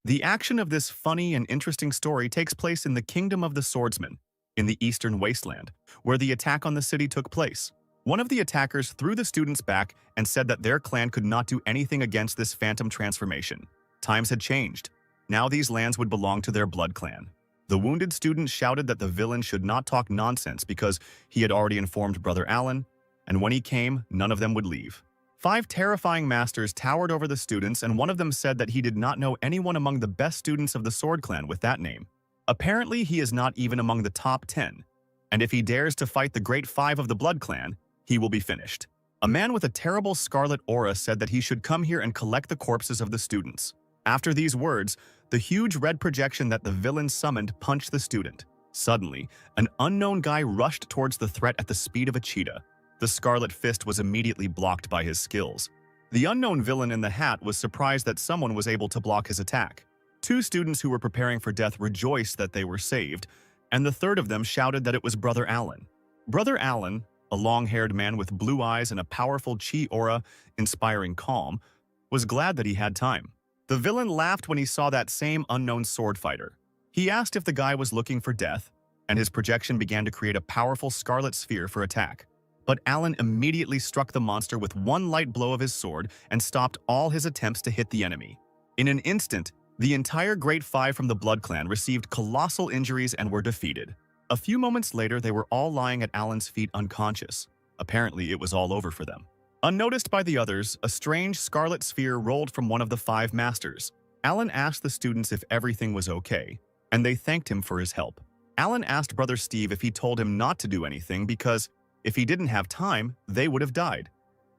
The action of this funny and interesting story takes place in the Kingdom of the Swordsman, in the Eastern Wasteland, where the attack on the city took place. One of the attackers threw the students back and said that their clan could not do anything against this phantom transformation. Times had changed. Now these lands would belong to their blood clan. The wounded student shouted that the villain should not talk nonsense because he had already informed Brother Alan, and when he came, none of them would leave. 5 terrifying masters towered over the students, and one of them said that he did not know anyone among the best students of the Sword Clan with that name. Apparently, he is not even among the top 10, and if he dares to fight the Great 5 of the Blood Clan, he will be finished. A man with a terrible scarlet aura said that he should come here and collect the corpses of the students. After these words, the huge red projection that the villain summoned punched the student. Suddenly, an unknown guy rushed towards the threat at the speed of a cheetah. The Scarlet Fist was immediately blocked by his skills. The unknown villain in the hat was surprised that someone was able to block his attack. 2 students who were preparing for death rejoiced that they were saved, and the third of them shouted that it was Brother Alan. Brother Alan, a long-haired man with blue eyes and a powerful chi aura inspiring calm, was glad that he had time. The villain laughed when he saw that same unknown sword fighter. He asked if the guy was looking for death, and his projection began to create a powerful scarlet sphere for attack. But Alan immediately struck the monster with one light blow of his sword and stopped all his attempts to hit the enemy. In an instant, the entire Great 5 from the Blood Clan received colossal injuries and were defeated. A few moments later, they were all lying at Alan's feet unconscious. Apparently, it was all over for them. Unnoticed by the others, a strange scarlet sphere rolled from one of the 5 masters. Alan asked the students if everything was okay, and they thanked him for his help. Alan asked Brother Steve if he told him not to do anything because if he didn't have time, they would have died.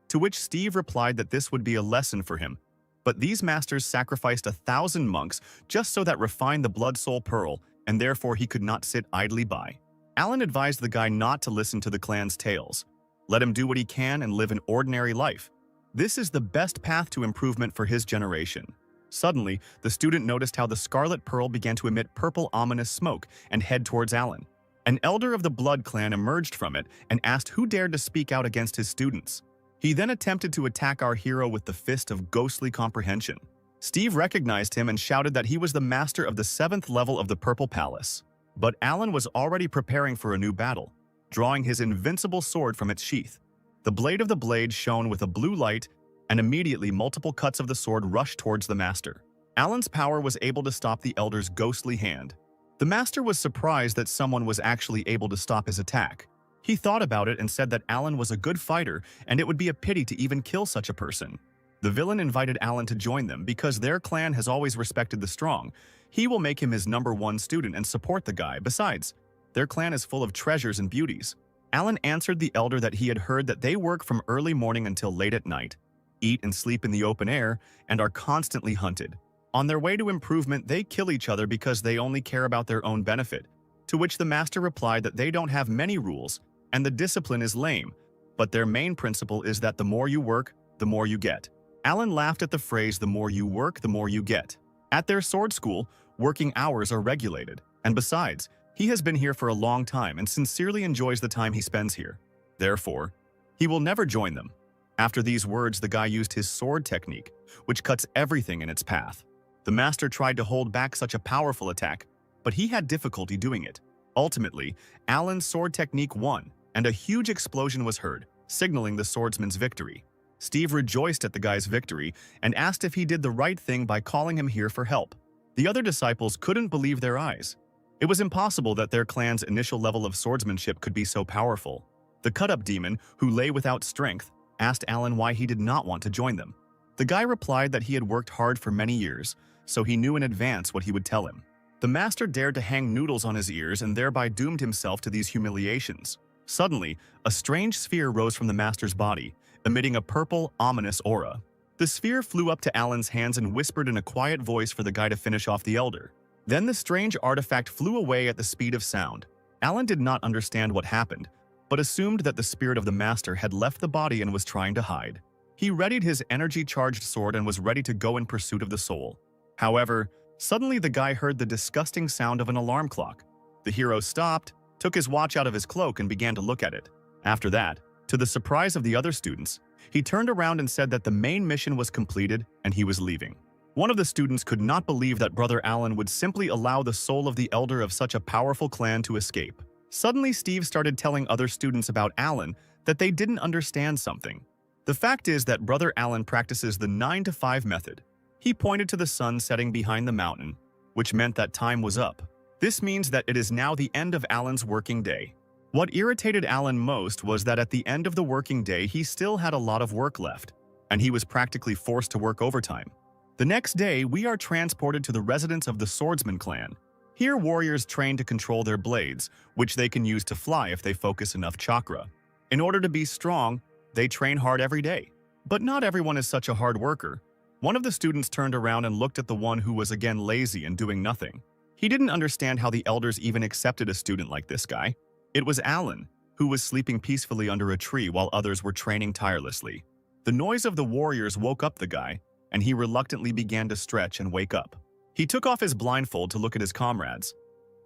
To which Steve replied that this would be a lesson for him. But these masters sacrificed 1,000 monks just so that refine the Blood Soul Pearl, and therefore he could not sit idly by. Alan advised the guy not to listen to the clan's tales. Let him do what he can and live an ordinary life. This is the best path to improvement for his generation. Suddenly, the student noticed how the Scarlet Pearl began to emit purple ominous smoke and head towards Alan. An elder of the Blood Clan emerged from it and asked who dared to speak out against his students. He then attempted to attack our hero with the fist of ghostly comprehension. Steve recognized him and shouted that he was the master of the 7th level of the Purple Palace. But Alan was already preparing for a new battle, drawing his invincible sword from its sheath. The blade of the blade shone with a blue light, and immediately multiple cuts of the sword rushed towards the master. Alan's power was able to stop the elder's ghostly hand. The master was surprised that someone was actually able to stop his attack. He thought about it and said that Alan was a good fighter and it would be a pity to even kill such a person. The villain invited Alan to join them because their clan has always respected the strong. He will make him his #1 student and support the guy. Besides, their clan is full of treasures and beauties. Alan answered the elder that he had heard that they work from early morning until late at night, eat and sleep in the open air, and are constantly hunted. On their way to improvement, they kill each other because they only care about their own benefit, to which the master replied that they don't have many rules, and the discipline is lame, but their main principle is that the more you work, the more you get. Alan laughed at the phrase, the more you work, the more you get. At their sword school, working hours are regulated, and besides, he has been here for a long time and sincerely enjoys the time he spends here. Therefore, he will never join them. After these words, the guy used his sword technique, which cuts everything in its path. The master tried to hold back such a powerful attack, but he had difficulty doing it. Ultimately, Alan's sword technique won, and a huge explosion was heard, signaling the swordsman's victory. Steve rejoiced at the guy's victory and asked if he did the right thing by calling him here for help. The other disciples couldn't believe their eyes. It was impossible that their clan's initial level of swordsmanship could be so powerful. The cut-up demon, who lay without strength, asked Alan why he did not want to join them. The guy replied that he had worked hard for many years, so he knew in advance what he would tell him. The master dared to hang noodles on his ears and thereby doomed himself to these humiliations. Suddenly, a strange sphere rose from the master's body, emitting a purple, ominous aura. The sphere flew up to Alan's hands and whispered in a quiet voice for the guy to finish off the elder. Then the strange artifact flew away at the speed of sound. Alan did not understand what happened, but assumed that the spirit of the master had left the body and was trying to hide. He readied his energy-charged sword and was ready to go in pursuit of the soul. However, suddenly the guy heard the disgusting sound of an alarm clock. The hero stopped, took his watch out of his cloak and began to look at it. After that, to the surprise of the other students, he turned around and said that the main mission was completed and he was leaving. One of the students could not believe that Brother Alan would simply allow the soul of the elder of such a powerful clan to escape. Suddenly, Steve started telling other students about Alan that they didn't understand something. The fact is that Brother Alan practices the 9 to 5 method. He pointed to the sun setting behind the mountain, which meant that time was up. This means that it is now the end of Alan's working day. What irritated Alan most was that at the end of the working day he still had a lot of work left, and he was practically forced to work overtime. The next day, we are transported to the residence of the Swordsman clan. Here, warriors train to control their blades, which they can use to fly if they focus enough chakra. In order to be strong, they train hard every day. But not everyone is such a hard worker. One of the students turned around and looked at the one who was again lazy and doing nothing. He didn't understand how the elders even accepted a student like this guy. It was Alan, who was sleeping peacefully under a tree while others were training tirelessly. The noise of the warriors woke up the guy, and he reluctantly began to stretch and wake up. He took off his blindfold to look at his comrades.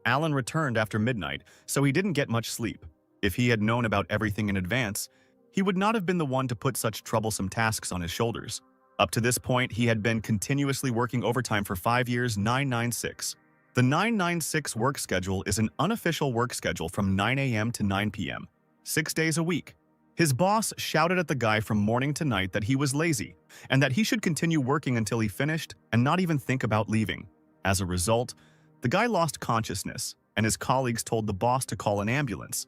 Alan returned after midnight, so he didn't get much sleep. If he had known about everything in advance, he would not have been the one to put such troublesome tasks on his shoulders. Up to this point, he had been continuously working overtime for 5 years, 996. The 996 work schedule is an unofficial work schedule from 9 a.m. to 9 p.m., 6 days a week. His boss shouted at the guy from morning to night that he was lazy and that he should continue working until he finished and not even think about leaving. As a result, the guy lost consciousness, and his colleagues told the boss to call an ambulance.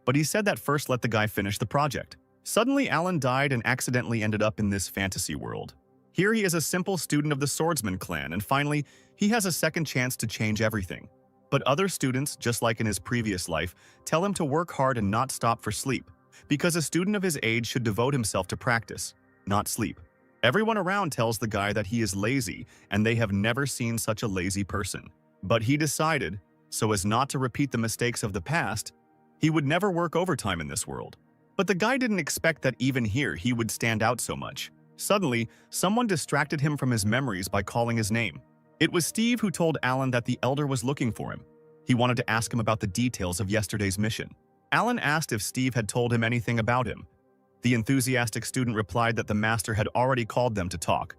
But he said that first let the guy finish the project. Suddenly, Alan died and accidentally ended up in this fantasy world. Here he is a simple student of the Swordsman clan, and finally, he has a second chance to change everything. But other students, just like in his previous life, tell him to work hard and not stop for sleep, because a student of his age should devote himself to practice, not sleep. Everyone around tells the guy that he is lazy, and they have never seen such a lazy person. But he decided, so as not to repeat the mistakes of the past, he would never work overtime in this world. But the guy didn't expect that even here he would stand out so much. Suddenly, someone distracted him from his memories by calling his name. It was Steve who told Alan that the elder was looking for him. He wanted to ask him about the details of yesterday's mission. Alan asked if Steve had told him anything about him. The enthusiastic student replied that the master had already called them to talk.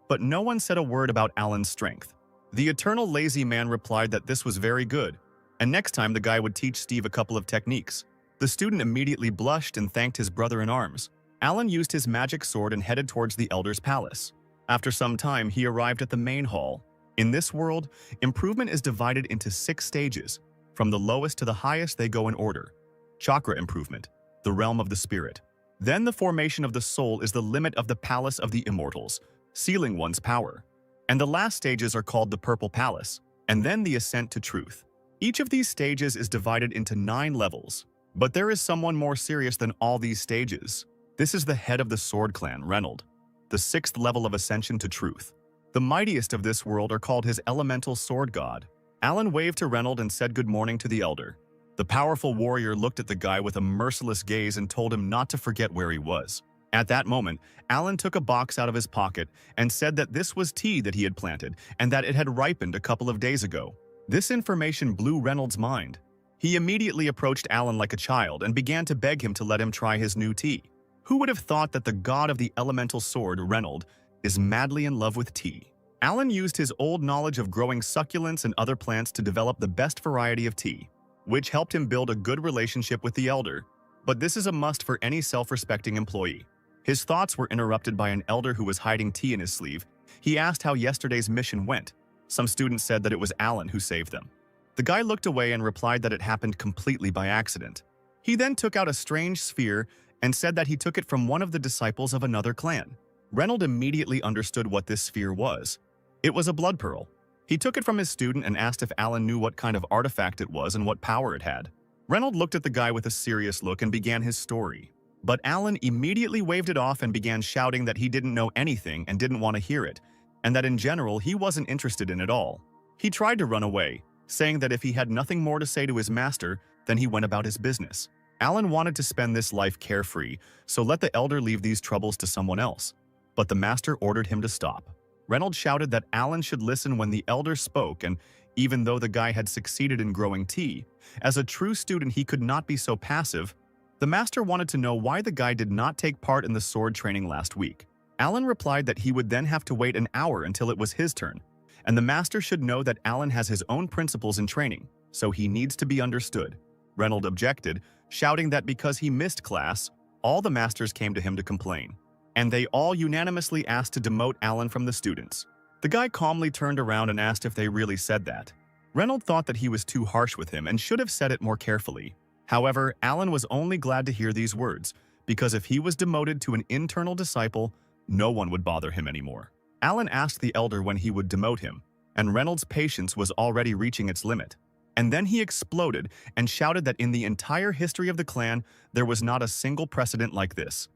But no one said a word about Alan's strength. The eternal lazy man replied that this was very good, and next time the guy would teach Steve a couple of techniques. The student immediately blushed and thanked his brother in arms. Alan used his magic sword and headed towards the elder's palace. After some time, he arrived at the main hall. In this world, improvement is divided into 6 stages. From the lowest to the highest, they go in order. Chakra improvement, the realm of the spirit. Then the formation of the soul is the limit of the palace of the immortals, sealing one's power. And the last stages are called the purple palace, and then the ascent to truth. Each of these stages is divided into 9 levels. But there is someone more serious than all these stages. This is the head of the sword clan, Reynold, the 6th level of ascension to truth. The mightiest of this world are called his elemental sword god. Alan waved to Reynold and said good morning to the elder. The powerful warrior looked at the guy with a merciless gaze and told him not to forget where he was. At that moment, Alan took a box out of his pocket and said that this was tea that he had planted and that it had ripened a couple of days ago. This information blew Reynolds' mind. He immediately approached Alan like a child and began to beg him to let him try his new tea. Who would have thought that the god of the elemental sword, Reynold, is madly in love with tea? Alan used his old knowledge of growing succulents and other plants to develop the best variety of tea, which helped him build a good relationship with the elder. But this is a must for any self-respecting employee. His thoughts were interrupted by an elder who was hiding tea in his sleeve. He asked how yesterday's mission went. Some students said that it was Alan who saved them. The guy looked away and replied that it happened completely by accident. He then took out a strange sphere and said that he took it from one of the disciples of another clan. Reynold immediately understood what this sphere was. It was a blood pearl. He took it from his student and asked if Alan knew what kind of artifact it was and what power it had. Reynold looked at the guy with a serious look and began his story. But Alan immediately waved it off and began shouting that he didn't know anything and didn't want to hear it, and that in general he wasn't interested in it all. He tried to run away, saying that if he had nothing more to say to his master, then he went about his business. Alan wanted to spend this life carefree, so let the elder leave these troubles to someone else. But the master ordered him to stop. Reynold shouted that Alan should listen when the elder spoke, and even though the guy had succeeded in growing tea, as a true student he could not be so passive. The master wanted to know why the guy did not take part in the sword training last week. Alan replied that he would then have to wait an hour until it was his turn, and the master should know that Alan has his own principles in training, so he needs to be understood. Reynolds objected, shouting that because he missed class, all the masters came to him to complain, and they all unanimously asked to demote Alan from the students. The guy calmly turned around and asked if they really said that. Reynolds thought that he was too harsh with him and should have said it more carefully. However, Alan was only glad to hear these words, because if he was demoted to an internal disciple, no one would bother him anymore. Alan asked the elder when he would demote him, and Reynolds' patience was already reaching its limit. And then he exploded and shouted that in the entire history of the clan, there was not a single precedent like this.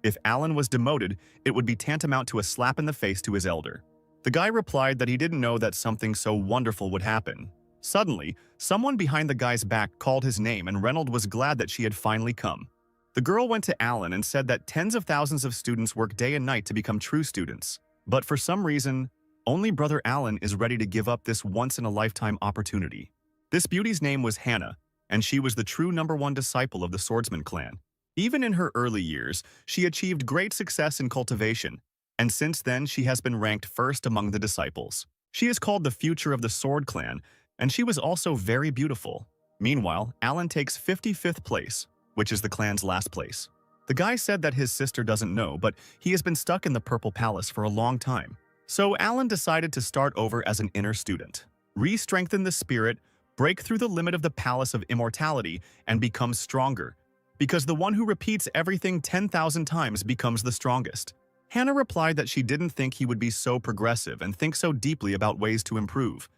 If Alan was demoted, it would be tantamount to a slap in the face to his elder. The guy replied that he didn't know that something so wonderful would happen. Suddenly, someone behind the guy's back called his name, and Reynolds was glad that she had finally come. The girl went to Alan and said that tens of thousands of students work day and night to become true students. But for some reason, only brother Alan is ready to give up this once-in-a-lifetime opportunity. This beauty's name was Hannah, and she was the true #1 disciple of the Swordsman clan. Even in her early years, she achieved great success in cultivation, and since then she has been ranked first among the disciples. She is called the future of the Sword clan, and she was also very beautiful. Meanwhile, Alan takes 55th place, which is the clan's last place. The guy said that his sister doesn't know, but he has been stuck in the Purple Palace for a long time. So Alan decided to start over as an inner student, re-strengthen the spirit, break through the limit of the Palace of Immortality, and become stronger, because the one who repeats everything 10,000 times becomes the strongest. Hannah replied that she didn't think he would be so progressive and think so deeply about ways to improve.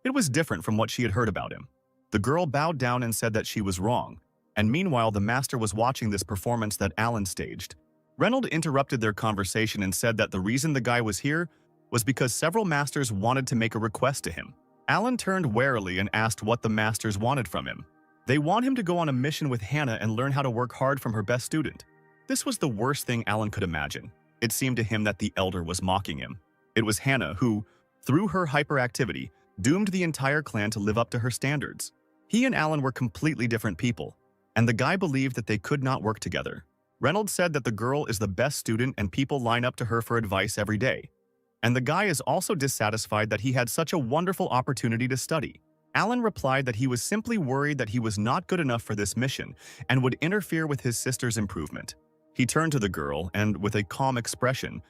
It was different from what she had heard about him. The girl bowed down and said that she was wrong, and meanwhile the master was watching this performance that Alan staged. Reynolds interrupted their conversation and said that the reason the guy was here was because several masters wanted to make a request to him. Alan turned warily and asked what the masters wanted from him. They want him to go on a mission with Hannah and learn how to work hard from her best student. This was the worst thing Alan could imagine. It seemed to him that the elder was mocking him. It was Hannah who, through her hyperactivity, doomed the entire clan to live up to her standards. He and Alan were completely different people, and the guy believed that they could not work together. Reynolds said that the girl is the best student and people line up to her for advice every day. And the guy is also dissatisfied that he had such a wonderful opportunity to study. Alan replied that he was simply worried that he was not good enough for this mission and would interfere with his sister's improvement. He turned to the girl and, with a calm expression,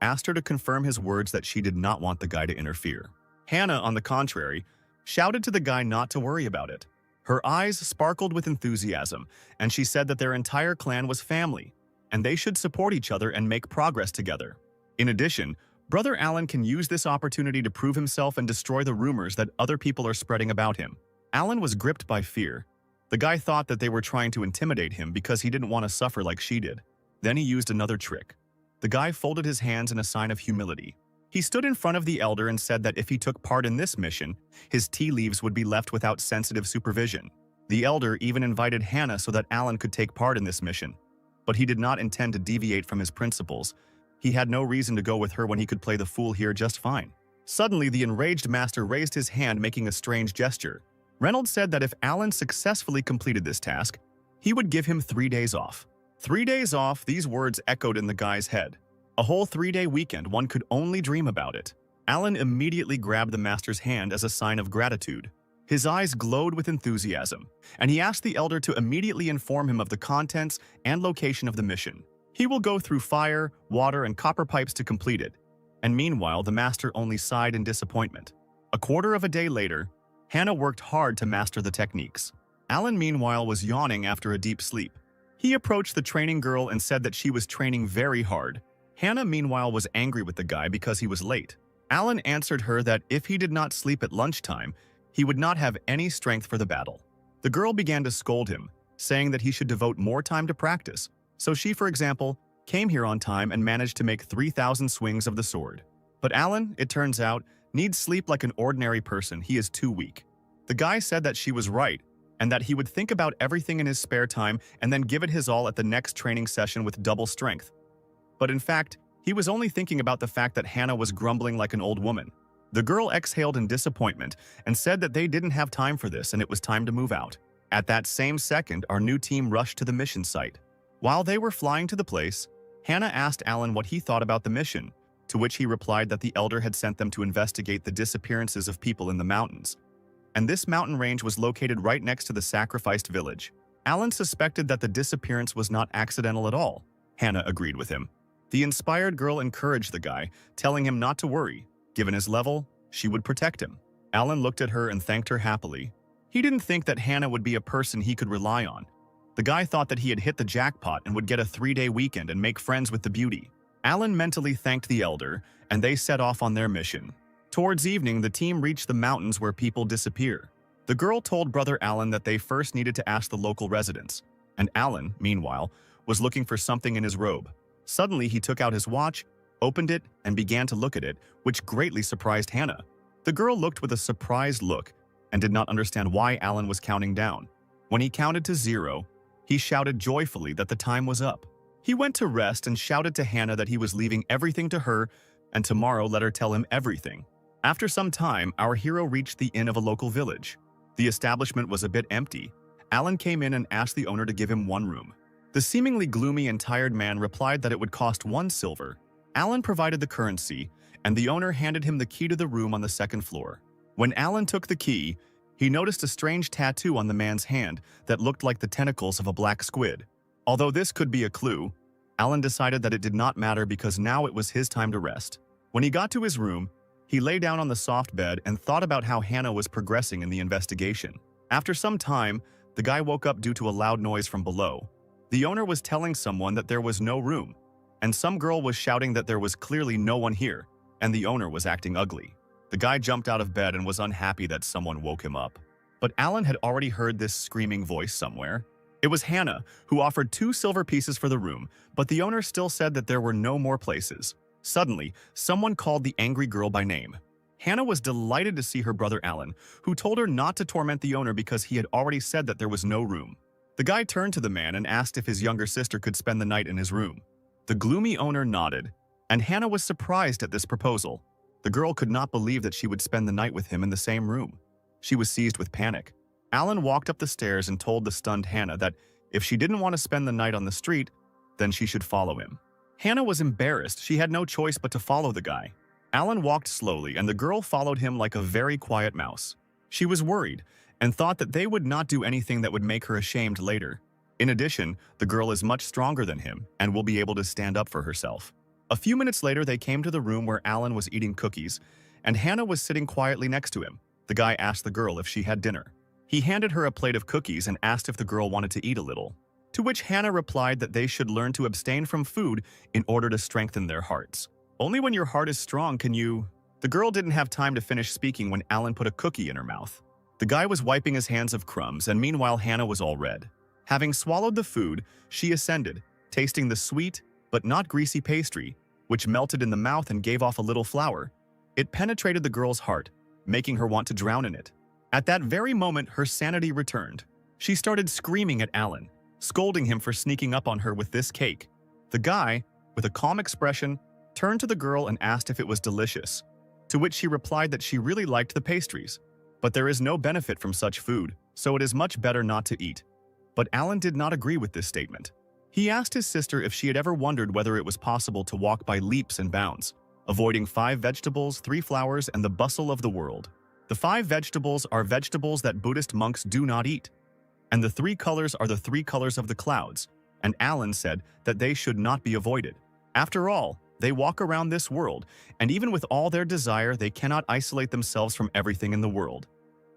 asked her to confirm his words that she did not want the guy to interfere. Hannah, on the contrary, shouted to the guy not to worry about it. Her eyes sparkled with enthusiasm, and she said that their entire clan was family, and they should support each other and make progress together. In addition, Brother Alan can use this opportunity to prove himself and destroy the rumors that other people are spreading about him. Alan was gripped by fear. The guy thought that they were trying to intimidate him because he didn't want to suffer like she did. Then he used another trick. The guy folded his hands in a sign of humility. He stood in front of the elder and said that if he took part in this mission, his tea leaves would be left without sensitive supervision. The elder even invited Hannah so that Alan could take part in this mission. But he did not intend to deviate from his principles. He had no reason to go with her when he could play the fool here just fine. Suddenly, the enraged master raised his hand, making a strange gesture. Reynolds said that if Alan successfully completed this task, he would give him 3 days off. 3 days off, these words echoed in the guy's head. A whole 3-day weekend, one could only dream about it. Alan immediately grabbed the master's hand as a sign of gratitude. His eyes glowed with enthusiasm, and he asked the elder to immediately inform him of the contents and location of the mission. He will go through fire, water, and copper pipes to complete it. And meanwhile, the master only sighed in disappointment. A quarter of a day later, Hannah worked hard to master the techniques. Alan, meanwhile, was yawning after a deep sleep. He approached the training girl and said that she was training very hard. Hannah, meanwhile, was angry with the guy because he was late. Alan answered her that if he did not sleep at lunchtime, he would not have any strength for the battle. The girl began to scold him, saying that he should devote more time to practice. So she, for example, came here on time and managed to make 3,000 swings of the sword. But Alan, it turns out, needs sleep like an ordinary person. He is too weak. The guy said that she was right, and that he would think about everything in his spare time and then give it his all at the next training session with double strength. But in fact, he was only thinking about the fact that Hannah was grumbling like an old woman. The girl exhaled in disappointment and said that they didn't have time for this and it was time to move out. At that same second, our new team rushed to the mission site. While they were flying to the place, Hannah asked Alan what he thought about the mission, to which he replied that the elder had sent them to investigate the disappearances of people in the mountains, and this mountain range was located right next to the sacrificed village. Alan suspected that the disappearance was not accidental at all. Hannah agreed with him. The inspired girl encouraged the guy, telling him not to worry. Given his level, she would protect him. Alan looked at her and thanked her happily. He didn't think that Hannah would be a person he could rely on. The guy thought that he had hit the jackpot and would get a 3-day weekend and make friends with the beauty. Alan mentally thanked the elder, and they set off on their mission. Towards evening, the team reached the mountains where people disappear. The girl told brother Alan that they first needed to ask the local residents, and Alan, meanwhile, was looking for something in his robe. Suddenly, he took out his watch, opened it, and began to look at it, which greatly surprised Hannah. The girl looked with a surprised look and did not understand why Alan was counting down. When he counted to 0, he shouted joyfully that the time was up. He went to rest and shouted to Hannah that he was leaving everything to her and tomorrow let her tell him everything. After some time, our hero reached the inn of a local village. The establishment was a bit empty. Alan came in and asked the owner to give him 1 room. The seemingly gloomy and tired man replied that it would cost 1 silver. Alan provided the currency, and the owner handed him the key to the room on the 2nd floor. When Alan took the key, he noticed a strange tattoo on the man's hand that looked like the tentacles of a black squid. Although this could be a clue, Alan decided that it did not matter because now it was his time to rest. When he got to his room, he lay down on the soft bed and thought about how Hannah was progressing in the investigation. After some time, the guy woke up due to a loud noise from below. The owner was telling someone that there was no room, and some girl was shouting that there was clearly no one here, and the owner was acting ugly. The guy jumped out of bed and was unhappy that someone woke him up. But Alan had already heard this screaming voice somewhere. It was Hannah, who offered 2 silver pieces for the room, but the owner still said that there were no more places. Suddenly, someone called the angry girl by name. Hannah was delighted to see her brother Alan, who told her not to torment the owner because he had already said that there was no room. The guy turned to the man and asked if his younger sister could spend the night in his room. The gloomy owner nodded, and Hannah was surprised at this proposal. The girl could not believe that she would spend the night with him in the same room. She was seized with panic. Alan walked up the stairs and told the stunned Hannah that if she didn't want to spend the night on the street, then she should follow him. Hannah was embarrassed. She had no choice but to follow the guy. Alan walked slowly, and the girl followed him like a very quiet mouse. She was worried and thought that they would not do anything that would make her ashamed later. In addition, the girl is much stronger than him and will be able to stand up for herself. A few minutes later, they came to the room where Alan was eating cookies, and Hannah was sitting quietly next to him. The guy asked the girl if she had dinner. He handed her a plate of cookies and asked if the girl wanted to eat a little, to which Hannah replied that they should learn to abstain from food in order to strengthen their hearts. Only when your heart is strong can you… The girl didn't have time to finish speaking when Alan put a cookie in her mouth. The guy was wiping his hands of crumbs, and meanwhile Hannah was all red. Having swallowed the food, she ascended, tasting the sweet but not greasy pastry, which melted in the mouth and gave off a little flour. It penetrated the girl's heart, making her want to drown in it. At that very moment, her sanity returned. She started screaming at Alan, scolding him for sneaking up on her with this cake. The guy, with a calm expression, turned to the girl and asked if it was delicious, to which she replied that she really liked the pastries. But there is no benefit from such food, so it is much better not to eat. But Alan did not agree with this statement. He asked his sister if she had ever wondered whether it was possible to walk by leaps and bounds, avoiding 5 vegetables, 3 flowers, and the bustle of the world. The 5 vegetables are vegetables that Buddhist monks do not eat, and the 3 colors are the 3 colors of the clouds, and Alan said that they should not be avoided. After all, they walk around this world, and even with all their desire, they cannot isolate themselves from everything in the world.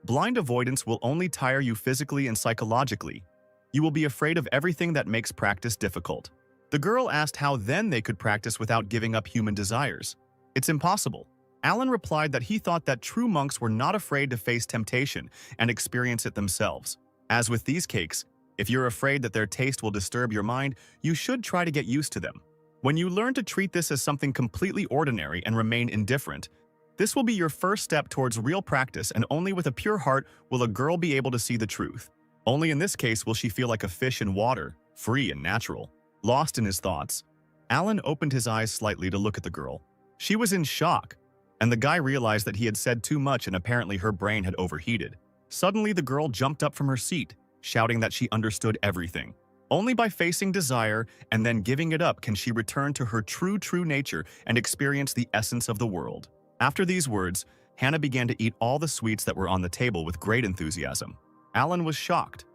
Blind avoidance will only tire you physically and psychologically. You will be afraid of everything that makes practice difficult. The girl asked how then they could practice without giving up human desires. It's impossible. Alan replied that he thought that true monks were not afraid to face temptation and experience it themselves. As with these cakes, if you're afraid that their taste will disturb your mind, you should try to get used to them. When you learn to treat this as something completely ordinary and remain indifferent, this will be your first step towards real practice, and only with a pure heart will a girl be able to see the truth. Only in this case will she feel like a fish in water, free and natural. Lost in his thoughts, Alan opened his eyes slightly to look at the girl. She was in shock, and the guy realized that he had said too much and apparently her brain had overheated. Suddenly, the girl jumped up from her seat, shouting that she understood everything. Only by facing desire and then giving it up can she return to her true nature and experience the essence of the world. After these words, Hannah began to eat all the sweets that were on the table with great enthusiasm. Alan was shocked.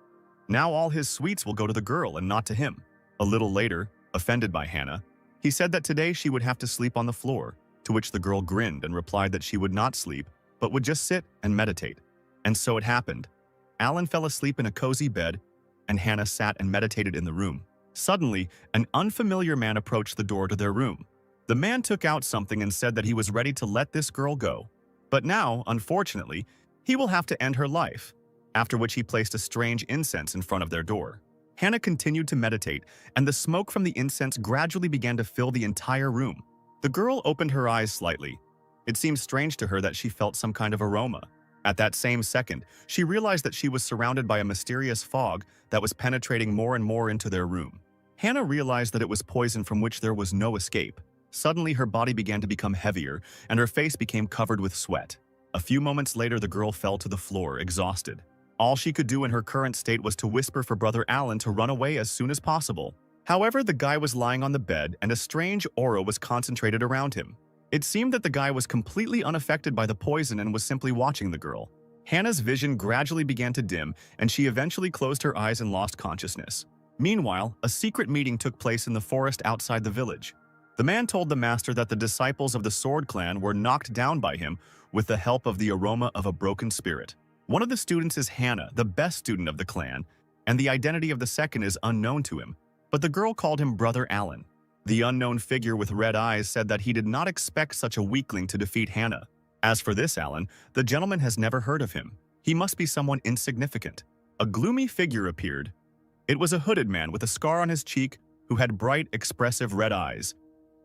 Now all his sweets will go to the girl and not to him. A little later, offended by Hannah, he said that today she would have to sleep on the floor, to which the girl grinned and replied that she would not sleep, but would just sit and meditate. And so it happened. Alan fell asleep in a cozy bed, and Hannah sat and meditated in the room. Suddenly, an unfamiliar man approached the door to their room. The man took out something and said that he was ready to let this girl go. But now, unfortunately, he will have to end her life, after which he placed a strange incense in front of their door. Hannah continued to meditate, and the smoke from the incense gradually began to fill the entire room. The girl opened her eyes slightly. It seemed strange to her that she felt some kind of aroma. At that same second, she realized that she was surrounded by a mysterious fog that was penetrating more and more into their room. Hannah realized that it was poison from which there was no escape. Suddenly, her body began to become heavier, and her face became covered with sweat. A few moments later, the girl fell to the floor, exhausted. All she could do in her current state was to whisper for Brother Alan to run away as soon as possible. However, the guy was lying on the bed, and a strange aura was concentrated around him. It seemed that the guy was completely unaffected by the poison and was simply watching the girl. Hannah's vision gradually began to dim, and she eventually closed her eyes and lost consciousness. Meanwhile, a secret meeting took place in the forest outside the village. The man told the master that the disciples of the Sword Clan were knocked down by him with the help of the aroma of a broken spirit. One of the students is Hannah, the best student of the clan, and the identity of the second is unknown to him, but the girl called him Brother Alan. The unknown figure with red eyes said that he did not expect such a weakling to defeat Hannah. As for this Alan, the gentleman has never heard of him. He must be someone insignificant. A gloomy figure appeared. It was a hooded man with a scar on his cheek who had bright, expressive red eyes.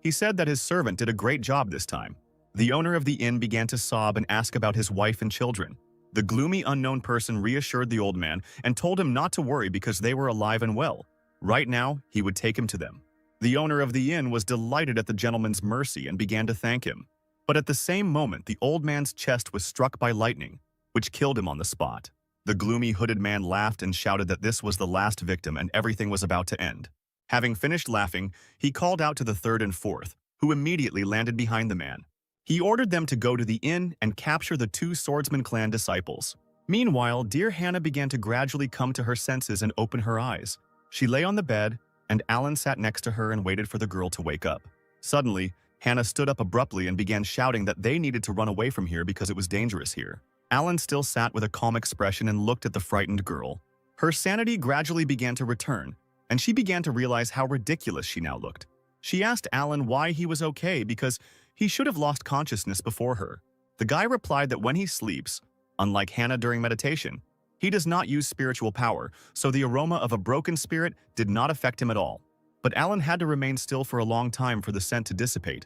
He said that his servant did a great job this time. The owner of the inn began to sob and ask about his wife and children. The gloomy unknown person reassured the old man and told him not to worry because they were alive and well. Right now, he would take him to them. The owner of the inn was delighted at the gentleman's mercy and began to thank him. But at the same moment, the old man's chest was struck by lightning, which killed him on the spot. The gloomy hooded man laughed and shouted that this was the last victim and everything was about to end. Having finished laughing, he called out to the third and fourth, who immediately landed behind the man. He ordered them to go to the inn and capture the two swordsman clan disciples. Meanwhile, dear Hannah began to gradually come to her senses and open her eyes. She lay on the bed, and Alan sat next to her and waited for the girl to wake up. Suddenly, Hannah stood up abruptly and began shouting that they needed to run away from here because it was dangerous here. Alan still sat with a calm expression and looked at the frightened girl. Her sanity gradually began to return, and she began to realize how ridiculous she now looked. She asked Alan why he was okay because he should have lost consciousness before her. The guy replied that when he sleeps, unlike Hannah during meditation, he does not use spiritual power, so the aroma of a broken spirit did not affect him at all. But Alan had to remain still for a long time for the scent to dissipate,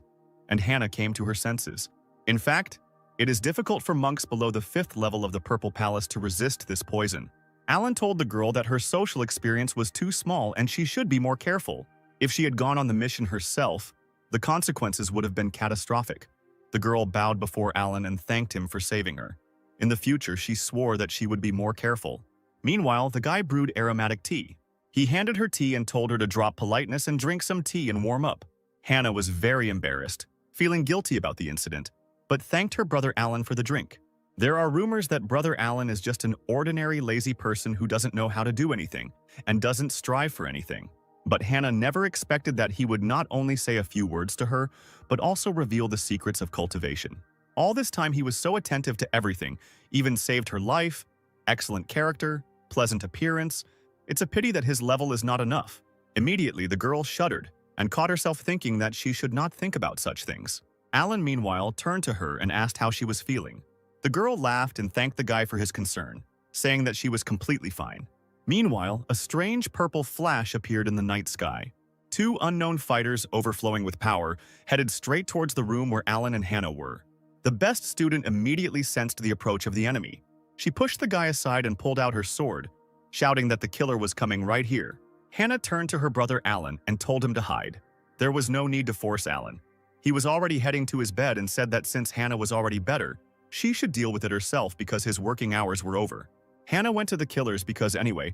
and Hannah came to her senses. In fact, it is difficult for monks below the 5th level of the Purple Palace to resist this poison. Alan told the girl that her social experience was too small and she should be more careful. If she had gone on the mission herself, the consequences would have been catastrophic. The girl bowed before Alan and thanked him for saving her. In the future, she swore that she would be more careful. Meanwhile, the guy brewed aromatic tea. He handed her tea and told her to drop politeness and drink some tea and warm up. Hannah was very embarrassed, feeling guilty about the incident, but thanked her brother Alan for the drink. There are rumors that Brother Alan is just an ordinary lazy person who doesn't know how to do anything and doesn't strive for anything. But Hannah never expected that he would not only say a few words to her, but also reveal the secrets of cultivation. All this time he was so attentive to everything, even saved her life, excellent character, pleasant appearance. It's a pity that his level is not enough. Immediately, the girl shuddered and caught herself thinking that she should not think about such things. Alan, meanwhile, turned to her and asked how she was feeling. The girl laughed and thanked the guy for his concern, saying that she was completely fine. Meanwhile, a strange purple flash appeared in the night sky. Two unknown fighters, overflowing with power, headed straight towards the room where Alan and Hannah were. The best student immediately sensed the approach of the enemy. She pushed the guy aside and pulled out her sword, shouting that the killer was coming right here. Hannah turned to her brother Alan and told him to hide. There was no need to force Alan. He was already heading to his bed and said that since Hannah was already better, she should deal with it herself because his working hours were over. Hannah went to the killers because anyway,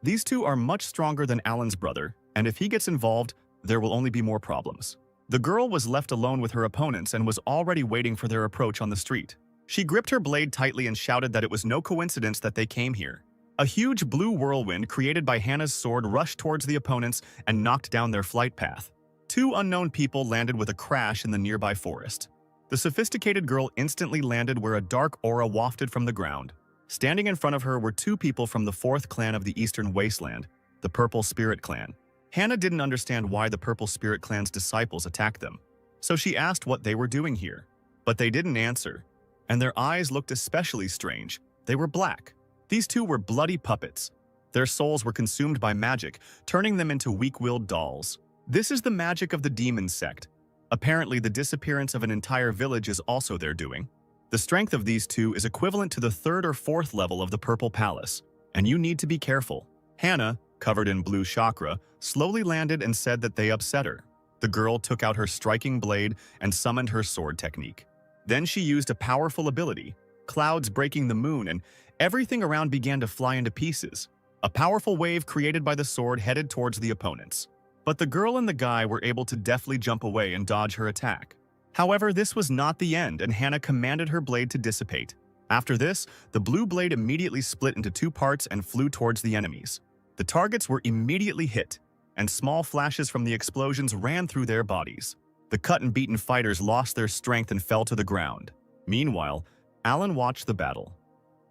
These two are much stronger than Alan's brother, and if he gets involved, there will only be more problems. The girl was left alone with her opponents and was already waiting for their approach on the street. She gripped her blade tightly and shouted that it was no coincidence that they came here. A huge blue whirlwind created by Hannah's sword rushed towards the opponents and knocked down their flight path. Two unknown people landed with a crash in the nearby forest. The sophisticated girl instantly landed where a dark aura wafted from the ground. Standing in front of her were two people from the fourth clan of the Eastern Wasteland, the Purple Spirit Clan. Hannah didn't understand why the Purple Spirit Clan's disciples attacked them, so she asked what they were doing here. But they didn't answer, and their eyes looked especially strange. They were black. These two were bloody puppets. Their souls were consumed by magic, turning them into weak-willed dolls. This is the magic of the demon sect. Apparently, the disappearance of an entire village is also their doing. The strength of these two is equivalent to the third or fourth level of the Purple Palace, and you need to be careful. Hannah, covered in blue chakra, slowly landed and said that they upset her. The girl took out her striking blade and summoned her sword technique. Then she used a powerful ability, clouds breaking the moon, and everything around began to fly into pieces. A powerful wave created by the sword headed towards the opponents. But the girl and the guy were able to deftly jump away and dodge her attack. However, this was not the end, and Hannah commanded her blade to dissipate. After this, the blue blade immediately split into two parts and flew towards the enemies. The targets were immediately hit, and small flashes from the explosions ran through their bodies. The cut and beaten fighters lost their strength and fell to the ground. Meanwhile, Alan watched the battle.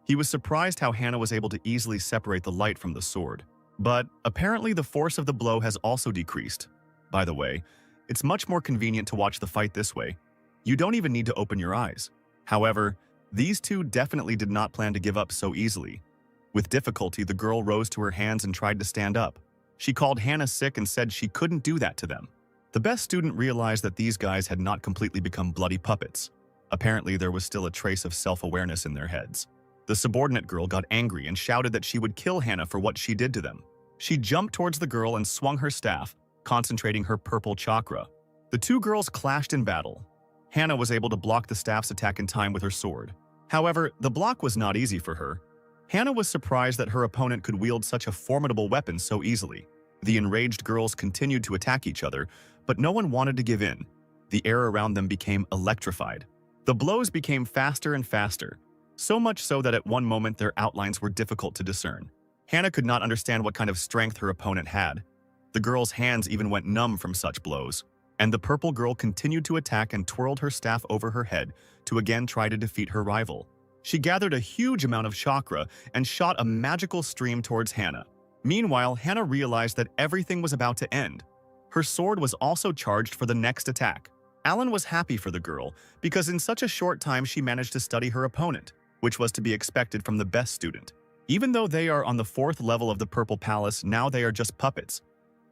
He was surprised how Hannah was able to easily separate the light from the sword. But apparently the force of the blow has also decreased. By the way, it's much more convenient to watch the fight this way. You don't even need to open your eyes. However, these two definitely did not plan to give up so easily. With difficulty, the girl rose to her hands and tried to stand up. She called Hannah sick and said she couldn't do that to them. The best student realized that these guys had not completely become bloody puppets. Apparently, there was still a trace of self-awareness in their heads. The subordinate girl got angry and shouted that she would kill Hannah for what she did to them. She jumped towards the girl and swung her staff, concentrating her purple chakra. The two girls clashed in battle. Hannah was able to block the staff's attack in time with her sword. However, the block was not easy for her. Hannah was surprised that her opponent could wield such a formidable weapon so easily. The enraged girls continued to attack each other, but no one wanted to give in. The air around them became electrified. The blows became faster and faster, so much so that at one moment their outlines were difficult to discern. Hannah could not understand what kind of strength her opponent had. The girl's hands even went numb from such blows, and the purple girl continued to attack and twirled her staff over her head to again try to defeat her rival. She gathered a huge amount of chakra and shot a magical stream towards Hannah. Meanwhile, Hannah realized that everything was about to end. Her sword was also charged for the next attack. Alan was happy for the girl because in such a short time she managed to study her opponent, which was to be expected from the best student. Even though they are on the fourth level of the Purple Palace, now they are just puppets.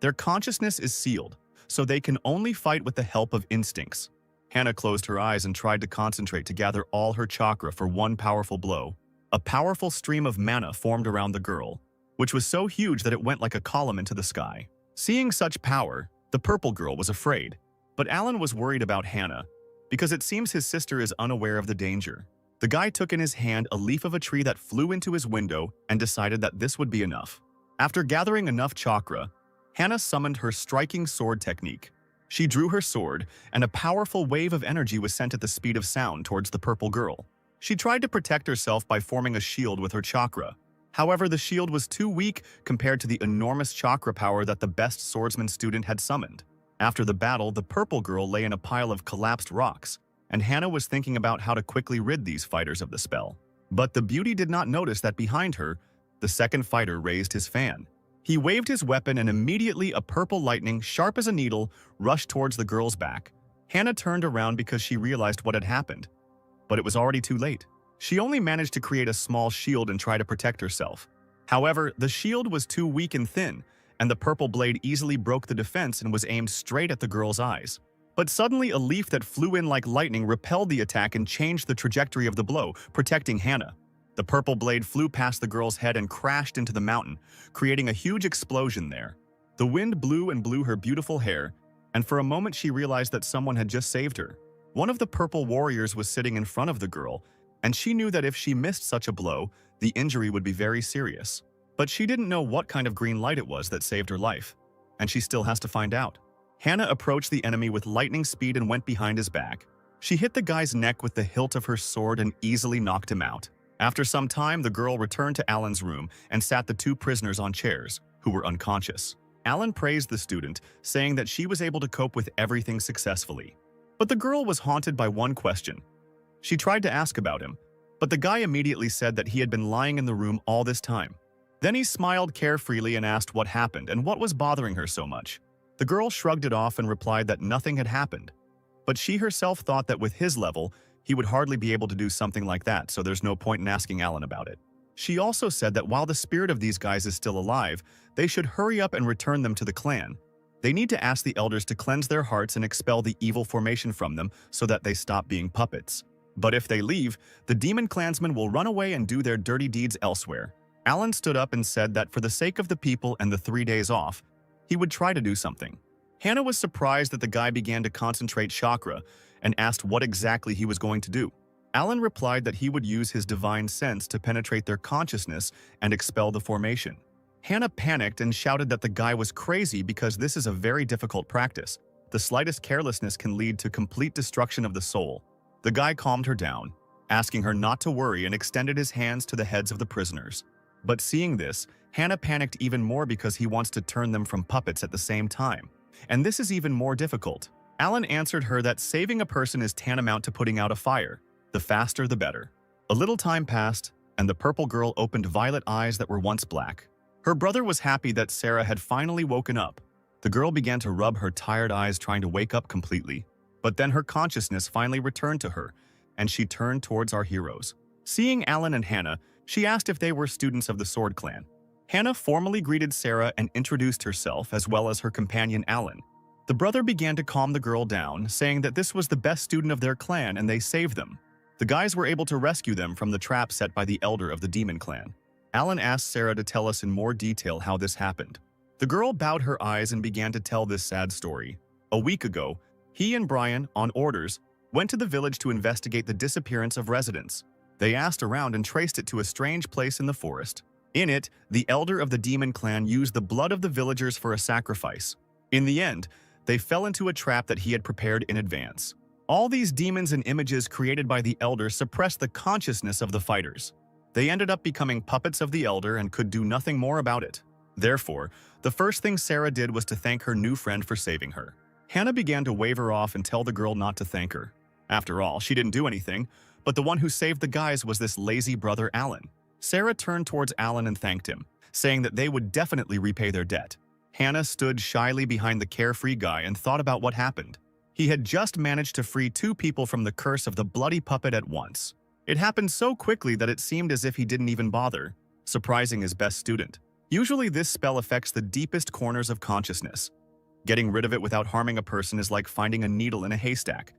Their consciousness is sealed, so they can only fight with the help of instincts. Hannah closed her eyes and tried to concentrate to gather all her chakra for one powerful blow. A powerful stream of mana formed around the girl, which was so huge that it went like a column into the sky. Seeing such power, the purple girl was afraid. But Alan was worried about Hannah, because it seems his sister is unaware of the danger. The guy took in his hand a leaf of a tree that flew into his window and decided that this would be enough. After gathering enough chakra, Hannah summoned her striking sword technique. She drew her sword, and a powerful wave of energy was sent at the speed of sound towards the purple girl. She tried to protect herself by forming a shield with her chakra. However, the shield was too weak compared to the enormous chakra power that the best swordsman student had summoned. After the battle, the purple girl lay in a pile of collapsed rocks, and Hannah was thinking about how to quickly rid these fighters of the spell. But the beauty did not notice that behind her, the second fighter raised his fan. He waved his weapon and immediately a purple lightning, sharp as a needle, rushed towards the girl's back. Hannah turned around because she realized what had happened. But it was already too late. She only managed to create a small shield and try to protect herself. However, the shield was too weak and thin, and the purple blade easily broke the defense and was aimed straight at the girl's eyes. But suddenly a leaf that flew in like lightning repelled the attack and changed the trajectory of the blow, protecting Hannah. The purple blade flew past the girl's head and crashed into the mountain, creating a huge explosion there. The wind blew and blew her beautiful hair, and for a moment she realized that someone had just saved her. One of the purple warriors was sitting in front of the girl, and she knew that if she missed such a blow, the injury would be very serious. But she didn't know what kind of green light it was that saved her life, and she still has to find out. Hannah approached the enemy with lightning speed and went behind his back. She hit the guy's neck with the hilt of her sword and easily knocked him out. After some time, the girl returned to Alan's room and sat the two prisoners on chairs, who were unconscious. Alan praised the student, saying that she was able to cope with everything successfully. But the girl was haunted by one question. She tried to ask about him, but the guy immediately said that he had been lying in the room all this time. Then he smiled carefreely and asked what happened and what was bothering her so much. The girl shrugged it off and replied that nothing had happened. But she herself thought that with his level, he would hardly be able to do something like that, so there's no point in asking Alan about it. She also said that while the spirit of these guys is still alive, they should hurry up and return them to the clan. They need to ask the elders to cleanse their hearts and expel the evil formation from them so that they stop being puppets. But if they leave, the demon clansmen will run away and do their dirty deeds elsewhere. Alan stood up and said that for the sake of the people and the 3 days off, he would try to do something. Hannah was surprised that the guy began to concentrate chakra and asked what exactly he was going to do. Alan replied that he would use his divine sense to penetrate their consciousness and expel the formation. Hannah panicked and shouted that the guy was crazy because this is a very difficult practice. The slightest carelessness can lead to complete destruction of the soul. The guy calmed her down, asking her not to worry, and extended his hands to the heads of the prisoners. But seeing this, Hannah panicked even more because he wants to turn them from puppets at the same time. And this is even more difficult. Alan answered her that saving a person is tantamount to putting out a fire. The faster, the better. A little time passed, and the purple girl opened violet eyes that were once black. Her brother was happy that Sarah had finally woken up. The girl began to rub her tired eyes trying to wake up completely. But then her consciousness finally returned to her, and she turned towards our heroes. Seeing Alan and Hannah, she asked if they were students of the Sword Clan. Hannah formally greeted Sarah and introduced herself as well as her companion Alan. The brother began to calm the girl down, saying that this was the best student of their clan and they saved them. The guys were able to rescue them from the trap set by the elder of the demon clan. Alan asked Sarah to tell us in more detail how this happened. The girl bowed her eyes and began to tell this sad story. A week ago, he and Brian, on orders, went to the village to investigate the disappearance of residents. They asked around and traced it to a strange place in the forest. In it, the elder of the demon clan used the blood of the villagers for a sacrifice. In the end, they fell into a trap that he had prepared in advance. All these demons and images created by the elder suppressed the consciousness of the fighters. They ended up becoming puppets of the elder and could do nothing more about it. Therefore, the first thing Sarah did was to thank her new friend for saving her. Hannah began to wave her off and tell the girl not to thank her. After all, she didn't do anything, but the one who saved the guys was this lazy brother Alan. Sarah turned towards Alan and thanked him, saying that they would definitely repay their debt. Hannah stood shyly behind the carefree guy and thought about what happened. He had just managed to free 2 people from the curse of the bloody puppet at once. It happened so quickly that it seemed as if he didn't even bother, surprising his best student. Usually this spell affects the deepest corners of consciousness. Getting rid of it without harming a person is like finding a needle in a haystack.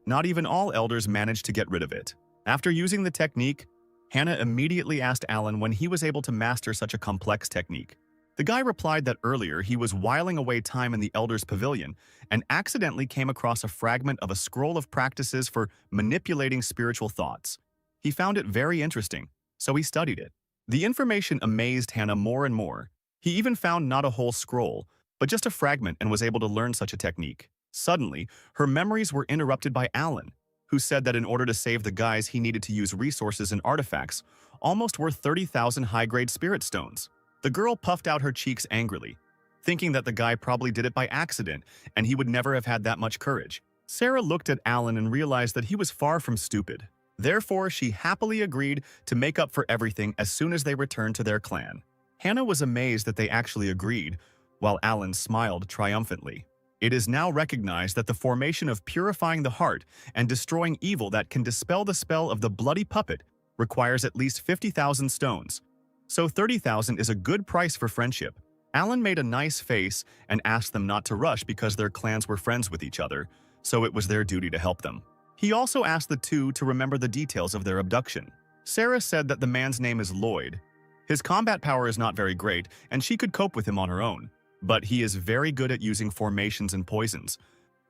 Not even all elders manage to get rid of it. After using the technique, Hannah immediately asked Alan when he was able to master such a complex technique. The guy replied that earlier he was whiling away time in the elder's pavilion and accidentally came across a fragment of a scroll of practices for manipulating spiritual thoughts. He found it very interesting, so he studied it. The information amazed Hannah more and more. He even found not a whole scroll, but just a fragment, and was able to learn such a technique. Suddenly, her memories were interrupted by Alan, who said that in order to save the guys he needed to use resources and artifacts, almost worth 30,000 high-grade spirit stones. The girl puffed out her cheeks angrily, thinking that the guy probably did it by accident and he would never have had that much courage. Sarah looked at Alan and realized that he was far from stupid. Therefore, she happily agreed to make up for everything as soon as they returned to their clan. Hannah was amazed that they actually agreed, while Alan smiled triumphantly. It is now recognized that the formation of purifying the heart and destroying evil that can dispel the spell of the bloody puppet requires at least 50,000 stones. So 30,000 is a good price for friendship. Alan made a nice face and asked them not to rush because their clans were friends with each other, so it was their duty to help them. He also asked the two to remember the details of their abduction. Sarah said that the man's name is Lloyd. His combat power is not very great, and she could cope with him on her own. But he is very good at using formations and poisons,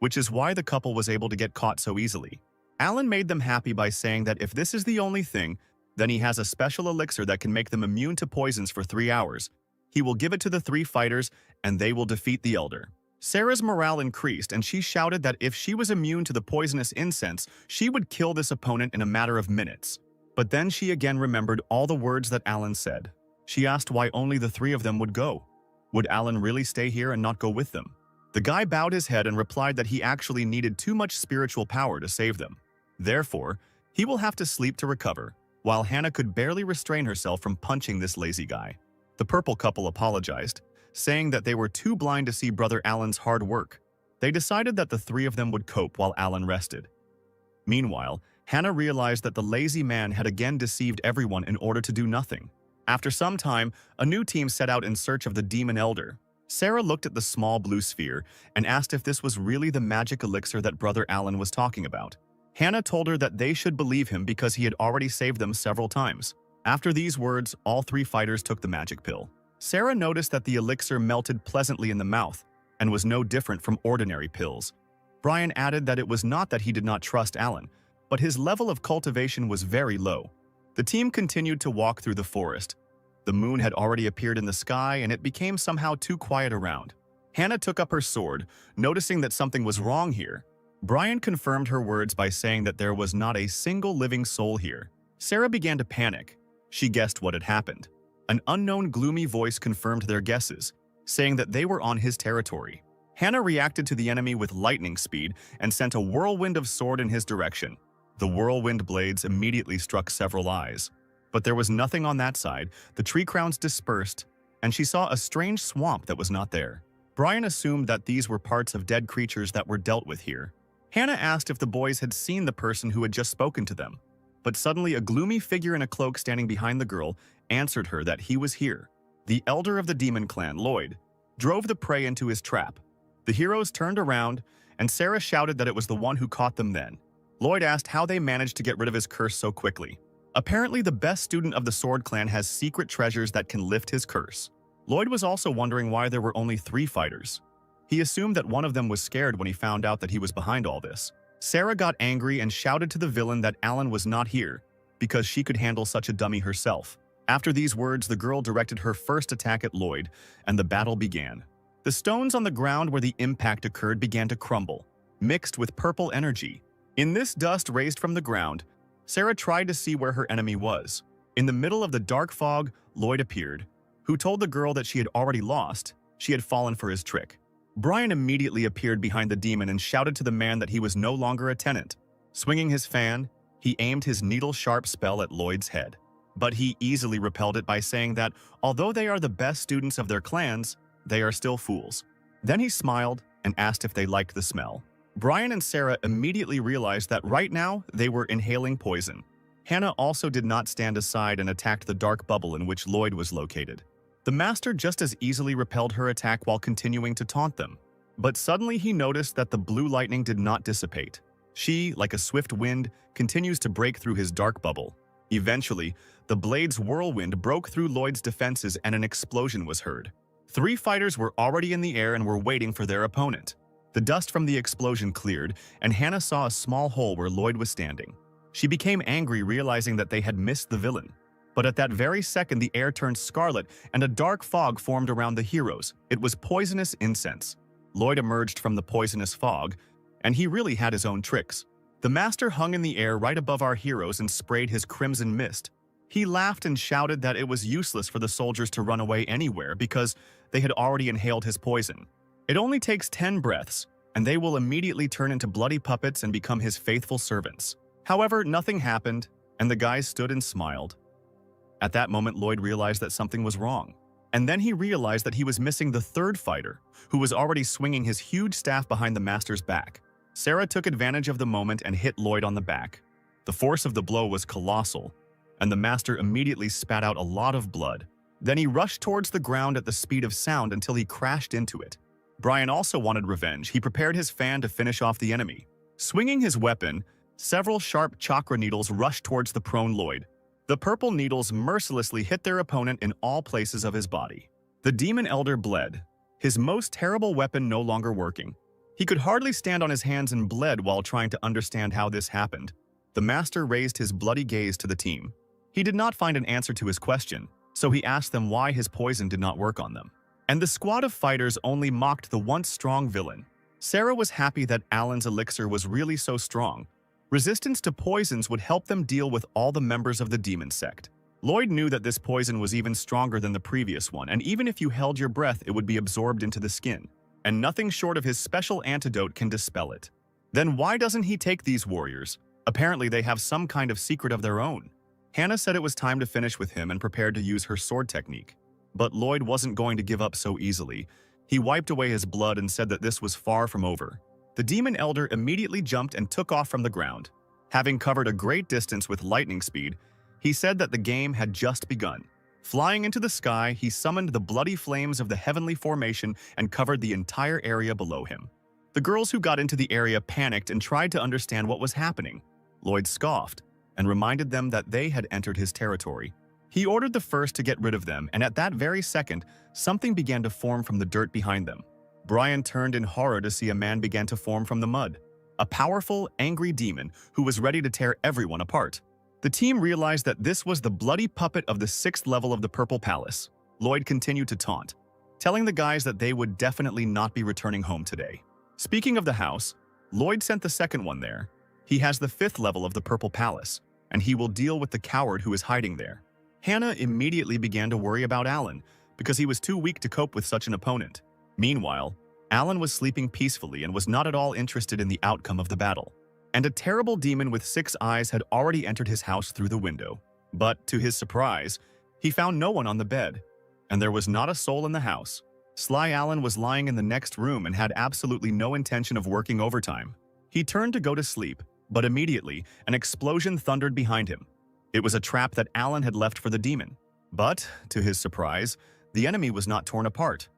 which is why the couple was able to get caught so easily. Alan made them happy by saying that if this is the only thing, Then he has a special elixir that can make them immune to poisons for 3 hours. He will give it to the 3 fighters, and they will defeat the Elder. Sarah's morale increased, and she shouted that if she was immune to the poisonous incense, she would kill this opponent in a matter of minutes. But then she again remembered all the words that Alan said. She asked why only the 3 of them would go. Would Alan really stay here and not go with them? The guy bowed his head and replied that he actually needed too much spiritual power to save them. Therefore, he will have to sleep to recover, while Hannah could barely restrain herself from punching this lazy guy. The purple couple apologized, saying that they were too blind to see Brother Alan's hard work. They decided that the 3 of them would cope while Alan rested. Meanwhile, Hannah realized that the lazy man had again deceived everyone in order to do nothing. After some time, a new team set out in search of the Demon Elder. Sarah looked at the small blue sphere and asked if this was really the magic elixir that Brother Alan was talking about. Hannah told her that they should believe him because he had already saved them several times. After these words, all 3 fighters took the magic pill. Sarah noticed that the elixir melted pleasantly in the mouth and was no different from ordinary pills. Brian added that it was not that he did not trust Alan, but his level of cultivation was very low. The team continued to walk through the forest. The moon had already appeared in the sky, and it became somehow too quiet around. Hannah took up her sword, noticing that something was wrong here. Brian confirmed her words by saying that there was not a single living soul here. Sarah began to panic. She guessed what had happened. An unknown gloomy voice confirmed their guesses, saying that they were on his territory. Hannah reacted to the enemy with lightning speed and sent a whirlwind of sword in his direction. The whirlwind blades immediately struck several eyes. But there was nothing on that side. The tree crowns dispersed, and she saw a strange swamp that was not there. Brian assumed that these were parts of dead creatures that were dealt with here. Hannah asked if the boys had seen the person who had just spoken to them. But suddenly a gloomy figure in a cloak standing behind the girl answered her that he was here. The elder of the demon clan, Lloyd, drove the prey into his trap. The heroes turned around, and Sarah shouted that it was the one who caught them then. Lloyd asked how they managed to get rid of his curse so quickly. Apparently, the best student of the Sword Clan has secret treasures that can lift his curse. Lloyd was also wondering why there were only 3 fighters. He assumed that one of them was scared when he found out that he was behind all this. Sarah got angry and shouted to the villain that Alan was not here, because she could handle such a dummy herself. After these words, the girl directed her first attack at Lloyd, and the battle began. The stones on the ground where the impact occurred began to crumble, mixed with purple energy. In this dust raised from the ground, Sarah tried to see where her enemy was. In the middle of the dark fog, Lloyd appeared, who told the girl that she had already lost. She had fallen for his trick. Brian immediately appeared behind the demon and shouted to the man that he was no longer a tenant. Swinging his fan, he aimed his needle-sharp spell at Lloyd's head. But he easily repelled it by saying that although they are the best students of their clans, they are still fools. Then he smiled and asked if they liked the smell. Brian and Sarah immediately realized that right now they were inhaling poison. Hannah also did not stand aside and attacked the dark bubble in which Lloyd was located. The master just as easily repelled her attack while continuing to taunt them. But suddenly he noticed that the blue lightning did not dissipate. She, like a swift wind, continues to break through his dark bubble. Eventually, the blade's whirlwind broke through Lloyd's defenses and an explosion was heard. 3 fighters were already in the air and were waiting for their opponent. The dust from the explosion cleared, and Hannah saw a small hole where Lloyd was standing. She became angry, realizing that they had missed the villain. But at that very second, the air turned scarlet, and a dark fog formed around the heroes. It was poisonous incense. Lloyd emerged from the poisonous fog, and he really had his own tricks. The master hung in the air right above our heroes and sprayed his crimson mist. He laughed and shouted that it was useless for the soldiers to run away anywhere because they had already inhaled his poison. It only takes 10 breaths, and they will immediately turn into bloody puppets and become his faithful servants. However, nothing happened, and the guys stood and smiled. At that moment, Lloyd realized that something was wrong. And then he realized that he was missing the 3rd fighter, who was already swinging his huge staff behind the master's back. Sarah took advantage of the moment and hit Lloyd on the back. The force of the blow was colossal, and the master immediately spat out a lot of blood. Then he rushed towards the ground at the speed of sound until he crashed into it. Brian also wanted revenge. He prepared his fan to finish off the enemy. Swinging his weapon, several sharp chakra needles rushed towards the prone Lloyd. The purple needles mercilessly hit their opponent in all places of his body. The demon elder bled, his most terrible weapon no longer working. He could hardly stand on his hands and bled while trying to understand how this happened. The master raised his bloody gaze to the team. He did not find an answer to his question, so he asked them why his poison did not work on them. And the squad of fighters only mocked the once strong villain. Sarah was happy that Alan's elixir was really so strong. Resistance to poisons would help them deal with all the members of the demon sect. Lloyd knew that this poison was even stronger than the previous one, and even if you held your breath, it would be absorbed into the skin, and nothing short of his special antidote can dispel it. Then why doesn't he take these warriors? Apparently they have some kind of secret of their own. Hannah said it was time to finish with him and prepared to use her sword technique. But Lloyd wasn't going to give up so easily. He wiped away his blood and said that this was far from over. The demon elder immediately jumped and took off from the ground. Having covered a great distance with lightning speed, he said that the game had just begun. Flying into the sky, he summoned the bloody flames of the heavenly formation and covered the entire area below him. The girls who got into the area panicked and tried to understand what was happening. Lloyd scoffed and reminded them that they had entered his territory. He ordered the first to get rid of them, and at that very second, something began to form from the dirt behind them. Brian turned in horror to see a man began to form from the mud. A powerful, angry demon who was ready to tear everyone apart. The team realized that this was the bloody puppet of the 6th level of the Purple Palace. Lloyd continued to taunt, telling the guys that they would definitely not be returning home today. Speaking of the house, Lloyd sent the second one there. He has the 5th level of the Purple Palace, and he will deal with the coward who is hiding there. Hannah immediately began to worry about Alan, because he was too weak to cope with such an opponent. Meanwhile, Alan was sleeping peacefully and was not at all interested in the outcome of the battle. And a terrible demon with 6 eyes had already entered his house through the window. But, to his surprise, he found no one on the bed, and there was not a soul in the house. Sly Alan was lying in the next room and had absolutely no intention of working overtime. He turned to go to sleep, but immediately, an explosion thundered behind him. It was a trap that Alan had left for the demon. But, to his surprise, the enemy was not torn apart,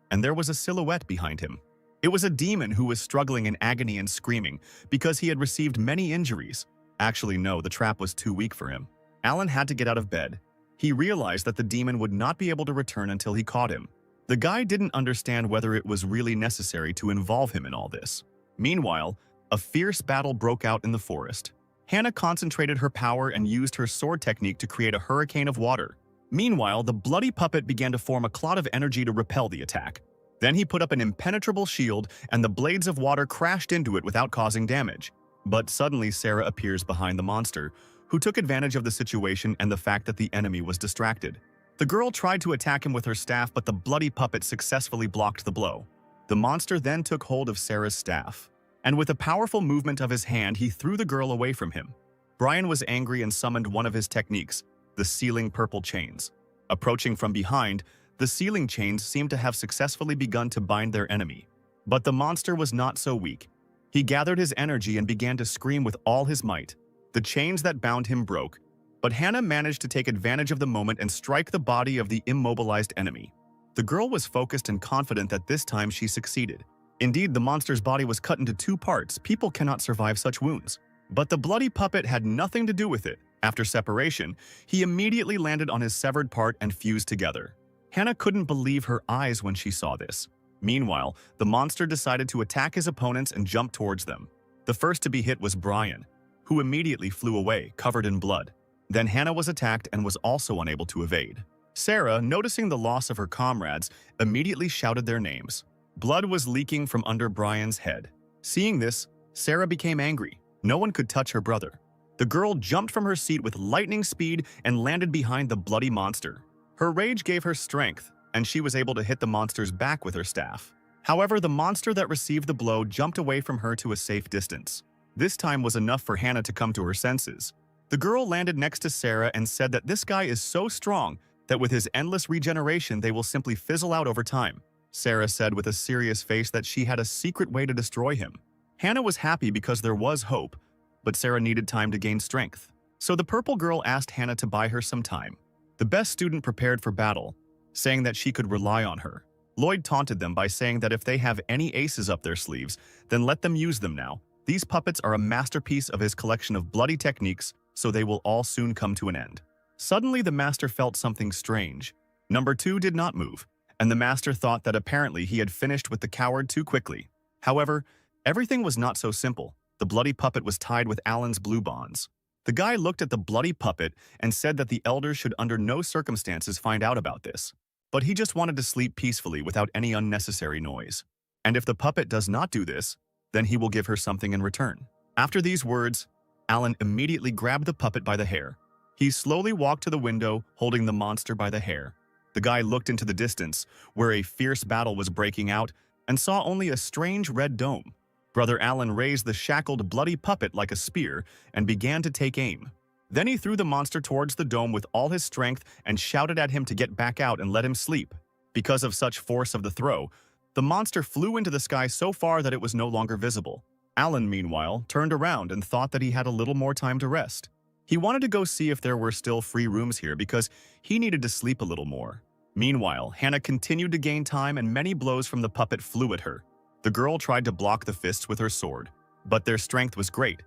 and there was a silhouette behind him. It was a demon who was struggling in agony and screaming because he had received many injuries. Actually, no, the trap was too weak for him. Alan had to get out of bed. He realized that the demon would not be able to return until he caught him. The guy didn't understand whether it was really necessary to involve him in all this. Meanwhile, a fierce battle broke out in the forest. Hannah concentrated her power and used her sword technique to create a hurricane of water. Meanwhile, the bloody puppet began to form a cloud of energy to repel the attack. Then he put up an impenetrable shield, and the blades of water crashed into it without causing damage. But suddenly Sarah appears behind the monster, who took advantage of the situation and the fact that the enemy was distracted. The girl tried to attack him with her staff, but the bloody puppet successfully blocked the blow. The monster then took hold of Sarah's staff, and with a powerful movement of his hand, he threw the girl away from him. Brian was angry and summoned one of his techniques, the sealing purple chains. Approaching from behind, the sealing chains seemed to have successfully begun to bind their enemy. But the monster was not so weak. He gathered his energy and began to scream with all his might. The chains that bound him broke, but Hannah managed to take advantage of the moment and strike the body of the immobilized enemy. The girl was focused and confident that this time she succeeded. Indeed, the monster's body was cut into 2 parts. People cannot survive such wounds. But the bloody puppet had nothing to do with it. After separation, he immediately landed on his severed part and fused together. Hannah couldn't believe her eyes when she saw this. Meanwhile, the monster decided to attack his opponents and jump towards them. The first to be hit was Brian, who immediately flew away, covered in blood. Then Hannah was attacked and was also unable to evade. Sarah, noticing the loss of her comrades, immediately shouted their names. Blood was leaking from under Brian's head. Seeing this, Sarah became angry. No one could touch her brother. The girl jumped from her seat with lightning speed and landed behind the bloody monster. Her rage gave her strength, and she was able to hit the monster's back with her staff. However, the monster that received the blow jumped away from her to a safe distance. This time was enough for Hannah to come to her senses. The girl landed next to Sarah and said that this guy is so strong that with his endless regeneration they will simply fizzle out over time. Sarah said with a serious face that she had a secret way to destroy him. Hannah was happy because there was hope, but Sarah needed time to gain strength. So the purple girl asked Hannah to buy her some time. The best student prepared for battle, saying that she could rely on her. Lloyd taunted them by saying that if they have any aces up their sleeves, then let them use them now. These puppets are a masterpiece of his collection of bloody techniques, so they will all soon come to an end. Suddenly the master felt something strange. Number 2 did not move, and the master thought that apparently he had finished with the coward too quickly. However, everything was not so simple. The bloody puppet was tied with Alan's blue bonds. The guy looked at the bloody puppet and said that the elders should under no circumstances find out about this. But he just wanted to sleep peacefully without any unnecessary noise. And if the puppet does not do this, then he will give her something in return. After these words, Alan immediately grabbed the puppet by the hair. He slowly walked to the window, holding the monster by the hair. The guy looked into the distance, where a fierce battle was breaking out, and saw only a strange red dome. Brother Alan raised the shackled, bloody puppet like a spear and began to take aim. Then he threw the monster towards the dome with all his strength and shouted at him to get back out and let him sleep. Because of such force of the throw, the monster flew into the sky so far that it was no longer visible. Alan, meanwhile, turned around and thought that he had a little more time to rest. He wanted to go see if there were still free rooms here because he needed to sleep a little more. Meanwhile, Hannah continued to gain time and many blows from the puppet flew at her. The girl tried to block the fists with her sword, but their strength was great,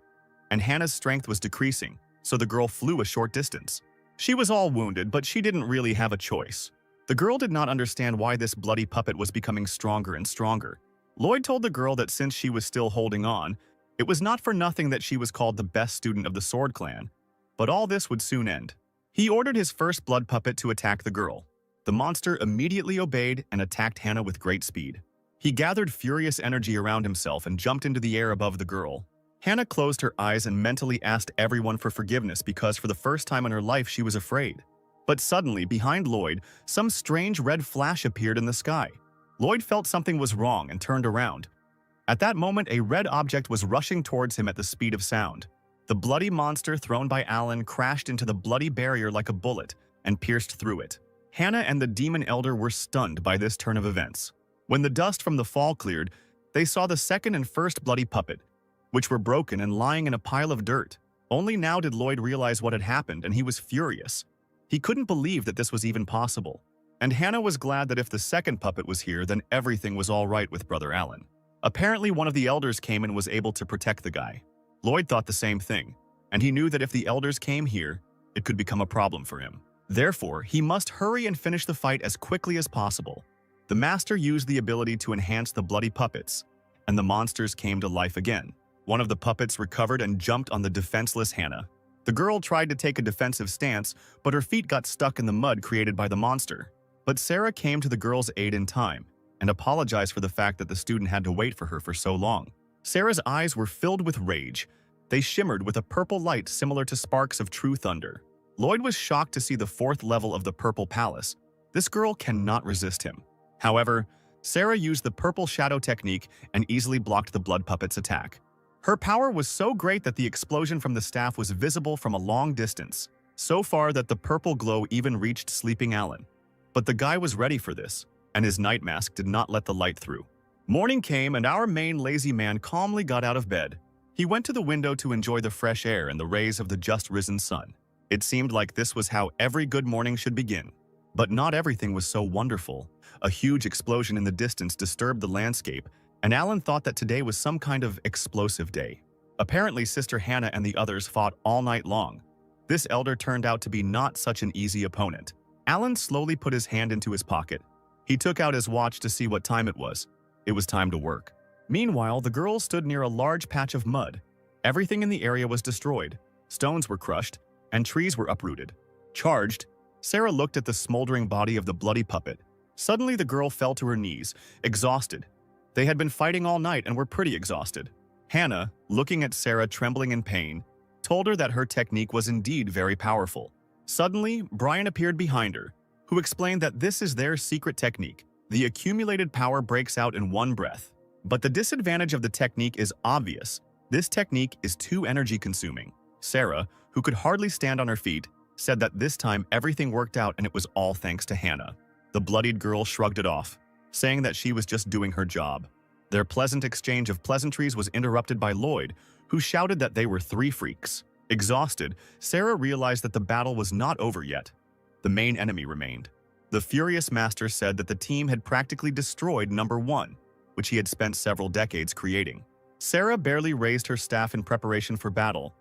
and Hannah's strength was decreasing, so the girl flew a short distance. She was all wounded, but she didn't really have a choice. The girl did not understand why this bloody puppet was becoming stronger and stronger. Lloyd told the girl that since she was still holding on, it was not for nothing that she was called the best student of the Sword Clan. But all this would soon end. He ordered his first blood puppet to attack the girl. The monster immediately obeyed and attacked Hannah with great speed. He gathered furious energy around himself and jumped into the air above the girl. Hannah closed her eyes and mentally asked everyone for forgiveness because for the first time in her life she was afraid. But suddenly, behind Lloyd, some strange red flash appeared in the sky. Lloyd felt something was wrong and turned around. At that moment, a red object was rushing towards him at the speed of sound. The bloody monster thrown by Alan crashed into the bloody barrier like a bullet and pierced through it. Hannah and the demon elder were stunned by this turn of events. When the dust from the fall cleared, they saw the second and first bloody puppet, which were broken and lying in a pile of dirt. Only now did Lloyd realize what had happened, and he was furious. He couldn't believe that this was even possible. And Hannah was glad that if the second puppet was here, then everything was all right with Brother Alan. Apparently, one of the elders came and was able to protect the guy. Lloyd thought the same thing, and he knew that if the elders came here, it could become a problem for him. Therefore, he must hurry and finish the fight as quickly as possible. The master used the ability to enhance the bloody puppets, and the monsters came to life again. One of the puppets recovered and jumped on the defenseless Hannah. The girl tried to take a defensive stance, but her feet got stuck in the mud created by the monster. But Sarah came to the girl's aid in time and apologized for the fact that the student had to wait for her for so long. Sarah's eyes were filled with rage. They shimmered with a purple light similar to sparks of true thunder. Lloyd was shocked to see the fourth level of the Purple Palace. This girl cannot resist him. However, Sarah used the purple shadow technique and easily blocked the blood puppet's attack. Her power was so great that the explosion from the staff was visible from a long distance, so far that the purple glow even reached sleeping Alan. But the guy was ready for this, and his night mask did not let the light through. Morning came and our main lazy man calmly got out of bed. He went to the window to enjoy the fresh air and the rays of the just-risen sun. It seemed like this was how every good morning should begin. But not everything was so wonderful. A huge explosion in the distance disturbed the landscape, and Alan thought that today was some kind of explosive day. Apparently, Sister Hannah and the others fought all night long. This elder turned out to be not such an easy opponent. Alan slowly put his hand into his pocket. He took out his watch to see what time it was. It was time to work. Meanwhile, the girls stood near a large patch of mud. Everything in the area was destroyed. Stones were crushed, and trees were uprooted. Charged, Sarah looked at the smoldering body of the bloody puppet. Suddenly, the girl fell to her knees, exhausted. They had been fighting all night and were pretty exhausted. Hannah, looking at Sarah trembling in pain, told her that her technique was indeed very powerful. Suddenly, Brian appeared behind her, who explained that this is their secret technique. The accumulated power breaks out in one breath. But the disadvantage of the technique is obvious. This technique is too energy-consuming. Sarah, who could hardly stand on her feet, said that this time everything worked out and it was all thanks to Hannah. The bloodied girl shrugged it off, saying that she was just doing her job. Their pleasant exchange of pleasantries was interrupted by Lloyd, who shouted that they were three freaks. Exhausted, Sarah realized that the battle was not over yet. The main enemy remained. The furious master said that the team had practically destroyed number 1, which he had spent several decades creating. Sarah barely raised her staff in preparation for battle,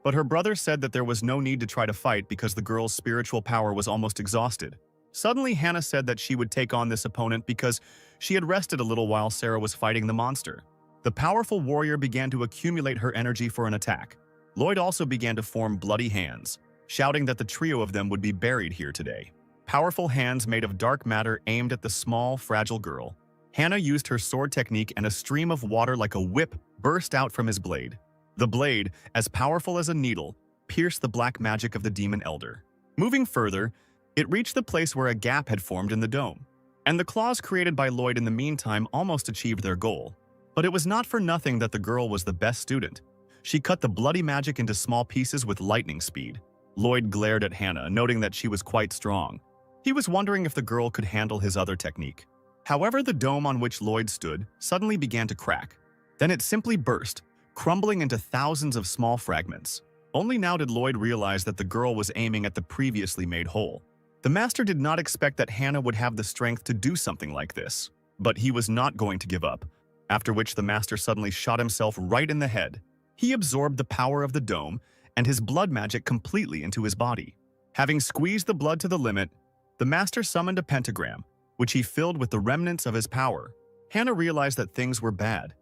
but her brother said that there was no need to try to fight because the girl's spiritual power was almost exhausted. Suddenly, Hannah said that she would take on this opponent because she had rested a little while Sarah was fighting the monster. The powerful warrior began to accumulate her energy for an attack. Lloyd also began to form bloody hands, shouting that the trio of them would be buried here today. Powerful hands made of dark matter aimed at the small, fragile girl. Hannah used her sword technique and a stream of water like a whip burst out from his blade. The blade, as powerful as a needle, pierced the black magic of the demon elder. Moving further, it reached the place where a gap had formed in the dome. And the claws created by Lloyd in the meantime almost achieved their goal. But it was not for nothing that the girl was the best student. She cut the bloody magic into small pieces with lightning speed. Lloyd glared at Hannah, noting that she was quite strong. He was wondering if the girl could handle his other technique. However, the dome on which Lloyd stood suddenly began to crack. Then it simply burst, crumbling into thousands of small fragments. Only now did Lloyd realize that the girl was aiming at the previously made hole. The master did not expect that Hannah would have the strength to do something like this, but he was not going to give up, after which the master suddenly shot himself right in the head. He absorbed the power of the dome and his blood magic completely into his body. Having squeezed the blood to the limit, the master summoned a pentagram, which he filled with the remnants of his power. Hannah realized that things were bad.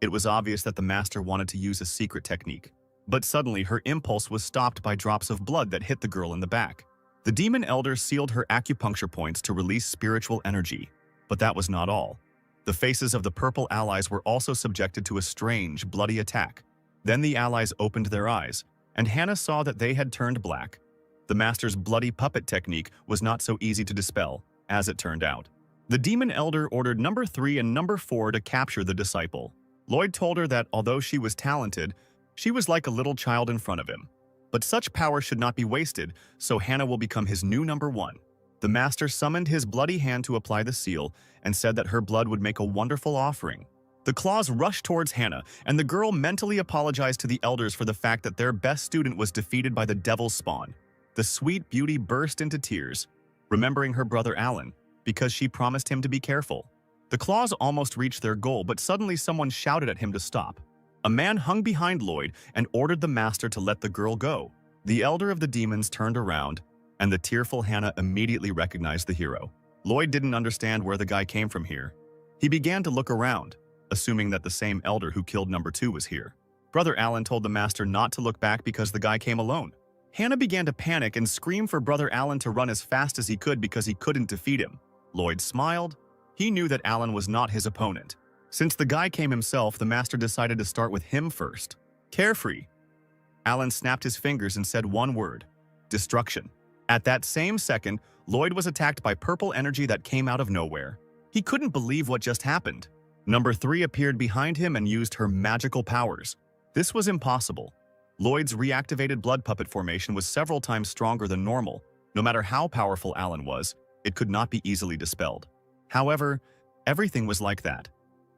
It was obvious that the master wanted to use a secret technique, but suddenly her impulse was stopped by drops of blood that hit the girl in the back. The demon elder sealed her acupuncture points to release spiritual energy, but that was not all. The faces of the purple allies were also subjected to a strange, bloody attack. Then the allies opened their eyes, and Hannah saw that they had turned black. The master's bloody puppet technique was not so easy to dispel, as it turned out. The demon elder ordered number 3 and number 4 to capture the disciple. Lloyd told her that although she was talented, she was like a little child in front of him. But such power should not be wasted, so Hannah will become his new number 1. The master summoned his bloody hand to apply the seal and said that her blood would make a wonderful offering. The claws rushed towards Hannah, and the girl mentally apologized to the elders for the fact that their best student was defeated by the devil's spawn. The sweet beauty burst into tears, remembering her brother Alan, because she promised him to be careful. The claws almost reached their goal, but suddenly someone shouted at him to stop. A man hung behind Lloyd and ordered the master to let the girl go. The elder of the demons turned around, and the tearful Hannah immediately recognized the hero. Lloyd didn't understand where the guy came from here. He began to look around, assuming that the same elder who killed number 2 was here. Brother Alan told the master not to look back because the guy came alone. Hannah began to panic and scream for Brother Alan to run as fast as he could because he couldn't defeat him. Lloyd smiled. He knew that Alan was not his opponent. Since the guy came himself, the master decided to start with him first. Carefree. Alan snapped his fingers and said one word: destruction. At that same second, Lloyd was attacked by purple energy that came out of nowhere. He couldn't believe what just happened. Number 3 appeared behind him and used her magical powers. This was impossible. Lloyd's reactivated blood puppet formation was several times stronger than normal. No matter how powerful Alan was, it could not be easily dispelled. However, everything was like that.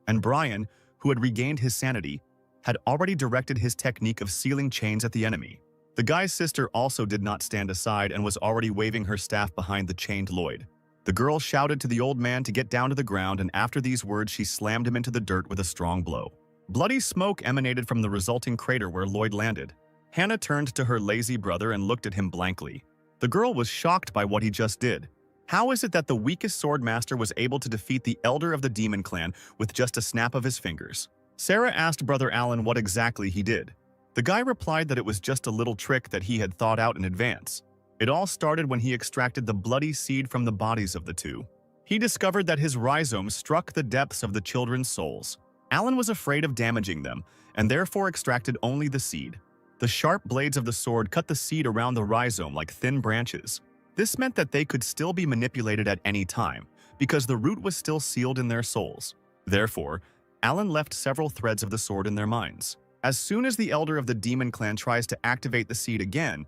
And Brian, who had regained his sanity, had already directed his technique of sealing chains at the enemy. The guy's sister also did not stand aside and was already waving her staff behind the chained Lloyd. The girl shouted to the old man to get down to the ground, and after these words she slammed him into the dirt with a strong blow. Bloody smoke emanated from the resulting crater where Lloyd landed. Hannah turned to her lazy brother and looked at him blankly. The girl was shocked by what he just did. How is it that the weakest sword master was able to defeat the elder of the demon clan with just a snap of his fingers? Sarah asked Brother Alan what exactly he did. The guy replied that it was just a little trick that he had thought out in advance. It all started when he extracted the bloody seed from the bodies of the two. He discovered that his rhizome struck the depths of the children's souls. Alan was afraid of damaging them, and therefore extracted only the seed. The sharp blades of the sword cut the seed around the rhizome like thin branches. This meant that they could still be manipulated at any time, because the root was still sealed in their souls. Therefore, Alan left several threads of the sword in their minds. As soon as the elder of the demon clan tries to activate the seed again,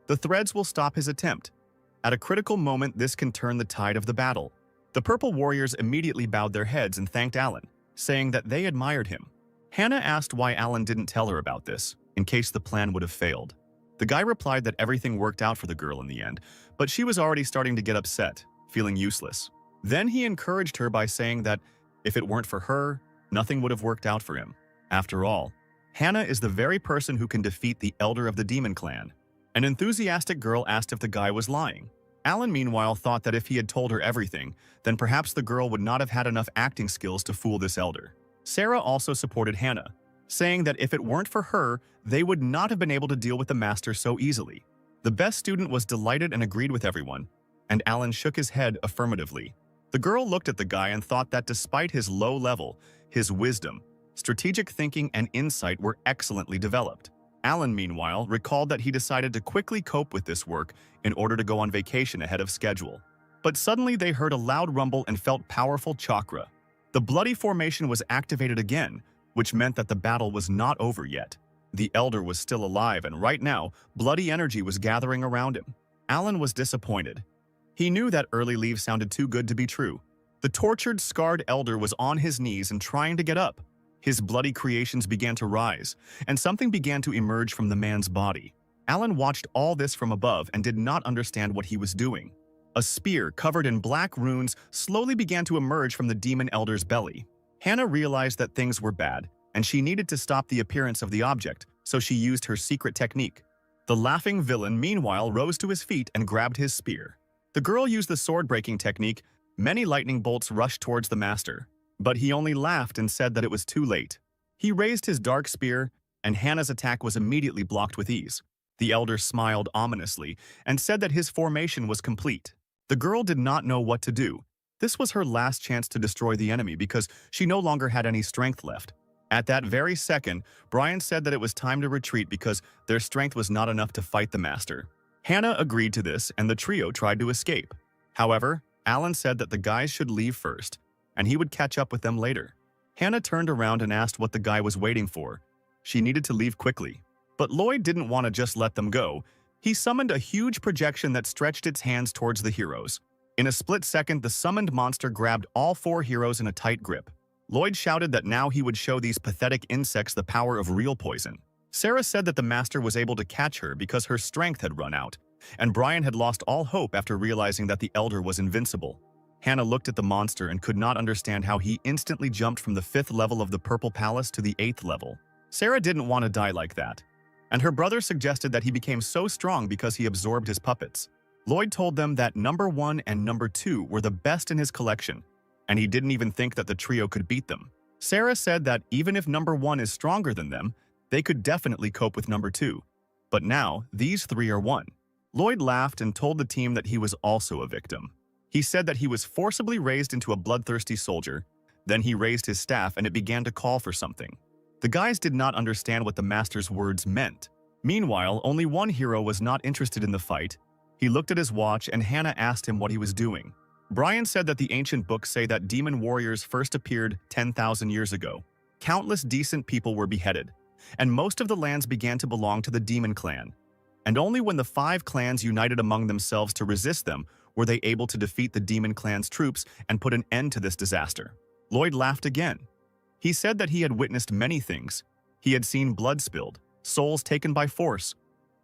the threads will stop his attempt. At a critical moment, this can turn the tide of the battle. The purple warriors immediately bowed their heads and thanked Alan, saying that they admired him. Hannah asked why Alan didn't tell her about this, in case the plan would have failed. The guy replied that everything worked out for the girl in the end, but she was already starting to get upset, feeling useless. Then he encouraged her by saying that if it weren't for her, nothing would have worked out for him. After all, Hannah is the very person who can defeat the elder of the demon clan. An enthusiastic girl asked if the guy was lying. Alan, meanwhile, thought that if he had told her everything, then perhaps the girl would not have had enough acting skills to fool this elder. Sarah also supported Hannah. saying that if it weren't for her, they would not have been able to deal with the master so easily. The best student was delighted and agreed with everyone, and Alan shook his head affirmatively. The girl looked at the guy and thought that despite his low level, his wisdom, strategic thinking, and insight were excellently developed. Alan, meanwhile, recalled that he decided to quickly cope with this work in order to go on vacation ahead of schedule. But suddenly they heard a loud rumble and felt powerful chakra. The bloody formation was activated again, which meant that the battle was not over yet. The elder was still alive, and right now, bloody energy was gathering around him. Alan was disappointed. He knew that early leave sounded too good to be true. The tortured, scarred elder was on his knees and trying to get up. His bloody creations began to rise, and something began to emerge from the man's body. Alan watched all this from above and did not understand what he was doing. A spear covered in black runes slowly began to emerge from the demon elder's belly. Hannah realized that things were bad, and she needed to stop the appearance of the object, so she used her secret technique. The laughing villain, meanwhile, rose to his feet and grabbed his spear. The girl used the sword-breaking technique. Many lightning bolts rushed towards the master, but he only laughed and said that it was too late. He raised his dark spear, and Hannah's attack was immediately blocked with ease. The elder smiled ominously and said that his formation was complete. The girl did not know what to do. This was her last chance to destroy the enemy because she no longer had any strength left. At that very second, Brian said that it was time to retreat because their strength was not enough to fight the master. Hannah agreed to this, and the trio tried to escape. However, Alan said that the guys should leave first, and he would catch up with them later. Hannah turned around and asked what the guy was waiting for. She needed to leave quickly. But Lloyd didn't want to just let them go. He summoned a huge projection that stretched its hands towards the heroes. In a split second, the summoned monster grabbed all 4 heroes in a tight grip. Lloyd shouted that now he would show these pathetic insects the power of real poison. Sarah said that the master was able to catch her because her strength had run out, and Brian had lost all hope after realizing that the elder was invincible. Hannah looked at the monster and could not understand how he instantly jumped from the 5th level of the Purple Palace to the 8th level. Sarah didn't want to die like that, and her brother suggested that he became so strong because he absorbed his puppets. Lloyd told them that number 1 and number 2 were the best in his collection, and he didn't even think that the trio could beat them. Sarah said that even if number 1 is stronger than them, they could definitely cope with number 2. But now, these 3 are one. Lloyd laughed and told the team that he was also a victim. He said that he was forcibly raised into a bloodthirsty soldier. Then he raised his staff and it began to call for something. The guys did not understand what the master's words meant. Meanwhile, only one hero was not interested in the fight. He looked at his watch and Hannah asked him what he was doing. Brian said that the ancient books say that demon warriors first appeared 10,000 years ago. Countless decent people were beheaded, and most of the lands began to belong to the demon clan. And only when the 5 clans united among themselves to resist them were they able to defeat the demon clan's troops and put an end to this disaster. Lloyd laughed again. He said that he had witnessed many things. He had seen blood spilled, souls taken by force.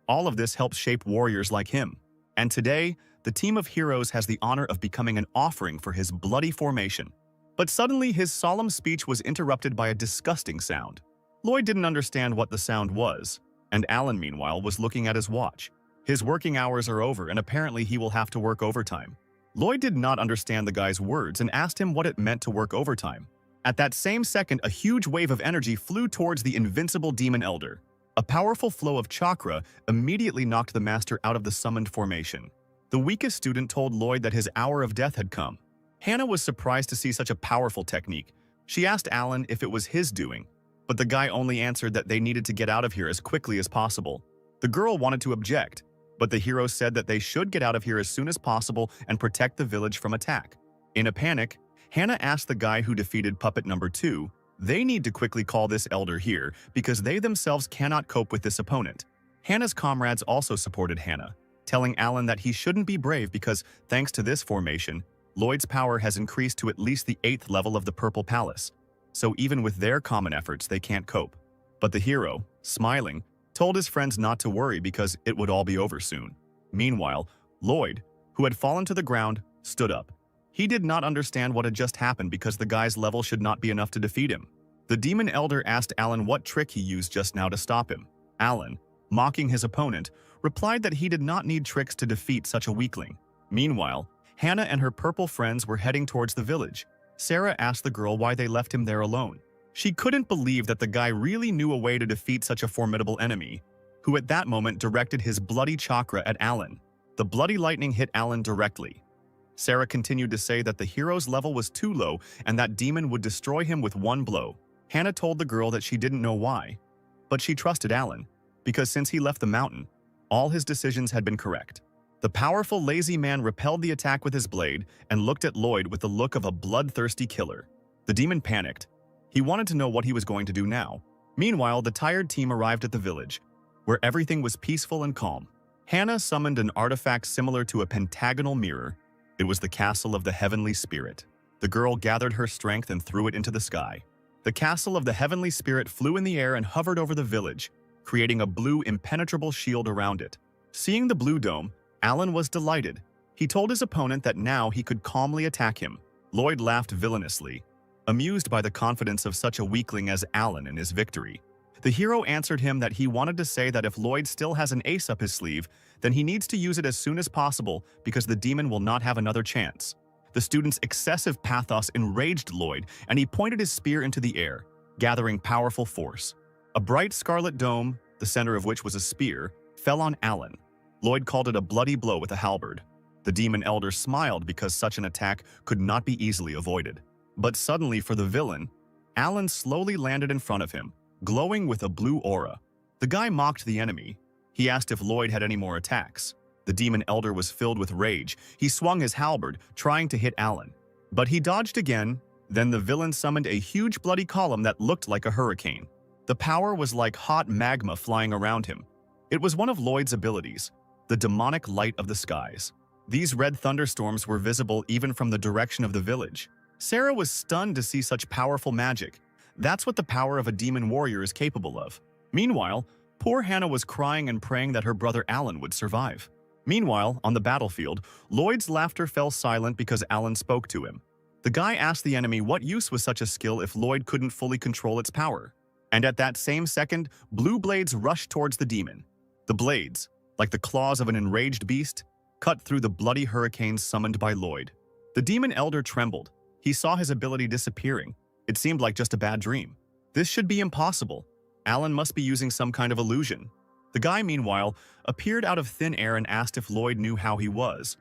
All of this helped shape warriors like him. And today, the team of heroes has the honor of becoming an offering for his bloody formation. But suddenly, his solemn speech was interrupted by a disgusting sound. Lloyd didn't understand what the sound was, and Alan, meanwhile, was looking at his watch. His working hours are over, and apparently he will have to work overtime. Lloyd did not understand the guy's words and asked him what it meant to work overtime. At that same second, a huge wave of energy flew towards the invincible demon elder. A powerful flow of chakra immediately knocked the master out of the summoned formation. The weakest student told Lloyd that his hour of death had come. Hannah was surprised to see such a powerful technique. She asked Alan if it was his doing, but the guy only answered that they needed to get out of here as quickly as possible. The girl wanted to object, but the hero said that they should get out of here as soon as possible and protect the village from attack. In a panic, Hannah asked the guy who defeated puppet number 2, they need to quickly call this elder here because they themselves cannot cope with this opponent. Hannah's comrades also supported Hannah, telling Alan that he shouldn't be brave because, thanks to this formation, Lloyd's power has increased to at least the 8th level of the Purple Palace. So even with their common efforts, they can't cope. But the hero, smiling, told his friends not to worry because it would all be over soon. Meanwhile, Lloyd, who had fallen to the ground, stood up. He did not understand what had just happened because the guy's level should not be enough to defeat him. The demon elder asked Alan what trick he used just now to stop him. Alan, mocking his opponent, replied that he did not need tricks to defeat such a weakling. Meanwhile, Hannah and her purple friends were heading towards the village. Sarah asked the girl why they left him there alone. She couldn't believe that the guy really knew a way to defeat such a formidable enemy, who at that moment directed his bloody chakra at Alan. The bloody lightning hit Alan directly. Sarah continued to say that the hero's level was too low and that demon would destroy him with one blow. Hannah told the girl that she didn't know why, but she trusted Alan, because since he left the mountain, all his decisions had been correct. The powerful lazy man repelled the attack with his blade and looked at Lloyd with the look of a bloodthirsty killer. The demon panicked. He wanted to know what he was going to do now. Meanwhile, the tired team arrived at the village, where everything was peaceful and calm. Hannah summoned an artifact similar to a pentagonal mirror. It was the castle of the heavenly spirit. The girl gathered her strength and threw it into the sky. The castle of the heavenly spirit flew in the air and hovered over the village, creating a blue, impenetrable shield around it. Seeing the blue dome, Alan was delighted. He told his opponent that now he could calmly attack him. Lloyd laughed villainously, amused by the confidence of such a weakling as Alan in his victory. The hero answered him that he wanted to say that if Lloyd still has an ace up his sleeve, then he needs to use it as soon as possible because the demon will not have another chance. The student's excessive pathos enraged Lloyd, and he pointed his spear into the air, gathering powerful force. A bright scarlet dome, the center of which was a spear, fell on Alan. Lloyd called it a bloody blow with a halberd. The demon elder smiled because such an attack could not be easily avoided. But suddenly, for the villain, Alan slowly landed in front of him, glowing with a blue aura. The guy mocked the enemy. He asked if Lloyd had any more attacks. The demon elder was filled with rage. He swung his halberd, trying to hit Alan. But he dodged again. Then the villain summoned a huge bloody column that looked like a hurricane. The power was like hot magma flying around him. It was one of Lloyd's abilities, the demonic light of the skies. These red thunderstorms were visible even from the direction of the village. Sarah was stunned to see such powerful magic. That's what the power of a demon warrior is capable of. Meanwhile, poor Hannah was crying and praying that her brother Alan would survive. Meanwhile, on the battlefield, Lloyd's laughter fell silent because Alan spoke to him. The guy asked the enemy what use was such a skill if Lloyd couldn't fully control its power. And at that same second, blue blades rushed towards the demon. The blades, like the claws of an enraged beast, cut through the bloody hurricanes summoned by Lloyd. The demon elder trembled. He saw his ability disappearing. It seemed like just a bad dream. This should be impossible. Alan must be using some kind of illusion. The guy, meanwhile, appeared out of thin air and asked if Lloyd knew how he was.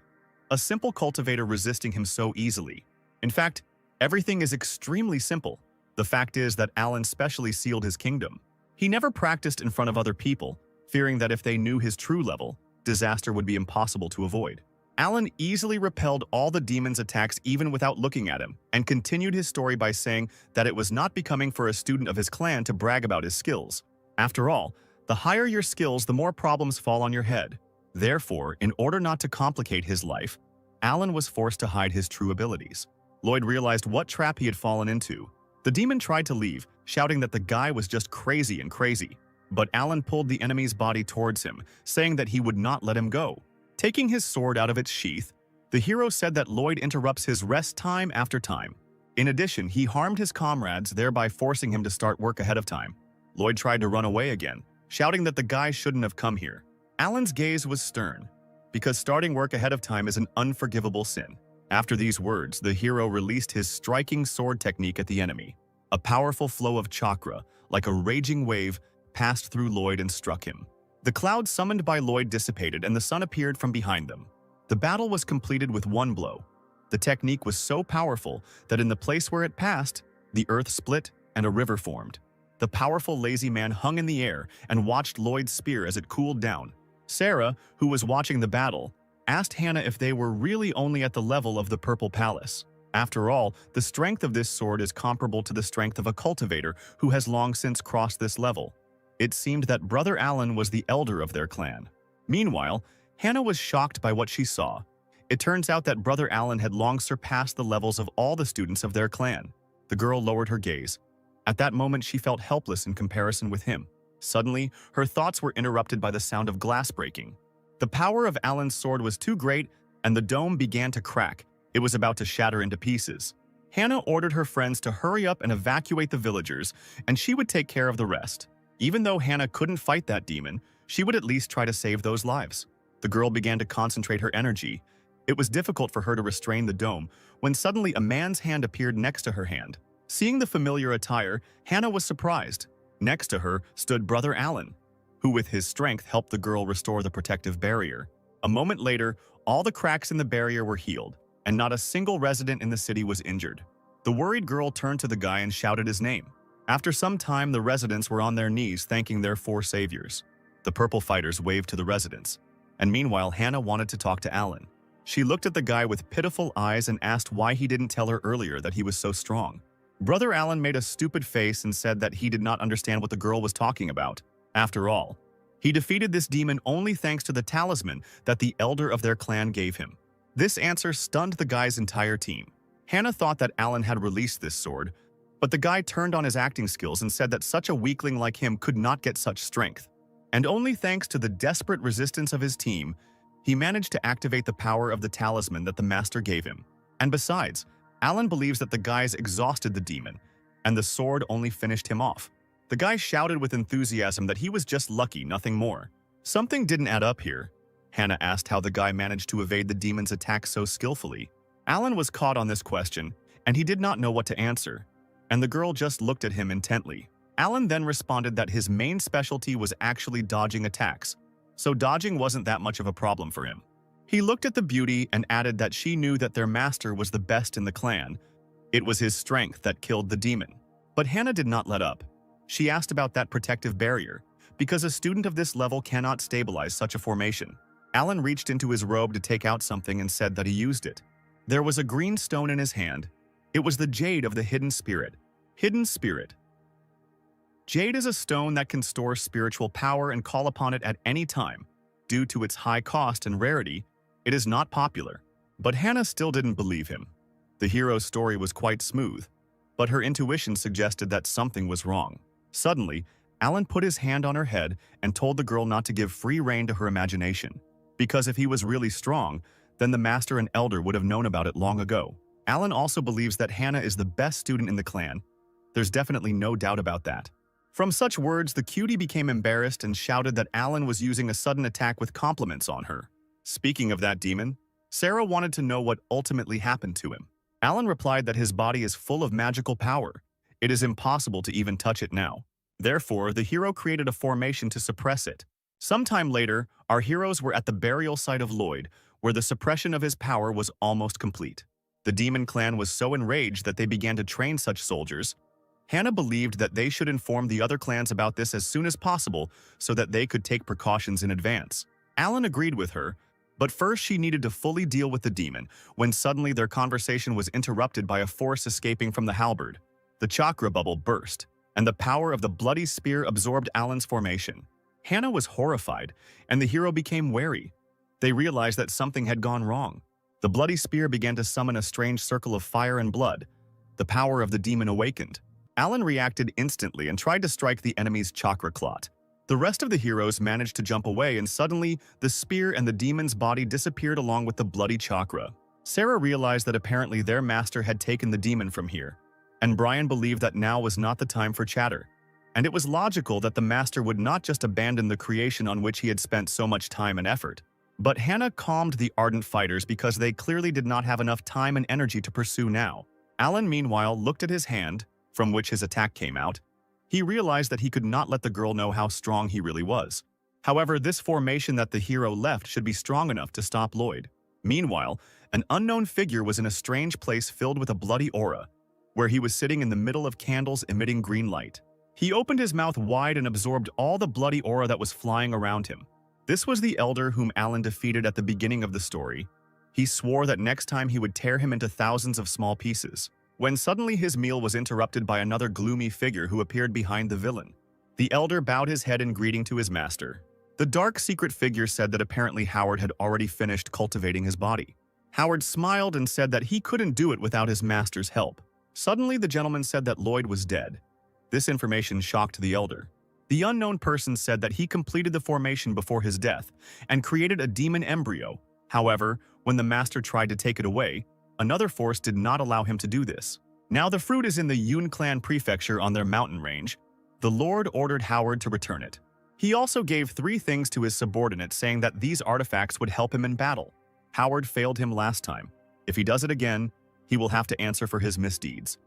A simple cultivator resisting him so easily. In fact, everything is extremely simple. The fact is that Alan specially sealed his kingdom. He never practiced in front of other people, fearing that if they knew his true level, disaster would be impossible to avoid. Alan easily repelled all the demon's attacks even without looking at him, and continued his story by saying that it was not becoming for a student of his clan to brag about his skills. After all, the higher your skills, the more problems fall on your head. Therefore, in order not to complicate his life, Alan was forced to hide his true abilities. Lloyd realized what trap he had fallen into. The demon tried to leave, shouting that the guy was just crazy and crazy. But Alan pulled the enemy's body towards him, saying that he would not let him go. Taking his sword out of its sheath, the hero said that Lloyd interrupts his rest time after time. In addition, he harmed his comrades, thereby forcing him to start work ahead of time. Lloyd tried to run away again, shouting that the guy shouldn't have come here. Alan's gaze was stern, because starting work ahead of time is an unforgivable sin. After these words, the hero released his striking sword technique at the enemy. A powerful flow of chakra, like a raging wave, passed through Lloyd and struck him. The cloud summoned by Lloyd dissipated and the sun appeared from behind them. The battle was completed with one blow. The technique was so powerful that in the place where it passed, the earth split and a river formed. The powerful lazy man hung in the air and watched Lloyd's spear as it cooled down. Sarah, who was watching the battle, asked Hannah if they were really only at the level of the Purple Palace. After all, the strength of this sword is comparable to the strength of a cultivator who has long since crossed this level. It seemed that Brother Alan was the elder of their clan. Meanwhile, Hannah was shocked by what she saw. It turns out that Brother Alan had long surpassed the levels of all the students of their clan. The girl lowered her gaze. At that moment, she felt helpless in comparison with him. Suddenly, her thoughts were interrupted by the sound of glass breaking. The power of Alan's sword was too great, and the dome began to crack. It was about to shatter into pieces. Hannah ordered her friends to hurry up and evacuate the villagers, and she would take care of the rest. Even though Hannah couldn't fight that demon, she would at least try to save those lives. The girl began to concentrate her energy. It was difficult for her to restrain the dome when suddenly a man's hand appeared next to her hand. Seeing the familiar attire, Hannah was surprised. Next to her stood Brother Alan, who with his strength helped the girl restore the protective barrier. A moment later, all the cracks in the barrier were healed, and not a single resident in the city was injured. The worried girl turned to the guy and shouted his name. After some time, the residents were on their knees thanking their four saviors. The purple fighters waved to the residents, and meanwhile Hannah wanted to talk to Alan. She looked at the guy with pitiful eyes and asked why he didn't tell her earlier that he was so strong. Brother Alan made a stupid face and said that he did not understand what the girl was talking about. After all, he defeated this demon only thanks to the talisman that the elder of their clan gave him. This answer stunned the guy's entire team. Hannah thought that Alan had released this sword, but the guy turned on his acting skills and said that such a weakling like him could not get such strength. And only thanks to the desperate resistance of his team, he managed to activate the power of the talisman that the master gave him. And besides, Alan believes that the guys exhausted the demon, and the sword only finished him off. The guy shouted with enthusiasm that he was just lucky, nothing more. Something didn't add up here. Hannah asked how the guy managed to evade the demon's attack so skillfully. Alan was caught on this question, and he did not know what to answer, and the girl just looked at him intently. Alan then responded that his main specialty was actually dodging attacks, so dodging wasn't that much of a problem for him. He looked at the beauty and added that she knew that their master was the best in the clan. It was his strength that killed the demon. But Hannah did not let up. She asked about that protective barrier, because a student of this level cannot stabilize such a formation. Alan reached into his robe to take out something and said that he used it. There was a green stone in his hand. It was the jade of the hidden spirit. Hidden spirit. Jade is a stone that can store spiritual power and call upon it at any time. Due to its high cost and rarity, it is not popular. But Hannah still didn't believe him. The hero's story was quite smooth, but her intuition suggested that something was wrong. Suddenly, Alan put his hand on her head and told the girl not to give free rein to her imagination, because if he was really strong, then the master and elder would have known about it long ago. Alan also believes that Hannah is the best student in the clan. There's definitely no doubt about that. From such words, the cutie became embarrassed and shouted that Alan was using a sudden attack with compliments on her. Speaking of that demon, Sarah wanted to know what ultimately happened to him. Alan replied that his body is full of magical power. It is impossible to even touch it now. Therefore, the hero created a formation to suppress it. Sometime later, our heroes were at the burial site of Lloyd, where the suppression of his power was almost complete. The demon clan was so enraged that they began to train such soldiers. Hannah believed that they should inform the other clans about this as soon as possible so that they could take precautions in advance. Alan agreed with her, but first she needed to fully deal with the demon, when suddenly their conversation was interrupted by a force escaping from the halberd. The chakra bubble burst, and the power of the bloody spear absorbed Alan's formation. Hannah was horrified, and the hero became wary. They realized that something had gone wrong. The bloody spear began to summon a strange circle of fire and blood. The power of the demon awakened. Alan reacted instantly and tried to strike the enemy's chakra clot. The rest of the heroes managed to jump away, and suddenly, the spear and the demon's body disappeared along with the bloody chakra. Sarah realized that apparently their master had taken the demon from here, and Brian believed that now was not the time for chatter. And it was logical that the master would not just abandon the creation on which he had spent so much time and effort. But Hannah calmed the ardent fighters because they clearly did not have enough time and energy to pursue now. Alan, meanwhile, looked at his hand, from which his attack came out. He realized that he could not let the girl know how strong he really was. However, this formation that the hero left should be strong enough to stop Lloyd. Meanwhile, an unknown figure was in a strange place filled with a bloody aura, where he was sitting in the middle of candles emitting green light. He opened his mouth wide and absorbed all the bloody aura that was flying around him. This was the elder whom Alan defeated at the beginning of the story. He swore that next time he would tear him into thousands of small pieces. When suddenly his meal was interrupted by another gloomy figure who appeared behind the villain. The elder bowed his head in greeting to his master. The dark secret figure said that apparently Howard had already finished cultivating his body. Howard smiled and said that he couldn't do it without his master's help. Suddenly the gentleman said that Lloyd was dead. This information shocked the elder. The unknown person said that he completed the formation before his death and created a demon embryo. However, when the master tried to take it away, another force did not allow him to do this. Now the fruit is in the Yun clan prefecture on their mountain range. The Lord ordered Howard to return it. He also gave 3 things to his subordinates, saying that these artifacts would help him in battle. Howard failed him last time. If he does it again, he will have to answer for his misdeeds.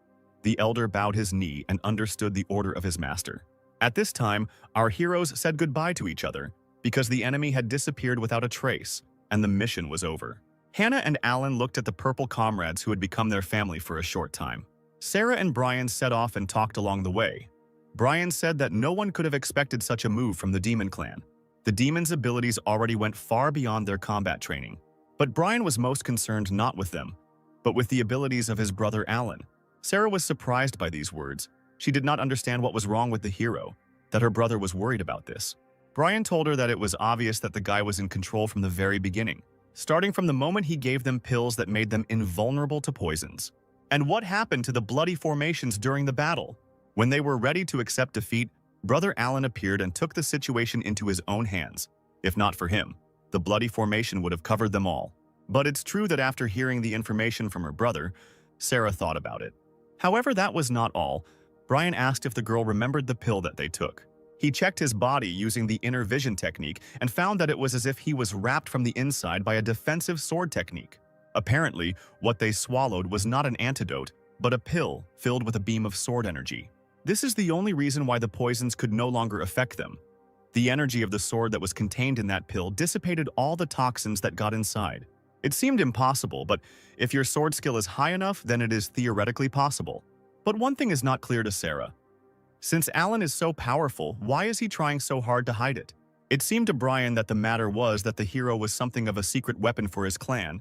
The elder bowed his knee and understood the order of his master. At this time, our heroes said goodbye to each other because the enemy had disappeared without a trace, and the mission was over. Hannah and Alan looked at the purple comrades who had become their family for a short time. Sarah and Brian set off and talked along the way. Brian said that no one could have expected such a move from the demon clan. The demons' abilities already went far beyond their combat training. But Brian was most concerned not with them, but with the abilities of his brother Alan. Sarah was surprised by these words. She did not understand what was wrong with the hero, that her brother was worried about this. Brian told her that it was obvious that the guy was in control from the very beginning, starting from the moment he gave them pills that made them invulnerable to poisons. And what happened to the bloody formations during the battle? When they were ready to accept defeat, Brother Alan appeared and took the situation into his own hands. If not for him, the bloody formation would have covered them all. But it's true that after hearing the information from her brother, Sarah thought about it. However, that was not all. Brian asked if the girl remembered the pill that they took. He checked his body using the inner vision technique and found that it was as if he was wrapped from the inside by a defensive sword technique. Apparently, what they swallowed was not an antidote, but a pill filled with a beam of sword energy. This is the only reason why the poisons could no longer affect them. The energy of the sword that was contained in that pill dissipated all the toxins that got inside. It seemed impossible, but if your sword skill is high enough, then it is theoretically possible. But one thing is not clear to Sarah. Since Alan is so powerful, why is he trying so hard to hide it? It seemed to Brian that the matter was that the hero was something of a secret weapon for his clan.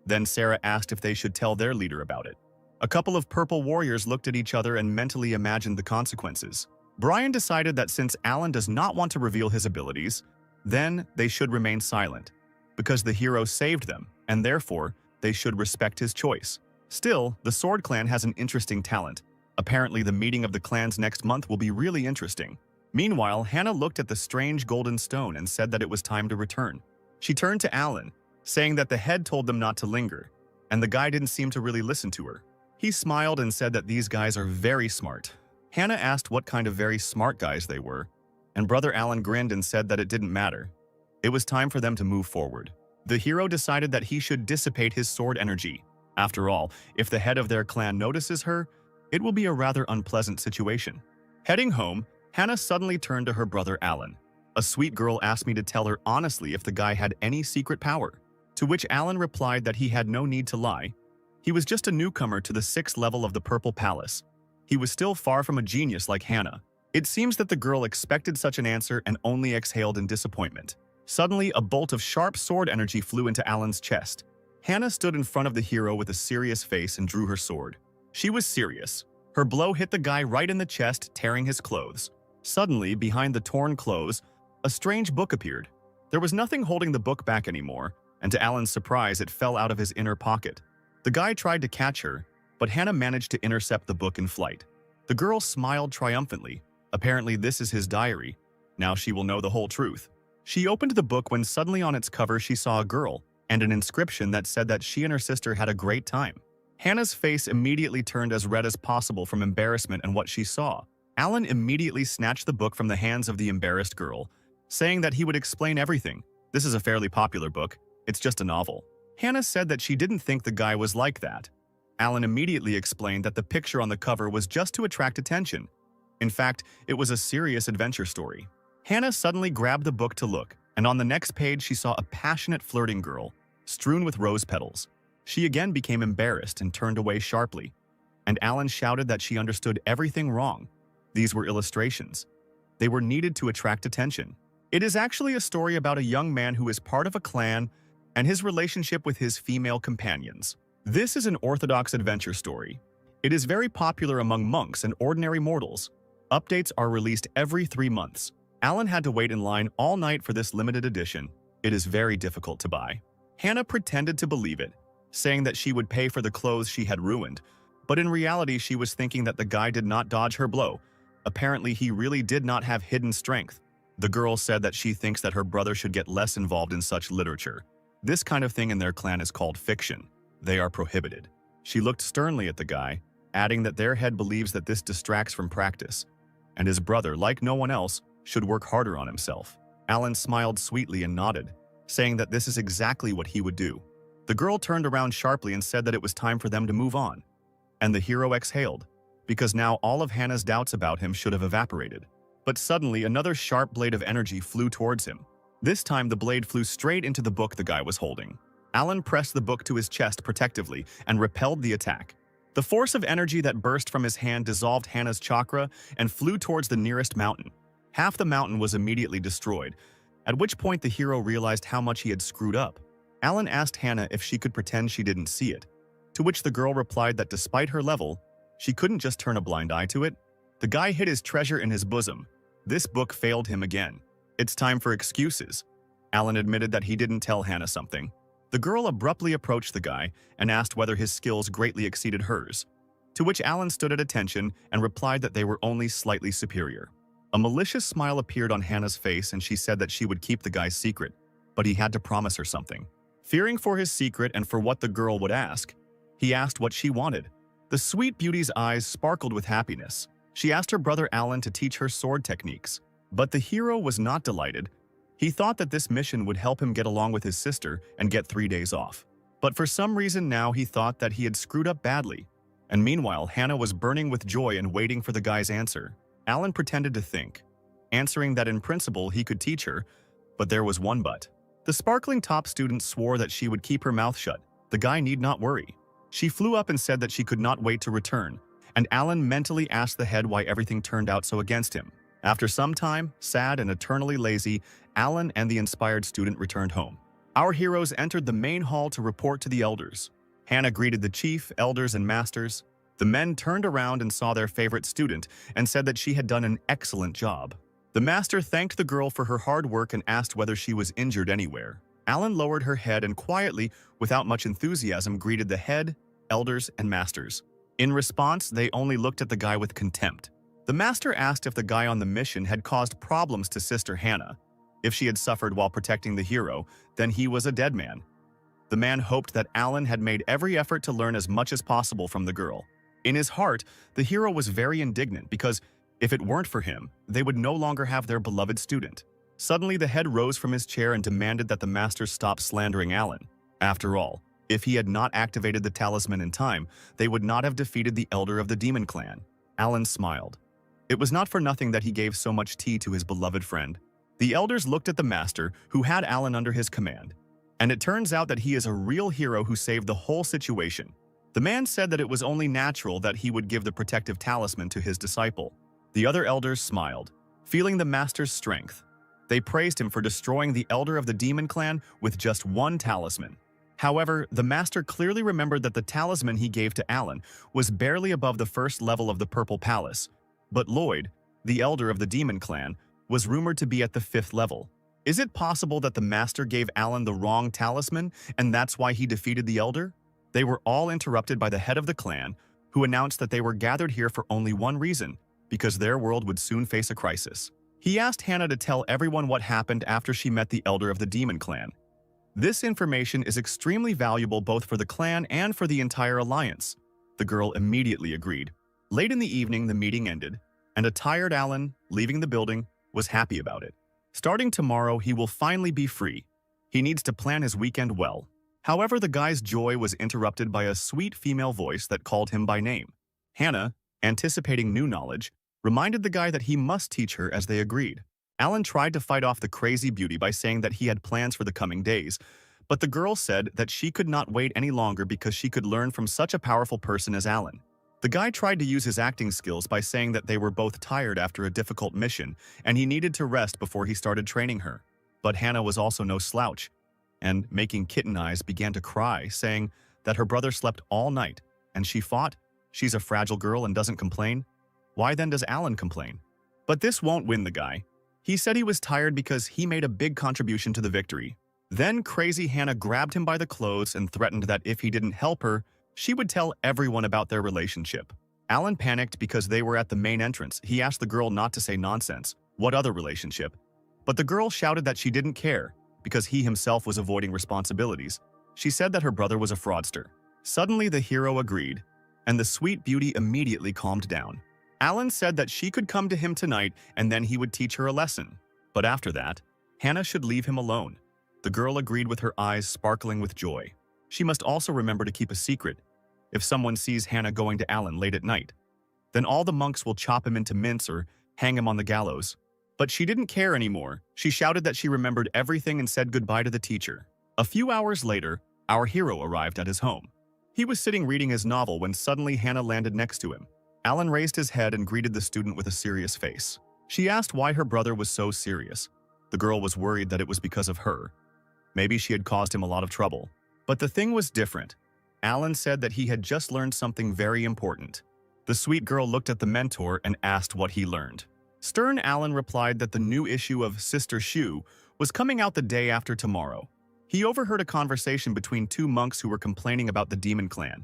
Then Sarah asked if they should tell their leader about it. A couple of purple warriors looked at each other and mentally imagined the consequences. Brian decided that since Alan does not want to reveal his abilities, then they should remain silent, because the hero saved them, and therefore, they should respect his choice. Still, the Sword Clan has an interesting talent. Apparently, the meeting of the clans next month will be really interesting. Meanwhile, Hannah looked at the strange golden stone and said that it was time to return. She turned to Alan, saying that the head told them not to linger, and the guy didn't seem to really listen to her. He smiled and said that these guys are very smart. Hannah asked what kind of very smart guys they were, and Brother Alan grinned and said that it didn't matter. It was time for them to move forward. The hero decided that he should dissipate his sword energy. After all, if the head of their clan notices her, it will be a rather unpleasant situation. Heading home, Hannah suddenly turned to her brother Alan. A sweet girl asked me to tell her honestly if the guy had any secret power, to which Alan replied that he had no need to lie. He was just a newcomer to the 6th level of the Purple Palace. He was still far from a genius like Hannah. It seems that the girl expected such an answer and only exhaled in disappointment. Suddenly, a bolt of sharp sword energy flew into Alan's chest. Hannah stood in front of the hero with a serious face and drew her sword. She was serious. Her blow hit the guy right in the chest, tearing his clothes. Suddenly, behind the torn clothes, a strange book appeared. There was nothing holding the book back anymore, and to Alan's surprise, it fell out of his inner pocket. The guy tried to catch her, but Hannah managed to intercept the book in flight. The girl smiled triumphantly. Apparently, this is his diary. Now she will know the whole truth. She opened the book when suddenly on its cover she saw a girl and an inscription that said that she and her sister had a great time. Hannah's face immediately turned as red as possible from embarrassment and what she saw. Alan immediately snatched the book from the hands of the embarrassed girl, saying that he would explain everything. This is a fairly popular book. It's just a novel. Hannah said that she didn't think the guy was like that. Alan immediately explained that the picture on the cover was just to attract attention. In fact, it was a serious adventure story. Hannah suddenly grabbed the book to look, and on the next page she saw a passionate flirting girl, strewn with rose petals. She again became embarrassed and turned away sharply, and Alan shouted that she understood everything wrong. These were illustrations. They were needed to attract attention. It is actually a story about a young man who is part of a clan and his relationship with his female companions. This is an orthodox adventure story. It is very popular among monks and ordinary mortals. Updates are released every 3 months. Alan had to wait in line all night for this limited edition. It is very difficult to buy. Hannah pretended to believe it, saying that she would pay for the clothes she had ruined, but in reality she was thinking that the guy did not dodge her blow. Apparently he really did not have hidden strength. The girl said that she thinks that her brother should get less involved in such literature. This kind of thing in their clan is called fiction. They are prohibited. She looked sternly at the guy, adding that their head believes that this distracts from practice, and his brother, like no one else, should work harder on himself. Alan smiled sweetly and nodded, saying that this is exactly what he would do. The girl turned around sharply and said that it was time for them to move on, and the hero exhaled. because now all of Hannah's doubts about him should have evaporated. But suddenly, another sharp blade of energy flew towards him. This time, the blade flew straight into the book the guy was holding. Alan pressed the book to his chest protectively and repelled the attack. The force of energy that burst from his hand dissolved Hannah's chakra and flew towards the nearest mountain. Half the mountain was immediately destroyed, at which point the hero realized how much he had screwed up. Alan asked Hannah if she could pretend she didn't see it, to which the girl replied that despite her level, she couldn't just turn a blind eye to it. The guy hid his treasure in his bosom. This book failed him again. It's time for excuses. Alan admitted that he didn't tell Hannah something. The girl abruptly approached the guy and asked whether his skills greatly exceeded hers, to which Alan stood at attention and replied that they were only slightly superior. A malicious smile appeared on Hannah's face and she said that she would keep the guy's secret, but he had to promise her something. Fearing for his secret and for what the girl would ask, he asked what she wanted. The sweet beauty's eyes sparkled with happiness. She asked her brother Alan to teach her sword techniques, but the hero was not delighted. He thought that this mission would help him get along with his sister and get 3 days off. But for some reason now he thought that he had screwed up badly. And meanwhile, Hannah was burning with joy and waiting for the guy's answer. Alan pretended to think, answering that in principle he could teach her, but there was one but. The sparkling top student swore that she would keep her mouth shut. The guy need not worry. She flew up and said that she could not wait to return, and Alan mentally asked the head why everything turned out so against him. After some time, sad and eternally lazy, Alan and the inspired student returned home. Our heroes entered the main hall to report to the elders. Hannah greeted the chief, elders, and masters. The men turned around and saw their favorite student and said that she had done an excellent job. The master thanked the girl for her hard work and asked whether she was injured anywhere. Alan lowered her head and quietly, without much enthusiasm, greeted the head, elders, and masters. In response, they only looked at the guy with contempt. The master asked if the guy on the mission had caused problems to Sister Hannah. If she had suffered while protecting the hero, then he was a dead man. The man hoped that Alan had made every effort to learn as much as possible from the girl. In his heart, the hero was very indignant because, if it weren't for him, they would no longer have their beloved student. Suddenly, the head rose from his chair and demanded that the master stop slandering Alan. After all, if he had not activated the talisman in time, they would not have defeated the elder of the demon clan. Alan smiled. It was not for nothing that he gave so much tea to his beloved friend. The elders looked at the master, who had Alan under his command. And it turns out that he is a real hero who saved the whole situation. The man said that it was only natural that he would give the protective talisman to his disciple. The other elders smiled, feeling the master's strength. They praised him for destroying the elder of the demon clan with just one talisman. However, the master clearly remembered that the talisman he gave to Alan was barely above the first level of the Purple Palace. But Lloyd, the elder of the demon clan, was rumored to be at the 5th level. Is it possible that the master gave Alan the wrong talisman, and that's why he defeated the elder? They were all interrupted by the head of the clan, who announced that they were gathered here for only one reason, because their world would soon face a crisis. He asked Hannah to tell everyone what happened after she met the elder of the demon clan. This information is extremely valuable both for the clan and for the entire alliance. The girl immediately agreed. Late in the evening, the meeting ended, and a tired Alan, leaving the building, was happy about it. Starting tomorrow, he will finally be free. He needs to plan his weekend well. However, the guy's joy was interrupted by a sweet female voice that called him by name. Hannah, anticipating new knowledge, reminded the guy that he must teach her as they agreed. Alan tried to fight off the crazy beauty by saying that he had plans for the coming days, but the girl said that she could not wait any longer because she could learn from such a powerful person as Alan. The guy tried to use his acting skills by saying that they were both tired after a difficult mission and he needed to rest before he started training her. But Hannah was also no slouch, and making kitten eyes began to cry, saying that her brother slept all night, and she fought. She's a fragile girl and doesn't complain. Why then does Alan complain? But this won't win the guy. He said he was tired because he made a big contribution to the victory. Then crazy Hannah grabbed him by the clothes and threatened that if he didn't help her, she would tell everyone about their relationship. Alan panicked because they were at the main entrance. He asked the girl not to say nonsense. What other relationship? But the girl shouted that she didn't care because he himself was avoiding responsibilities. She said that her brother was a fraudster. Suddenly, the hero agreed, and the sweet beauty immediately calmed down. Alan said that she could come to him tonight and then he would teach her a lesson. But after that, Hannah should leave him alone. The girl agreed with her eyes sparkling with joy. She must also remember to keep a secret if someone sees Hannah going to Alan late at night. Then all the monks will chop him into mince or hang him on the gallows. But she didn't care anymore. She shouted that she remembered everything and said goodbye to the teacher. A few hours later, our hero arrived at his home. He was sitting reading his novel when suddenly Hannah landed next to him. Alan raised his head and greeted the student with a serious face. She asked why her brother was so serious. The girl was worried that it was because of her. Maybe she had caused him a lot of trouble. But the thing was different. Alan said that he had just learned something very important. The sweet girl looked at the mentor and asked what he learned. Stern Alan replied that the new issue of Sister Shu was coming out the day after tomorrow. He overheard a conversation between two monks who were complaining about the demon clan.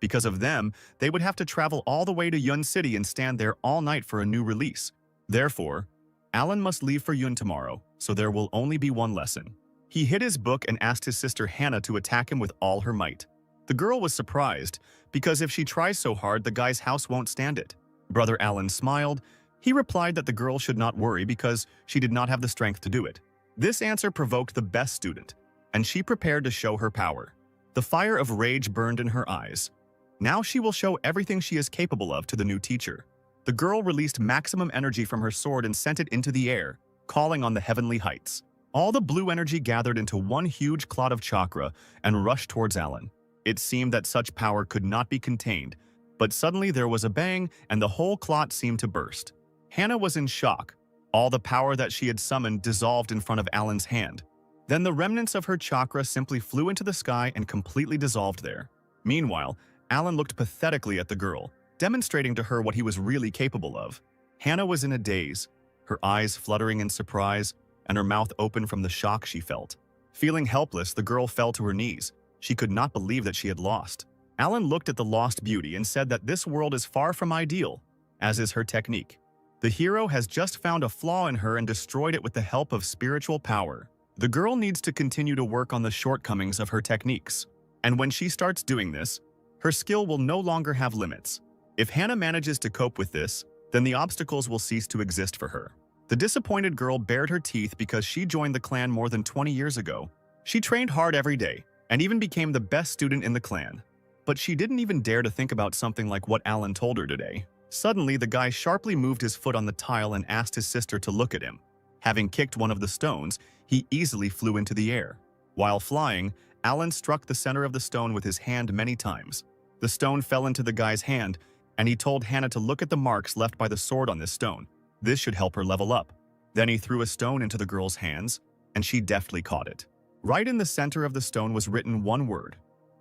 Because of them, they would have to travel all the way to Yun City and stand there all night for a new release. Therefore, Alan must leave for Yun tomorrow, so there will only be one lesson. He hid his book and asked his sister Hannah to attack him with all her might. The girl was surprised, because if she tries so hard, the guy's house won't stand it. Brother Alan smiled. He replied that the girl should not worry because she did not have the strength to do it. This answer provoked the best student, and she prepared to show her power. The fire of rage burned in her eyes. Now she will show everything she is capable of to the new teacher. The girl released maximum energy from her sword and sent it into the air, calling on the heavenly heights. All the blue energy gathered into one huge clot of chakra and rushed towards Alan. It seemed that such power could not be contained, but suddenly there was a bang and the whole clot seemed to burst. Hannah was in shock. All the power that she had summoned dissolved in front of Alan's hand. Then the remnants of her chakra simply flew into the sky and completely dissolved there. Meanwhile, Alan looked pathetically at the girl, demonstrating to her what he was really capable of. Hannah was in a daze, her eyes fluttering in surprise, and her mouth open from the shock she felt. Feeling helpless, the girl fell to her knees. She could not believe that she had lost. Alan looked at the lost beauty and said that this world is far from ideal, as is her technique. The hero has just found a flaw in her and destroyed it with the help of spiritual power. The girl needs to continue to work on the shortcomings of her techniques. And when she starts doing this, her skill will no longer have limits. If Hannah manages to cope with this, then the obstacles will cease to exist for her. The disappointed girl bared her teeth because she joined the clan more than 20 years ago. She trained hard every day and even became the best student in the clan. But she didn't even dare to think about something like what Alan told her today. Suddenly, the guy sharply moved his foot on the tile and asked his sister to look at him. Having kicked one of the stones, he easily flew into the air. While flying, Alan struck the center of the stone with his hand many times. The stone fell into the guy's hand, and he told Hannah to look at the marks left by the sword on this stone. This should help her level up. Then he threw a stone into the girl's hands, and she deftly caught it. Right in the center of the stone was written one word: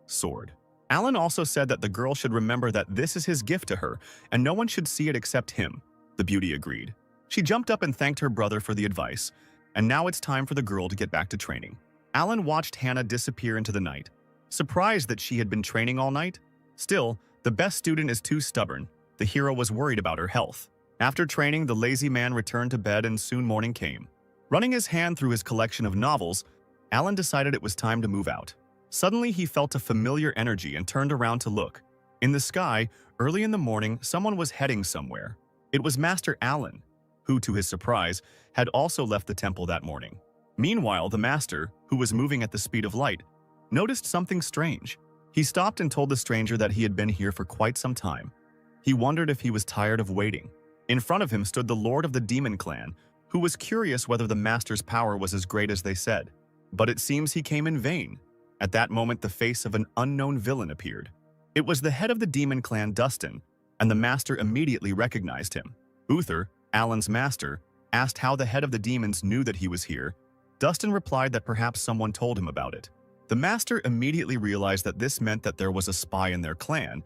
sword. Alan also said that the girl should remember that this is his gift to her, and no one should see it except him. The beauty agreed. She jumped up and thanked her brother for the advice, and now it's time for the girl to get back to training. Alan watched Hannah disappear into the night, surprised that she had been training all night. Still, the best student is too stubborn. The hero was worried about her health. After training, the lazy man returned to bed and soon morning came. Running his hand through his collection of novels, Alan decided it was time to move out. Suddenly, he felt a familiar energy and turned around to look. In the sky, early in the morning, someone was heading somewhere. It was Master Alan, who, to his surprise, had also left the temple that morning. Meanwhile, the master, who was moving at the speed of light, noticed something strange. He stopped and told the stranger that he had been here for quite some time. He wondered if he was tired of waiting. In front of him stood the lord of the demon clan, who was curious whether the master's power was as great as they said. But it seems he came in vain. At that moment, the face of an unknown villain appeared. It was the head of the demon clan, Dustin, and the master immediately recognized him. Uther, Alan's master, asked how the head of the demons knew that he was here. Dustin replied that perhaps someone told him about it. The master immediately realized that this meant that there was a spy in their clan.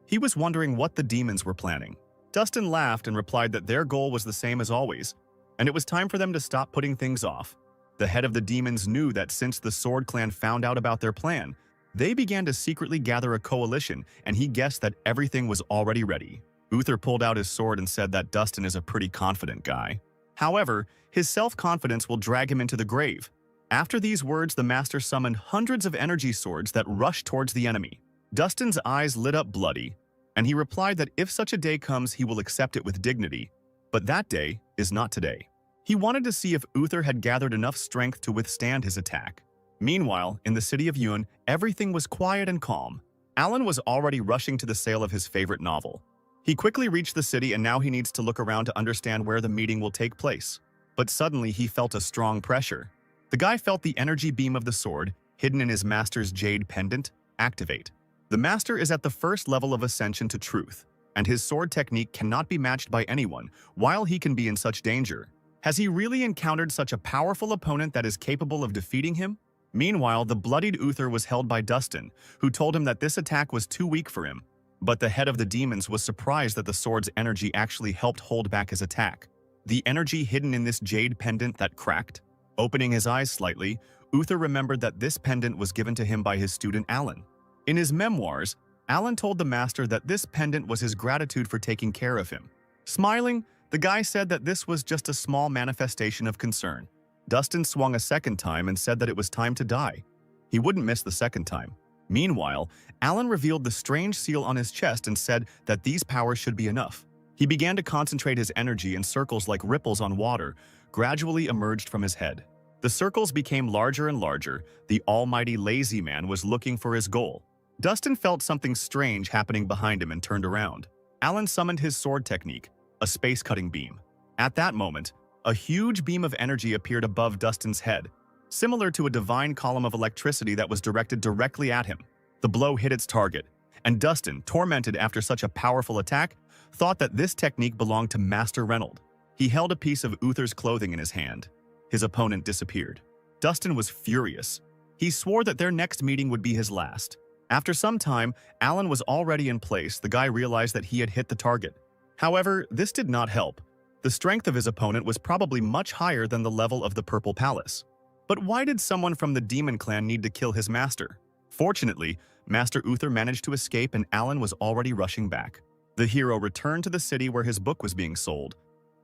He was wondering what the demons were planning. Dustin laughed and replied that their goal was the same as always, and it was time for them to stop putting things off. The head of the demons knew that since the Sword Clan found out about their plan, they began to secretly gather a coalition, and he guessed that everything was already ready. Uther pulled out his sword and said that Dustin is a pretty confident guy. However, his self-confidence will drag him into the grave. After these words, the master summoned hundreds of energy swords that rushed towards the enemy. Dustin's eyes lit up bloody, and he replied that if such a day comes, he will accept it with dignity. But that day is not today. He wanted to see if Uther had gathered enough strength to withstand his attack. Meanwhile, in the city of Yun, everything was quiet and calm. Alan was already rushing to the sale of his favorite novel. He quickly reached the city and now he needs to look around to understand where the meeting will take place. But suddenly he felt a strong pressure. The guy felt the energy beam of the sword, hidden in his master's jade pendant, activate. The master is at the first level of ascension to truth, and his sword technique cannot be matched by anyone, while he can be in such danger. Has he really encountered such a powerful opponent that is capable of defeating him? Meanwhile, the bloodied Uther was held by Dustin, who told him that this attack was too weak for him. But the head of the demons was surprised that the sword's energy actually helped hold back his attack. The energy hidden in this jade pendant that cracked. Opening his eyes slightly, Uther remembered that this pendant was given to him by his student Alan. In his memoirs, Alan told the master that this pendant was his gratitude for taking care of him. Smiling, the guy said that this was just a small manifestation of concern. Dustin swung a second time and said that it was time to die. He wouldn't miss the second time. Meanwhile, Alan revealed the strange seal on his chest and said that these powers should be enough. He began to concentrate his energy and circles like ripples on water gradually emerged from his head. The circles became larger and larger. The almighty lazy man was looking for his goal. Dustin felt something strange happening behind him and turned around. Alan summoned his sword technique, a space-cutting beam. At that moment, a huge beam of energy appeared above Dustin's head, similar to a divine column of electricity that was directed directly at him. The blow hit its target, and Dustin, tormented after such a powerful attack, thought that this technique belonged to Master Reynold. He held a piece of Uther's clothing in his hand. His opponent disappeared. Dustin was furious. He swore that their next meeting would be his last. After some time, Alan was already in place. The guy realized that he had hit the target. However, this did not help. The strength of his opponent was probably much higher than the level of the Purple Palace. But why did someone from the Demon Clan need to kill his master? Fortunately, Master Uther managed to escape and Alan was already rushing back. The hero returned to the city where his book was being sold.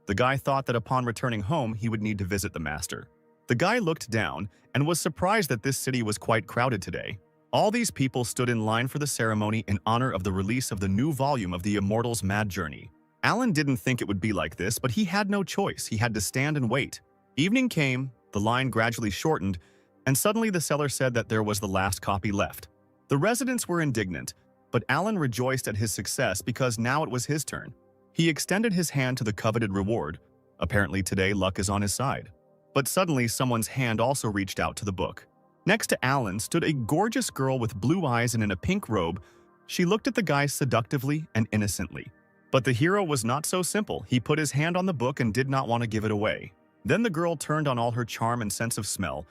The guy thought that upon returning home, he would need to visit the master. The guy looked down and was surprised that this city was quite crowded today. All these people stood in line for the ceremony in honor of the release of the new volume of the Immortals' Mad Journey. Alan didn't think it would be like this, but he had no choice. He had to stand and wait. Evening came, the line gradually shortened, and suddenly the seller said that there was the last copy left. The residents were indignant, but Alan rejoiced at his success because now it was his turn. He extended his hand to the coveted reward. Apparently today luck is on his side. But suddenly someone's hand also reached out to the book. Next to Alan stood a gorgeous girl with blue eyes and in a pink robe. She looked at the guy seductively and innocently. But the hero was not so simple. He put his hand on the book and did not want to give it away. Then the girl turned on all her charm and sense of smell,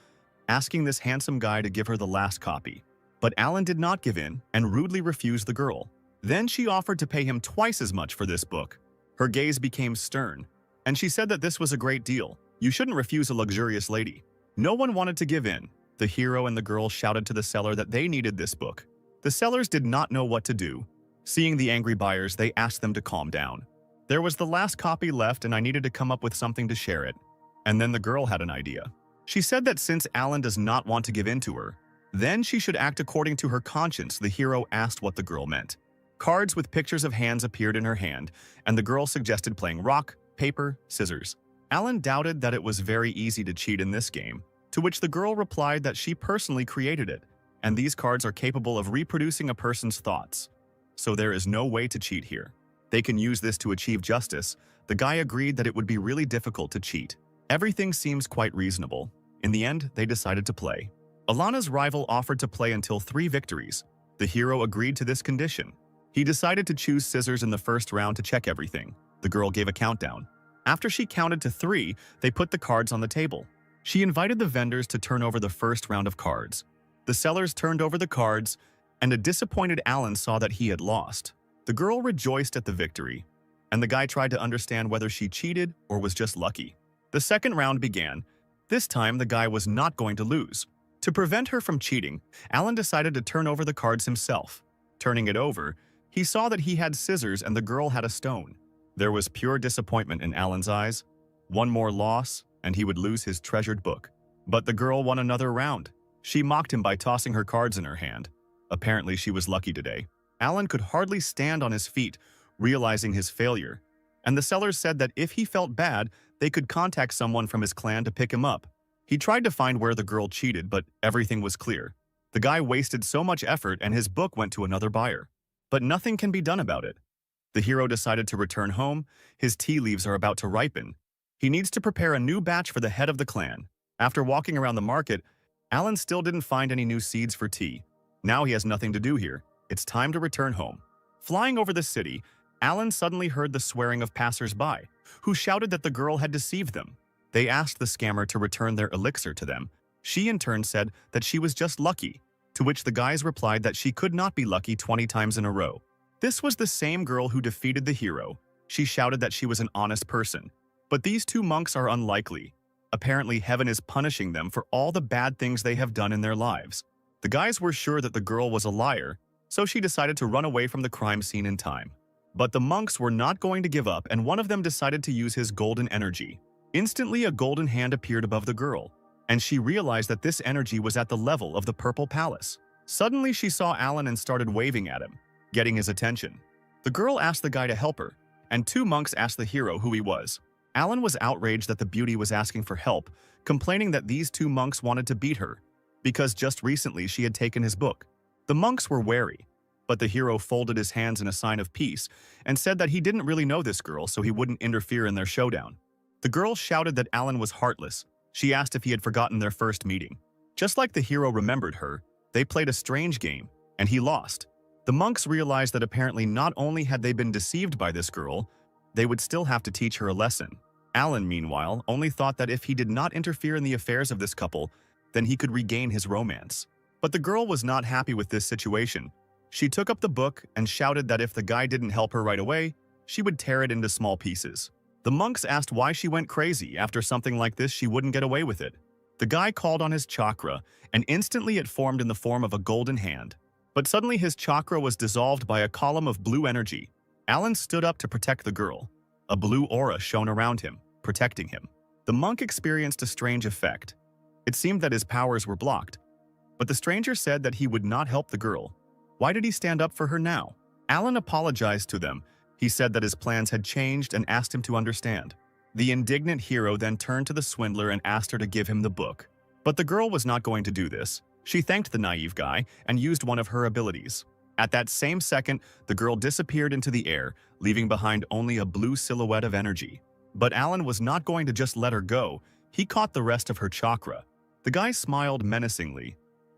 asking this handsome guy to give her the last copy. But Alan did not give in and rudely refused the girl. Then she offered to pay him twice as much for this book. Her gaze became stern, and she said that this was a great deal. You shouldn't refuse a luxurious lady. No one wanted to give in. The hero and the girl shouted to the seller that they needed this book. The sellers did not know what to do. Seeing the angry buyers, they asked them to calm down. There was the last copy left and I needed to come up with something to share it. And then the girl had an idea. She said that since Alan does not want to give in to her, then she should act according to her conscience. The hero asked what the girl meant. Cards with pictures of hands appeared in her hand, and the girl suggested playing rock, paper, scissors. Alan doubted that it was very easy to cheat in this game, to which the girl replied that she personally created it, and these cards are capable of reproducing a person's thoughts. So there is no way to cheat here. They can use this to achieve justice. The guy agreed that it would be really difficult to cheat. Everything seems quite reasonable. In the end, they decided to play. Alana's rival offered to play until 3 victories. The hero agreed to this condition. He decided to choose scissors in the first round to check everything. The girl gave a countdown. After she counted to 3, they put the cards on the table. She invited the vendors to turn over the first round of cards. The sellers turned over the cards, and a disappointed Alan saw that he had lost. The girl rejoiced at the victory, and the guy tried to understand whether she cheated or was just lucky. The second round began. This time, the guy was not going to lose. To prevent her from cheating, Alan decided to turn over the cards himself. Turning it over, he saw that he had scissors and the girl had a stone. There was pure disappointment in Alan's eyes. One more loss, and he would lose his treasured book. But the girl won another round. She mocked him by tossing her cards in her hand. Apparently, she was lucky today. Alan could hardly stand on his feet, realizing his failure. And the sellers said that if he felt bad, they could contact someone from his clan to pick him up. He tried to find where the girl cheated, but everything was clear. The guy wasted so much effort and his book went to another buyer. But nothing can be done about it. The hero decided to return home. His tea leaves are about to ripen. He needs to prepare a new batch for the head of the clan. After walking around the market, Alan still didn't find any new seeds for tea. Now he has nothing to do here. It's time to return home. Flying over the city, Alan suddenly heard the swearing of passers-by, who shouted that the girl had deceived them. They asked the scammer to return their elixir to them. She in turn said that she was just lucky, to which the guys replied that she could not be lucky 20 times in a row. This was the same girl who defeated the hero. She shouted that she was an honest person. But these two monks are unlikely. Apparently, heaven is punishing them for all the bad things they have done in their lives. The guys were sure that the girl was a liar, so she decided to run away from the crime scene in time. But the monks were not going to give up, and one of them decided to use his golden energy. Instantly, a golden hand appeared above the girl, and she realized that this energy was at the level of the Purple Palace. Suddenly, she saw Alan and started waving at him, getting his attention. The girl asked the guy to help her, and two monks asked the hero who he was. Alan was outraged that the beauty was asking for help, complaining that these two monks wanted to beat her, because just recently she had taken his book. The monks were wary, but the hero folded his hands in a sign of peace and said that he didn't really know this girl, so he wouldn't interfere in their showdown. The girl shouted that Alan was heartless. She asked if he had forgotten their first meeting. Just like the hero remembered her, they played a strange game, and he lost. The monks realized that apparently not only had they been deceived by this girl, they would still have to teach her a lesson. Alan, meanwhile, only thought that if he did not interfere in the affairs of this couple, then he could regain his romance. But the girl was not happy with this situation. She took up the book and shouted that if the guy didn't help her right away, she would tear it into small pieces. The monks asked why she went crazy. After something like this, she wouldn't get away with it. The guy called on his chakra, and instantly it formed in the form of a golden hand. But suddenly his chakra was dissolved by a column of blue energy. Alan stood up to protect the girl. A blue aura shone around him, protecting him. The monk experienced a strange effect. It seemed that his powers were blocked. But the stranger said that he would not help the girl. Why did he stand up for her now? Alan apologized to them. He said that his plans had changed and asked him to understand. The indignant hero then turned to the swindler and asked her to give him the book. But the girl was not going to do this. She thanked the naive guy and used one of her abilities. At that same second, the girl disappeared into the air, leaving behind only a blue silhouette of energy. But Alan was not going to just let her go. He caught the rest of her chakra. The guy smiled menacingly.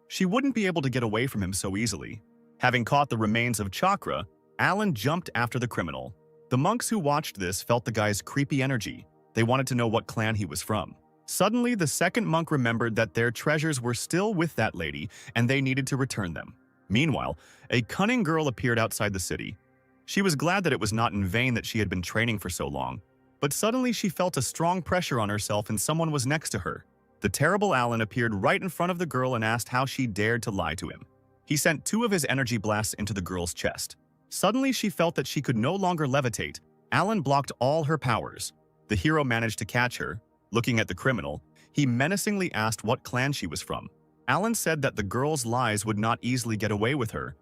She wouldn't be able to get away from him so easily. Having caught the remains of chakra, Alan jumped after the criminal. The monks who watched this felt the guy's creepy energy. They wanted to know what clan he was from. Suddenly, the second monk remembered that their treasures were still with that lady, and they needed to return them. Meanwhile, a cunning girl appeared outside the city. She was glad that it was not in vain that she had been training for so long. But suddenly she felt a strong pressure on herself and someone was next to her. The terrible Alan appeared right in front of the girl and asked how she dared to lie to him. He sent 2 of his energy blasts into the girl's chest. Suddenly she felt that she could no longer levitate. Alan blocked all her powers. The hero managed to catch her. Looking at the criminal, he menacingly asked what clan she was from. Alan said that the girl's lies would not easily get away with her.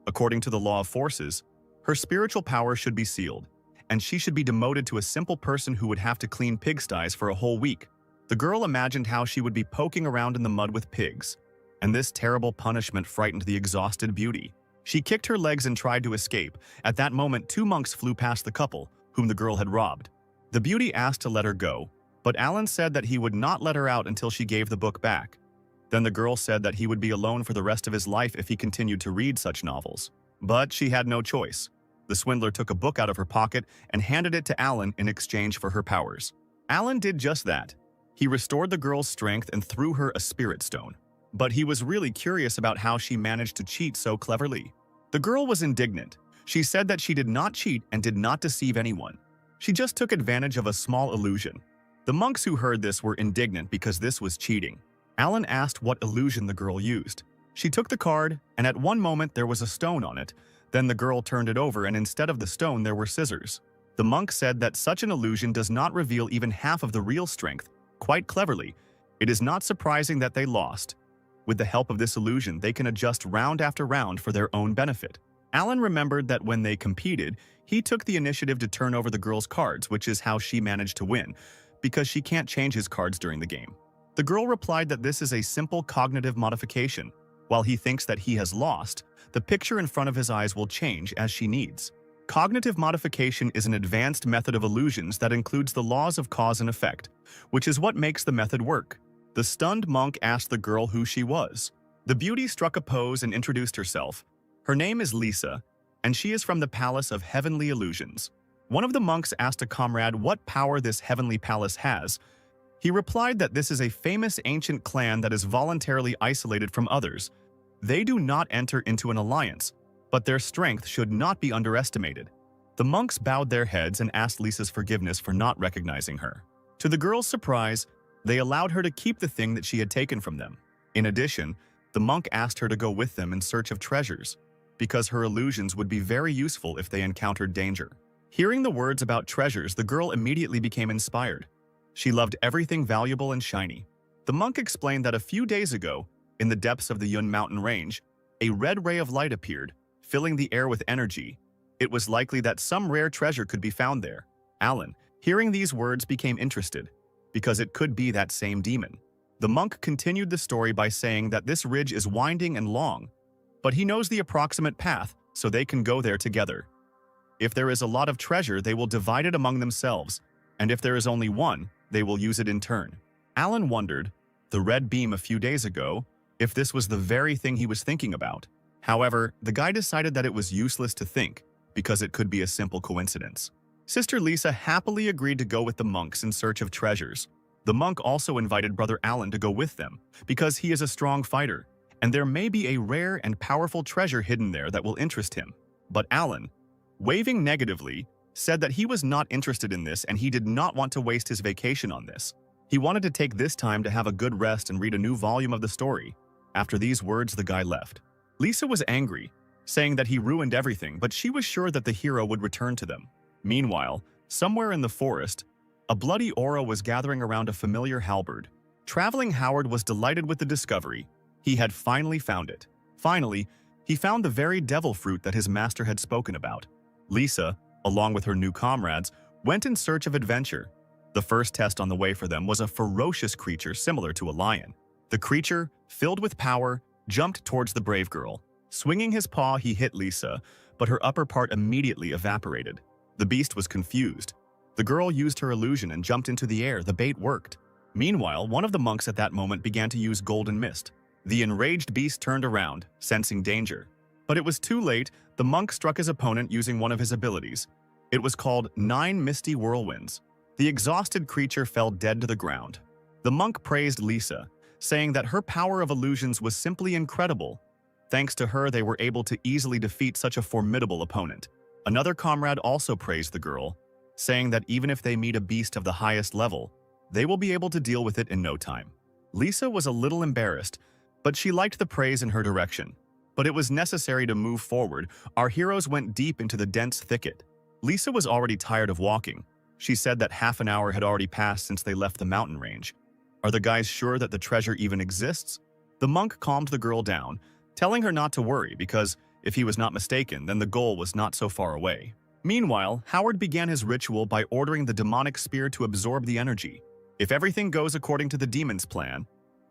According to the law of forces, her spiritual power should be sealed, and she should be demoted to a simple person who would have to clean pigsties for a whole week. The girl imagined how she would be poking around in the mud with pigs, and this terrible punishment frightened the exhausted beauty. She kicked her legs and tried to escape. At that moment, 2 monks flew past the couple, whom the girl had robbed. The beauty asked to let her go, but Alan said that he would not let her out until she gave the book back. Then the girl said that he would be alone for the rest of his life if he continued to read such novels. But she had no choice. The swindler took a book out of her pocket and handed it to Alan in exchange for her powers. Alan did just that. He restored the girl's strength and threw her a spirit stone. But he was really curious about how she managed to cheat so cleverly. The girl was indignant. She said that she did not cheat and did not deceive anyone. She just took advantage of a small illusion. The monks who heard this were indignant because this was cheating. Alan asked what illusion the girl used. She took the card, and at one moment there was a stone on it. Then the girl turned it over, and instead of the stone there were scissors. The monk said that such an illusion does not reveal even half of the real strength. Quite cleverly, it is not surprising that they lost. With the help of this illusion, they can adjust round after round for their own benefit. Alan remembered that when they competed, he took the initiative to turn over the girl's cards, which is how she managed to win, because she can't change his cards during the game. The girl replied that this is a simple cognitive modification. While he thinks that he has lost, the picture in front of his eyes will change as she needs. Cognitive modification is an advanced method of illusions that includes the laws of cause and effect, which is what makes the method work. The stunned monk asked the girl who she was. The beauty struck a pose and introduced herself. Her name is Lisa, and she is from the Palace of Heavenly Illusions. One of the monks asked a comrade what power this heavenly palace has. He replied that this is a famous ancient clan that is voluntarily isolated from others. They do not enter into an alliance, but their strength should not be underestimated. The monks bowed their heads and asked Lisa's forgiveness for not recognizing her. To the girl's surprise, they allowed her to keep the thing that she had taken from them. In addition, the monk asked her to go with them in search of treasures, because her illusions would be very useful if they encountered danger. Hearing the words about treasures, the girl immediately became inspired. She loved everything valuable and shiny. The monk explained that a few days ago, in the depths of the Yun mountain range, a red ray of light appeared, filling the air with energy. It was likely that some rare treasure could be found there. Alan, hearing these words, became interested, because it could be that same demon. The monk continued the story by saying that this ridge is winding and long, but he knows the approximate path, so they can go there together. If there is a lot of treasure, they will divide it among themselves, and if there is only one, they will use it in turn. Alan wondered, the red beam a few days ago, if this was the very thing he was thinking about. However, the guy decided that it was useless to think, because it could be a simple coincidence. Sister Lisa happily agreed to go with the monks in search of treasures. The monk also invited Brother Alan to go with them, because he is a strong fighter, and there may be a rare and powerful treasure hidden there that will interest him. But Alan, waving negatively, said that he was not interested in this and he did not want to waste his vacation on this. He wanted to take this time to have a good rest and read a new volume of the story. After these words, the guy left. Lisa was angry, saying that he ruined everything, but she was sure that the hero would return to them. Meanwhile, somewhere in the forest, a bloody aura was gathering around a familiar halberd. Traveling Howard was delighted with the discovery. He had finally found it. Finally, he found the very devil fruit that his master had spoken about. Lisa, along with her new comrades, went in search of adventure. The first test on the way for them was a ferocious creature similar to a lion. The creature, filled with power, jumped towards the brave girl. Swinging his paw, he hit Lisa, but her upper part immediately evaporated. The beast was confused. The girl used her illusion and jumped into the air. The bait worked. Meanwhile, one of the monks at that moment began to use golden mist. The enraged beast turned around, sensing danger. But it was too late. The monk struck his opponent using one of his abilities. It was called 9 Misty Whirlwinds. The exhausted creature fell dead to the ground. The monk praised Lisa, saying that her power of illusions was simply incredible. Thanks to her, they were able to easily defeat such a formidable opponent. Another comrade also praised the girl, saying that even if they meet a beast of the highest level, they will be able to deal with it in no time. Lisa was a little embarrassed, but she liked the praise in her direction. But it was necessary to move forward. Our heroes went deep into the dense thicket. Lisa was already tired of walking. She said that half an hour had already passed since they left the mountain range. Are the guys sure that the treasure even exists? The monk calmed the girl down, telling her not to worry because, if he was not mistaken, then the goal was not so far away. Meanwhile, Howard began his ritual by ordering the demonic spear to absorb the energy. If everything goes according to the demon's plan,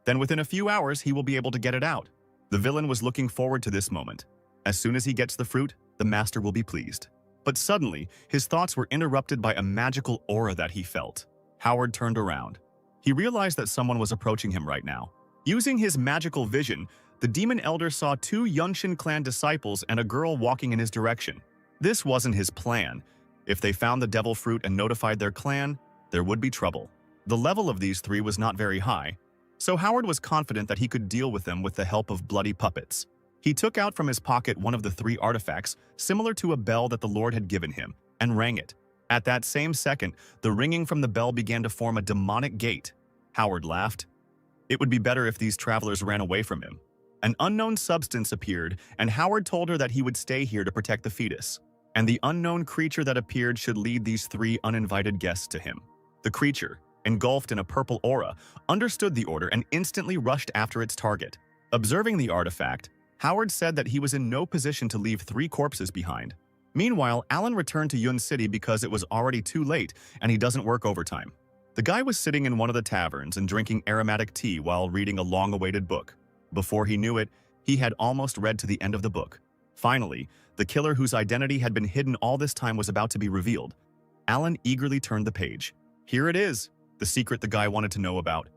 then within a few hours he will be able to get it out. The villain was looking forward to this moment. As soon as he gets the fruit, the master will be pleased. But suddenly, his thoughts were interrupted by a magical aura that he felt. Howard turned around. He realized that someone was approaching him right now. Using his magical vision, the demon elder saw 2 Yunshin clan disciples and a girl walking in his direction. This wasn't his plan. If they found the devil fruit and notified their clan, there would be trouble. The level of these 3 was not very high, so Howard was confident that he could deal with them with the help of bloody puppets. He took out from his pocket one of the 3 artifacts, similar to a bell that the Lord had given him, and rang it. At that same second, the ringing from the bell began to form a demonic gate. Howard laughed. It would be better if these travelers ran away from him. An unknown substance appeared, and Howard told her that he would stay here to protect the fetus. And the unknown creature that appeared should lead these 3 uninvited guests to him. The creature, engulfed in a purple aura, understood the order and instantly rushed after its target. Observing the artifact, Howard said that he was in no position to leave 3 corpses behind. Meanwhile, Alan returned to Yun City because it was already too late and he doesn't work overtime. The guy was sitting in one of the taverns and drinking aromatic tea while reading a long-awaited book. Before he knew it, he had almost read to the end of the book. Finally, The killer whose identity had been hidden all this time was about to be revealed. Alan eagerly turned the page. Here it is, the secret the guy wanted to know about.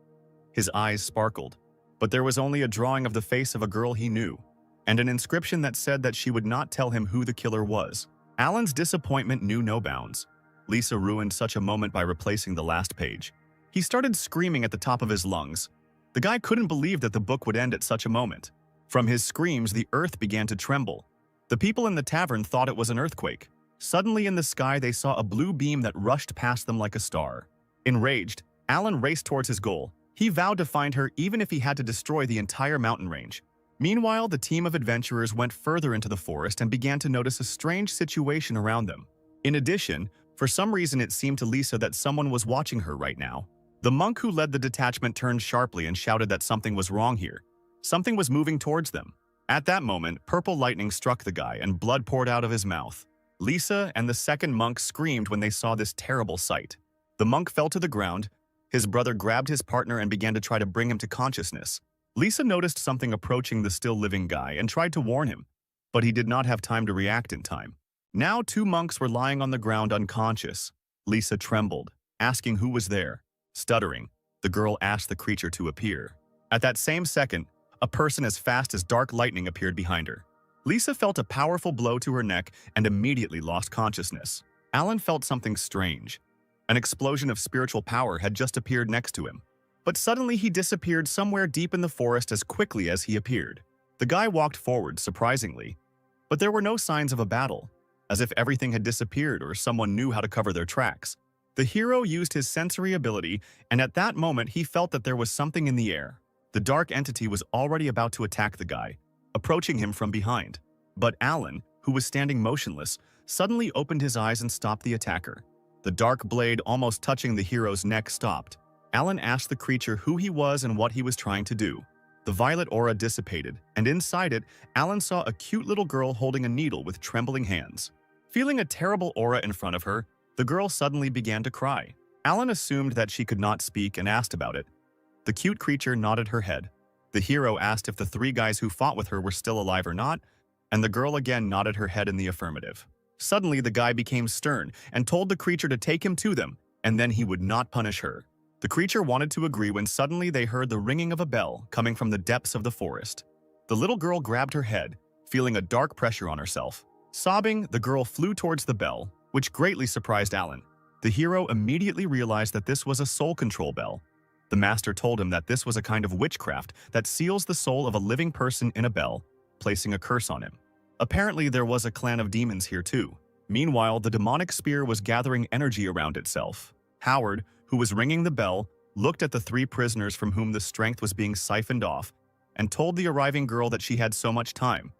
His eyes sparkled, but there was only a drawing of the face of a girl he knew, and an inscription that said that she would not tell him who the killer was. Alan's disappointment knew no bounds. Lisa ruined such a moment by replacing the last page. He started screaming at the top of his lungs. The guy couldn't believe that the book would end at such a moment. From his screams, the earth began to tremble. The people in the tavern thought it was an earthquake. Suddenly in the sky, they saw a blue beam that rushed past them like a star. Enraged, Alan raced towards his goal. He vowed to find her even if he had to destroy the entire mountain range. Meanwhile, the team of adventurers went further into the forest and began to notice a strange situation around them. In addition, for some reason it seemed to Lisa that someone was watching her right now. The monk who led the detachment turned sharply and shouted that something was wrong here. Something was moving towards them. At that moment, purple lightning struck the guy and blood poured out of his mouth. Lisa and the second monk screamed when they saw this terrible sight. The monk fell to the ground. His brother grabbed his partner and began to try to bring him to consciousness. Lisa noticed something approaching the still-living guy and tried to warn him, but he did not have time to react in time. Now 2 monks were lying on the ground unconscious. Lisa trembled, asking who was there. Stuttering, the girl asked the creature to appear. At that same second, a person as fast as dark lightning appeared behind her. Lisa felt a powerful blow to her neck and immediately lost consciousness. Alan felt something strange. An explosion of spiritual power had just appeared next to him. But suddenly he disappeared somewhere deep in the forest as quickly as he appeared. The guy walked forward, surprisingly. But there were no signs of a battle, as if everything had disappeared or someone knew how to cover their tracks. The hero used his sensory ability, and at that moment he felt that there was something in the air. The dark entity was already about to attack the guy, approaching him from behind. But Alan, who was standing motionless, suddenly opened his eyes and stopped the attacker. The dark blade almost touching the hero's neck stopped. Alan asked the creature who he was and what he was trying to do. The violet aura dissipated, and inside it, Alan saw a cute little girl holding a needle with trembling hands. Feeling a terrible aura in front of her, the girl suddenly began to cry. Alan assumed that she could not speak and asked about it. The cute creature nodded her head. The hero asked if the 3 guys who fought with her were still alive or not, and the girl again nodded her head in the affirmative. Suddenly, the guy became stern and told the creature to take him to them, and then he would not punish her. The creature wanted to agree when suddenly they heard the ringing of a bell coming from the depths of the forest. The little girl grabbed her head, feeling a dark pressure on herself. Sobbing, the girl flew towards the bell, which greatly surprised Alan. The hero immediately realized that this was a soul control bell. The master told him that this was a kind of witchcraft that seals the soul of a living person in a bell, placing a curse on him. Apparently, there was a clan of demons here too. Meanwhile, the demonic spear was gathering energy around itself. Howard, who was ringing the bell, looked at the 3 prisoners from whom the strength was being siphoned off and told the arriving girl that she had so much time,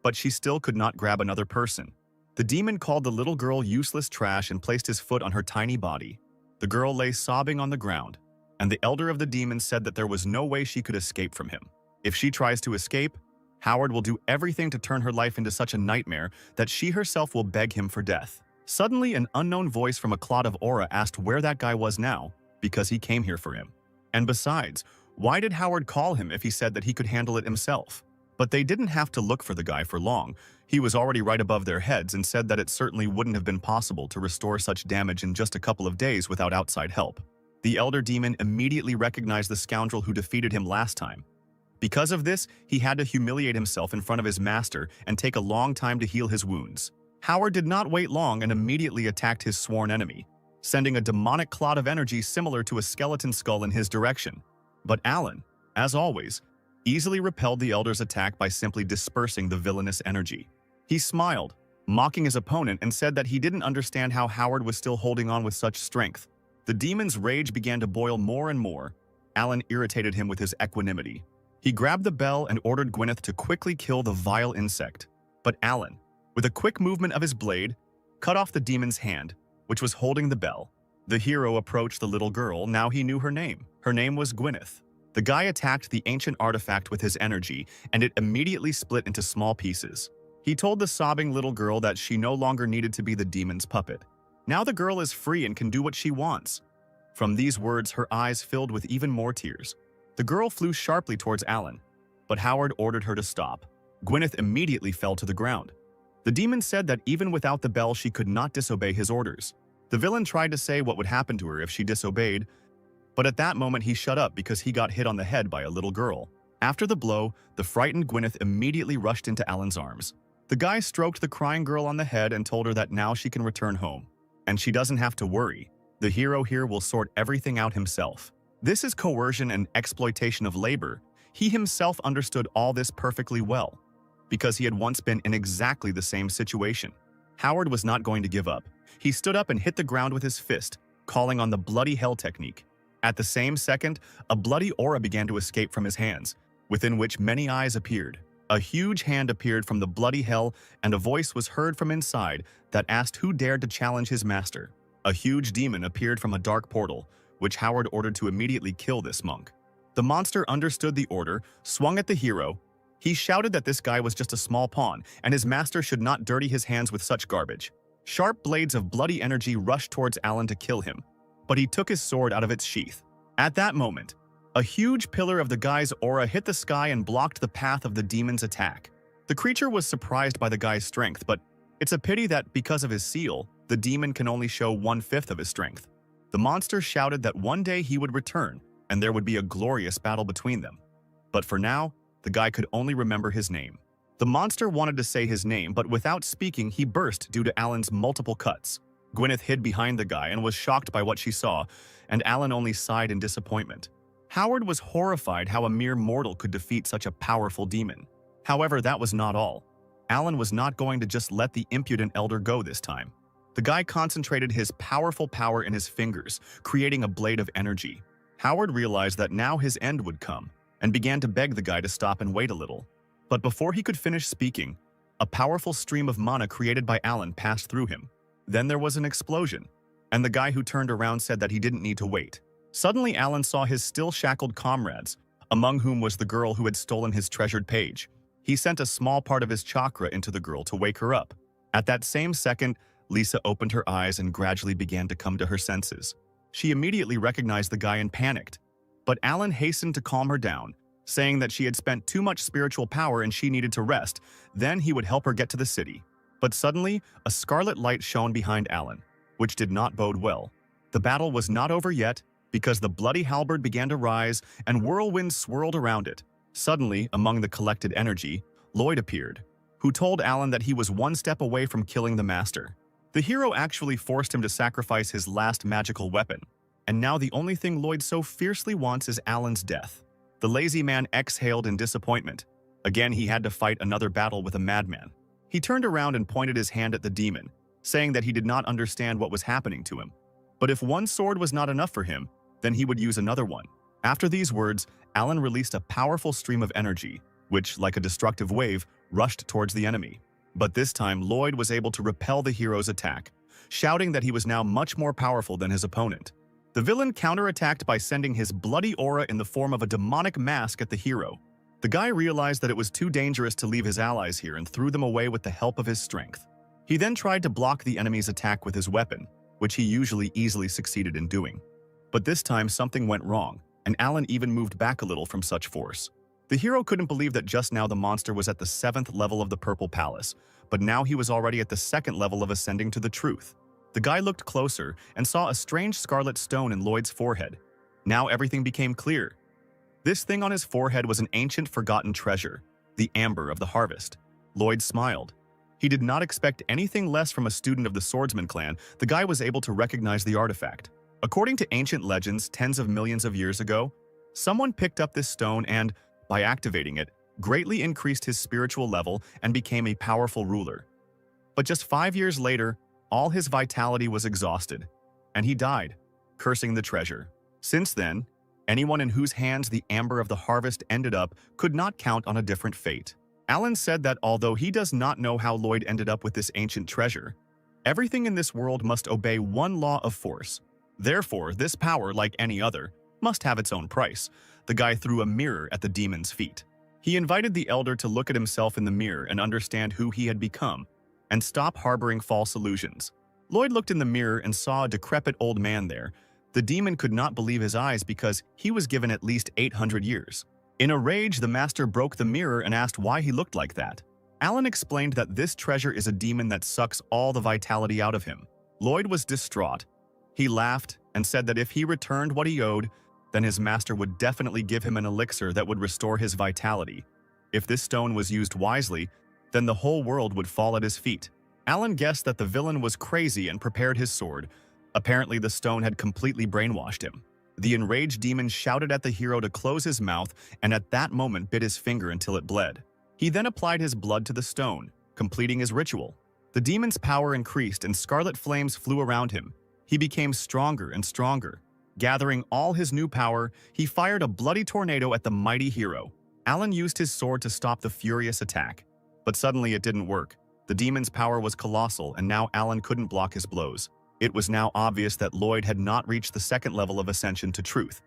but she still could not grab another person. The demon called the little girl useless trash and placed his foot on her tiny body. The girl lay sobbing on the ground, and the elder of the demons said that there was no way she could escape from him. If she tries to escape, Howard will do everything to turn her life into such a nightmare that she herself will beg him for death. Suddenly, an unknown voice from a cloud of aura asked where that guy was now, because he came here for him. And besides, why did Howard call him if he said that he could handle it himself? But they didn't have to look for the guy for long. He was already right above their heads and said that it certainly wouldn't have been possible to restore such damage in just a couple of days without outside help. The elder demon immediately recognized the scoundrel who defeated him last time. Because of this, he had to humiliate himself in front of his master and take a long time to heal his wounds. Howard did not wait long and immediately attacked his sworn enemy, sending a demonic cloud of energy similar to a skeleton skull in his direction. But Alan, as always, easily repelled the elder's attack by simply dispersing the villainous energy. He smiled, mocking his opponent, and said that he didn't understand how Howard was still holding on with such strength. The demon's rage began to boil more and more. Alan irritated him with his equanimity. He grabbed the bell and ordered Gwyneth to quickly kill the vile insect. But Alan, with a quick movement of his blade, cut off the demon's hand, which was holding the bell. The hero approached the little girl. Now he knew her name. Her name was Gwyneth. The guy attacked the ancient artifact with his energy, and it immediately split into small pieces. He told the sobbing little girl that she no longer needed to be the demon's puppet. Now the girl is free and can do what she wants. From these words, her eyes filled with even more tears. The girl flew sharply towards Alan, but Howard ordered her to stop. Gwyneth immediately fell to the ground. The demon said that even without the bell she could not disobey his orders. The villain tried to say what would happen to her if she disobeyed, but at that moment he shut up because he got hit on the head by a little girl. After the blow, the frightened Gwyneth immediately rushed into Alan's arms. The guy stroked the crying girl on the head and told her that now she can return home. And she doesn't have to worry. The hero here will sort everything out himself. This is coercion and exploitation of labor. He himself understood all this perfectly well, because he had once been in exactly the same situation. Howard was not going to give up. He stood up and hit the ground with his fist, calling on the bloody hell technique. At the same second, a bloody aura began to escape from his hands, within which many eyes appeared. A huge hand appeared from the bloody hell, and a voice was heard from inside that asked who dared to challenge his master. A huge demon appeared from a dark portal, which Howard ordered to immediately kill this monk. The monster understood the order, swung at the hero. He shouted that this guy was just a small pawn, and his master should not dirty his hands with such garbage. Sharp blades of bloody energy rushed towards Alan to kill him, but he took his sword out of its sheath. At that moment, a huge pillar of the guy's aura hit the sky and blocked the path of the demon's attack. The creature was surprised by the guy's strength, but it's a pity that because of his seal, the demon can only show 1/5 of his strength. The monster shouted that one day he would return, and there would be a glorious battle between them. But for now, the guy could only remember his name. The monster wanted to say his name, but without speaking, he burst due to Alan's multiple cuts. Gwyneth hid behind the guy and was shocked by what she saw, and Alan only sighed in disappointment. Howard was horrified how a mere mortal could defeat such a powerful demon. However, that was not all. Alan was not going to just let the impudent elder go this time. The guy concentrated his powerful power in his fingers, creating a blade of energy. Howard realized that now his end would come, and began to beg the guy to stop and wait a little. But before he could finish speaking, a powerful stream of mana created by Alan passed through him. Then there was an explosion, and the guy who turned around said that he didn't need to wait. Suddenly, Alan saw his still shackled comrades, among whom was the girl who had stolen his treasured page. He sent a small part of his chakra into the girl to wake her up. At that same second, Lisa opened her eyes and gradually began to come to her senses. She immediately recognized the guy and panicked, but Alan hastened to calm her down, saying that she had spent too much spiritual power and she needed to rest. Then he would help her get to the city. But suddenly, a scarlet light shone behind Alan, which did not bode well. The battle was not over yet, because the bloody halberd began to rise and whirlwinds swirled around it. Suddenly, among the collected energy, Lloyd appeared, who told Alan that he was one step away from killing the master. The hero actually forced him to sacrifice his last magical weapon, and now the only thing Lloyd so fiercely wants is Alan's death. The lazy man exhaled in disappointment. Again, he had to fight another battle with a madman. He turned around and pointed his hand at the demon, saying that he did not understand what was happening to him. But if one sword was not enough for him, then he would use another one. After these words, Alan released a powerful stream of energy, which, like a destructive wave, rushed towards the enemy. But this time, Lloyd was able to repel the hero's attack, shouting that he was now much more powerful than his opponent. The villain counterattacked by sending his bloody aura in the form of a demonic mask at the hero. The guy realized that it was too dangerous to leave his allies here and threw them away with the help of his strength. He then tried to block the enemy's attack with his weapon, which he usually easily succeeded in doing. But this time something went wrong, and Alan even moved back a little from such force. The hero couldn't believe that just now the monster was at the 7th level of the Purple Palace, but now he was already at the 2nd level of ascending to the truth. The guy looked closer and saw a strange scarlet stone in Lloyd's forehead. Now everything became clear. This thing on his forehead was an ancient forgotten treasure, the amber of the harvest. Lloyd smiled. He did not expect anything less from a student of the swordsman clan. The guy was able to recognize the artifact. According to ancient legends, tens of millions of years ago, someone picked up this stone and, by activating it, greatly increased his spiritual level and became a powerful ruler. But just 5 years later, all his vitality was exhausted, and he died, cursing the treasure. Since then, anyone in whose hands the amber of the harvest ended up could not count on a different fate. Alan said that although he does not know how Lloyd ended up with this ancient treasure, everything in this world must obey one law of force. Therefore, this power, like any other, must have its own price. The guy threw a mirror at the demon's feet. He invited the elder to look at himself in the mirror and understand who he had become, and stop harboring false illusions. Lloyd looked in the mirror and saw a decrepit old man there. The demon could not believe his eyes because he was given at least 800 years. In a rage, the master broke the mirror and asked why he looked like that. Alan explained that this treasure is a demon that sucks all the vitality out of him. Lloyd was distraught. He laughed and said that if he returned what he owed, then his master would definitely give him an elixir that would restore his vitality. If this stone was used wisely, then the whole world would fall at his feet. Alan guessed that the villain was crazy and prepared his sword. Apparently, the stone had completely brainwashed him. The enraged demon shouted at the hero to close his mouth and at that moment bit his finger until it bled. He then applied his blood to the stone, completing his ritual. The demon's power increased and scarlet flames flew around him. He became stronger and stronger. Gathering all his new power, he fired a bloody tornado at the mighty hero. Alan used his sword to stop the furious attack. But suddenly it didn't work. The demon's power was colossal and now Alan couldn't block his blows. It was now obvious that Lloyd had not reached the second level of ascension to truth,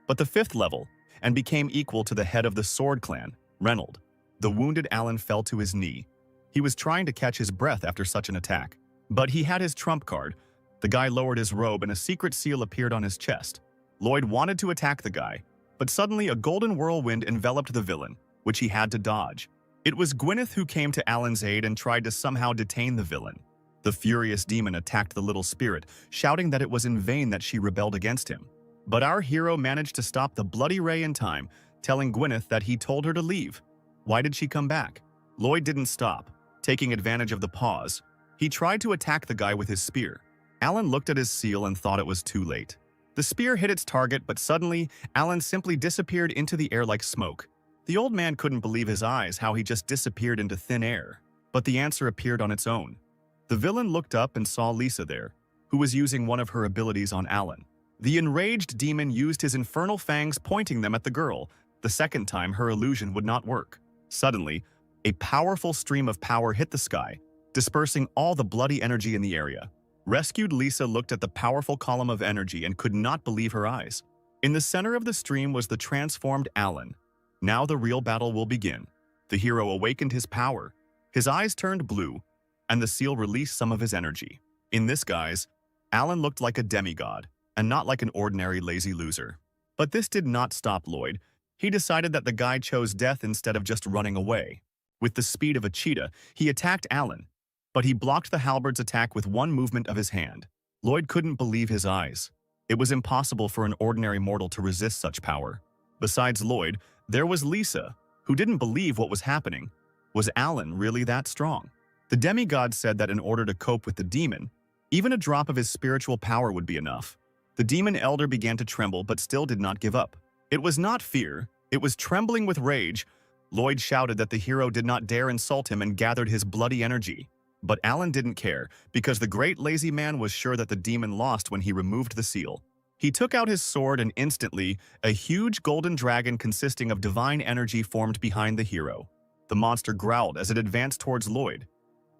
but the fifth level, and became equal to the head of the Sword Clan, Reynold. The wounded Alan fell to his knee. He was trying to catch his breath after such an attack, but he had his trump card. The guy lowered his robe and a secret seal appeared on his chest. Lloyd wanted to attack the guy, but suddenly a golden whirlwind enveloped the villain, which he had to dodge. It was Gwyneth who came to Alan's aid and tried to somehow detain the villain. The furious demon attacked the little spirit, shouting that it was in vain that she rebelled against him. But our hero managed to stop the bloody ray in time, telling Gwyneth that he told her to leave. Why did she come back? Lloyd didn't stop. Taking advantage of the pause, he tried to attack the guy with his spear. Alan looked at his seal and thought it was too late. The spear hit its target, but suddenly, Alan simply disappeared into the air like smoke. The old man couldn't believe his eyes how he just disappeared into thin air. But the answer appeared on its own. The villain looked up and saw Lisa there, who was using one of her abilities on Alan. The enraged demon used his infernal fangs pointing them at the girl. The second time, her illusion would not work. Suddenly, a powerful stream of power hit the sky, dispersing all the bloody energy in the area. Rescued Lisa looked at the powerful column of energy and could not believe her eyes. In the center of the stream was the transformed Alan. Now the real battle will begin. The hero awakened his power. His eyes turned blue, and the seal released some of his energy. In this guise, Alan looked like a demigod, and not like an ordinary lazy loser. But this did not stop Lloyd. He decided that the guy chose death instead of just running away. With the speed of a cheetah, he attacked Alan, but he blocked the halberd's attack with one movement of his hand. Lloyd couldn't believe his eyes. It was impossible for an ordinary mortal to resist such power. Besides Lloyd, there was Lisa, who didn't believe what was happening. Was Alan really that strong? The demigod said that in order to cope with the demon, even a drop of his spiritual power would be enough. The demon elder began to tremble but still did not give up. It was not fear, it was trembling with rage. Lloyd shouted that the hero did not dare insult him and gathered his bloody energy. But Alan didn't care, because the great lazy man was sure that the demon lost when he removed the seal. He took out his sword and instantly, a huge golden dragon consisting of divine energy formed behind the hero. The monster growled as it advanced towards Lloyd.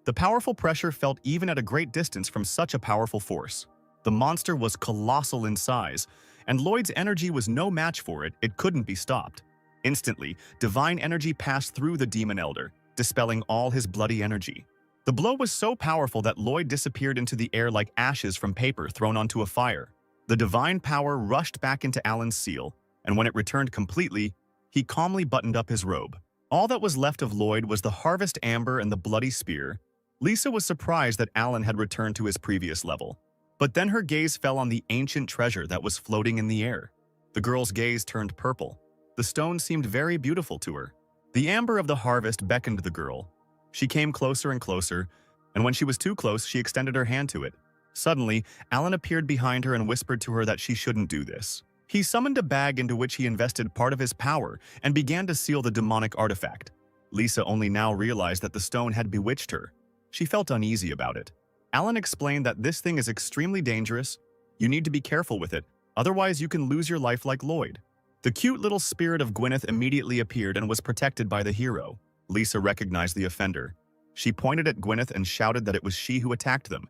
The powerful pressure felt even at a great distance from such a powerful force. The monster was colossal in size, and Lloyd's energy was no match for it. It couldn't be stopped. Instantly, divine energy passed through the demon elder, dispelling all his bloody energy. The blow was so powerful that Lloyd disappeared into the air like ashes from paper thrown onto a fire. The divine power rushed back into Alan's seal, and when it returned completely, he calmly buttoned up his robe. All that was left of Lloyd was the harvest amber and the bloody spear. Lisa was surprised that Alan had returned to his previous level. But then her gaze fell on the ancient treasure that was floating in the air. The girl's gaze turned purple. The stone seemed very beautiful to her. The amber of the harvest beckoned the girl. She came closer and closer, and when she was too close, she extended her hand to it. Suddenly, Alan appeared behind her and whispered to her that she shouldn't do this. He summoned a bag into which he invested part of his power and began to seal the demonic artifact. Lisa only now realized that the stone had bewitched her. She felt uneasy about it. Alan explained that this thing is extremely dangerous. You need to be careful with it, otherwise you can lose your life like Lloyd. The cute little spirit of Gwyneth immediately appeared and was protected by the hero. Lisa recognized the offender. She pointed at Gwyneth and shouted that it was she who attacked them.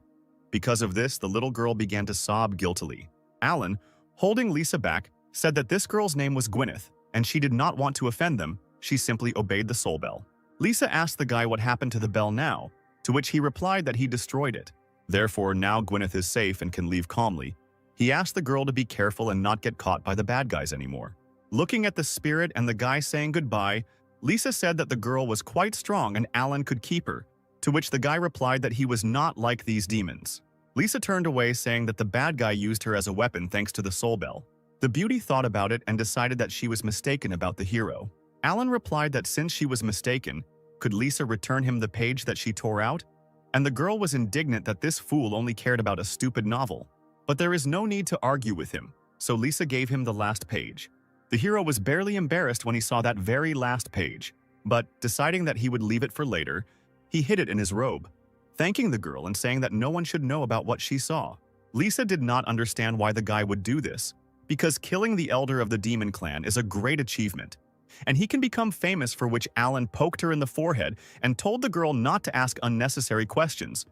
Because of this, the little girl began to sob guiltily. Alan, holding Lisa back, said that this girl's name was Gwyneth, and she did not want to offend them. She simply obeyed the soul bell. Lisa asked the guy what happened to the bell now, to which he replied that he destroyed it. Therefore, now Gwyneth is safe and can leave calmly. He asked the girl to be careful and not get caught by the bad guys anymore. Looking at the spirit and the guy saying goodbye, Lisa said that the girl was quite strong and Alan could keep her, to which the guy replied that he was not like these demons. Lisa turned away saying that the bad guy used her as a weapon thanks to the soul bell. The beauty thought about it and decided that she was mistaken about the hero. Alan replied that since she was mistaken, could Lisa return him the page that she tore out? And the girl was indignant that this fool only cared about a stupid novel. But there is no need to argue with him, so Lisa gave him the last page. The hero was barely embarrassed when he saw that very last page, but deciding that he would leave it for later, he hid it in his robe, thanking the girl and saying that no one should know about what she saw. Lisa did not understand why the guy would do this, because killing the elder of the demon clan is a great achievement, and he can become famous for which Alan poked her in the forehead and told the girl not to ask unnecessary questions,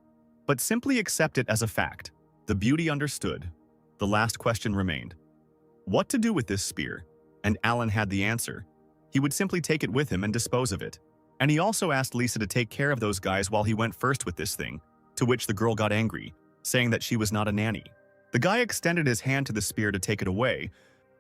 but simply accept it as a fact. The beauty understood. The last question remained. What to do with this spear? And Alan had the answer. He would simply take it with him and dispose of it. And he also asked Lisa to take care of those guys while he went first with this thing, to which the girl got angry, saying that she was not a nanny. The guy extended his hand to the spear to take it away,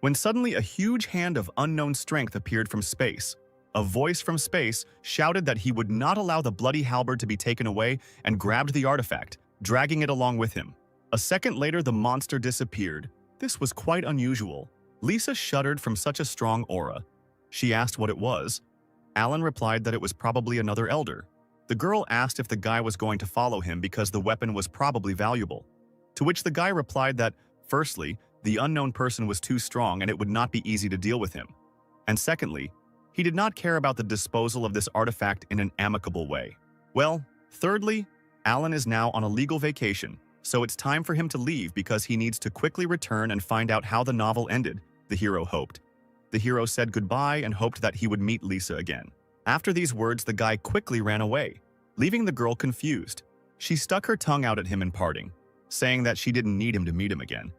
when suddenly a huge hand of unknown strength appeared from space. A voice from space shouted that he would not allow the bloody halberd to be taken away and grabbed the artifact, dragging it along with him. A second later, the monster disappeared. This was quite unusual. Lisa shuddered from such a strong aura. She asked what it was. Alan replied that it was probably another elder. The girl asked if the guy was going to follow him because the weapon was probably valuable. To which the guy replied that, firstly, the unknown person was too strong and it would not be easy to deal with him. And secondly, he did not care about the disposal of this artifact in an amicable way. Well, thirdly, Alan is now on a legal vacation, so it's time for him to leave because he needs to quickly return and find out how the novel ended, the hero hoped. The hero said goodbye and hoped that he would meet Lisa again. After these words, the guy quickly ran away, leaving the girl confused. She stuck her tongue out at him in parting, saying that she didn't need him to meet him again,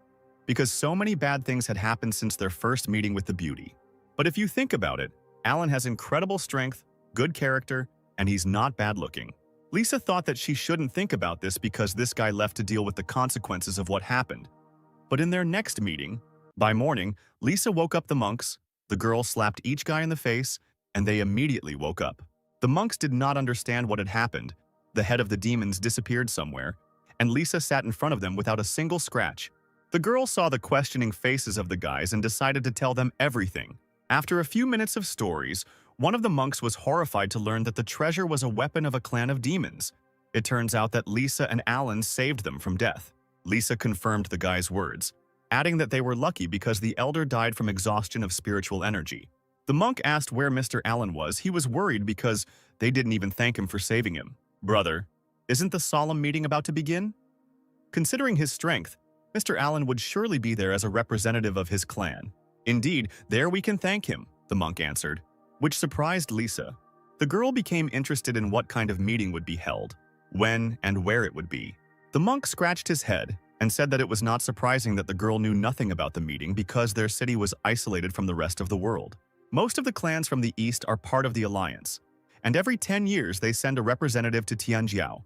because so many bad things had happened since their first meeting with the beauty. But if you think about it, Alan has incredible strength, good character, and he's not bad looking. Lisa thought that she shouldn't think about this because this guy left to deal with the consequences of what happened. But in their next meeting, by morning, Lisa woke up the monks, the girl slapped each guy in the face, and they immediately woke up. The monks did not understand what had happened. The head of the demons disappeared somewhere, and Lisa sat in front of them without a single scratch. The girl saw the questioning faces of the guys and decided to tell them everything. After a few minutes of stories, one of the monks was horrified to learn that the treasure was a weapon of a clan of demons. It turns out that Lisa and Alan saved them from death. Lisa confirmed the guy's words, adding that they were lucky because the elder died from exhaustion of spiritual energy. The monk asked where Mr. Alan was. He was worried because they didn't even thank him for saving him. Brother, isn't the solemn meeting about to begin? Considering his strength, Mr. Alan would surely be there as a representative of his clan. Indeed, there we can thank him, the monk answered, which surprised Lisa. The girl became interested in what kind of meeting would be held, when and where it would be. The monk scratched his head and said that it was not surprising that the girl knew nothing about the meeting because their city was isolated from the rest of the world. Most of the clans from the east are part of the alliance, and every 10 years they send a representative to Tianjiao.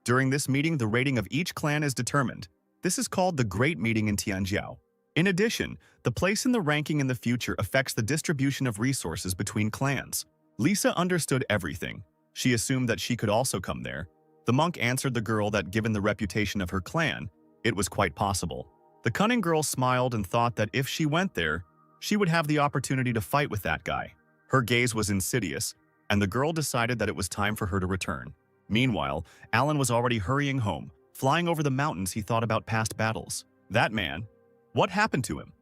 During this meeting, the rating of each clan is determined. This is called the Great Meeting in Tianjiao. In addition, the place in the ranking in the future affects the distribution of resources between clans. Lisa understood everything. She assumed that she could also come there. The monk answered the girl that given the reputation of her clan, it was quite possible. The cunning girl smiled and thought that if she went there, she would have the opportunity to fight with that guy. Her gaze was insidious, and the girl decided that it was time for her to return. Meanwhile, Alan was already hurrying home. Flying over the mountains, he thought about past battles. That man, what happened to him?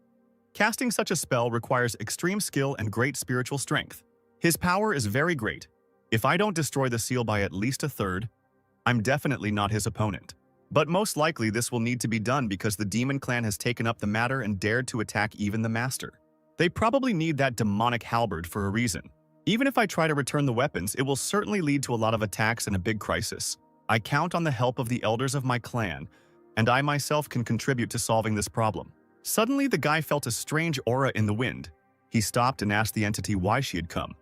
Casting such a spell requires extreme skill and great spiritual strength. His power is very great. If I don't destroy the seal by at least a third, I'm definitely not his opponent. But most likely this will need to be done because the demon clan has taken up the matter and dared to attack even the master. They probably need that demonic halberd for a reason. Even if I try to return the weapons, it will certainly lead to a lot of attacks and a big crisis. I count on the help of the elders of my clan, and I myself can contribute to solving this problem. Suddenly, the guy felt a strange aura in the wind. He stopped and asked the entity why she had come.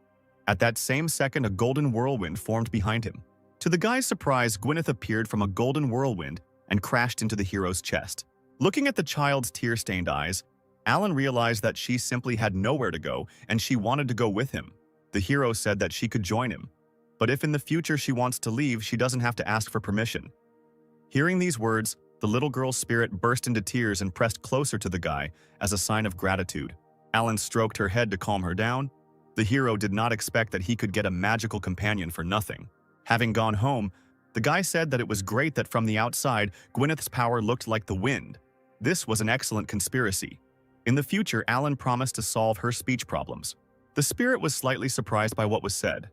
At that same second, a golden whirlwind formed behind him. To the guy's surprise, Gwyneth appeared from a golden whirlwind and crashed into the hero's chest. Looking at the child's tear-stained eyes, Alan realized that she simply had nowhere to go and she wanted to go with him. The hero said that she could join him, but if in the future she wants to leave, she doesn't have to ask for permission. Hearing these words, the little girl's spirit burst into tears and pressed closer to the guy as a sign of gratitude. Alan stroked her head to calm her down. The hero did not expect that he could get a magical companion for nothing. Having gone home, the guy said that it was great that from the outside, Gwyneth's power looked like the wind. This was an excellent conspiracy. In the future, Alan promised to solve her speech problems. The spirit was slightly surprised by what was said,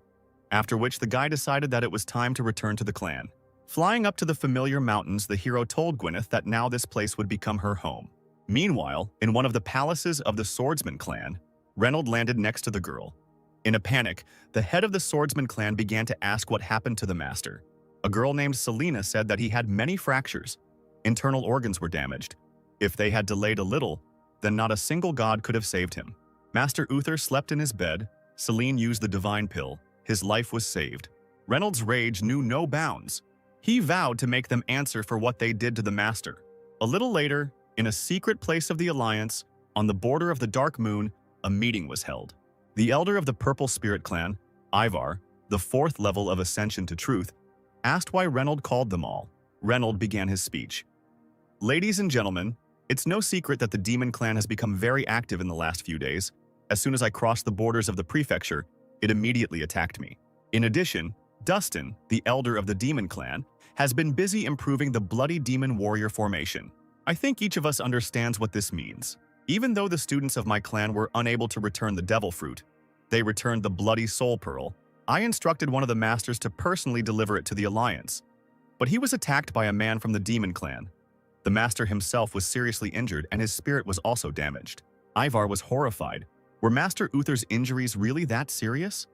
after which the guy decided that it was time to return to the clan. Flying up to the familiar mountains, the hero told Gwyneth that now this place would become her home. Meanwhile, in one of the palaces of the Swordsman clan, Reynold landed next to the girl. In a panic, the head of the Swordsman clan began to ask what happened to the master. A girl named Selena said that he had many fractures. Internal organs were damaged. If they had delayed a little, then not a single god could have saved him. Master Uther slept in his bed. Selene used the divine pill. His life was saved. Reynold's rage knew no bounds. He vowed to make them answer for what they did to the master. A little later, in a secret place of the Alliance, on the border of the Dark Moon, a meeting was held. The elder of the Purple Spirit clan, Ivar, the 4th level of Ascension to Truth, asked why Reynold called them all. Reynold began his speech. Ladies and gentlemen, it's no secret that the Demon Clan has become very active in the last few days. As soon as I crossed the borders of the prefecture, it immediately attacked me. In addition, Dustin, the elder of the Demon Clan, has been busy improving the Bloody Demon Warrior formation. I think each of us understands what this means. Even though the students of my clan were unable to return the Devil Fruit, they returned the Bloody Soul Pearl. I instructed one of the masters to personally deliver it to the Alliance. But he was attacked by a man from the Demon Clan. The master himself was seriously injured and his spirit was also damaged. Ivar was horrified. Were Master Uther's injuries really that serious?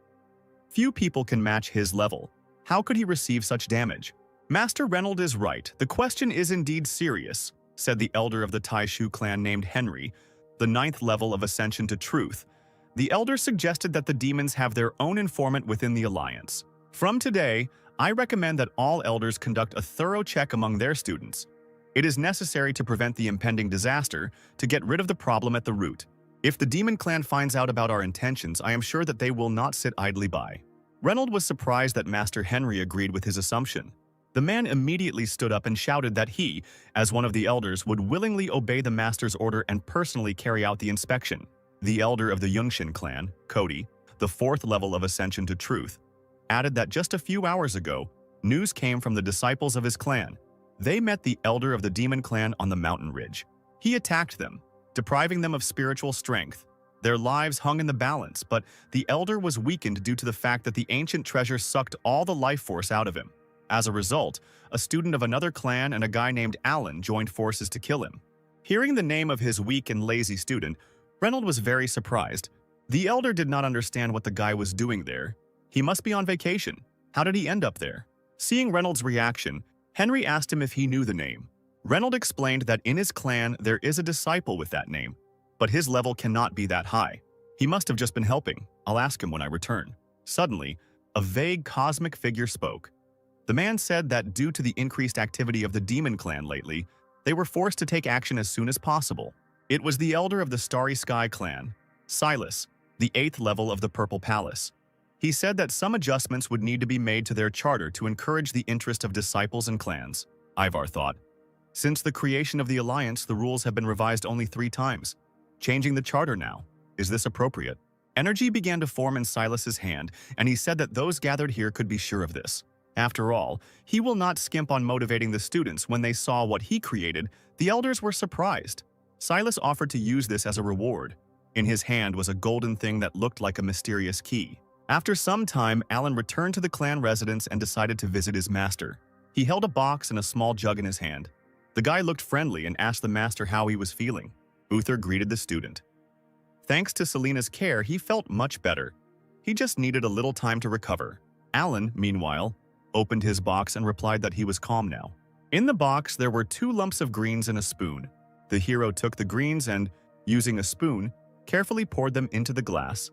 Few people can match his level. How could he receive such damage? Master Reynold is right. The question is indeed serious, said the elder of the Taishu clan named Henry, the 9th level of Ascension to Truth. The elder suggested that the demons have their own informant within the Alliance. From today, I recommend that all elders conduct a thorough check among their students. It is necessary to prevent the impending disaster, to get rid of the problem at the root. If the Demon Clan finds out about our intentions, I am sure that they will not sit idly by. Reynold was surprised that Master Henry agreed with his assumption. The man immediately stood up and shouted that he, as one of the elders, would willingly obey the master's order and personally carry out the inspection. The elder of the Yungshin clan, Cody, the 4th level of Ascension to Truth, added that just a few hours ago, news came from the disciples of his clan. They met the elder of the Demon Clan on the mountain ridge. He attacked them, depriving them of spiritual strength. Their lives hung in the balance, but the elder was weakened due to the fact that the ancient treasure sucked all the life force out of him. As a result, a student of another clan and a guy named Alan joined forces to kill him. Hearing the name of his weak and lazy student, Reynold was very surprised. The elder did not understand what the guy was doing there. He must be on vacation. How did he end up there? Seeing Reynold's reaction, Henry asked him if he knew the name. Reynold explained that in his clan there is a disciple with that name, but his level cannot be that high. He must have just been helping. I'll ask him when I return. Suddenly, a vague cosmic figure spoke. The man said that due to the increased activity of the Demon Clan lately, they were forced to take action as soon as possible. It was the elder of the Starry Sky clan, Silas, the 8th level of the Purple Palace. He said that some adjustments would need to be made to their charter to encourage the interest of disciples and clans. Ivar thought. Since the creation of the Alliance, the rules have been revised only 3 times. Changing the charter now. Is this appropriate? Energy began to form in Silas's hand, and he said that those gathered here could be sure of this. After all, he will not skimp on motivating the students. When they saw what he created, the elders were surprised. Silas offered to use this as a reward. In his hand was a golden thing that looked like a mysterious key. After some time, Alan returned to the clan residence and decided to visit his master. He held a box and a small jug in his hand. The guy looked friendly and asked the master how he was feeling. Uther greeted the student. Thanks to Selena's care, he felt much better. He just needed a little time to recover. Alan, meanwhile, opened his box and replied that he was calm now. In the box, there were 2 lumps of greens and a spoon. The hero took the greens and, using a spoon, carefully poured them into the glass,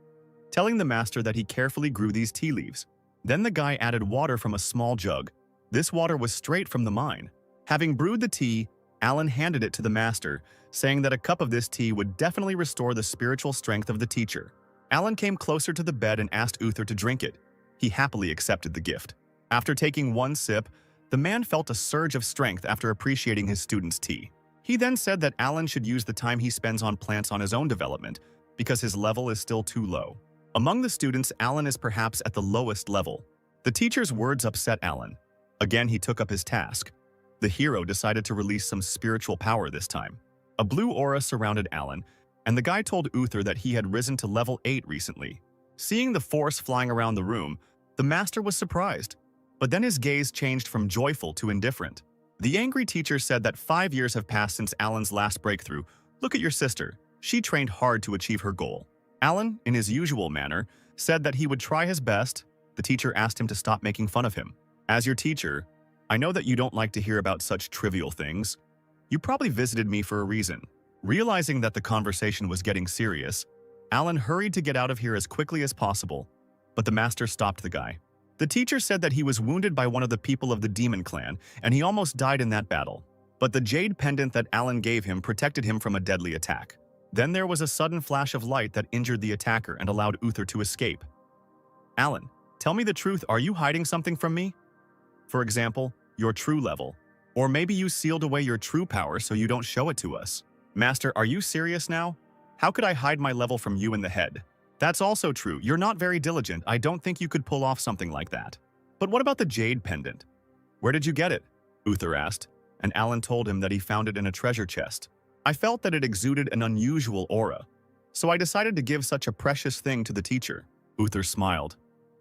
telling the master that he carefully grew these tea leaves. Then the guy added water from a small jug. This water was straight from the mine. Having brewed the tea, Alan handed it to the master, saying that a cup of this tea would definitely restore the spiritual strength of the teacher. Alan came closer to the bed and asked Uther to drink it. He happily accepted the gift. After taking one sip, the man felt a surge of strength after appreciating his student's tea. He then said that Alan should use the time he spends on plants on his own development because his level is still too low. Among the students, Alan is perhaps at the lowest level. The teacher's words upset Alan. Again, he took up his task. The hero decided to release some spiritual power this time. A blue aura surrounded Alan, and the guy told Uther that he had risen to level 8 recently. Seeing the force flying around the room, the master was surprised, but then his gaze changed from joyful to indifferent. The angry teacher said that 5 years have passed since Alan's last breakthrough. Look at your sister. She trained hard to achieve her goal. Alan, in his usual manner, said that he would try his best. The teacher asked him to stop making fun of him. As your teacher, I know that you don't like to hear about such trivial things. You probably visited me for a reason. Realizing that the conversation was getting serious, Alan hurried to get out of here as quickly as possible, but the master stopped the guy. The teacher said that he was wounded by one of the people of the demon clan, and he almost died in that battle. But the jade pendant that Alan gave him protected him from a deadly attack. Then there was a sudden flash of light that injured the attacker and allowed Uther to escape. Alan, tell me the truth, are you hiding something from me? For example, your true level. Or maybe you sealed away your true power so you don't show it to us. Master, are you serious now? How could I hide my level from you in the head? That's also true. You're not very diligent. I don't think you could pull off something like that. But what about the jade pendant? Where did you get it? Uther asked, and Alan told him that he found it in a treasure chest. I felt that it exuded an unusual aura, so I decided to give such a precious thing to the teacher. Uther smiled.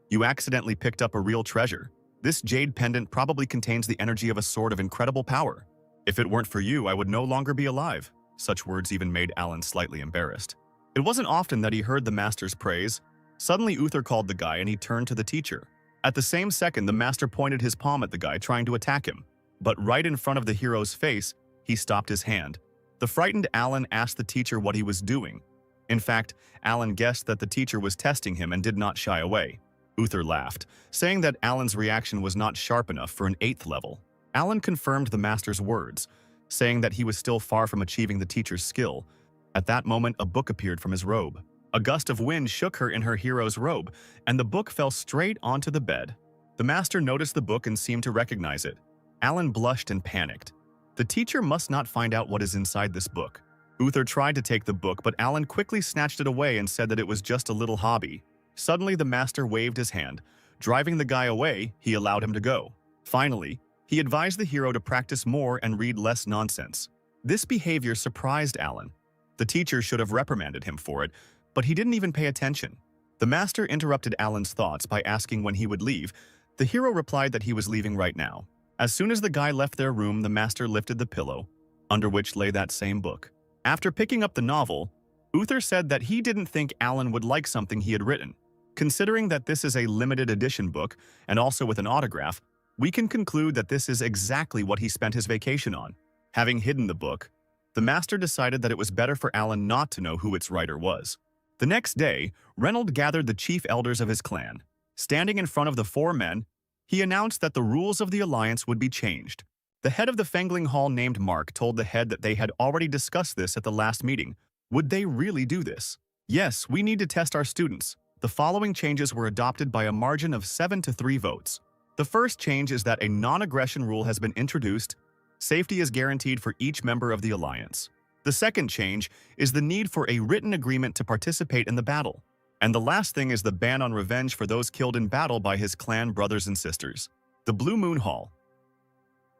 You accidentally picked up a real treasure. This jade pendant probably contains the energy of a sword of incredible power. If it weren't for you, I would no longer be alive. Such words even made Alan slightly embarrassed. It wasn't often that he heard the master's praise. Suddenly, Uther called the guy and he turned to the teacher. At the same second, the master pointed his palm at the guy, trying to attack him. But right in front of the hero's face, he stopped his hand. The frightened Alan asked the teacher what he was doing. In fact, Alan guessed that the teacher was testing him and did not shy away. Uther laughed, saying that Alan's reaction was not sharp enough for an 8th level. Alan confirmed the master's words, saying that he was still far from achieving the teacher's skill. At that moment, a book appeared from his robe. A gust of wind shook her in her hero's robe, and the book fell straight onto the bed. The master noticed the book and seemed to recognize it. Alan blushed and panicked. The teacher must not find out what is inside this book. Uther tried to take the book, but Alan quickly snatched it away and said that it was just a little hobby. Suddenly, the master waved his hand. Driving the guy away, he allowed him to go. Finally, he advised the hero to practice more and read less nonsense. This behavior surprised Alan. The teacher should have reprimanded him for it, but he didn't even pay attention. The master interrupted Alan's thoughts by asking when he would leave. The hero replied that he was leaving right now. As soon as the guy left their room, the master lifted the pillow, under which lay that same book. After picking up the novel, Uther said that he didn't think Alan would like something he had written. Considering that this is a limited edition book, and also with an autograph, we can conclude that this is exactly what he spent his vacation on. Having hidden the book, the master decided that it was better for Alan not to know who its writer was. The next day, Reynold gathered the chief elders of his clan. Standing in front of the 4 men, he announced that the rules of the alliance would be changed. The head of the Fangling Hall named Mark told the head that they had already discussed this at the last meeting. Would they really do this? Yes, we need to test our students. The following changes were adopted by a margin of 7-3 votes. The first change is that a non-aggression rule has been introduced. Safety is guaranteed for each member of the alliance. The second change is the need for a written agreement to participate in the battle. And the last thing is the ban on revenge for those killed in battle by his clan brothers and sisters. The Blue Moon Hall.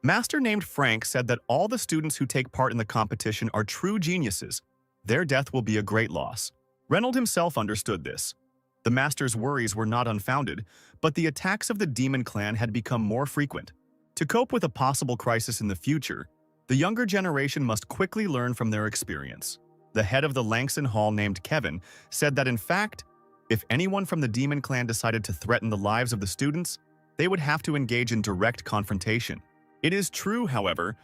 Master named Frank said that all the students who take part in the competition are true geniuses. Their death will be a great loss. Reynold himself understood this. The master's worries were not unfounded, but the attacks of the demon clan had become more frequent. To cope with a possible crisis in the future, the younger generation must quickly learn from their experience. The head of the Langson Hall named Kevin said that in fact, if anyone from the demon clan decided to threaten the lives of the students, they would have to engage in direct confrontation. It is true, however,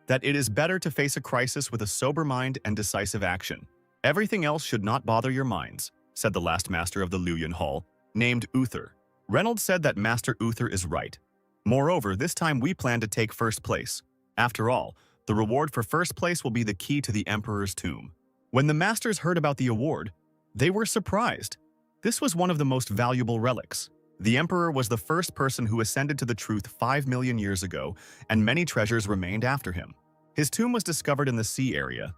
that it is better to face a crisis with a sober mind and decisive action. Everything else should not bother your minds, said the last master of the Luyan Hall, named Uther. Reynolds said that Master Uther is right. Moreover, this time we plan to take first place. After all, the reward for first place will be the key to the Emperor's tomb. When the masters heard about the award, they were surprised. This was one of the most valuable relics. The emperor was the first person who ascended to the truth 5 million years ago, and many treasures remained after him. His tomb was discovered in the sea area.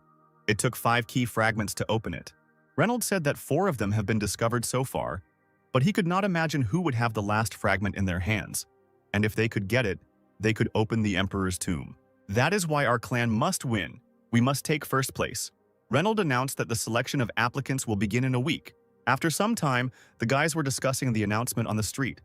It took 5 key fragments to open it. Reynolds said that 4 of them have been discovered so far, but he could not imagine who would have the last fragment in their hands. And if they could get it, they could open the emperor's tomb. That is why our clan must win. We must take first place. Reynolds announced that the selection of applicants will begin in a week. After some time, the guys were discussing the announcement on the street.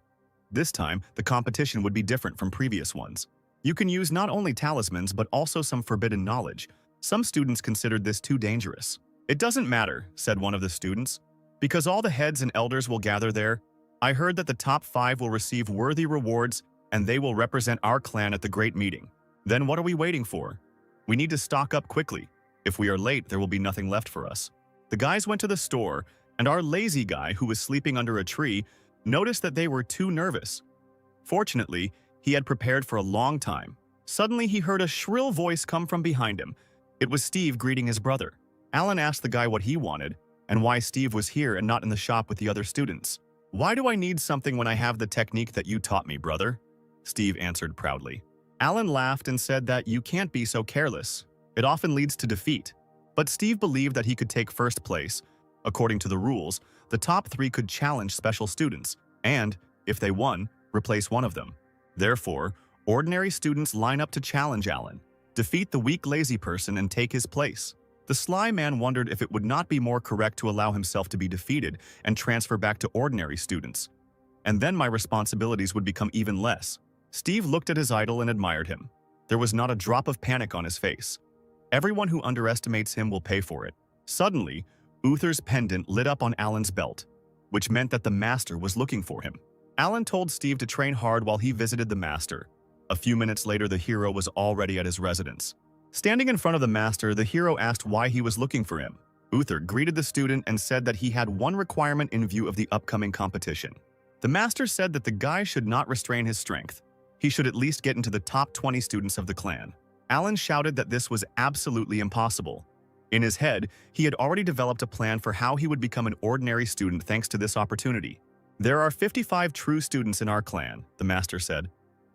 This time, the competition would be different from previous ones. You can use not only talismans but also some forbidden knowledge. Some students considered this too dangerous. "It doesn't matter," said one of the students, "because all the heads and elders will gather there. I heard that the top 5 will receive worthy rewards and they will represent our clan at the great meeting. Then what are we waiting for? We need to stock up quickly. If we are late, there will be nothing left for us." The guys went to the store, and our lazy guy, who was sleeping under a tree, noticed that they were too nervous. Fortunately, he had prepared for a long time. Suddenly, he heard a shrill voice come from behind him. It was Steve greeting his brother. Alan asked the guy what he wanted, and why Steve was here and not in the shop with the other students. "Why do I need something when I have the technique that you taught me, brother?" Steve answered proudly. Alan laughed and said that you can't be so careless. It often leads to defeat. But Steve believed that he could take first place. According to the rules, the top 3 could challenge special students, and, if they won, replace one of them. Therefore, ordinary students line up to challenge Alan, defeat the weak lazy person and take his place. The sly man wondered if it would not be more correct to allow himself to be defeated and transfer back to ordinary students. And then my responsibilities would become even less. Steve looked at his idol and admired him. There was not a drop of panic on his face. Everyone who underestimates him will pay for it. Suddenly, Uther's pendant lit up on Alan's belt, which meant that the master was looking for him. Alan told Steve to train hard while he visited the master. A few minutes later, the hero was already at his residence. Standing in front of the master, the hero asked why he was looking for him. Uther greeted the student and said that he had one requirement in view of the upcoming competition. The master said that the guy should not restrain his strength. He should at least get into the top 20 students of the clan. Alan shouted that this was absolutely impossible. In his head, he had already developed a plan for how he would become an ordinary student thanks to this opportunity. "There are 55 true students in our clan," the master said.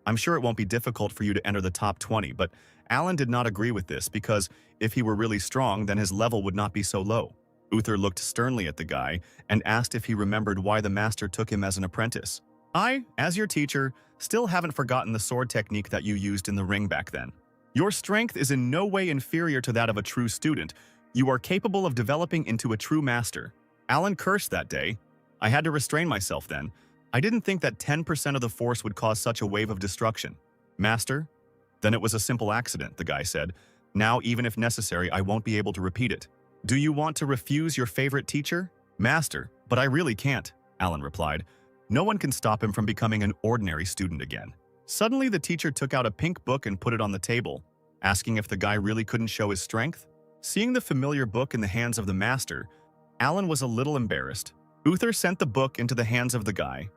"I'm sure it won't be difficult for you to enter the top 20, but Alan did not agree with this because if he were really strong, then his level would not be so low." Uther looked sternly at the guy and asked if he remembered why the master took him as an apprentice. "I, as your teacher, still haven't forgotten the sword technique that you used in the ring back then. Your strength is in no way inferior to that of a true student. You are capable of developing into a true master." Alan cursed that day. "I had to restrain myself then. I didn't think that 10% of the force would cause such a wave of destruction." "Master?" "Then it was a simple accident," the guy said. "Now, even if necessary, I won't be able to repeat it." "Do you want to refuse your favorite teacher?" "Master, but I really can't," Alan replied. No one can stop him from becoming an ordinary student again. Suddenly, the teacher took out a pink book and put it on the table, asking if the guy really couldn't show his strength. Seeing the familiar book in the hands of the master, Alan was a little embarrassed. Uther sent the book into the hands of the guy.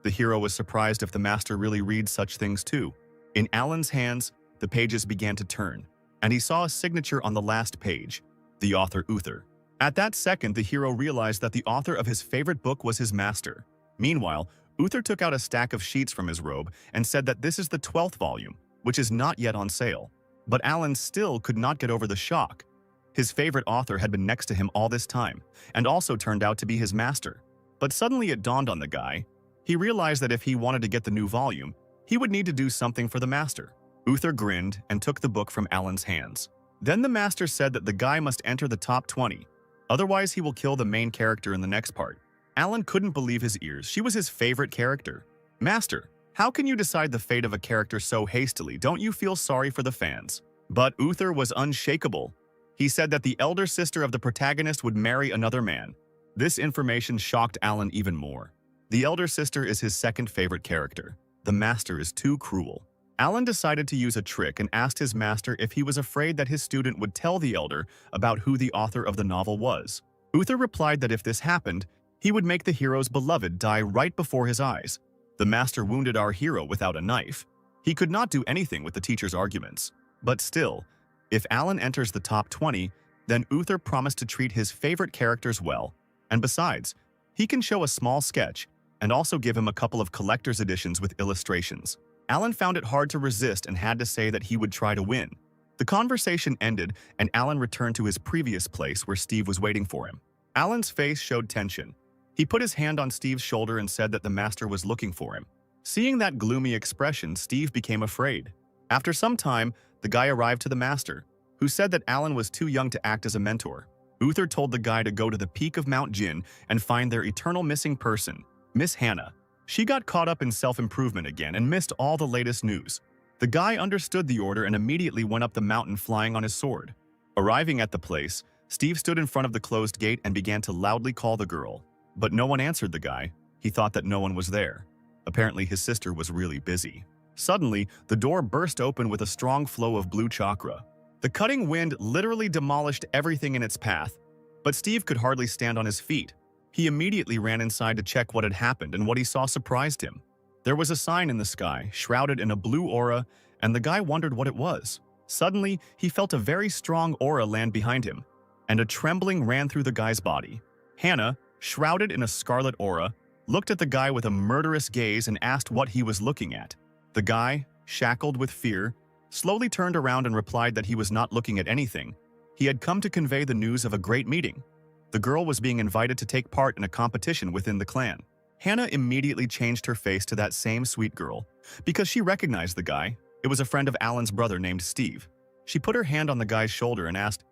The hero was surprised if the master really reads such things too. In Alan's hands, the pages began to turn, and he saw a signature on the last page, the author Uther. At that second, the hero realized that the author of his favorite book was his master. Meanwhile, Uther took out a stack of sheets from his robe and said that this is the 12th volume, which is not yet on sale. But Alan still could not get over the shock. His favorite author had been next to him all this time, and also turned out to be his master. But suddenly it dawned on the guy. He realized that if he wanted to get the new volume, he would need to do something for the master. Uther grinned and took the book from Alan's hands. Then the master said that the guy must enter the top 20, otherwise he will kill the main character in the next part. Alan couldn't believe his ears. She was his favorite character. "Master, how can you decide the fate of a character so hastily? Don't you feel sorry for the fans?" But Uther was unshakable. He said that the elder sister of the protagonist would marry another man. This information shocked Alan even more. The elder sister is his second favorite character. The master is too cruel. Alan decided to use a trick and asked his master if he was afraid that his student would tell the elder about who the author of the novel was. Uther replied that if this happened, he would make the hero's beloved die right before his eyes. The master wounded our hero without a knife. He could not do anything with the teacher's arguments. But still, if Alan enters the top 20, then Uther promised to treat his favorite characters well. And besides, He can show a small sketch and also give him a couple of collector's editions with illustrations. Alan found it hard to resist and had to say that he would try to win. The conversation ended and Alan returned to his previous place where Steve was waiting for him. Alan's face showed tension. He put his hand on Steve's shoulder and said that the master was looking for him. Seeing that gloomy expression, Steve became afraid. After some time, the guy arrived to the master, who said that Alan was too young to act as a mentor. Uther told the guy to go to the peak of Mount Jin and find their eternal missing person, Miss Hannah. She got caught up in self-improvement again and missed all the latest news. The guy understood the order and immediately went up the mountain flying on his sword. Arriving at the place, Steve stood in front of the closed gate and began to loudly call the girl. But no one answered the guy. He thought that no one was there. Apparently his sister was really busy. Suddenly, the door burst open with a strong flow of blue chakra. The cutting wind literally demolished everything in its path, but Steve could hardly stand on his feet. He immediately ran inside to check what had happened, and what he saw surprised him. There was a sign in the sky, shrouded in a blue aura, and the guy wondered what it was. Suddenly, he felt a very strong aura land behind him, and a trembling ran through the guy's body. Hannah, shrouded in a scarlet aura, looked at the guy with a murderous gaze and asked what he was looking at. The guy, shackled with fear, slowly turned around and replied that he was not looking at anything. He had come to convey the news of a great meeting. The girl was being invited to take part in a competition within the clan. Hannah immediately changed her face to that same sweet girl. Because she recognized the guy, it was a friend of Alan's brother named Steve. She put her hand on the guy's shoulder and asked,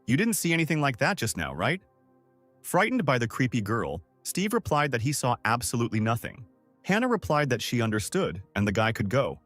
"You didn't see anything like that just now, right?" Frightened by the creepy girl, Steve replied that he saw absolutely nothing. Hannah replied that she understood and the guy could go.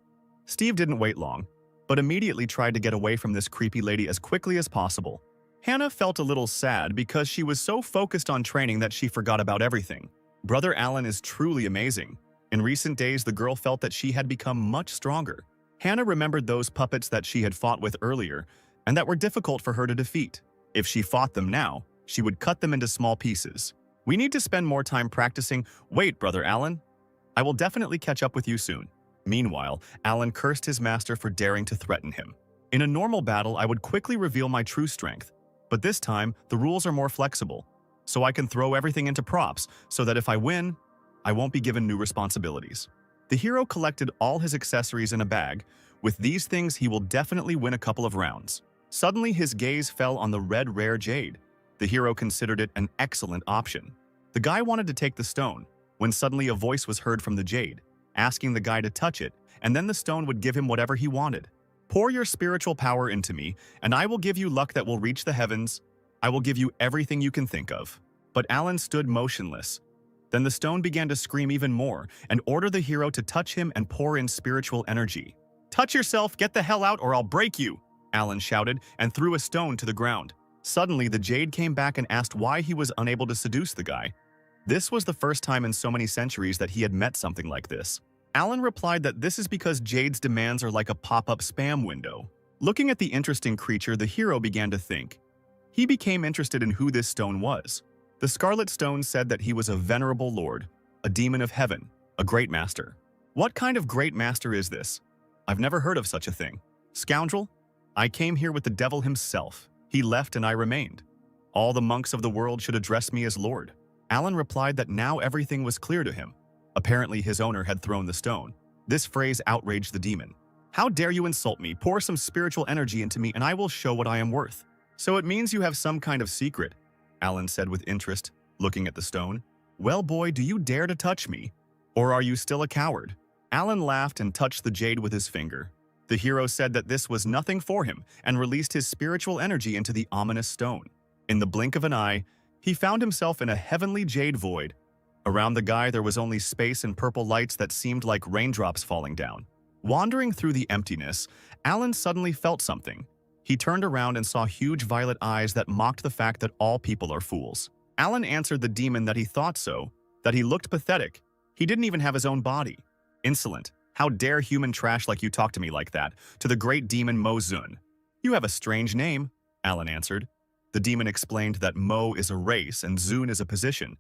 Steve didn't wait long, but immediately tried to get away from this creepy lady as quickly as possible. Hannah felt a little sad because she was so focused on training that she forgot about everything. Brother Alan is truly amazing. In recent days, the girl felt that she had become much stronger. Hannah remembered those puppets that she had fought with earlier and that were difficult for her to defeat. If she fought them now, she would cut them into small pieces. "We need to spend more time practicing. Wait, Brother Alan. I will definitely catch up with you soon." Meanwhile, Alan cursed his master for daring to threaten him. "In a normal battle, I would quickly reveal my true strength. But this time, the rules are more flexible. So I can throw everything into props so that if I win, I won't be given new responsibilities." The hero collected all his accessories in a bag. With these things, he will definitely win a couple of rounds. Suddenly, his gaze fell on the red rare jade. The hero considered it an excellent option. The guy wanted to take the stone, when suddenly a voice was heard from the jade, asking the guy to touch it, and then the stone would give him whatever he wanted. "Pour your spiritual power into me, and I will give you luck that will reach the heavens. I will give you everything you can think of." But Alan stood motionless. Then the stone began to scream even more and order the hero to touch him and pour in spiritual energy. "Touch yourself, get the hell out, or I'll break you," Alan shouted and threw a stone to the ground. Suddenly, the jade came back and asked why he was unable to seduce the guy. This was the first time in so many centuries that he had met something like this. Alan replied that this is because Jade's demands are like a pop-up spam window. Looking at the interesting creature, the hero began to think. He became interested in who this stone was. The Scarlet Stone said that he was a venerable lord, a demon of heaven, a great master. What kind of great master is this? I've never heard of such a thing. Scoundrel? I came here with the devil himself. He left and I remained. All the monks of the world should address me as lord. Alan replied that now everything was clear to him. Apparently his owner had thrown the stone. This phrase outraged the demon. "How dare you insult me? Pour some spiritual energy into me and I will show what I am worth." "So it means you have some kind of secret," Alan said with interest, looking at the stone. "Well, boy, do you dare to touch me? Or are you still a coward?" Alan laughed and touched the jade with his finger. The hero said that this was nothing for him and released his spiritual energy into the ominous stone. In the blink of an eye, he found himself in a heavenly jade void. Around the guy there was only space and purple lights that seemed like raindrops falling down. Wandering through the emptiness, Alan suddenly felt something. He turned around and saw huge violet eyes that mocked the fact that all people are fools. Alan answered the demon that he thought so, that he looked pathetic. He didn't even have his own body. Insolent. How dare human trash like you talk to me like that, to the great demon Mo Zun. You have a strange name, Alan answered. The demon explained that Mo is a race and Zun is a position.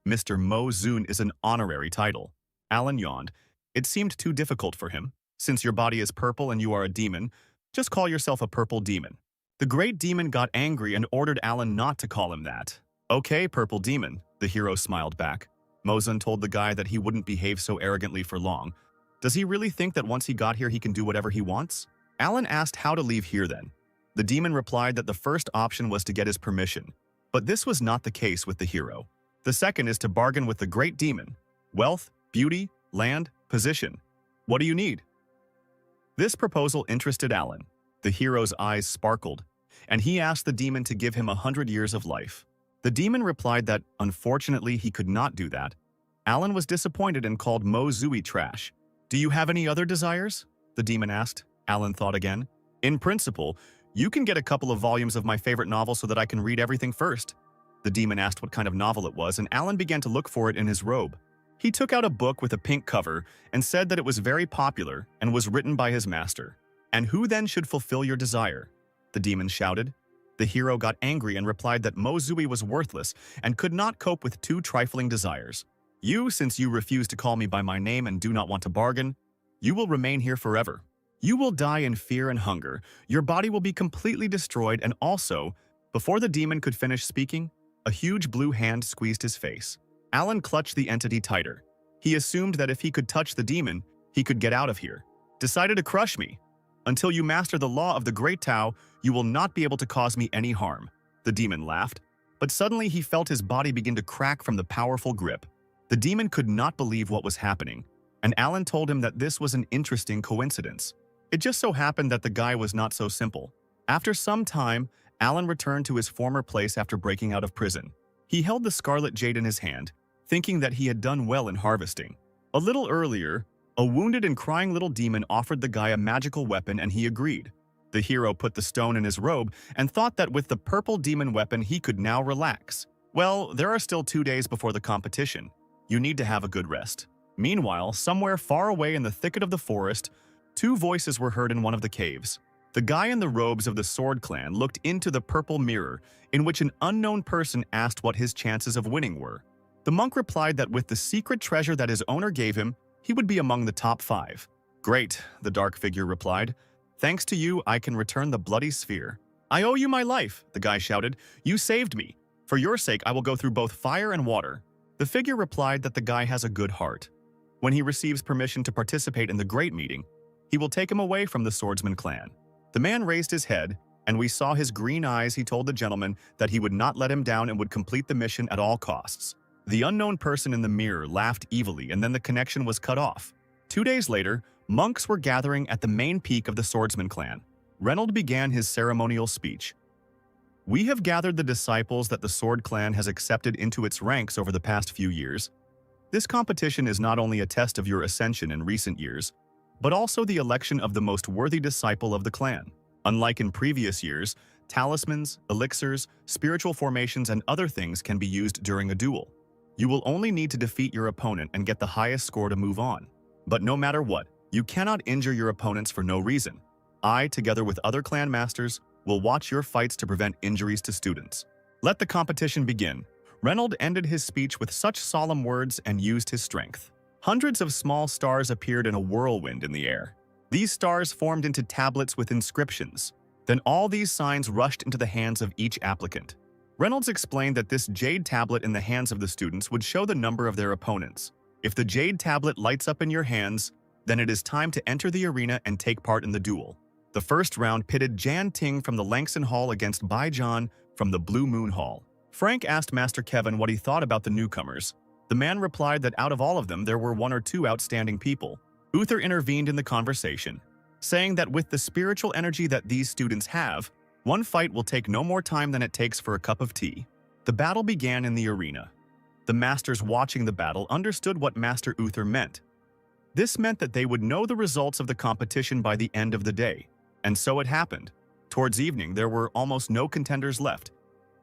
Mr. Mo Zun is an honorary title. Alan yawned. It seemed too difficult for him. Since your body is purple and you are a demon, just call yourself a purple demon. The great demon got angry and ordered Alan not to call him that. "Okay, purple demon," the The hero smiled back. Mozun told the guy that he wouldn't behave so arrogantly for long. Does he really think that once he got here he can do whatever he wants? Alan asked how to leave here then. The demon replied that the first option was to get his permission, but this was not the case with the hero. The second is to bargain with the great demon. Wealth, beauty, land, position. What do you need? This proposal interested Alan. The hero's eyes sparkled, and he asked the demon to give him 100 years of life. The demon replied that, unfortunately, he could not do that. Alan was disappointed and called Mo Zui trash. Do you have any other desires? The demon asked. Alan thought again. In principle, you can get a couple of volumes of my favorite novel so that I can read everything first. The demon asked what kind of novel it was, and Alan began to look for it in his robe. He took out a book with a pink cover and said that it was very popular and was written by his master. And who then should fulfill your desire? The demon shouted. The hero got angry and replied that Mo Zui was worthless and could not cope with two trifling desires. You, since you refuse to call me by my name and do not want to bargain, you will remain here forever. You will die in fear and hunger. Your body will be completely destroyed, and also, before the demon could finish speaking, a huge blue hand squeezed his face. Alan clutched the entity tighter. He assumed that if he could touch the demon, he could get out of here. Decided to crush me. Until you master the law of the Great Tao, you will not be able to cause me any harm. The demon laughed, but suddenly he felt his body begin to crack from the powerful grip. The demon could not believe what was happening, and Alan told him that this was an interesting coincidence. It just so happened that the guy was not so simple. After some time, Alan returned to his former place after breaking out of prison. He held the scarlet jade in his hand, thinking that he had done well in harvesting. A little earlier, a wounded and crying little demon offered the guy a magical weapon and he agreed. The hero put the stone in his robe and thought that with the purple demon weapon he could now relax. Well, there are still 2 days before the competition. You need to have a good rest. Meanwhile, somewhere far away in the thicket of the forest, 2 voices were heard in one of the caves. The guy in the robes of the Sword Clan looked into the purple mirror, in which an unknown person asked what his chances of winning were. The monk replied that with the secret treasure that his owner gave him, he would be among the top 5. Great, the dark figure replied. Thanks to you, I can return the bloody sphere. I owe you my life, the guy shouted. You saved me. For your sake, I will go through both fire and water. The figure replied that the guy has a good heart. When he receives permission to participate in the great meeting, he will take him away from the swordsman clan. The man raised his head, and we saw his green eyes. He told the gentleman that he would not let him down and would complete the mission at all costs. The unknown person in the mirror laughed evilly, and then the connection was cut off. 2 days later, monks were gathering at the main peak of the swordsman clan. Reynold began his ceremonial speech. We have gathered the disciples that the Sword Clan has accepted into its ranks over the past few years. This competition is not only a test of your ascension in recent years, but also the election of the most worthy disciple of the clan. Unlike in previous years, talismans, elixirs, spiritual formations, and other things can be used during a duel. You will only need to defeat your opponent and get the highest score to move on. But no matter what, you cannot injure your opponents for no reason. I, together with other clan masters, will watch your fights to prevent injuries to students. Let the competition begin. Reynold ended his speech with such solemn words and used his strength. Hundreds of small stars appeared in a whirlwind in the air. These stars formed into tablets with inscriptions. Then all these signs rushed into the hands of each applicant. Reynolds explained that this jade tablet in the hands of the students would show the number of their opponents. If the jade tablet lights up in your hands, then it is time to enter the arena and take part in the duel. The first round pitted Jan Ting from the Langston Hall against Bai John from the Blue Moon Hall. Frank asked Master Kevin what he thought about the newcomers. The man replied that out of all of them, there were 1 or 2 outstanding people. Uther intervened in the conversation, saying that with the spiritual energy that these students have, one fight will take no more time than it takes for a cup of tea. The battle began in the arena. The masters watching the battle understood what Master Uther meant. This meant that they would know the results of the competition by the end of the day. And so it happened. Towards evening, there were almost no contenders left,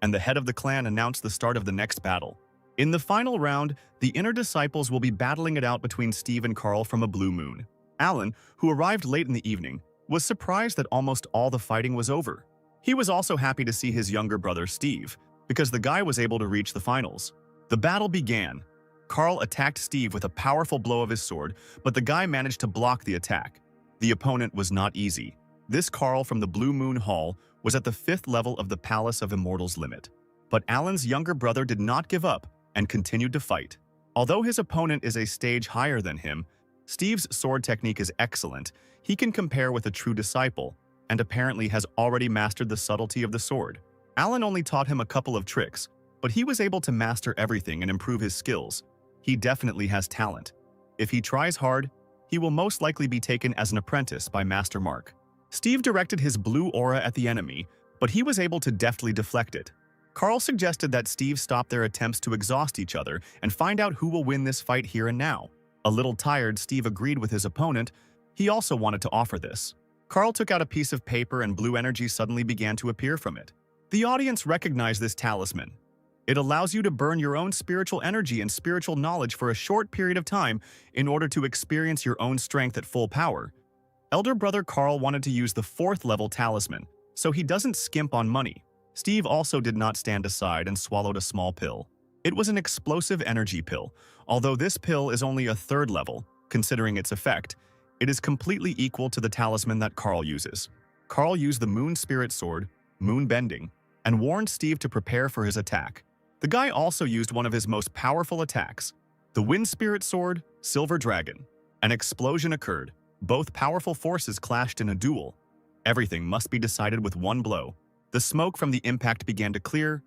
and the head of the clan announced the start of the next battle. In the final round, the inner disciples will be battling it out between Steve and Carl from a blue moon. Alan, who arrived late in the evening, was surprised that almost all the fighting was over. He was also happy to see his younger brother Steve, because the guy was able to reach the finals. The battle began. Carl attacked Steve with a powerful blow of his sword, but the guy managed to block the attack. The opponent was not easy. This Carl from the Blue Moon Hall was at the 5th level of the Palace of Immortals limit. But Alan's younger brother did not give up. and continued to fight. Although his opponent is a stage higher than him, Steve's sword technique is excellent. He can compare with a true disciple, and apparently has already mastered the subtlety of the sword. Alan only taught him a couple of tricks, but he was able to master everything and improve his skills. He definitely has talent. If he tries hard, he will most likely be taken as an apprentice by Master Mark. Steve directed his blue aura at the enemy, but he was able to deftly deflect it. Carl suggested that Steve stop their attempts to exhaust each other and find out who will win this fight here and now. A little tired, Steve agreed with his opponent. He also wanted to offer this. Carl took out a piece of paper and blue energy suddenly began to appear from it. The audience recognized this talisman. It allows you to burn your own spiritual energy and spiritual knowledge for a short period of time in order to experience your own strength at full power. Elder brother Carl wanted to use the 4th level talisman, so he doesn't skimp on money. Steve also did not stand aside and swallowed a small pill. It was an explosive energy pill. Although this pill is only a 3rd level, considering its effect, it is completely equal to the talisman that Carl uses. Carl used the Moon Spirit Sword, Moon Bending, and warned Steve to prepare for his attack. The guy also used one of his most powerful attacks, the Wind Spirit Sword, Silver Dragon. An explosion occurred. Both powerful forces clashed in a duel. Everything must be decided with one blow. The smoke from the impact began to clear.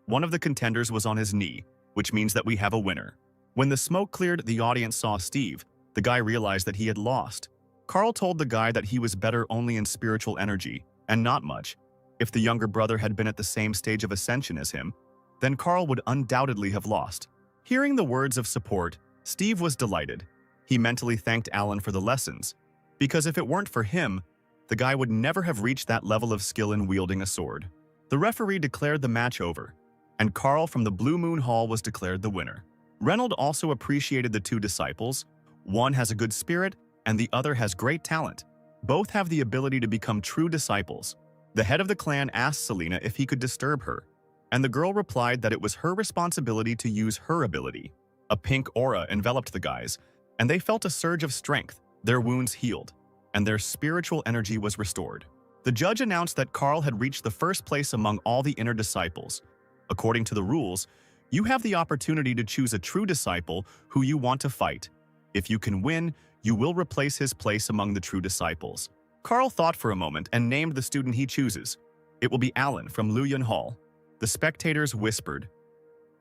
One of the contenders was on his knee, which means that we have a winner. When the smoke cleared, the audience saw Steve. The guy realized that he had lost. Carl told the guy that he was better only in spiritual energy, and not much. If the younger brother had been at the same stage of ascension as him, then Carl would undoubtedly have lost. Hearing the words of support, Steve was delighted. He mentally thanked Alan for the lessons, because if it weren't for him, the guy would never have reached that level of skill in wielding a sword. The referee declared the match over, and Carl from the Blue Moon Hall was declared the winner. Reynold also appreciated the 2 disciples. One has a good spirit, and the other has great talent. Both have the ability to become true disciples. The head of the clan asked Selena if he could disturb her, and the girl replied that it was her responsibility to use her ability. A pink aura enveloped the guys, and they felt a surge of strength. Their wounds healed, and their spiritual energy was restored. The judge announced that Carl had reached the 1st place among all the inner disciples. According to the rules, you have the opportunity to choose a true disciple who you want to fight. If you can win, you will replace his place among the true disciples. Carl thought for a moment and named the student he chooses. It will be Alan from Luyan Hall. The spectators whispered.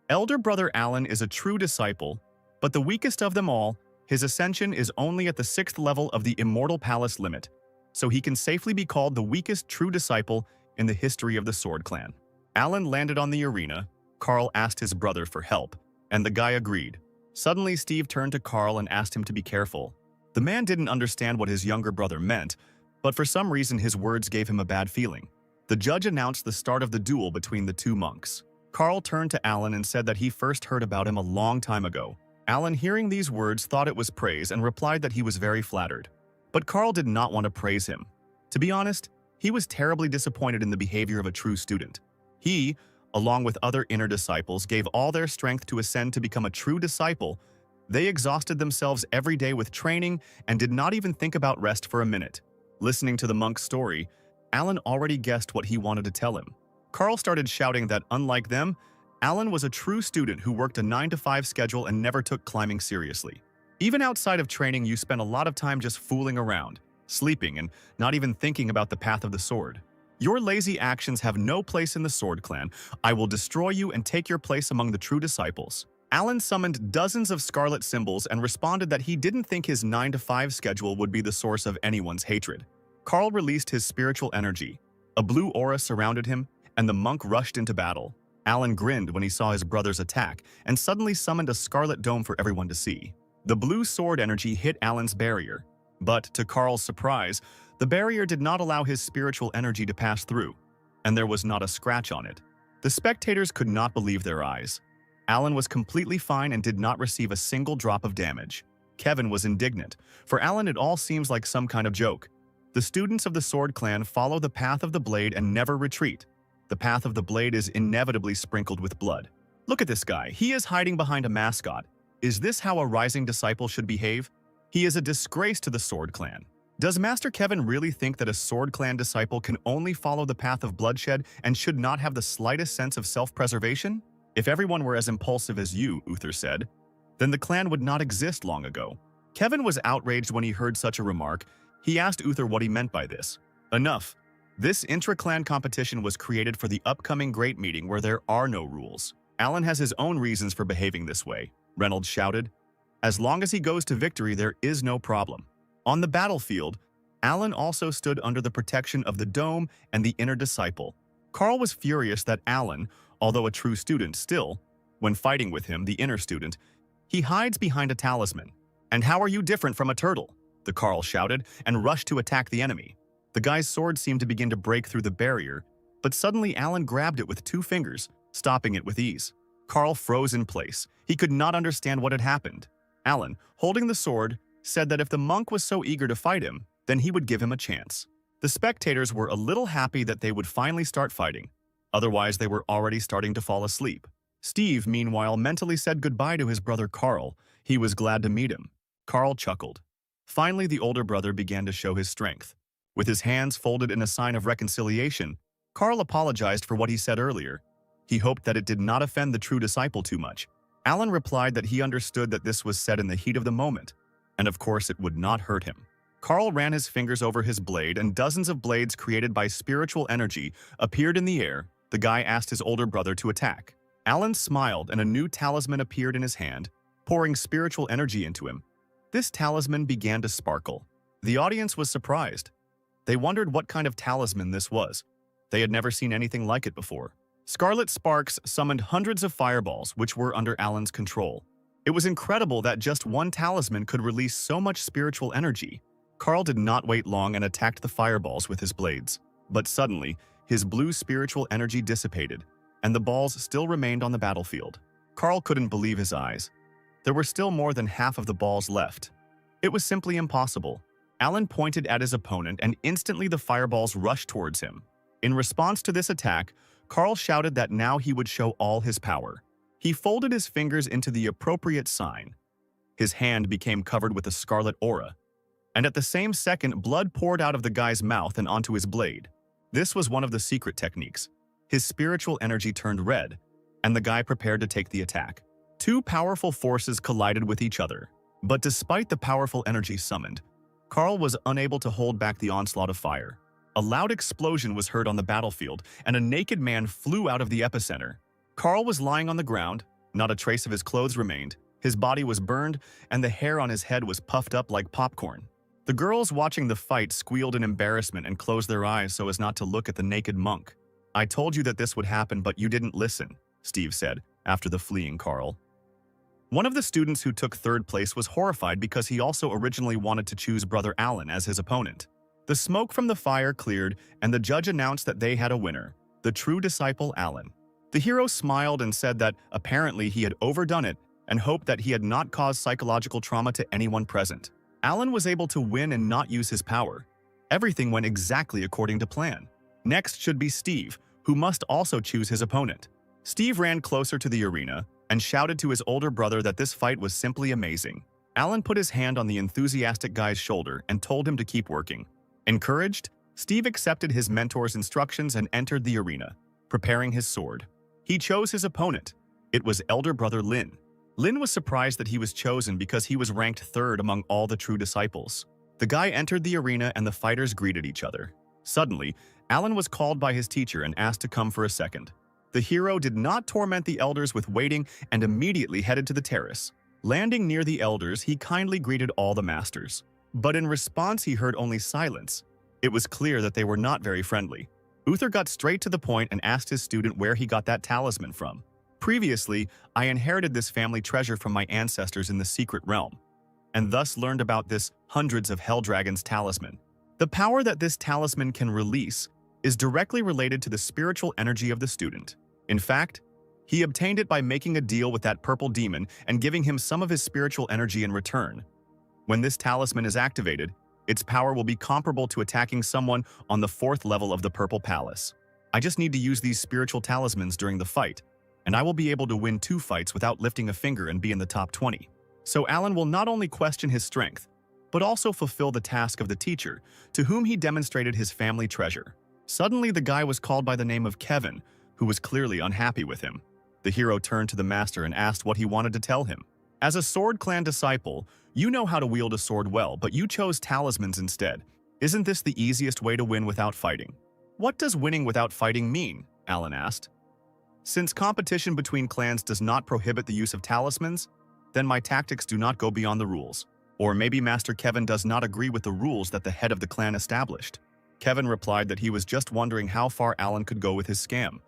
Elder brother Alan is a true disciple, but the weakest of them all. His ascension is only at the 6th level of the Immortal Palace limit, so he can safely be called the weakest true disciple in the history of the Sword Clan. Alan landed on the arena. Carl asked his brother for help, and the guy agreed. Suddenly, Steve turned to Carl and asked him to be careful. The man didn't understand what his younger brother meant, but for some reason his words gave him a bad feeling. The judge announced the start of the duel between the 2 monks. Carl turned to Alan and said that he first heard about him a long time ago. Alan, hearing these words, thought it was praise and replied that he was very flattered. But Carl did not want to praise him. To be honest, he was terribly disappointed in the behavior of a true student. He, along with other inner disciples, gave all their strength to ascend to become a true disciple. They exhausted themselves every day with training and did not even think about rest for a minute. Listening to the monk's story, Alan already guessed what he wanted to tell him. Carl started shouting that, unlike them, Alan was a true student who worked a 9-to-5 schedule and never took climbing seriously. Even outside of training, you spent a lot of time just fooling around, sleeping, and not even thinking about the path of the sword. Your lazy actions have no place in the Sword Clan. I will destroy you and take your place among the true disciples. Alan summoned dozens of scarlet symbols and responded that he didn't think his 9-to-5 schedule would be the source of anyone's hatred. Carl released his spiritual energy. A blue aura surrounded him, and the monk rushed into battle. Alan grinned when he saw his brother's attack and suddenly summoned a scarlet dome for everyone to see. The blue sword energy hit Alan's barrier, but to Carl's surprise, the barrier did not allow his spiritual energy to pass through, and there was not a scratch on it. The spectators could not believe their eyes. Alan was completely fine and did not receive a single drop of damage. Kevin was indignant. For Alan, it all seems like some kind of joke. The students of the Sword Clan follow the path of the blade and never retreat. The path of the blade is inevitably sprinkled with blood. Look at this guy. He is hiding behind a mascot. Is this how a rising disciple should behave? He is a disgrace to the Sword Clan. Does Master Kevin really think that a Sword Clan disciple can only follow the path of bloodshed and should not have the slightest sense of self-preservation? If everyone were as impulsive as you, Uther said, then the clan would not exist long ago. Kevin was outraged when he heard such a remark. He asked Uther what he meant by this. Enough. This intra-clan competition was created for the upcoming great meeting where there are no rules. Alan has his own reasons for behaving this way, Reynolds shouted. As long as he goes to victory, there is no problem. On the battlefield, Alan also stood under the protection of the Dome and the Inner Disciple. Carl was furious that Alan, although a true student still, when fighting with him, the inner student, he hides behind a talisman. And how are you different from a turtle? The Carl shouted and rushed to attack the enemy. The guy's sword seemed to begin to break through the barrier, but suddenly Alan grabbed it with 2 fingers, stopping it with ease. Carl froze in place. He could not understand what had happened. Alan, holding the sword, said that if the monk was so eager to fight him, then he would give him a chance. The spectators were a little happy that they would finally start fighting. Otherwise, they were already starting to fall asleep. Steve, meanwhile, mentally said goodbye to his brother Carl. He was glad to meet him. Carl chuckled. Finally, the older brother began to show his strength. With his hands folded in a sign of reconciliation, Carl apologized for what he said earlier. He hoped that it did not offend the true disciple too much. Alan replied that he understood that this was said in the heat of the moment, and of course it would not hurt him. Carl ran his fingers over his blade, and dozens of blades created by spiritual energy appeared in the air. The guy asked his older brother to attack. Alan smiled, and a new talisman appeared in his hand, pouring spiritual energy into him. This talisman began to sparkle. The audience was surprised. They wondered what kind of talisman this was. They had never seen anything like it before. Scarlet sparks summoned hundreds of fireballs, which were under Alan's control. It was incredible that just one talisman could release so much spiritual energy. Carl did not wait long and attacked the fireballs with his blades. But suddenly, his blue spiritual energy dissipated, and the balls still remained on the battlefield. Carl couldn't believe his eyes. There were still more than half of the balls left. It was simply impossible. Alan pointed at his opponent, and instantly the fireballs rushed towards him. In response to this attack, Carl shouted that now he would show all his power. He folded his fingers into the appropriate sign. His hand became covered with a scarlet aura, and at the same second, blood poured out of the guy's mouth and onto his blade. This was one of the secret techniques. His spiritual energy turned red, and the guy prepared to take the attack. 2 powerful forces collided with each other, but despite the powerful energy summoned, Carl was unable to hold back the onslaught of fire. A loud explosion was heard on the battlefield, and a naked man flew out of the epicenter. Carl was lying on the ground. Not a trace of his clothes remained. His body was burned, and the hair on his head was puffed up like popcorn. The girls watching the fight squealed in embarrassment and closed their eyes so as not to look at the naked monk. "I told you that this would happen, but you didn't listen," Steve said, after the fleeing Carl. One of the students who took 3rd place was horrified because he also originally wanted to choose Brother Alan as his opponent. The smoke from the fire cleared, and the judge announced that they had a winner, the true disciple Alan. The hero smiled and said that apparently he had overdone it and hoped that he had not caused psychological trauma to anyone present. Alan was able to win and not use his power. Everything went exactly according to plan. Next should be Steve, who must also choose his opponent. Steve ran closer to the arena and shouted to his older brother that this fight was simply amazing. Alan put his hand on the enthusiastic guy's shoulder and told him to keep working. Encouraged, Steve accepted his mentor's instructions and entered the arena, preparing his sword. He chose his opponent. It was elder brother Lin. Lin was surprised that he was chosen because he was ranked 3rd among all the true disciples. The guy entered the arena and the fighters greeted each other. Suddenly, Alan was called by his teacher and asked to come for a second. The hero did not torment the elders with waiting and immediately headed to the terrace. Landing near the elders, he kindly greeted all the masters. But in response, he heard only silence. It was clear that they were not very friendly. Uther got straight to the point and asked his student where he got that talisman from. "Previously, I inherited this family treasure from my ancestors in the secret realm, and thus learned about this hundreds of hell dragons talisman. The power that this talisman can release is directly related to the spiritual energy of the student. In fact, he obtained it by making a deal with that purple demon and giving him some of his spiritual energy in return. When this talisman is activated, its power will be comparable to attacking someone on the 4th level of the Purple Palace. I just need to use these spiritual talismans during the fight, and I will be able to win 2 fights without lifting a finger and be in the top 20. So Alan will not only question his strength, but also fulfill the task of the teacher, to whom he demonstrated his family treasure. Suddenly, the guy was called by the name of Kevin, who was clearly unhappy with him. The hero turned to the master and asked what he wanted to tell him. As a Sword Clan disciple, you know how to wield a sword well, but you chose talismans instead. Isn't this the easiest way to win without fighting? What does winning without fighting mean? Alan asked. Since competition between clans does not prohibit the use of talismans, then my tactics do not go beyond the rules. Or maybe Master Kevin does not agree with the rules that the head of the clan established. Kevin replied that he was just wondering how far Alan could go with his scam,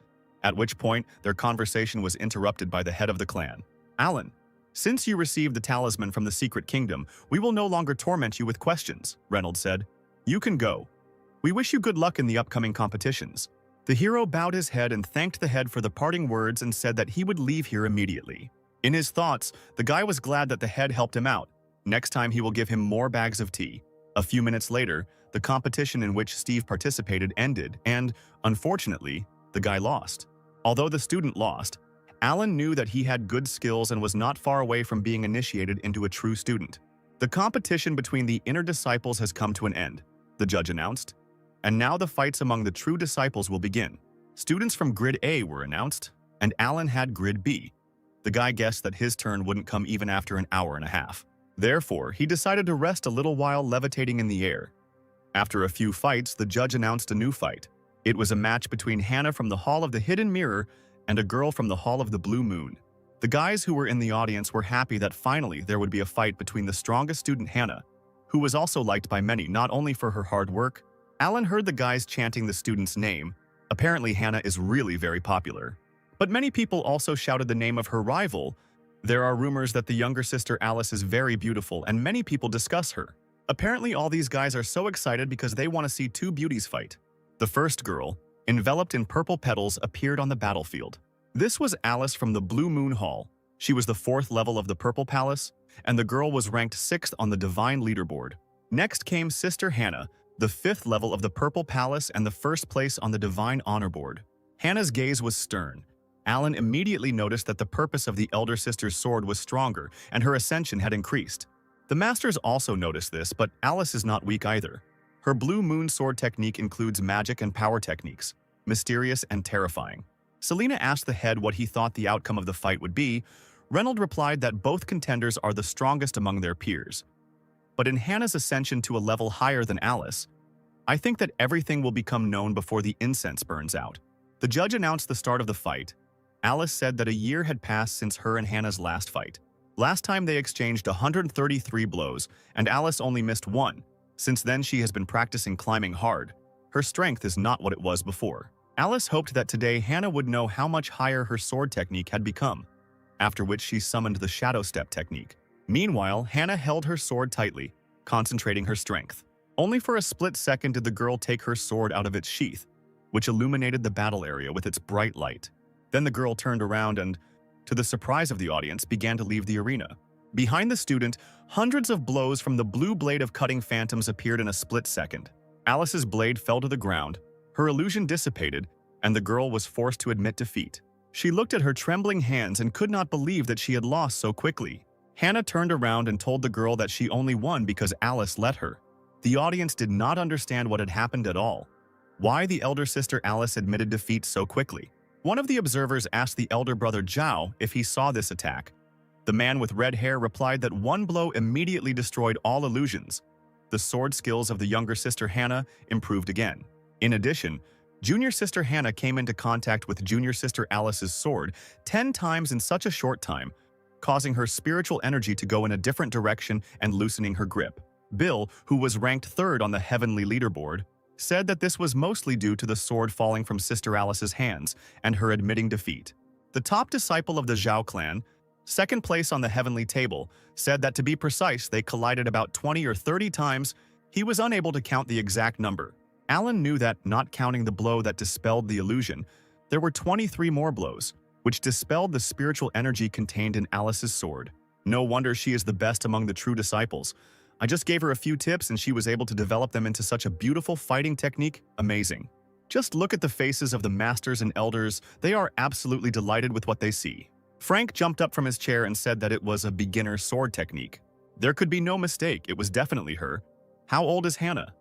at which point their conversation was interrupted by the head of the clan. Alan, since you received the talisman from the Secret Kingdom, we will no longer torment you with questions, Reynolds said. You can go. We wish you good luck in the upcoming competitions. The hero bowed his head and thanked the head for the parting words and said that he would leave here immediately. In his thoughts, the guy was glad that the head helped him out. Next time he will give him more bags of tea. A few minutes later, the competition in which Steve participated ended and, unfortunately, the guy lost. Although the student lost, Alan knew that he had good skills and was not far away from being initiated into a true student. The competition between the inner disciples has come to an end, the judge announced. And now the fights among the true disciples will begin. Students from Grid A were announced, and Alan had Grid B. The guy guessed that his turn wouldn't come even after an hour and a half. Therefore, he decided to rest a little while levitating in the air. After a few fights, the judge announced a new fight. It was a match between Hannah from the Hall of the Hidden Mirror and a girl from the Hall of the Blue Moon. The guys who were in the audience were happy that finally there would be a fight between the strongest student Hannah, who was also liked by many not only for her hard work. Alan heard the guys chanting the student's name. Apparently Hannah is really very popular. But many people also shouted the name of her rival. There are rumors that the younger sister Alice is very beautiful and many people discuss her. Apparently all these guys are so excited because they want to see two beauties fight. The first girl, enveloped in purple petals, appeared on the battlefield. This was Alice from the Blue Moon Hall. She was the 4th level of the Purple Palace, and the girl was ranked 6th on the Divine Leaderboard. Next came Sister Hannah, the 5th level of the Purple Palace and the 1st place on the Divine Honor Board. Hannah's gaze was stern. Alan immediately noticed that the purpose of the elder sister's sword was stronger and her ascension had increased. The masters also noticed this, but Alice is not weak either. Her Blue Moon sword technique includes magic and power techniques, mysterious and terrifying. Selena asked the head what he thought the outcome of the fight would be. Reynolds replied that both contenders are the strongest among their peers. But in Hannah's ascension to a level higher than Alice, I think that everything will become known before the incense burns out. The judge announced the start of the fight. Alice said that a year had passed since her and Hannah's last fight. Last time they exchanged 133 blows, and Alice only missed one. Since then, she has been practicing climbing hard. Her strength is not what it was before. Alice hoped that today Hannah would know how much higher her sword technique had become, after which she summoned the Shadow Step technique. Meanwhile, Hannah held her sword tightly, concentrating her strength. Only for a split second did the girl take her sword out of its sheath, which illuminated the battle area with its bright light. Then the girl turned around and, to the surprise of the audience, began to leave the arena. Behind the student, hundreds of blows from the blue blade of cutting phantoms appeared in a split second. Alice's blade fell to the ground, her illusion dissipated, and the girl was forced to admit defeat. She looked at her trembling hands and could not believe that she had lost so quickly. Hannah turned around and told the girl that she only won because Alice let her. The audience did not understand what had happened at all. Why the elder sister Alice admitted defeat so quickly. One of the observers asked the elder brother Zhao if he saw this attack. The man with red hair replied that one blow immediately destroyed all illusions. The sword skills of the younger sister Hannah improved again. In addition, junior sister Hannah came into contact with junior sister Alice's sword 10 times in such a short time, causing her spiritual energy to go in a different direction and loosening her grip. Bill, who was ranked 3rd on the heavenly leaderboard, said that this was mostly due to the sword falling from Sister Alice's hands and her admitting defeat. The top disciple of the Zhao clan, 2nd place on the heavenly table, said that to be precise, they collided about 20 or 30 times. He was unable to count the exact number. Alan knew that, not counting the blow that dispelled the illusion, there were 23 more blows, which dispelled the spiritual energy contained in Alice's sword. No wonder she is the best among the true disciples. I just gave her a few tips and she was able to develop them into such a beautiful fighting technique. Amazing. Just look at the faces of the masters and elders. They are absolutely delighted with what they see. Frank jumped up from his chair and said that it was a beginner sword technique. There could be no mistake, it was definitely her. How old is Hannah?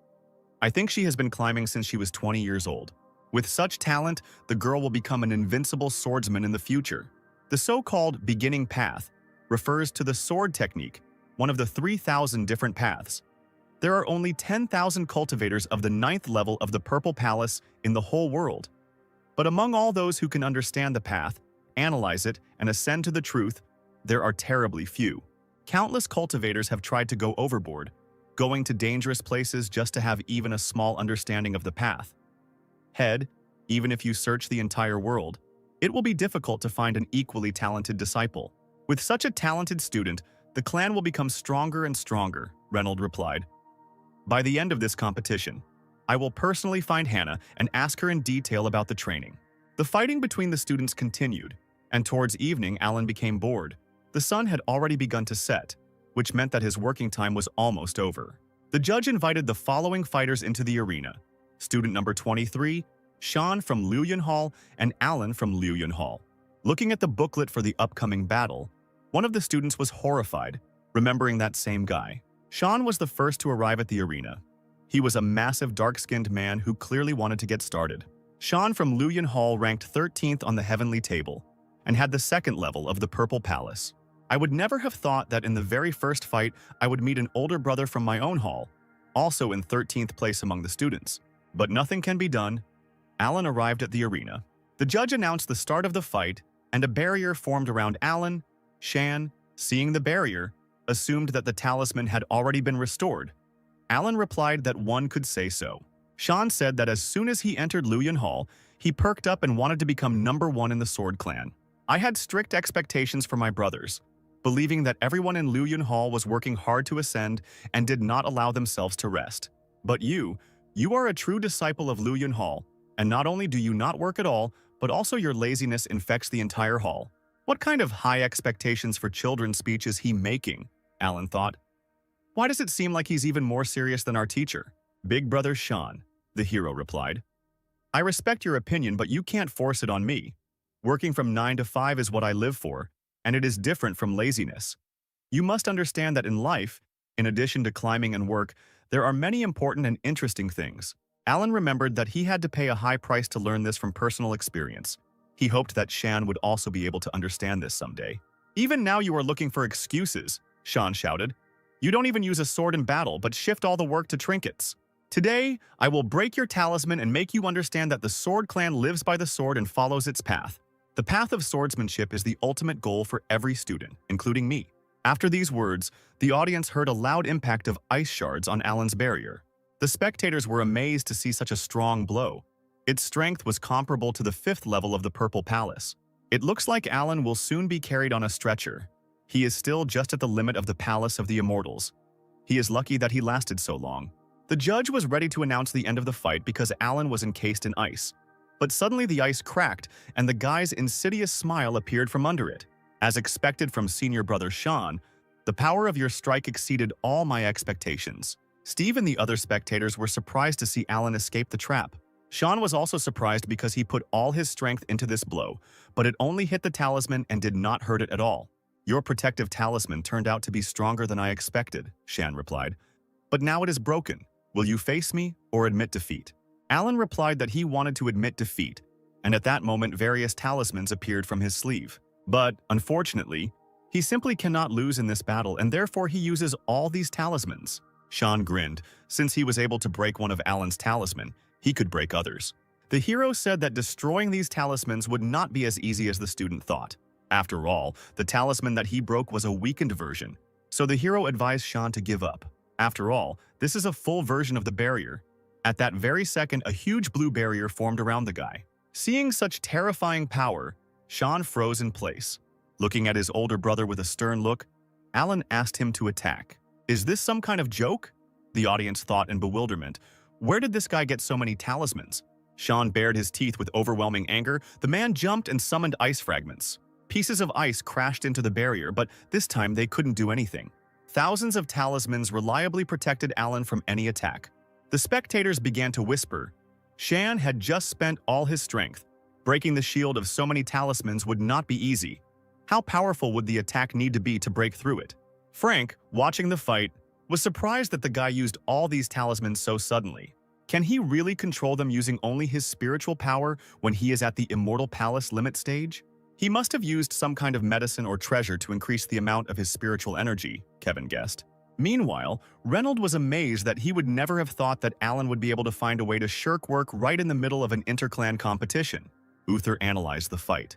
I think she has been climbing since she was 20 years old. With such talent, the girl will become an invincible swordsman in the future. The so-called beginning path refers to the sword technique, one of the 3,000 different paths. There are only 10,000 cultivators of the 9th level of the Purple Palace in the whole world. But among all those who can understand the path, analyze it, and ascend to the truth, there are terribly few. Countless cultivators have tried to go overboard, going to dangerous places just to have even a small understanding of the path. Even if you search the entire world, it will be difficult to find an equally talented disciple. With such a talented student, the clan will become stronger and stronger, Reynolds replied. By the end of this competition, I will personally find Hannah and ask her in detail about the training. The fighting between the students continued, and towards evening Alan became bored. The sun had already begun to set, which meant that his working time was almost over. The judge invited the following fighters into the arena: student number 23, Sean from Luyuan Hall, and Alan from Luyuan Hall. Looking at the booklet for the upcoming battle, one of the students was horrified, remembering that same guy. Sean was the first to arrive at the arena. He was a massive dark-skinned man who clearly wanted to get started. Sean from Luyuan Hall ranked 13th on the heavenly table and had the 2nd level of the Purple Palace. I would never have thought that in the very first fight I would meet an older brother from my own hall, also in 13th place among the students. But nothing can be done. Alan arrived at the arena. The judge announced the start of the fight, and a barrier formed around Alan. Shan, seeing the barrier, assumed that the talisman had already been restored. Alan replied that one could say so. Shan said that as soon as he entered Luyuan Hall, he perked up and wanted to become number 1 in the Sword Clan. I had strict expectations for my brothers, believing that everyone in Luyuan Hall was working hard to ascend and did not allow themselves to rest. But you are a true disciple of Luyuan Hall, and not only do you not work at all, but also your laziness infects the entire hall. What kind of high expectations for children's speech is he making? Alan thought. Why does it seem like he's even more serious than our teacher? Big brother Sean, the hero replied. I respect your opinion, but you can't force it on me. Working from 9 to 5 is what I live for, and it is different from laziness. You must understand that in life, in addition to climbing and work, there are many important and interesting things. Alan remembered that he had to pay a high price to learn this from personal experience. He hoped that Shan would also be able to understand this someday. Even now you are looking for excuses, Sean shouted. You don't even use a sword in battle, but shift all the work to trinkets. Today, I will break your talisman and make you understand that the Sword Clan lives by the sword and follows its path. The path of swordsmanship is the ultimate goal for every student, including me. After these words, the audience heard a loud impact of ice shards on Alan's barrier. The spectators were amazed to see such a strong blow. Its strength was comparable to the 5th level of the Purple Palace. It looks like Alan will soon be carried on a stretcher. He is still just at the limit of the Palace of the Immortals. He is lucky that he lasted so long. The judge was ready to announce the end of the fight because Alan was encased in ice. But suddenly the ice cracked, and the guy's insidious smile appeared from under it. As expected from senior brother Sean, the power of your strike exceeded all my expectations. Steve and the other spectators were surprised to see Alan escape the trap. Sean was also surprised because he put all his strength into this blow, but it only hit the talisman and did not hurt it at all. Your protective talisman turned out to be stronger than I expected, Shan replied. But now it is broken. Will you face me or admit defeat? Alan replied that he wanted to admit defeat, and at that moment various talismans appeared from his sleeve. But, unfortunately, he simply cannot lose in this battle, and therefore he uses all these talismans. Sean grinned. Since he was able to break one of Alan's talisman, he could break others. The hero said that destroying these talismans would not be as easy as the student thought. After all, the talisman that he broke was a weakened version, so the hero advised Sean to give up. After all, this is a full version of the barrier. At that very second, a huge blue barrier formed around the guy. Seeing such terrifying power, Sean froze in place. Looking at his older brother with a stern look, Alan asked him to attack. Is this some kind of joke? The audience thought in bewilderment. Where did this guy get so many talismans? Sean bared his teeth with overwhelming anger. The man jumped and summoned ice fragments. Pieces of ice crashed into the barrier, but this time they couldn't do anything. Thousands of talismans reliably protected Alan from any attack. The spectators began to whisper. Shan had just spent all his strength. Breaking the shield of so many talismans would not be easy. How powerful would the attack need to be to break through it? Frank, watching the fight, was surprised that the guy used all these talismans so suddenly. Can he really control them using only his spiritual power when he is at the Immortal Palace limit stage? He must have used some kind of medicine or treasure to increase the amount of his spiritual energy, Kevin guessed. Meanwhile, Reynolds was amazed that he would never have thought that Alan would be able to find a way to shirk work right in the middle of an interclan competition. Uther analyzed the fight.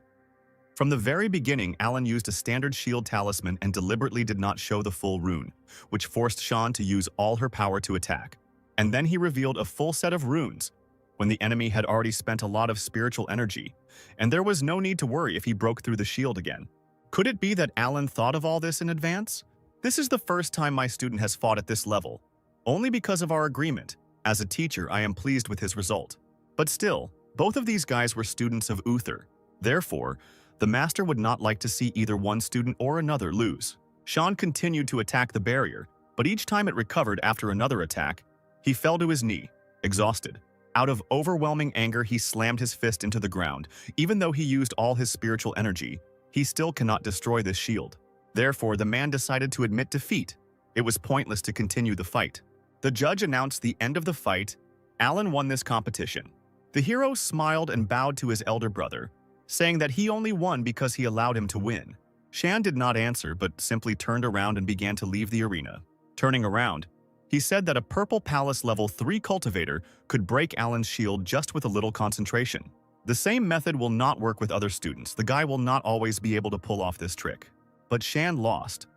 From the very beginning, Alan used a standard shield talisman and deliberately did not show the full rune, which forced Sean to use all her power to attack. And then he revealed a full set of runes, when the enemy had already spent a lot of spiritual energy, and there was no need to worry if he broke through the shield again. Could it be that Alan thought of all this in advance? This is the first time my student has fought at this level. Only because of our agreement. As a teacher, I am pleased with his result. But still, both of these guys were students of Uther. Therefore, the master would not like to see either one student or another lose. Sean continued to attack the barrier, but each time it recovered after another attack, he fell to his knee, exhausted. Out of overwhelming anger, he slammed his fist into the ground. Even though he used all his spiritual energy, he still cannot destroy this shield. Therefore, the man decided to admit defeat. It was pointless to continue the fight. The judge announced the end of the fight. Alan won this competition. The hero smiled and bowed to his elder brother, saying that he only won because he allowed him to win. Shan did not answer, but simply turned around and began to leave the arena. Turning around, he said that a Purple Palace level 3 cultivator could break Alan's shield just with a little concentration. The same method will not work with other students. The guy will not always be able to pull off this trick. But Shan lost.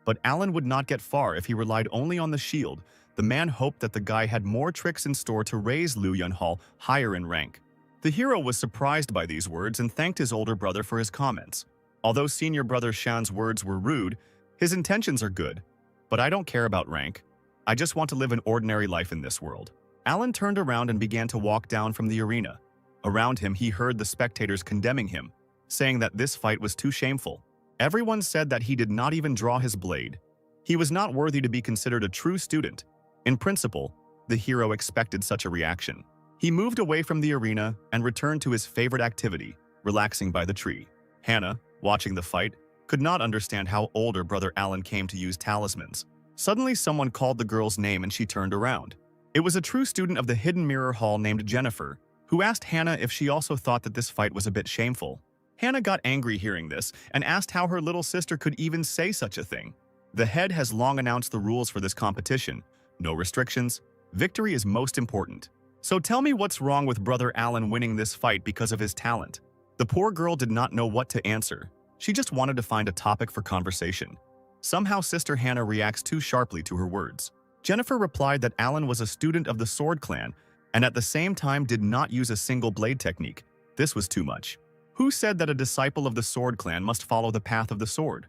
But Alan would not get far if he relied only on the shield. The man hoped that the guy had more tricks in store to raise Lu Yunhao higher in rank. The hero was surprised by these words and thanked his older brother for his comments. Although senior brother Shan's words were rude, his intentions are good. But I don't care about rank. I just want to live an ordinary life in this world. Alan turned around and began to walk down from the arena. Around him, he heard the spectators condemning him, saying that this fight was too shameful. Everyone said that he did not even draw his blade. He was not worthy to be considered a true student. In principle, the hero expected such a reaction. He moved away from the arena and returned to his favorite activity, relaxing by the tree. Hannah, watching the fight, could not understand how older brother Alan came to use talismans. Suddenly, someone called the girl's name and she turned around. It was a true student of the Hidden Mirror Hall named Jennifer, who asked Hannah if she also thought that this fight was a bit shameful. Hannah got angry hearing this and asked how her little sister could even say such a thing. The head has long announced the rules for this competition. No restrictions. Victory is most important. So tell me what's wrong with brother Alan winning this fight because of his talent. The poor girl did not know what to answer. She just wanted to find a topic for conversation. Somehow Sister Hannah reacts too sharply to her words. Jennifer replied that Alan was a student of the Sword Clan and at the same time did not use a single blade technique. This was too much. Who said that a disciple of the Sword Clan must follow the path of the sword?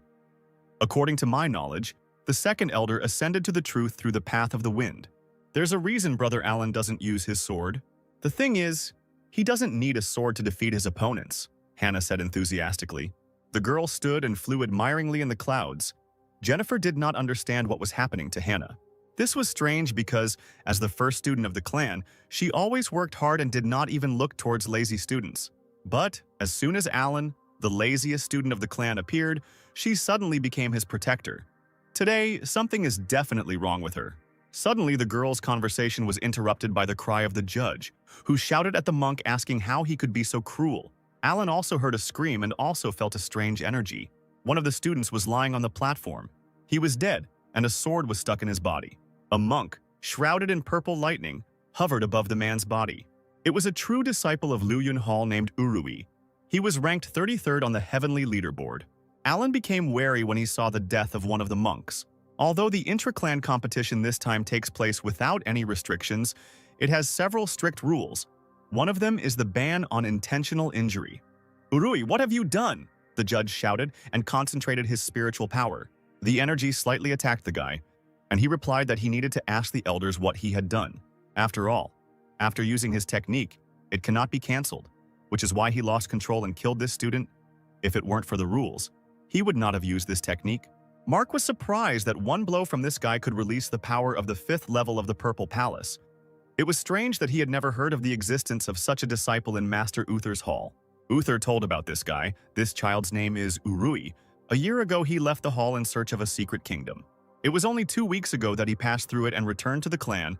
According to my knowledge, the second elder ascended to the truth through the path of the wind. There's a reason brother Alan doesn't use his sword. The thing is, he doesn't need a sword to defeat his opponents, Hannah said enthusiastically. The girl stood and flew admiringly in the clouds. Jennifer did not understand what was happening to Hannah. This was strange because, as the first student of the clan, she always worked hard and did not even look towards lazy students. But, as soon as Alan, the laziest student of the clan, appeared, she suddenly became his protector. Today, something is definitely wrong with her. Suddenly, the girl's conversation was interrupted by the cry of the judge, who shouted at the monk asking how he could be so cruel. Alan also heard a scream and also felt a strange energy. One of the students was lying on the platform. He was dead, and a sword was stuck in his body. A monk, shrouded in purple lightning, hovered above the man's body. It was a true disciple of Lu Yunhao named Urui. He was ranked 33rd on the heavenly leaderboard. Alan became wary when he saw the death of one of the monks. Although the intra-clan competition this time takes place without any restrictions, it has several strict rules. One of them is the ban on intentional injury. "Urui, what have you done?" the judge shouted and concentrated his spiritual power. The energy slightly attacked the guy, and he replied that he needed to ask the elders what he had done. After all, after using his technique, it cannot be cancelled, which is why he lost control and killed this student. If it weren't for the rules, he would not have used this technique. Mark was surprised that one blow from this guy could release the power of the 5th level of the Purple Palace. It was strange that he had never heard of the existence of such a disciple in Master Uther's hall. Uther told about this guy. This child's name is Urui. A year ago, he left the hall in search of a secret kingdom. It was only 2 weeks ago that he passed through it and returned to the clan.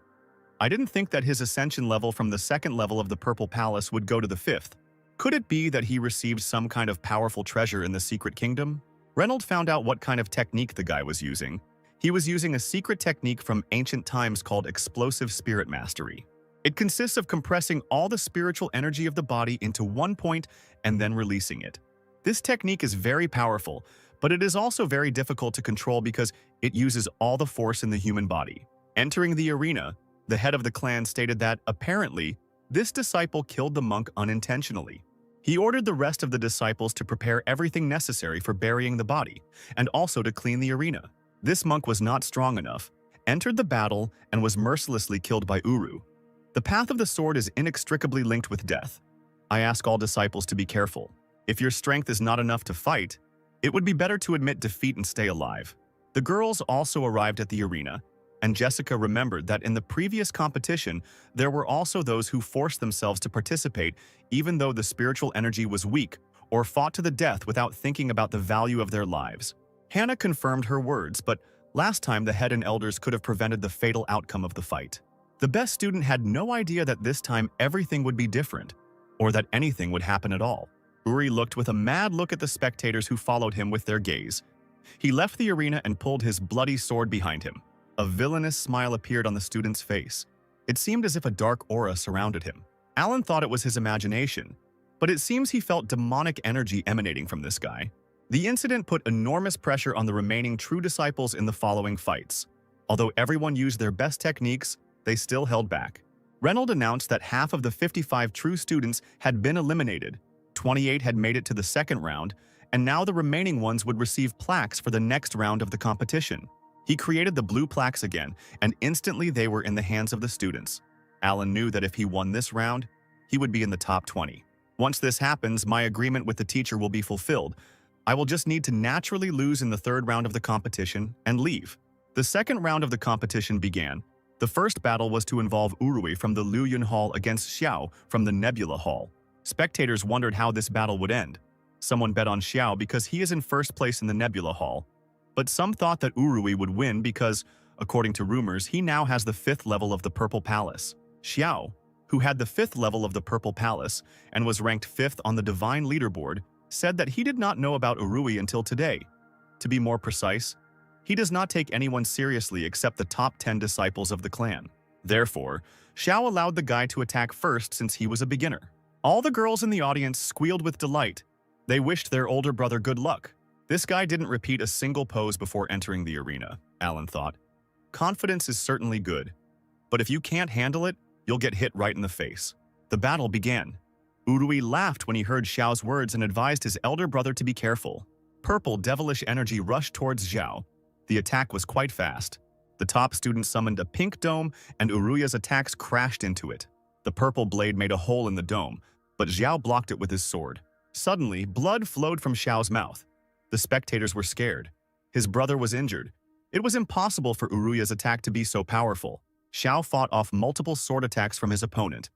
I didn't think that his ascension level from the 2nd level of the Purple Palace would go to the 5th. Could it be that he received some kind of powerful treasure in the secret kingdom? Reynolds found out what kind of technique the guy was using. He was using a secret technique from ancient times called explosive spirit mastery. It consists of compressing all the spiritual energy of the body into one point and then releasing it. This technique is very powerful, but it is also very difficult to control because it uses all the force in the human body. Entering the arena, the head of the clan stated that, apparently, this disciple killed the monk unintentionally. He ordered the rest of the disciples to prepare everything necessary for burying the body, and also to clean the arena. This monk was not strong enough, entered the battle, and was mercilessly killed by Uru. The path of the sword is inextricably linked with death. I ask all disciples to be careful. If your strength is not enough to fight, it would be better to admit defeat and stay alive. The girls also arrived at the arena, and Jessica remembered that in the previous competition, there were also those who forced themselves to participate even though the spiritual energy was weak or fought to the death without thinking about the value of their lives. Hannah confirmed her words, but last time the head and elders could have prevented the fatal outcome of the fight. The best student had no idea that this time everything would be different, or that anything would happen at all. Uri looked with a mad look at the spectators who followed him with their gaze. He left the arena and pulled his bloody sword behind him. A villainous smile appeared on the student's face. It seemed as if a dark aura surrounded him. Alan thought it was his imagination, but it seems he felt demonic energy emanating from this guy. The incident put enormous pressure on the remaining true disciples in the following fights. Although everyone used their best techniques, they still held back. Reynolds announced that half of the 55 true students had been eliminated, 28 had made it to the second round, and now the remaining ones would receive plaques for the next round of the competition. He created the blue plaques again, and instantly they were in the hands of the students. Alan knew that if he won this round, he would be in the top 20. Once this happens, my agreement with the teacher will be fulfilled. I will just need to naturally lose in the third round of the competition and leave. The second round of the competition began. The first battle was to involve Urui from the Luyun Hall against Xiao from the Nebula Hall. Spectators wondered how this battle would end. Someone bet on Xiao because he is in first place in the Nebula Hall. But some thought that Urui would win because, according to rumors, he now has the 5th level of the Purple Palace. Xiao, who had the 5th level of the Purple Palace and was ranked 5th on the Divine Leaderboard, said that he did not know about Urui until today. To be more precise, he does not take anyone seriously except the top 10 disciples of the clan. Therefore, Xiao allowed the guy to attack first since he was a beginner. All the girls in the audience squealed with delight. They wished their older brother good luck. This guy didn't repeat a single pose before entering the arena, Alan thought. Confidence is certainly good, but if you can't handle it, you'll get hit right in the face. The battle began. Urui laughed when he heard Xiao's words and advised his elder brother to be careful. Purple, devilish energy rushed towards Xiao. The attack was quite fast. The top student summoned a pink dome, and Uruya's attacks crashed into it. The purple blade made a hole in the dome, but Xiao blocked it with his sword. Suddenly, blood flowed from Xiao's mouth. The spectators were scared. His brother was injured. It was impossible for Uruya's attack to be so powerful. Xiao fought off multiple sword attacks from his opponent,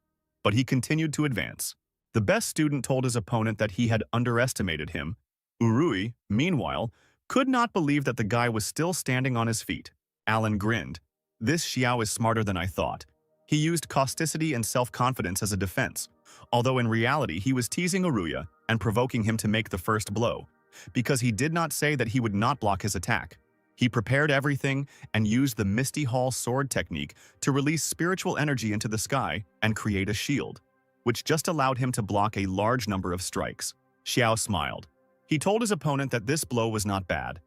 but he continued to advance. The best student told his opponent that he had underestimated him. Urui, meanwhile, could not believe that the guy was still standing on his feet. Alan grinned. This Xiao is smarter than I thought. He used causticity and self-confidence as a defense, although in reality he was teasing Uruya and provoking him to make the first blow, because he did not say that he would not block his attack. He prepared everything and used the Misty Hall sword technique to release spiritual energy into the sky and create a shield, which just allowed him to block a large number of strikes. Xiao smiled. He told his opponent that this blow was not bad,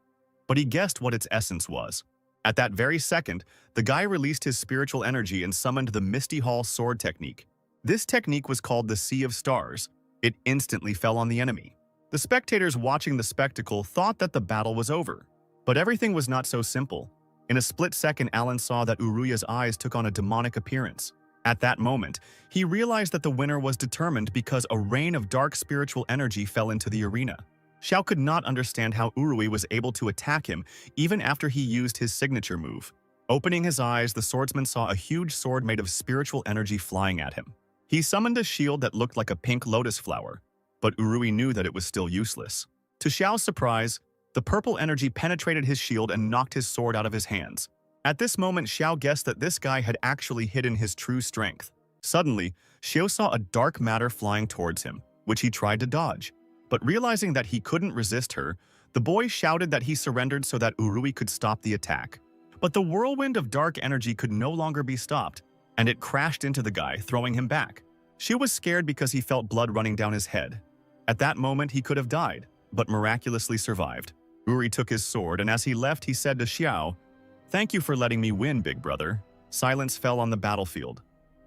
but he guessed what its essence was. At that very second, the guy released his spiritual energy and summoned the Misty Hall sword technique. This technique was called the Sea of Stars. It instantly fell on the enemy. The spectators watching the spectacle thought that the battle was over. But everything was not so simple. In a split second, Alan saw that Uruya's eyes took on a demonic appearance. At that moment, he realized that the winner was determined because a rain of dark spiritual energy fell into the arena. Xiao could not understand how Urui was able to attack him even after he used his signature move. Opening his eyes, the swordsman saw a huge sword made of spiritual energy flying at him. He summoned a shield that looked like a pink lotus flower, but Urui knew that it was still useless. To Xiao's surprise, the purple energy penetrated his shield and knocked his sword out of his hands. At this moment, Xiao guessed that this guy had actually hidden his true strength. Suddenly, Xiao saw a dark matter flying towards him. which he tried to dodge. But realizing that he couldn't resist her, the boy shouted that he surrendered so that Urui could stop the attack. But the whirlwind of dark energy could no longer be stopped, and it crashed into the guy, throwing him back. She was scared because he felt blood running down his head. At that moment, he could have died, but miraculously survived. Uri took his sword, and as he left, he said to Xiao, "Thank you for letting me win, big brother." Silence fell on the battlefield.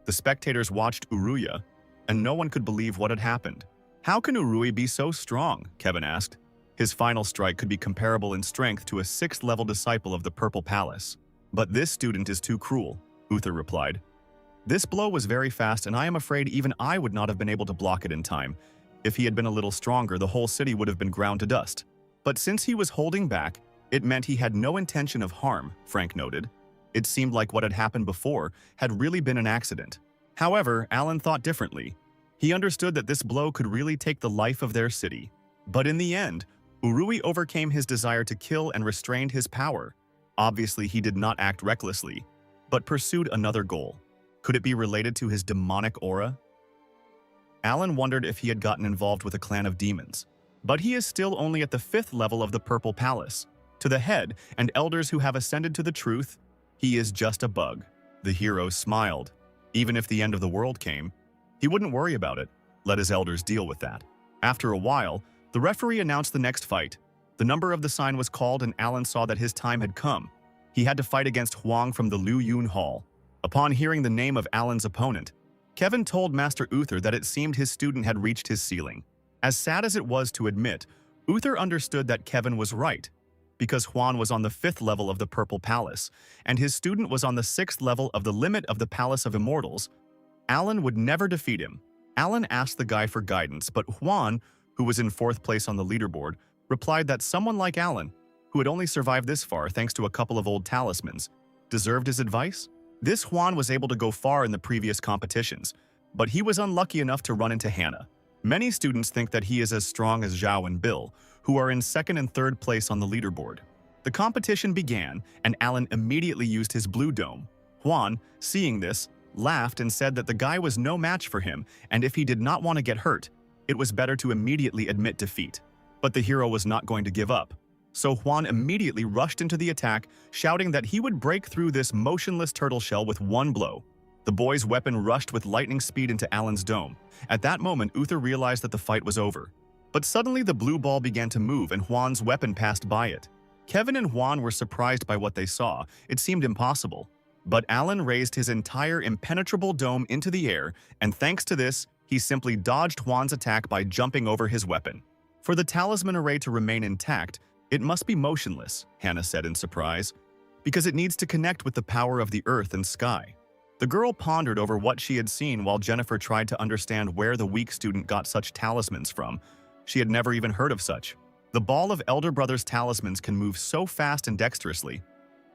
The spectators watched Uruya, and no one could believe what had happened. "How can Urui be so strong?" Kevin asked. His final strike could be comparable in strength to a 6th-level disciple of the Purple Palace. "But this student is too cruel," Uther replied. "This blow was very fast, and I am afraid even I would not have been able to block it in time. If he had been a little stronger, the whole city would have been ground to dust. But since he was holding back, it meant he had no intention of harm," Frank noted. It seemed like what had happened before had really been an accident. However, Alan thought differently. He understood that this blow could really take the life of their city. But in the end, Urui overcame his desire to kill and restrained his power. Obviously, he did not act recklessly, but pursued another goal. Could it be related to his demonic aura? Alan wondered if he had gotten involved with a clan of demons. But he is still only at the 5th level of the Purple Palace. To the head and elders who have ascended to the truth, he is just a bug. The hero smiled. Even if the end of the world came, he wouldn't worry about it. Let his elders deal with that. After a while, the referee announced the next fight. The number of the sign was called, and Alan saw that his time had come. He had to fight against Huang from the Liu Yun Hall. Upon hearing the name of Alan's opponent, Kevin told Master Uther that it seemed his student had reached his ceiling. As sad as it was to admit, Uther understood that Kevin was right, because Huan was on the 5th level of the Purple Palace, and his student was on the 6th level of the limit of the Palace of Immortals. Alan would never defeat him. Alan asked the guy for guidance, but Huan, who was in 4th place on the leaderboard, replied that someone like Alan, who had only survived this far thanks to a couple of old talismans, deserved his advice. This Huan was able to go far in the previous competitions, but he was unlucky enough to run into Hannah. Many students think that he is as strong as Zhao and Bill, who are in 2nd and 3rd place on the leaderboard. The competition began, and Alan immediately used his blue dome. Huan, seeing this, laughed and said that the guy was no match for him, and if he did not want to get hurt, it was better to immediately admit defeat. But the hero was not going to give up. So Huan immediately rushed into the attack, shouting that he would break through this motionless turtle shell with one blow. The boy's weapon rushed with lightning speed into Alan's dome. At that moment, Uther realized that the fight was over. But suddenly the blue ball began to move and Huan's weapon passed by it. Kevin and Huan were surprised by what they saw. It seemed impossible. But Alan raised his entire impenetrable dome into the air, and thanks to this, he simply dodged Huan's attack by jumping over his weapon. For the talisman array to remain intact, it must be motionless, Hannah said in surprise, because it needs to connect with the power of the earth and sky. The girl pondered over what she had seen while Jennifer tried to understand where the weak student got such talismans from. She had never even heard of such. The ball of Elder Brother's talismans can move so fast and dexterously.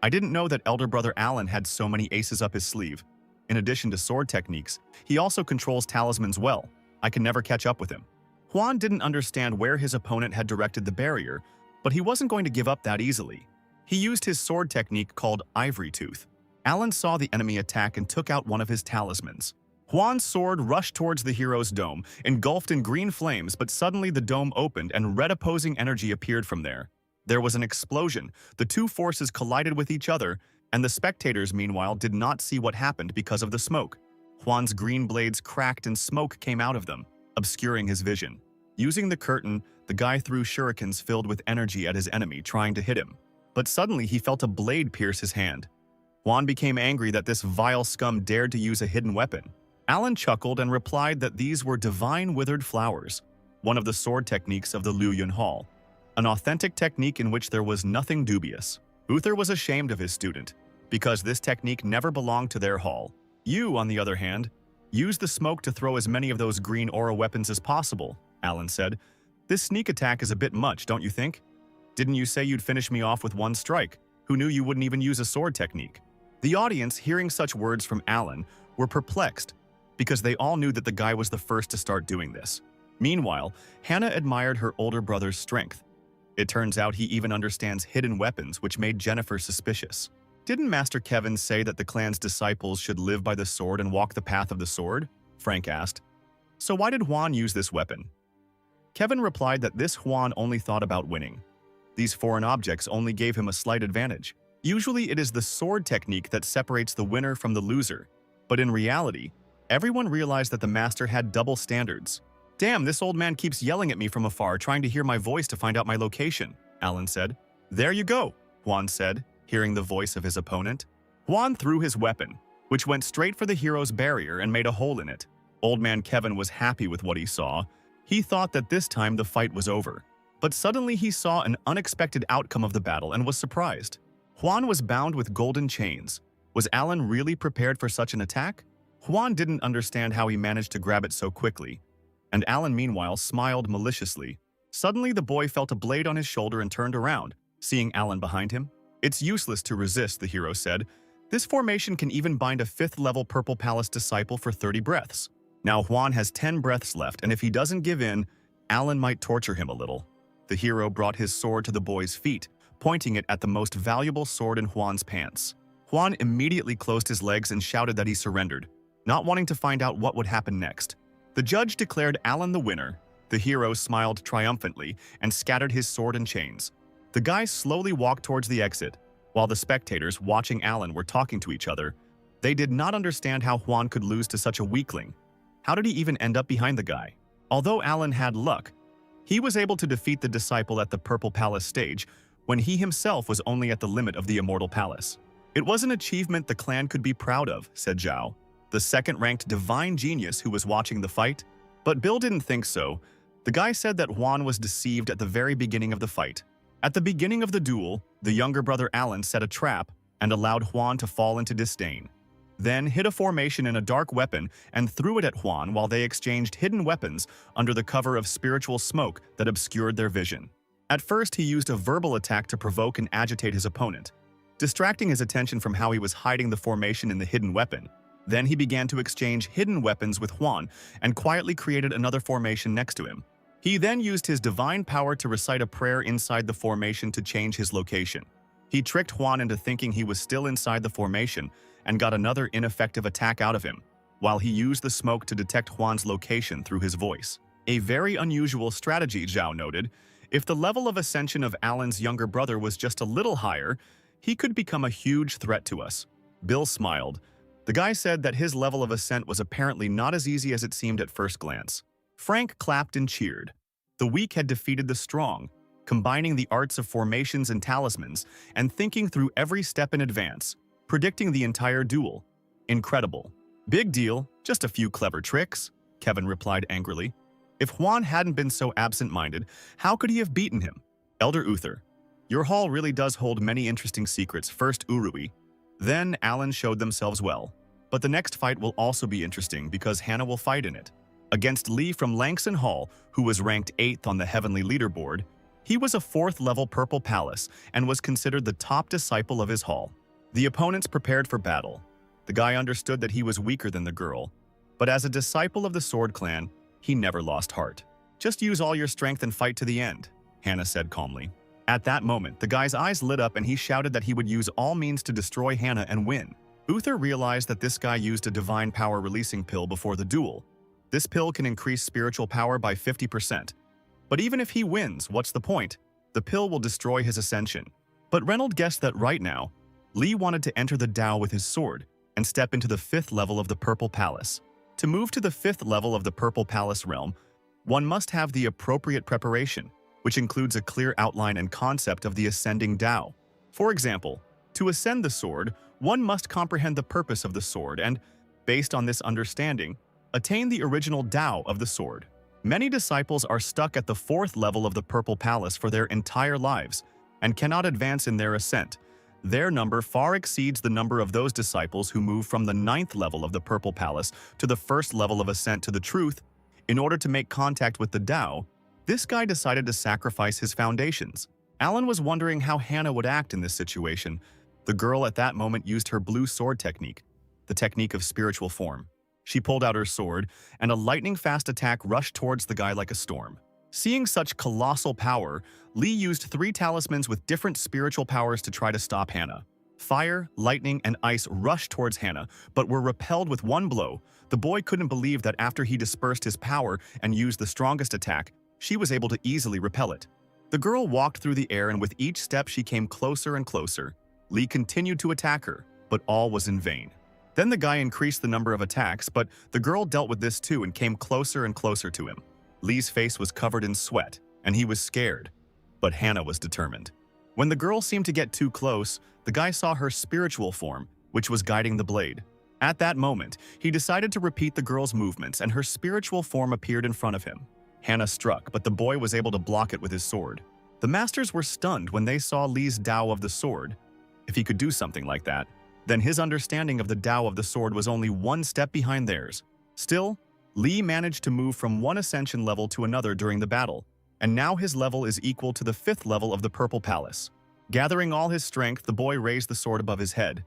I didn't know that Elder Brother Alan had so many aces up his sleeve. In addition to sword techniques, he also controls talismans well. I can never catch up with him. Huan didn't understand where his opponent had directed the barrier, but he wasn't going to give up that easily. He used his sword technique called Ivory Tooth. Alan saw the enemy attack and took out one of his talismans. Huan's sword rushed towards the hero's dome, engulfed in green flames, but suddenly the dome opened and red opposing energy appeared from there. There was an explosion, the two forces collided with each other, and the spectators, meanwhile, did not see what happened because of the smoke. Huan's green blades cracked and smoke came out of them, obscuring his vision. Using the curtain, the guy threw shurikens filled with energy at his enemy, trying to hit him. But suddenly he felt a blade pierce his hand. Huan became angry that this vile scum dared to use a hidden weapon. Alan chuckled and replied that these were divine withered flowers, one of the sword techniques of the Liu Yun Hall, an authentic technique in which there was nothing dubious. Uther was ashamed of his student, because this technique never belonged to their hall. You, on the other hand, use the smoke to throw as many of those green aura weapons as possible, Alan said. This sneak attack is a bit much, don't you think? Didn't you say you'd finish me off with one strike? Who knew you wouldn't even use a sword technique? The audience, hearing such words from Alan, were perplexed, because they all knew that the guy was the first to start doing this. Meanwhile, Hannah admired her older brother's strength. It turns out he even understands hidden weapons, which made Jennifer suspicious. Didn't Master Kevin say that the clan's disciples should live by the sword and walk the path of the sword? Frank asked. So why did Juan use this weapon? Kevin replied that this Juan only thought about winning. These foreign objects only gave him a slight advantage. Usually it is the sword technique that separates the winner from the loser. But in reality, everyone realized that the master had double standards. "Damn, this old man keeps yelling at me from afar, trying to hear my voice to find out my location," Alan said. "There you go," Juan said, hearing the voice of his opponent. Juan threw his weapon, which went straight for the hero's barrier and made a hole in it. Old man Kevin was happy with what he saw. He thought that this time the fight was over. But suddenly he saw an unexpected outcome of the battle and was surprised. Juan was bound with golden chains. Was Alan really prepared for such an attack? Juan didn't understand how he managed to grab it so quickly. And Alan, meanwhile, smiled maliciously. Suddenly, the boy felt a blade on his shoulder and turned around, seeing Alan behind him. "It's useless to resist," the hero said. "This formation can even bind a 5th-level Purple Palace disciple for 30 breaths. Now Juan has 10 breaths left, and if he doesn't give in, Alan might torture him a little." The hero brought his sword to the boy's feet, pointing it at the most valuable sword in Juan's pants. Juan immediately closed his legs and shouted that he surrendered, not wanting to find out what would happen next. The judge declared Alan the winner. The hero smiled triumphantly and scattered his sword and chains. The guys slowly walked towards the exit, while the spectators watching Alan were talking to each other. They did not understand how Juan could lose to such a weakling. How did he even end up behind the guy? Although Alan had luck, he was able to defeat the disciple at the Purple Palace stage when he himself was only at the limit of the Immortal Palace. "It was an achievement the clan could be proud of," said Zhao, the second-ranked divine genius who was watching the fight. But Bill didn't think so. The guy said that Juan was deceived at the very beginning of the fight. At the beginning of the duel, the younger brother Alan set a trap and allowed Juan to fall into disdain. Then hid a formation in a dark weapon and threw it at Juan while they exchanged hidden weapons under the cover of spiritual smoke that obscured their vision. At first, he used a verbal attack to provoke and agitate his opponent, distracting his attention from how he was hiding the formation in the hidden weapon. Then he began to exchange hidden weapons with Juan and quietly created another formation next to him. He then used his divine power to recite a prayer inside the formation to change his location. He tricked Juan into thinking he was still inside the formation and got another ineffective attack out of him, while he used the smoke to detect Juan's location through his voice. A very unusual strategy, Zhao noted. If the level of ascension of Alan's younger brother was just a little higher, he could become a huge threat to us. Bill smiled. The guy said that his level of ascent was apparently not as easy as it seemed at first glance. Frank clapped and cheered. The weak had defeated the strong, combining the arts of formations and talismans and thinking through every step in advance, predicting the entire duel. Incredible. "Big deal, just a few clever tricks," Kevin replied angrily. If Juan hadn't been so absent-minded, how could he have beaten him? Elder Uther, your hall really does hold many interesting secrets. First Urui, then Alan showed themselves well. But the next fight will also be interesting because Hannah will fight in it. Against Lee from Langson Hall, who was ranked 8th on the Heavenly Leaderboard. He was a 4th-level Purple Palace and was considered the top disciple of his hall. The opponents prepared for battle. The guy understood that he was weaker than the girl. But as a disciple of the Sword Clan, he never lost heart. "Just use all your strength and fight to the end," Hannah said calmly. At that moment, the guy's eyes lit up and he shouted that he would use all means to destroy Hannah and win. Uther realized that this guy used a divine power releasing pill before the duel. This pill can increase spiritual power by 50%. But even if he wins, what's the point? The pill will destroy his ascension. But Reynolds guessed that right now, Lee wanted to enter the Tao with his sword and step into the 5th level of the Purple Palace. To move to the 5th level of the Purple Palace realm, one must have the appropriate preparation, which includes a clear outline and concept of the ascending Tao. For example, to ascend the sword, one must comprehend the purpose of the sword and, based on this understanding, attain the original Tao of the sword. Many disciples are stuck at the 4th level of the Purple Palace for their entire lives and cannot advance in their ascent. Their number far exceeds the number of those disciples who move from the 9th level of the Purple Palace to the 1st level of ascent to the truth. In order to make contact with the Tao, this guy decided to sacrifice his foundations. Alan was wondering how Hannah would act in this situation. The girl at that moment used her blue sword technique, the technique of spiritual form. She pulled out her sword, and a lightning-fast attack rushed towards the guy like a storm. Seeing such colossal power, Lee used 3 talismans with different spiritual powers to try to stop Hannah. Fire, lightning, and ice rushed towards Hannah, but were repelled with one blow. The boy couldn't believe that after he dispersed his power and used the strongest attack, she was able to easily repel it. The girl walked through the air, and with each step she came closer and closer. Lee continued to attack her, but all was in vain. Then the guy increased the number of attacks, but the girl dealt with this too and came closer and closer to him. Lee's face was covered in sweat, and he was scared, but Hannah was determined. When the girl seemed to get too close, the guy saw her spiritual form, which was guiding the blade. At that moment, he decided to repeat the girl's movements, and her spiritual form appeared in front of him. Hannah struck, but the boy was able to block it with his sword. The masters were stunned when they saw Lee's Tao of the sword. If he could do something like that, then his understanding of the Tao of the sword was only one step behind theirs. Still, Lee managed to move from one ascension level to another during the battle, and now his level is equal to the 5th level of the Purple Palace. Gathering all his strength, the boy raised the sword above his head.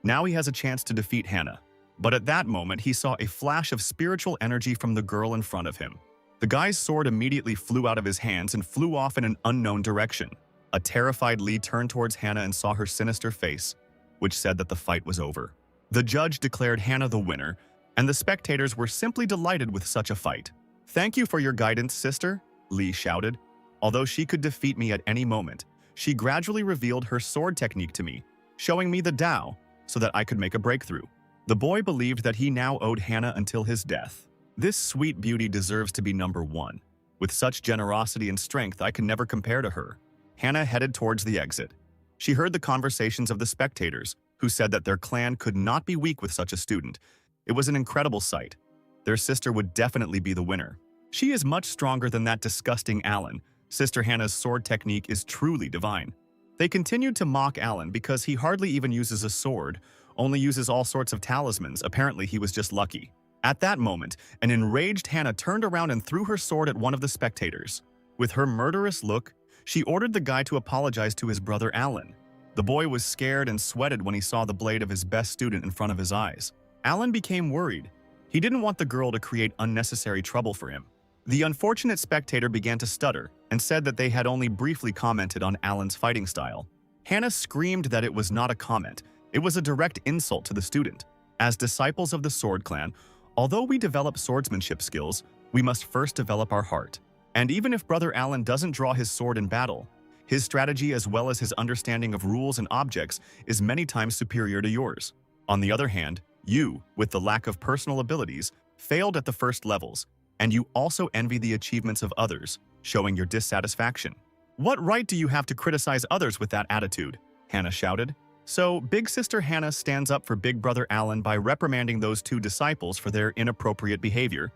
Now he has a chance to defeat Hannah. But at that moment, he saw a flash of spiritual energy from the girl in front of him. The guy's sword immediately flew out of his hands and flew off in an unknown direction. A terrified Lee turned towards Hannah and saw her sinister face, which said that the fight was over. The judge declared Hannah the winner, and the spectators were simply delighted with such a fight. "Thank you for your guidance, sister," Lee shouted. Although she could defeat me at any moment, she gradually revealed her sword technique to me, showing me the Tao so that I could make a breakthrough. The boy believed that he now owed Hannah until his death. This sweet beauty deserves to be number one. With such generosity and strength, I can never compare to her. Hannah headed towards the exit. She heard the conversations of the spectators, who said that their clan could not be weak with such a student. It was an incredible sight. Their sister would definitely be the winner. She is much stronger than that disgusting Alan. Sister Hannah's sword technique is truly divine. They continued to mock Alan because he hardly even uses a sword, only uses all sorts of talismans. Apparently, he was just lucky. At that moment, an enraged Hannah turned around and threw her sword at one of the spectators. With her murderous look, she ordered the guy to apologize to his brother Alan. The boy was scared and sweated when he saw the blade of his best student in front of his eyes. Alan became worried. He didn't want the girl to create unnecessary trouble for him. The unfortunate spectator began to stutter and said that they had only briefly commented on Alan's fighting style. Hannah screamed that it was not a comment. It was a direct insult to the student. As disciples of the Sword Clan, although we develop swordsmanship skills, we must first develop our heart. And even if Brother Alan doesn't draw his sword in battle, his strategy as well as his understanding of rules and objects is many times superior to yours. On the other hand, you, with the lack of personal abilities, failed at the first levels, and you also envy the achievements of others, showing your dissatisfaction. "What right do you have to criticize others with that attitude?" Hannah shouted. So, Big Sister Hannah stands up for Big Brother Alan by reprimanding those two disciples for their inappropriate behavior.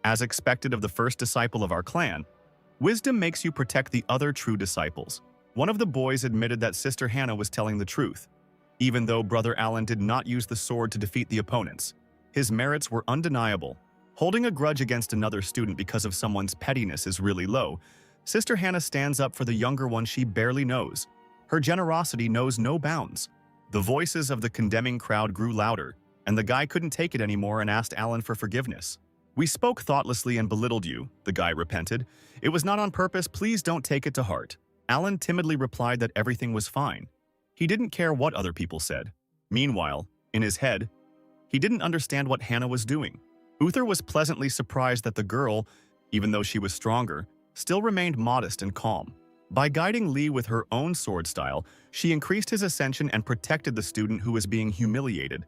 As expected of the first disciple of our clan, wisdom makes you protect the other true disciples. One of the boys admitted that Sister Hannah was telling the truth. Even though Brother Alan did not use the sword to defeat the opponents, his merits were undeniable. Holding a grudge against another student because of someone's pettiness is really low. Sister Hannah stands up for the younger one she barely knows. Her generosity knows no bounds. The voices of the condemning crowd grew louder, and the guy couldn't take it anymore and asked Alan for forgiveness. "We spoke thoughtlessly and belittled you," the guy repented. "It was not on purpose, please don't take it to heart." Alan timidly replied that everything was fine. He didn't care what other people said. Meanwhile, in his head, he didn't understand what Hannah was doing. Uther was pleasantly surprised that the girl, even though she was stronger, still remained modest and calm. By guiding Lee with her own sword style, she increased his ascension and protected the student who was being humiliated.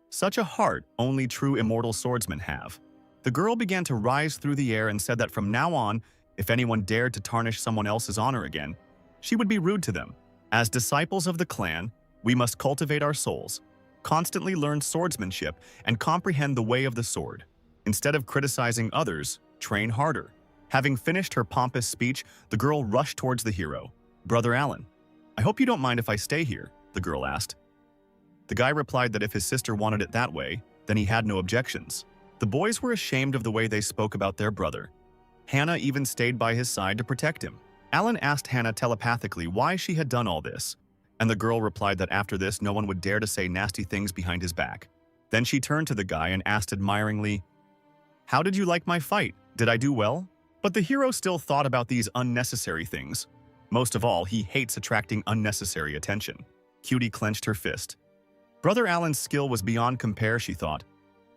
Such a heart only true immortal swordsmen have. The girl began to rise through the air and said that from now on, if anyone dared to tarnish someone else's honor again, she would be rude to them. As disciples of the clan, we must cultivate our souls, constantly learn swordsmanship, and comprehend the way of the sword. Instead of criticizing others, train harder. Having finished her pompous speech, the girl rushed towards the hero. "Brother Alan, I hope you don't mind if I stay here," the girl asked. The guy replied that if his sister wanted it that way, then he had no objections. The boys were ashamed of the way they spoke about their brother. Hannah even stayed by his side to protect him. Alan asked Hannah telepathically why she had done all this, and the girl replied that after this no one would dare to say nasty things behind his back. Then she turned to the guy and asked admiringly, "How did you like my fight? Did I do well?" But the hero still thought about these unnecessary things. Most of all, he hates attracting unnecessary attention. Cutie clenched her fist. Brother Alan's skill was beyond compare, she thought.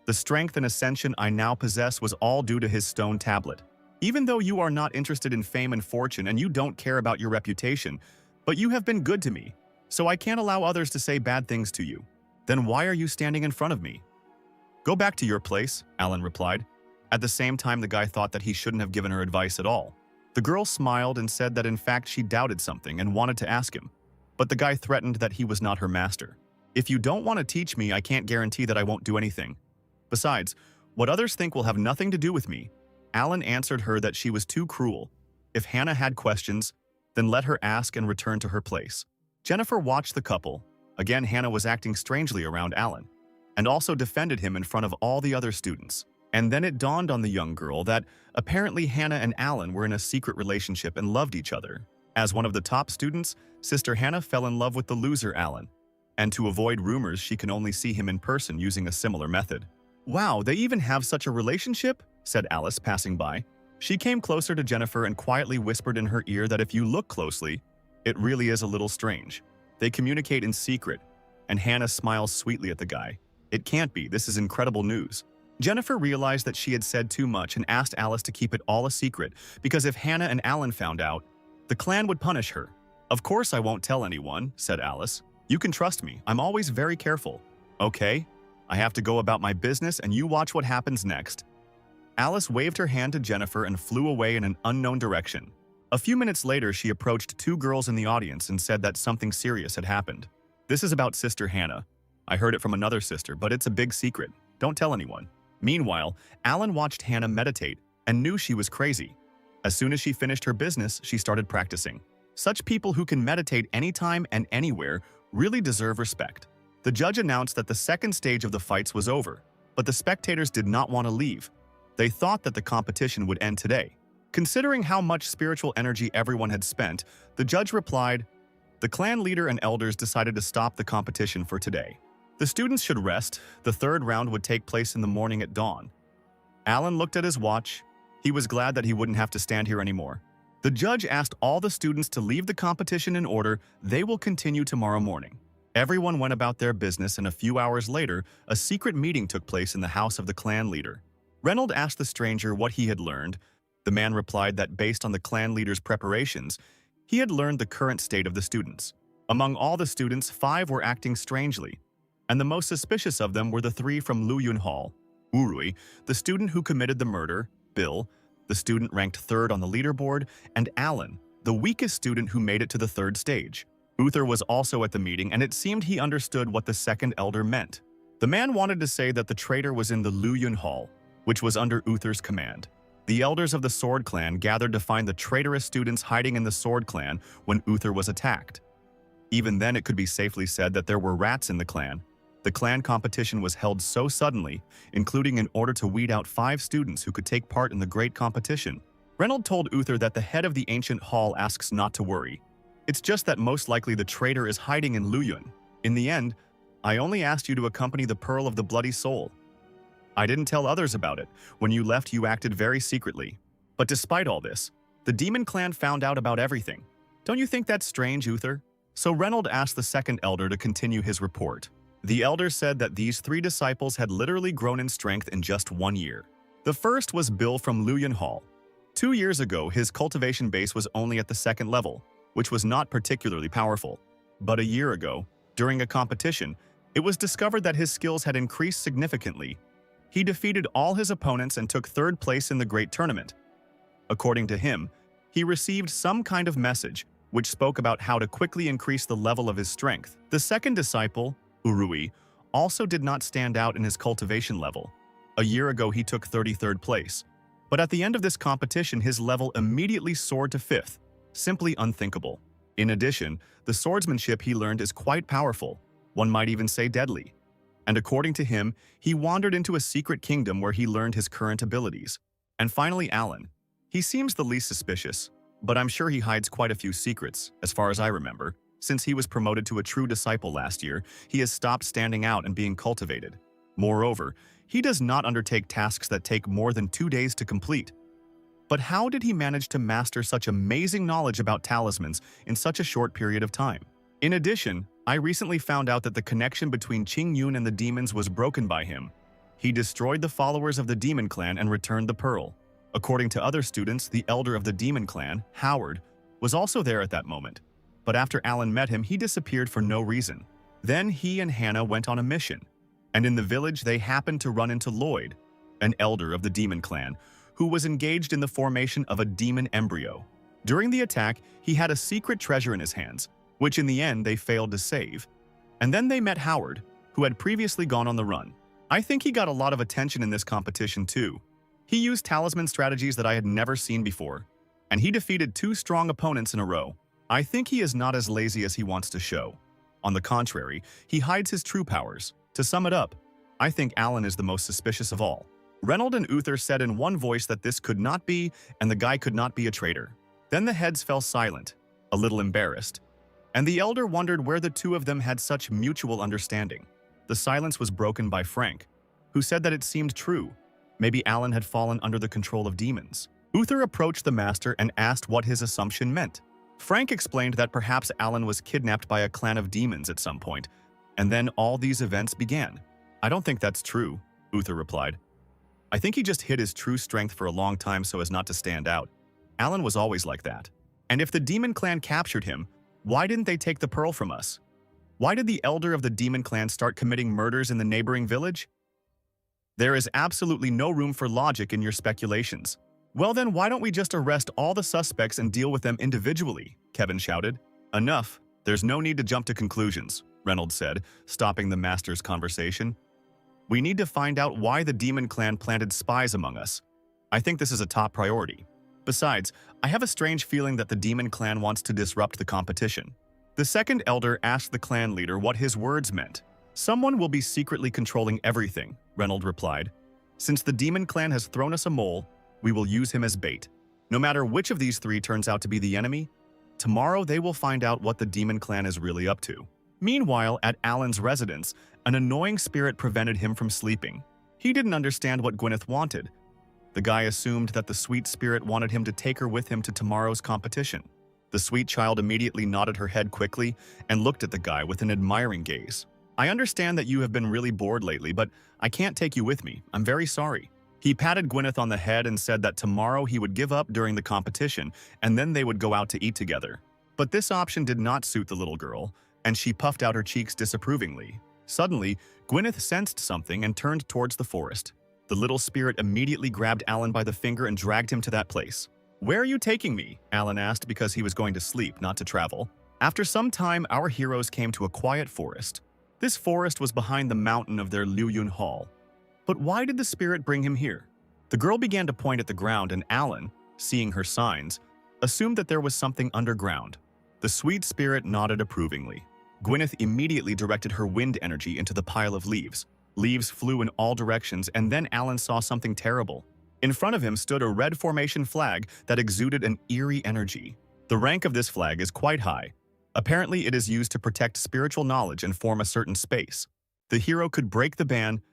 The strength and ascension I now possess was all due to his stone tablet. Even though you are not interested in fame and fortune and you don't care about your reputation, but you have been good to me, so I can't allow others to say bad things to you. Then why are you standing in front of me? Go back to your place, Alan replied. At the same time, the guy thought that he shouldn't have given her advice at all. The girl smiled and said that in fact she doubted something and wanted to ask him. But the guy threatened that he was not her master. If you don't want to teach me, I can't guarantee that I won't do anything. Besides, what others think will have nothing to do with me. Alan answered her that she was too cruel. If Hannah had questions, then let her ask and return to her place. Jennifer watched the couple. Again, Hannah was acting strangely around Alan, and also defended him in front of all the other students. And then it dawned on the young girl that apparently Hannah and Alan were in a secret relationship and loved each other. As one of the top students, Sister Hannah fell in love with the loser Alan. And to avoid rumors, she can only see him in person using a similar method. Wow, they even have such a relationship? Said Alice, passing by. She came closer to Jennifer and quietly whispered in her ear that if you look closely, it really is a little strange. They communicate in secret, and Hannah smiles sweetly at the guy. It can't be, this is incredible news. Jennifer realized that she had said too much and asked Alice to keep it all a secret because if Hannah and Alan found out, the clan would punish her. Of course I won't tell anyone, said Alice. You can trust me, I'm always very careful. Okay, I have to go about my business and you watch what happens next. Alice waved her hand to Jennifer and flew away in an unknown direction. A few minutes later, she approached two girls in the audience and said that something serious had happened. This is about Sister Hannah. I heard it from another sister, but it's a big secret. Don't tell anyone. Meanwhile, Alan watched Hannah meditate and knew she was crazy. As soon as she finished her business, she started practicing. Such people who can meditate anytime and anywhere really deserve respect. The judge announced that the second stage of the fights was over, but the spectators did not want to leave. They thought that the competition would end today. Considering how much spiritual energy everyone had spent, the judge replied, "The clan leader and elders decided to stop the competition for today. The students should rest. The third round would take place in the morning at dawn." Alan looked at his watch. He was glad that he wouldn't have to stand here anymore. The judge asked all the students to leave the competition in order. They will continue tomorrow morning. Everyone went about their business, and a few hours later, a secret meeting took place in the house of the clan leader. Reynolds asked the stranger what he had learned. The man replied that based on the clan leader's preparations, he had learned the current state of the students. Among all the students, 5 were acting strangely, and the most suspicious of them were the 3 from Luyun Hall. Urui, the student who committed the murder, Bill, the student ranked 3rd on the leaderboard, and Alan, the weakest student who made it to the 3rd stage. Uther was also at the meeting, and it seemed he understood what the second elder meant. The man wanted to say that the traitor was in the Luyun Hall, which was under Uther's command. The elders of the Sword Clan gathered to find the traitorous students hiding in the Sword Clan when Uther was attacked. Even then, it could be safely said that there were rats in the clan. The clan competition was held so suddenly, including in order to weed out 5 students who could take part in the great competition. Reynolds told Uther that the head of the ancient hall asks not to worry. It's just that most likely the traitor is hiding in Luyun. In the end, I only asked you to accompany the Pearl of the Bloody Soul. I didn't tell others about it. When you left, you acted very secretly. But despite all this, the demon clan found out about everything. Don't you think that's strange, Uther? So Reynolds asked the second elder to continue his report. The elder said that these 3 disciples had literally grown in strength in just 1 year. The first was Bill from Luyun Hall. 2 years ago, his cultivation base was only at the 2nd level, which was not particularly powerful. But a year ago, during a competition, it was discovered that his skills had increased significantly. He defeated all his opponents and took 3rd place in the great tournament. According to him, he received some kind of message which spoke about how to quickly increase the level of his strength. The second disciple, Urui, also did not stand out in his cultivation level. A year ago, he took 33rd place. But at the end of this competition, his level immediately soared to 5th. Simply unthinkable. In addition, the swordsmanship he learned is quite powerful. One might even say deadly. And according to him, he wandered into a secret kingdom where he learned his current abilities. And finally, Alan. He seems the least suspicious, but I'm sure he hides quite a few secrets, as far as I remember. Since he was promoted to a true disciple last year, he has stopped standing out and being cultivated. Moreover, he does not undertake tasks that take more than 2 days to complete. But how did he manage to master such amazing knowledge about talismans in such a short period of time? In addition, I recently found out that the connection between Qing Yun and the demons was broken by him. He destroyed the followers of the demon clan and returned the pearl. According to other students, the elder of the demon clan, Howard, was also there at that moment. But after Alan met him, he disappeared for no reason. Then he and Hannah went on a mission, and in the village they happened to run into Lloyd, an elder of the demon clan, who was engaged in the formation of a demon embryo. During the attack, he had a secret treasure in his hands, which in the end they failed to save. And then they met Howard, who had previously gone on the run. I think he got a lot of attention in this competition too. He used talisman strategies that I had never seen before, and he defeated 2 strong opponents in a row. I think he is not as lazy as he wants to show. On the contrary, he hides his true powers. To sum it up, I think Alan is the most suspicious of all. Reynold and Uther said in one voice that this could not be, and the guy could not be a traitor. Then the heads fell silent, a little embarrassed, and the elder wondered where the 2 of them had such mutual understanding. The silence was broken by Frank, who said that it seemed true. Maybe Alan had fallen under the control of demons. Uther approached the master and asked what his assumption meant. Frank explained that perhaps Alan was kidnapped by a clan of demons at some point, and then all these events began. I don't think that's true, Uther replied. I think he just hid his true strength for a long time so as not to stand out. Alan was always like that. And if the demon clan captured him, why didn't they take the pearl from us? Why did the elder of the demon clan start committing murders in the neighboring village? There is absolutely no room for logic in your speculations. Well then, why don't we just arrest all the suspects and deal with them individually? Kevin shouted. Enough. There's no need to jump to conclusions, Reynolds said, stopping the master's conversation. We need to find out why the demon clan planted spies among us. I think this is a top priority. Besides, I have a strange feeling that the demon clan wants to disrupt the competition. The second elder asked the clan leader what his words meant. Someone will be secretly controlling everything, Reynolds replied. Since the demon clan has thrown us a mole, we will use him as bait. No matter which of these 3 turns out to be the enemy, tomorrow they will find out what the demon clan is really up to. Meanwhile, at Alan's residence, an annoying spirit prevented him from sleeping. He didn't understand what Gwyneth wanted. The guy assumed that the sweet spirit wanted him to take her with him to tomorrow's competition. The sweet child immediately nodded her head quickly and looked at the guy with an admiring gaze. I understand that you have been really bored lately, but I can't take you with me. I'm very sorry. He patted Gwyneth on the head and said that tomorrow he would give up during the competition and then they would go out to eat together. But this option did not suit the little girl, and she puffed out her cheeks disapprovingly. Suddenly, Gwyneth sensed something and turned towards the forest. The little spirit immediately grabbed Alan by the finger and dragged him to that place. Where are you taking me? Alan asked because he was going to sleep, not to travel. After some time, our heroes came to a quiet forest. This forest was behind the mountain of their Luyun Hall. But why did the spirit bring him here? The girl began to point at the ground and Alan, seeing her signs, assumed that there was something underground. The sweet spirit nodded approvingly. Gwyneth immediately directed her wind energy into the pile of leaves. Leaves flew in all directions, and then Alan saw something terrible. In front of him stood a red formation flag that exuded an eerie energy. The rank of this flag is quite high. Apparently, it is used to protect spiritual knowledge and form a certain space. The hero could break the ban,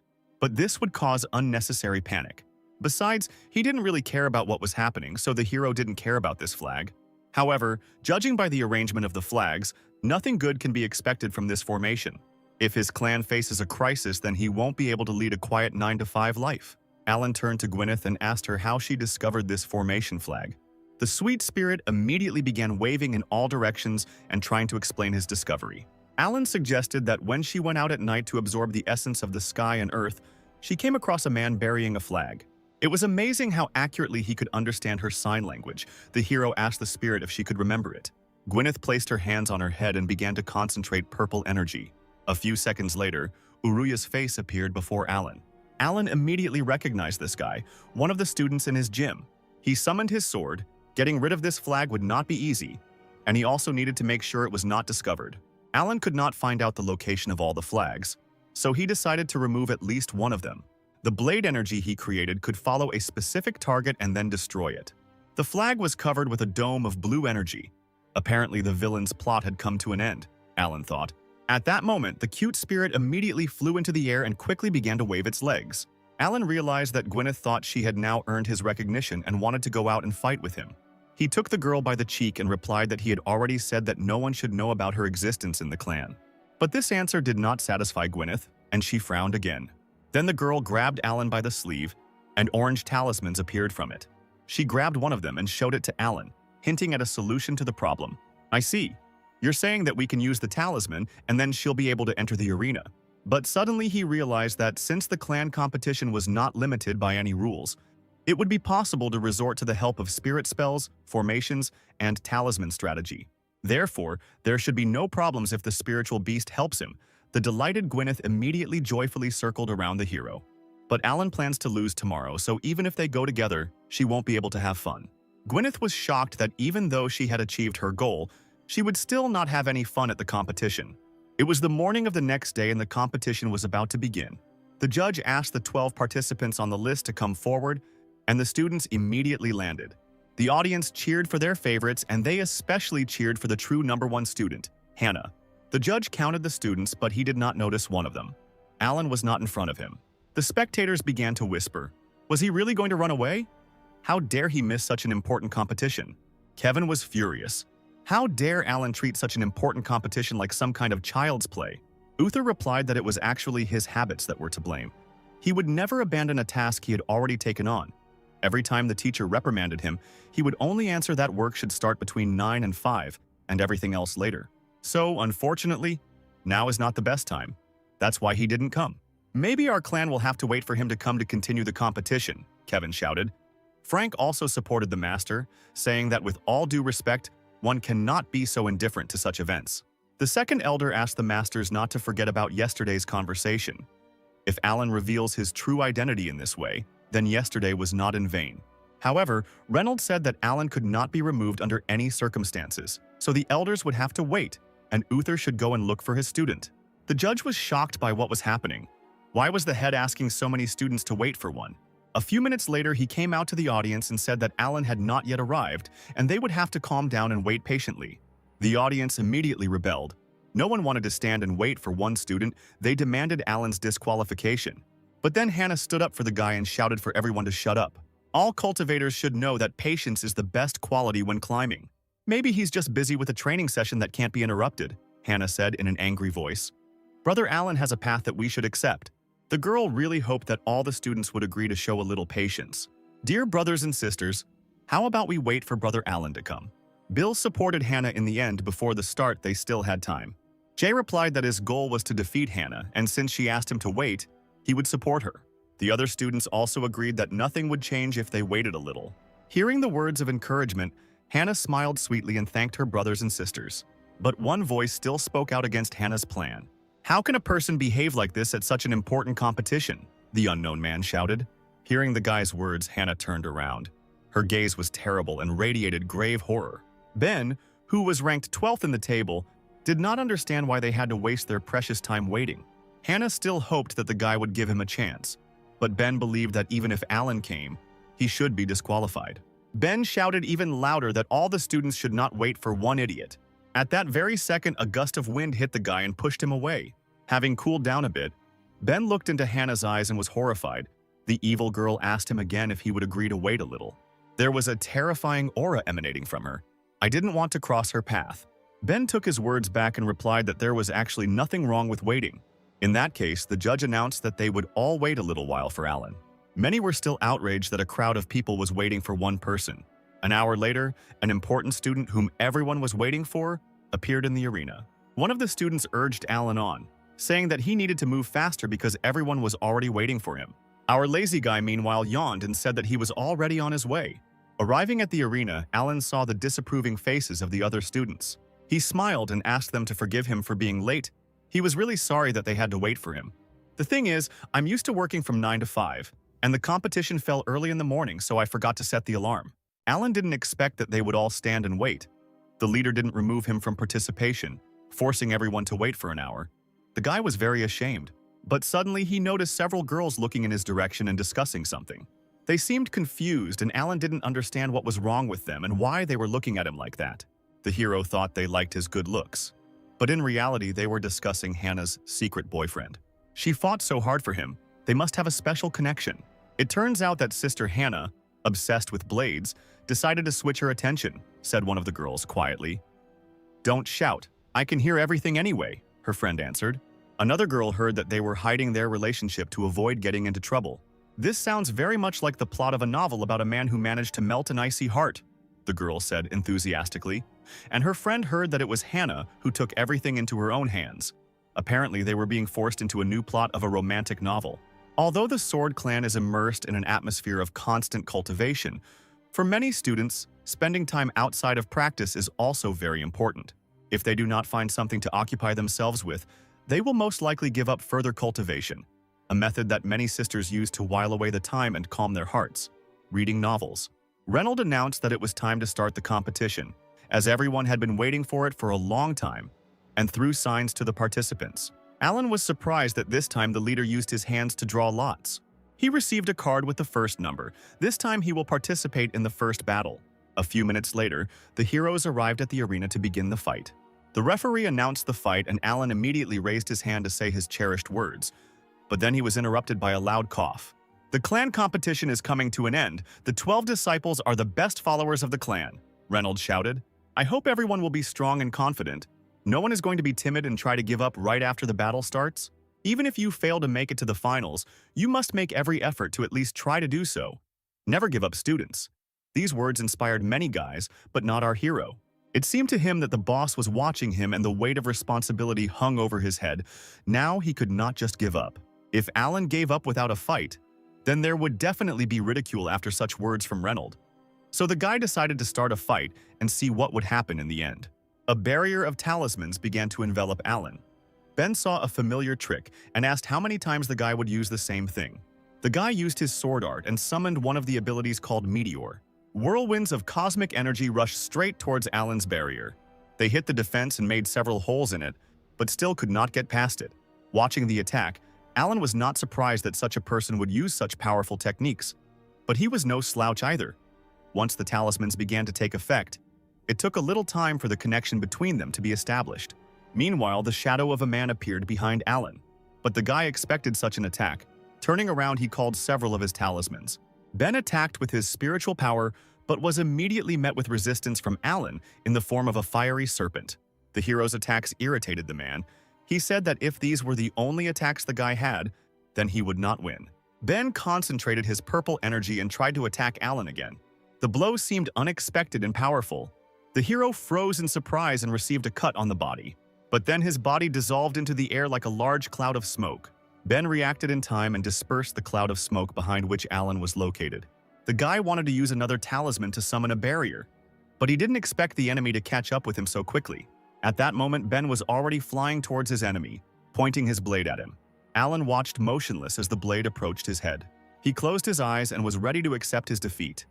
but this would cause unnecessary panic. Besides, he didn't really care about what was happening, so the hero didn't care about this flag. However, judging by the arrangement of the flags, nothing good can be expected from this formation. If his clan faces a crisis, then he won't be able to lead a quiet 9-to-5 life. Alan turned to Gwyneth and asked her how she discovered this formation flag. The sweet spirit immediately began waving in all directions and trying to explain his discovery. Alan suggested that when she went out at night to absorb the essence of the sky and earth, she came across a man burying a flag. It was amazing how accurately he could understand her sign language. The hero asked the spirit if she could remember it. Gwyneth placed her hands on her head and began to concentrate purple energy. A few seconds later, Uruya's face appeared before Alan. Alan immediately recognized this guy, one of the students in his gym. He summoned his sword. Getting rid of this flag would not be easy, and he also needed to make sure it was not discovered. Alan could not find out the location of all the flags, so he decided to remove at least one of them. The blade energy he created could follow a specific target and then destroy it. The flag was covered with a dome of blue energy. Apparently, the villain's plot had come to an end, Alan thought. At that moment, the cute spirit immediately flew into the air and quickly began to wave its legs. Alan realized that Gwyneth thought she had now earned his recognition and wanted to go out and fight with him. He took the girl by the cheek and replied that he had already said that no one should know about her existence in the clan. But this answer did not satisfy Gwyneth, and she frowned again. Then the girl grabbed Alan by the sleeve, and orange talismans appeared from it. She grabbed one of them and showed it to Alan, hinting at a solution to the problem. I see. You're saying that we can use the talisman, and then she'll be able to enter the arena. But suddenly he realized that since the clan competition was not limited by any rules, it would be possible to resort to the help of spirit spells, formations, and talisman strategy. Therefore, there should be no problems if the spiritual beast helps him. The delighted Gwyneth immediately joyfully circled around the hero. But Alan plans to lose tomorrow, so even if they go together, she won't be able to have fun. Gwyneth was shocked that even though she had achieved her goal, she would still not have any fun at the competition. It was the morning of the next day and the competition was about to begin. The judge asked the 12 participants on the list to come forward, and the students immediately landed. The audience cheered for their favorites, and they especially cheered for the true #1 student, Hannah. The judge counted the students, but he did not notice one of them. Alan was not in front of him. The spectators began to whisper. Was he really going to run away? How dare he miss such an important competition? Kevin was furious. How dare Alan treat such an important competition like some kind of child's play? Uther replied that it was actually his habits that were to blame. He would never abandon a task he had already taken on. Every time the teacher reprimanded him, he would only answer that work should start between 9 and 5, and everything else later. So, unfortunately, now is not the best time. That's why he didn't come. Maybe our clan will have to wait for him to come to continue the competition, Kevin shouted. Frank also supported the master, saying that with all due respect, one cannot be so indifferent to such events. The second elder asked the masters not to forget about yesterday's conversation. If Alan reveals his true identity in this way, then yesterday was not in vain. However, Reynolds said that Alan could not be removed under any circumstances, so the elders would have to wait, and Uther should go and look for his student. The judge was shocked by what was happening. Why was the head asking so many students to wait for one? A few minutes later, he came out to the audience and said that Alan had not yet arrived, and they would have to calm down and wait patiently. The audience immediately rebelled. No one wanted to stand and wait for one student. They demanded Alan's disqualification. But then Hannah stood up for the guy and shouted for everyone to shut up. All cultivators should know that patience is the best quality when climbing. Maybe he's just busy with a training session that can't be interrupted, Hannah said in an angry voice. Brother Alan has a path that we should accept. The girl really hoped that all the students would agree to show a little patience. Dear brothers and sisters, how about we wait for Brother Alan to come? Bill supported Hannah in the end. Before the start, they still had time. Jay replied that his goal was to defeat Hannah, and since she asked him to wait, he would support her. The other students also agreed that nothing would change if they waited a little. Hearing the words of encouragement, Hannah smiled sweetly and thanked her brothers and sisters. But one voice still spoke out against Hannah's plan. How can a person behave like this at such an important competition? The unknown man shouted. Hearing the guy's words, Hannah turned around. Her gaze was terrible and radiated grave horror. Ben, who was ranked 12th in the table, did not understand why they had to waste their precious time waiting. Hannah still hoped that the guy would give him a chance, but Ben believed that even if Alan came, he should be disqualified. Ben shouted even louder that all the students should not wait for one idiot. At that very second, a gust of wind hit the guy and pushed him away. Having cooled down a bit, Ben looked into Hannah's eyes and was horrified. The evil girl asked him again if he would agree to wait a little. There was a terrifying aura emanating from her. I didn't want to cross her path. Ben took his words back and replied that there was actually nothing wrong with waiting. In that case, the judge announced that they would all wait a little while for Alan. Many were still outraged that a crowd of people was waiting for one person. An hour later, an important student whom everyone was waiting for appeared in the arena. One of the students urged Alan on, saying that he needed to move faster because everyone was already waiting for him. Our lazy guy, meanwhile, yawned and said that he was already on his way. Arriving at the arena, Alan saw the disapproving faces of the other students. He smiled and asked them to forgive him for being late. He was really sorry that they had to wait for him. The thing is, I'm used to working from 9 to 5, and the competition fell early in the morning, so I forgot to set the alarm. Alan didn't expect that they would all stand and wait. The leader didn't remove him from participation, forcing everyone to wait for an hour. The guy was very ashamed, but suddenly he noticed several girls looking in his direction and discussing something. They seemed confused, and Alan didn't understand what was wrong with them and why they were looking at him like that. The hero thought they liked his good looks, but in reality they were discussing Hannah's secret boyfriend. She fought so hard for him, they must have a special connection. It turns out that Sister Hannah, obsessed with blades, decided to switch her attention, said one of the girls quietly. Don't shout, I can hear everything anyway, her friend answered. Another girl heard that they were hiding their relationship to avoid getting into trouble. This sounds very much like the plot of a novel about a man who managed to melt an icy heart, the girl said enthusiastically. And her friend heard that it was Hannah who took everything into her own hands. Apparently, they were being forced into a new plot of a romantic novel. Although the Sword Clan is immersed in an atmosphere of constant cultivation, for many students, spending time outside of practice is also very important. If they do not find something to occupy themselves with, they will most likely give up further cultivation, a method that many sisters use to while away the time and calm their hearts. Reading novels. Reynolds announced that it was time to start the competition, as everyone had been waiting for it for a long time, and threw signs to the participants. Alan was surprised that this time the leader used his hands to draw lots. He received a card with the first number. This time he will participate in the first battle. A few minutes later, the heroes arrived at the arena to begin the fight. The referee announced the fight and Alan immediately raised his hand to say his cherished words. But then he was interrupted by a loud cough. The clan competition is coming to an end. The 12 disciples are the best followers of the clan, Reynolds shouted. I hope everyone will be strong and confident. No one is going to be timid and try to give up right after the battle starts. Even if you fail to make it to the finals, you must make every effort to at least try to do so. Never give up, students. These words inspired many guys, but not our hero. It seemed to him that the boss was watching him and the weight of responsibility hung over his head. Now he could not just give up. If Alan gave up without a fight, then there would definitely be ridicule after such words from Reynolds. So the guy decided to start a fight and see what would happen in the end. A barrier of talismans began to envelop Alan. Ben saw a familiar trick and asked how many times the guy would use the same thing. The guy used his sword art and summoned one of the abilities called Meteor. Whirlwinds of cosmic energy rushed straight towards Alan's barrier. They hit the defense and made several holes in it, but still could not get past it. Watching the attack, Alan was not surprised that such a person would use such powerful techniques. But he was no slouch either. Once the talismans began to take effect, it took a little time for the connection between them to be established. Meanwhile, the shadow of a man appeared behind Alan. But the guy expected such an attack. Turning around, he called several of his talismans. Ben attacked with his spiritual power, but was immediately met with resistance from Alan in the form of a fiery serpent. The hero's attacks irritated the man. He said that if these were the only attacks the guy had, then he would not win. Ben concentrated his purple energy and tried to attack Alan again. The blow seemed unexpected and powerful. The hero froze in surprise and received a cut on the body. But then his body dissolved into the air like a large cloud of smoke. Ben reacted in time and dispersed the cloud of smoke behind which Alan was located. The guy wanted to use another talisman to summon a barrier, but he didn't expect the enemy to catch up with him so quickly. At that moment, Ben was already flying towards his enemy, pointing his blade at him. Alan watched motionless as the blade approached his head. He closed his eyes and was ready to accept his defeat.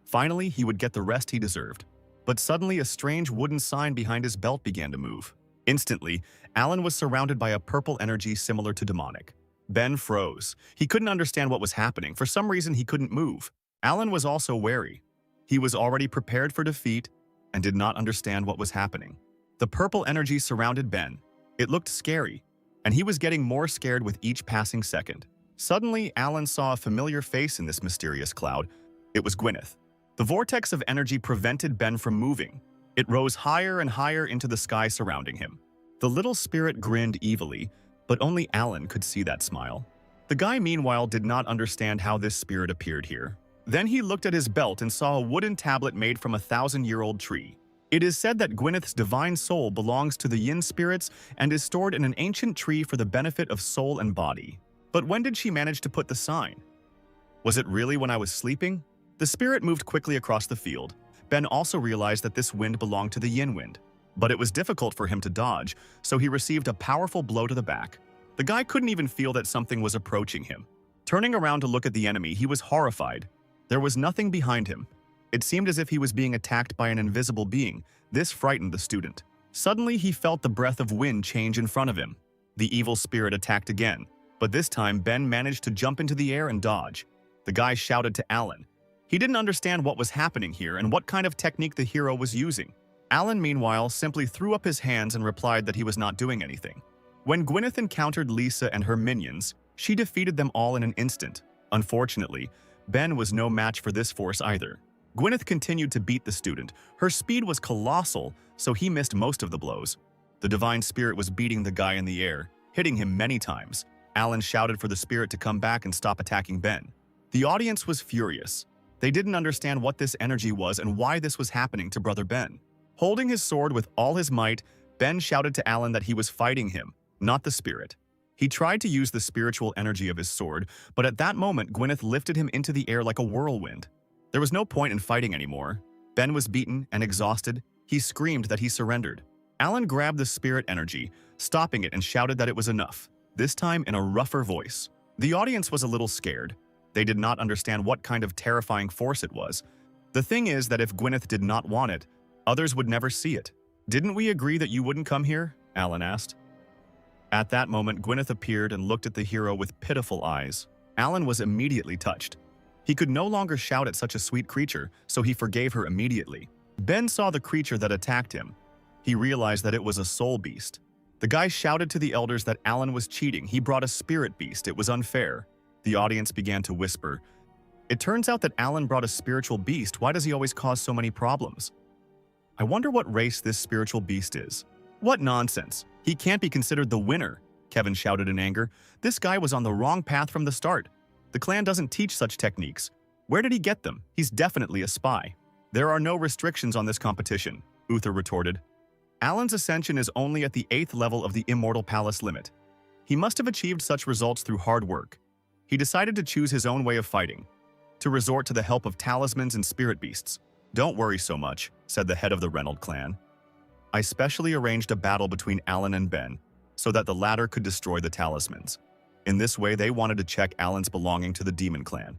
Finally, he would get the rest he deserved. But suddenly, a strange wooden sign behind his belt began to move. Instantly, Alan was surrounded by a purple energy similar to demonic. Ben froze. He couldn't understand what was happening. For some reason, he couldn't move. Alan was also wary. He was already prepared for defeat and did not understand what was happening. The purple energy surrounded Ben. It looked scary, and he was getting more scared with each passing second. Suddenly, Alan saw a familiar face in this mysterious cloud. It was Gwyneth. The vortex of energy prevented Ben from moving. It rose higher and higher into the sky surrounding him. The little spirit grinned evilly, but only Alan could see that smile. The guy, meanwhile, did not understand how this spirit appeared here. Then he looked at his belt and saw a wooden tablet made from a 1,000-year-old tree. It is said that Gwyneth's divine soul belongs to the yin spirits and is stored in an ancient tree for the benefit of soul and body. But when did she manage to put the sign? Was it really when I was sleeping? The spirit moved quickly across the field. Ben also realized that this wind belonged to the yin wind. But it was difficult for him to dodge, so he received a powerful blow to the back. The guy couldn't even feel that something was approaching him. Turning around to look at the enemy, he was horrified. There was nothing behind him. It seemed as if he was being attacked by an invisible being. This frightened the student. Suddenly, he felt the breath of wind change in front of him. The evil spirit attacked again, but this time Ben managed to jump into the air and dodge. The guy shouted to Alan. He didn't understand what was happening here and what kind of technique the hero was using. Alan, meanwhile, simply threw up his hands and replied that he was not doing anything. When Gwyneth encountered Lisa and her minions, she defeated them all in an instant. Unfortunately, Ben was no match for this force either. Gwyneth continued to beat the student. Her speed was colossal, so he missed most of the blows. The divine spirit was beating the guy in the air, hitting him many times. Alan shouted for the spirit to come back and stop attacking Ben. The audience was furious. They didn't understand what this energy was and why this was happening to Brother Ben. Holding his sword with all his might, Ben shouted to Alan that he was fighting him, not the spirit. He tried to use the spiritual energy of his sword, but at that moment Gwyneth lifted him into the air like a whirlwind. There was no point in fighting anymore. Ben was beaten and exhausted. He screamed that he surrendered. Alan grabbed the spirit energy, stopping it, and shouted that it was enough, this time in a rougher voice. The audience was a little scared. They did not understand what kind of terrifying force it was. The thing is that if Gwyneth did not want it, others would never see it. "Didn't we agree that you wouldn't come here?" Alan asked. At that moment, Gwyneth appeared and looked at the hero with pitiful eyes. Alan was immediately touched. He could no longer shout at such a sweet creature, so he forgave her immediately. Ben saw the creature that attacked him. He realized that it was a soul beast. The guy shouted to the elders that Alan was cheating. He brought a spirit beast. It was unfair. The audience began to whisper. It turns out that Alan brought a spiritual beast. Why does he always cause so many problems? I wonder what race this spiritual beast is. What nonsense. He can't be considered the winner, Kevin shouted in anger. This guy was on the wrong path from the start. The clan doesn't teach such techniques. Where did he get them? He's definitely a spy. There are no restrictions on this competition, Uther retorted. Alan's ascension is only at the 8th level of the Immortal Palace limit. He must have achieved such results through hard work. He decided to choose his own way of fighting, to resort to the help of talismans and spirit beasts. Don't worry so much, said the head of the Reynolds clan. I specially arranged a battle between Alan and Ben, so that the latter could destroy the talismans. In this way, they wanted to check Alan's belonging to the Demon Clan.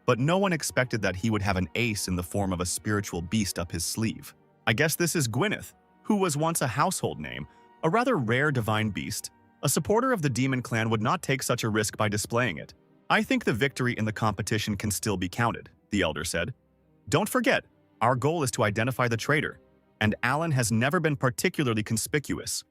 But no one expected that he would have an ace in the form of a spiritual beast up his sleeve. I guess this is Gwyneth, who was once a household name, a rather rare divine beast. A supporter of the Demon Clan would not take such a risk by displaying it. I think the victory in the competition can still be counted, the elder said. Don't forget, our goal is to identify the traitor, and Alan has never been particularly conspicuous.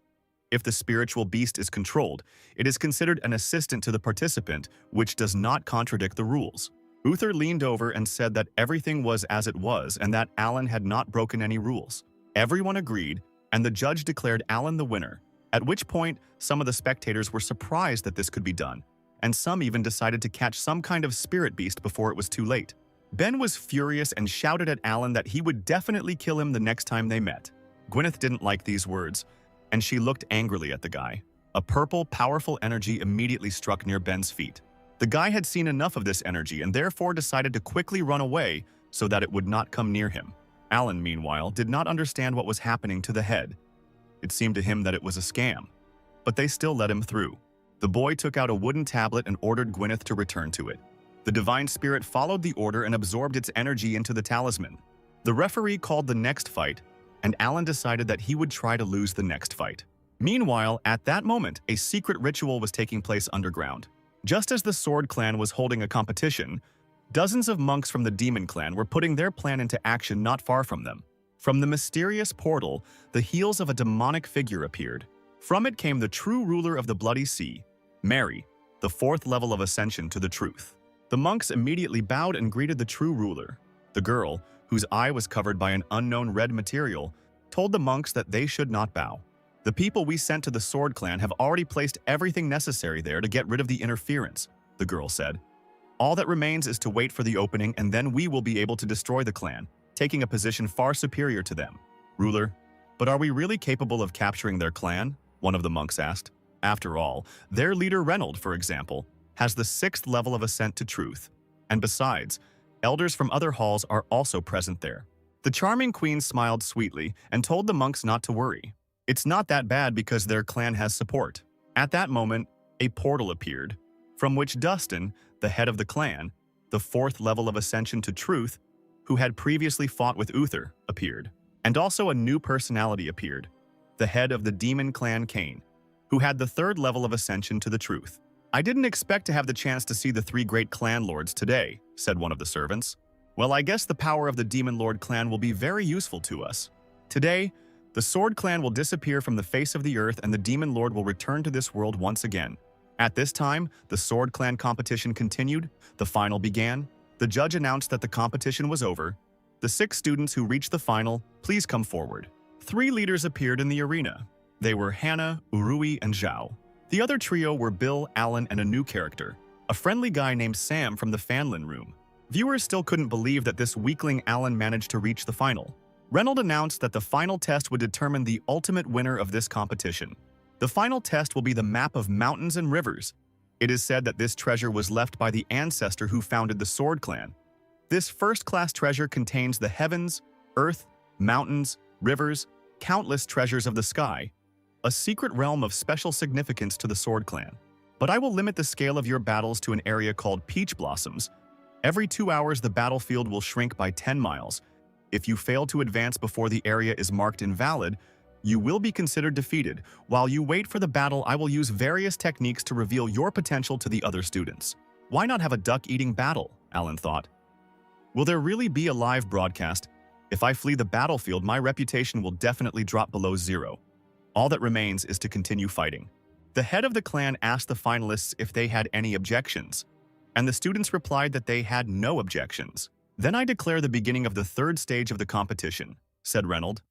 If the spiritual beast is controlled, it is considered an assistant to the participant, which does not contradict the rules. Uther leaned over and said that everything was as it was and that Alan had not broken any rules. Everyone agreed, and the judge declared Alan the winner, at which point some of the spectators were surprised that this could be done, and some even decided to catch some kind of spirit beast before it was too late. Ben was furious and shouted at Alan that he would definitely kill him the next time they met. Gwyneth didn't like these words, and she looked angrily at the guy. A purple, powerful energy immediately struck near Ben's feet. The guy had seen enough of this energy and therefore decided to quickly run away so that it would not come near him. Alan, meanwhile, did not understand what was happening to the head. It seemed to him that it was a scam, but they still let him through. The boy took out a wooden tablet and ordered Gwyneth to return to it. The divine spirit followed the order and absorbed its energy into the talisman. The referee called the next fight, and Alan decided that he would try to lose the next fight. Meanwhile, at that moment, a secret ritual was taking place underground. Just as the Sword Clan was holding a competition, dozens of monks from the Demon Clan were putting their plan into action not far from them. From the mysterious portal, the heels of a demonic figure appeared. From it came the true ruler of the Bloody Sea, Mary, the 4th level of ascension to the truth. The monks immediately bowed and greeted the true ruler. The girl, whose eye was covered by an unknown red material, told the monks that they should not bow. The people we sent to the Sword Clan have already placed everything necessary there to get rid of the interference, the girl said. All that remains is to wait for the opening, and then we will be able to destroy the clan, taking a position far superior to them. Ruler, but are we really capable of capturing their clan? One of the monks asked. After all, their leader Reynolds, for example, has the 6th level of ascent to truth. And besides, elders from other halls are also present there. The charming queen smiled sweetly and told the monks not to worry. It's not that bad because their clan has support. At that moment, a portal appeared, from which Dustin, the head of the clan, the 4th level of ascension to truth, who had previously fought with Uther, appeared. And also a new personality appeared, the head of the Demon Clan Cain, who had the 3rd level of ascension to the truth. I didn't expect to have the chance to see the 3 great clan lords today, said one of the servants. Well, I guess the power of the Demon Lord clan will be very useful to us. Today, the Sword Clan will disappear from the face of the earth and the Demon Lord will return to this world once again. At this time, the Sword Clan competition continued, the final began, the judge announced that the competition was over. The 6 students who reached the final, please come forward. 3 leaders appeared in the arena. They were Hannah, Urui, and Zhao. The other trio were Bill, Alan, and a new character, a friendly guy named Sam from the Fanlin room. Viewers still couldn't believe that this weakling Alan managed to reach the final. Reynolds announced that the final test would determine the ultimate winner of this competition. The final test will be the map of mountains and rivers. It is said that this treasure was left by the ancestor who founded the Sword Clan. This first-class treasure contains the heavens, earth, mountains, rivers, countless treasures of the sky, a secret realm of special significance to the Sword Clan. But I will limit the scale of your battles to an area called Peach Blossoms. Every 2 hours, the battlefield will shrink by 10 miles. If you fail to advance before the area is marked invalid, you will be considered defeated. While you wait for the battle, I will use various techniques to reveal your potential to the other students. Why not have a duck-eating battle? Alan thought. Will there really be a live broadcast? If I flee the battlefield, my reputation will definitely drop below 0. All that remains is to continue fighting. The head of the clan asked the finalists if they had any objections, and the students replied that they had no objections. Then I declare the beginning of the third stage of the competition, said Reynolds.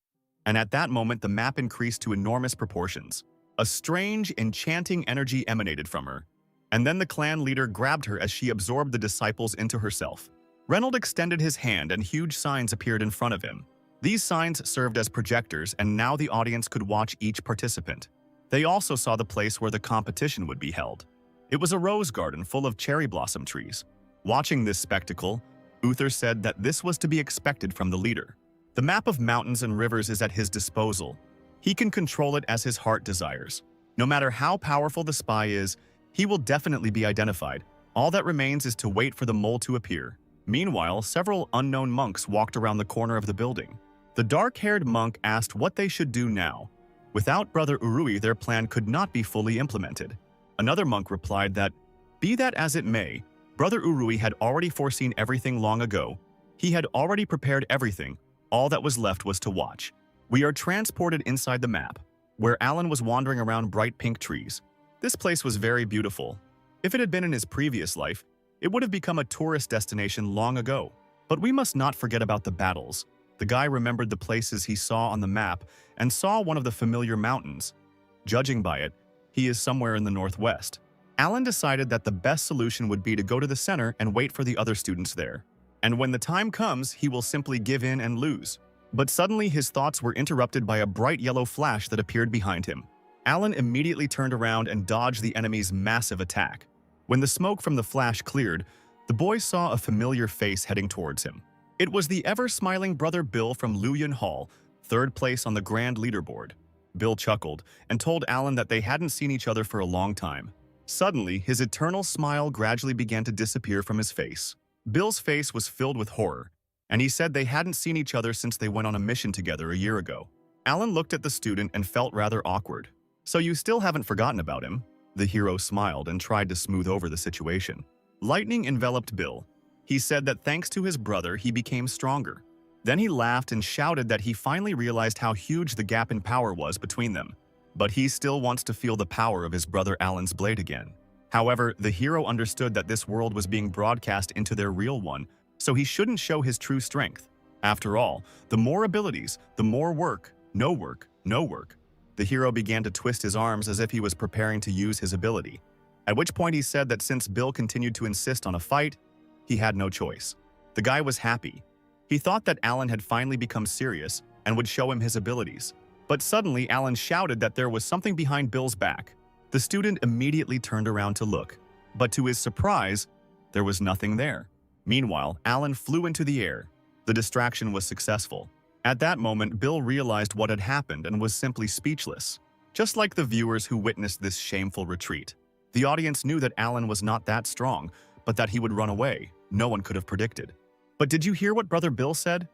And at that moment, the map increased to enormous proportions. A strange, enchanting energy emanated from her, and then the clan leader grabbed her as she absorbed the disciples into herself. Reynolds extended his hand and huge signs appeared in front of him. These signs served as projectors, and now the audience could watch each participant. They also saw the place where the competition would be held. It was a rose garden full of cherry blossom trees. Watching this spectacle, Uther said that this was to be expected from the leader. The map of mountains and rivers is at his disposal. He can control it as his heart desires. No matter how powerful the spy is, he will definitely be identified. All that remains is to wait for the mole to appear. Meanwhile, several unknown monks walked around the corner of the building. The dark-haired monk asked what they should do now. Without Brother Urui, their plan could not be fully implemented. Another monk replied that, be that as it may, Brother Urui had already foreseen everything long ago. He had already prepared everything. All that was left was to watch. We are transported inside the map, where Alan was wandering around bright pink trees. This place was very beautiful. If it had been in his previous life, it would have become a tourist destination long ago. But we must not forget about the battles. The guy remembered the places he saw on the map and saw one of the familiar mountains. Judging by it, he is somewhere in the northwest. Alan decided that the best solution would be to go to the center and wait for the other students there. And when the time comes, he will simply give in and lose. But suddenly his thoughts were interrupted by a bright yellow flash that appeared behind him. Alan immediately turned around and dodged the enemy's massive attack. When the smoke from the flash cleared, the boy saw a familiar face heading towards him. It was the ever-smiling brother Bill from Luyan Hall, third place on the grand leaderboard. Bill chuckled and told Alan that they hadn't seen each other for a long time. Suddenly, his eternal smile gradually began to disappear from his face. Bill's face was filled with horror, and he said they hadn't seen each other since they went on a mission together a year ago. Alan looked at the student and felt rather awkward. So you still haven't forgotten about him? The hero smiled and tried to smooth over the situation. Lightning enveloped Bill. He said that thanks to his brother, he became stronger. Then he laughed and shouted that he finally realized how huge the gap in power was between them. But he still wants to feel the power of his brother Alan's blade again. However, the hero understood that this world was being broadcast into their real one, so he shouldn't show his true strength. After all, the more abilities, the more work, no work, no work. The hero began to twist his arms as if he was preparing to use his ability, at which point he said that since Bill continued to insist on a fight, he had no choice. The guy was happy. He thought that Alan had finally become serious and would show him his abilities. But suddenly, Alan shouted that there was something behind Bill's back. The student immediately turned around to look, but to his surprise, there was nothing there. Meanwhile, Alan flew into the air. The distraction was successful. At that moment, Bill realized what had happened and was simply speechless. Just like the viewers who witnessed this shameful retreat. The audience knew that Alan was not that strong, but that he would run away. No one could have predicted. But did you hear what Brother Bill said?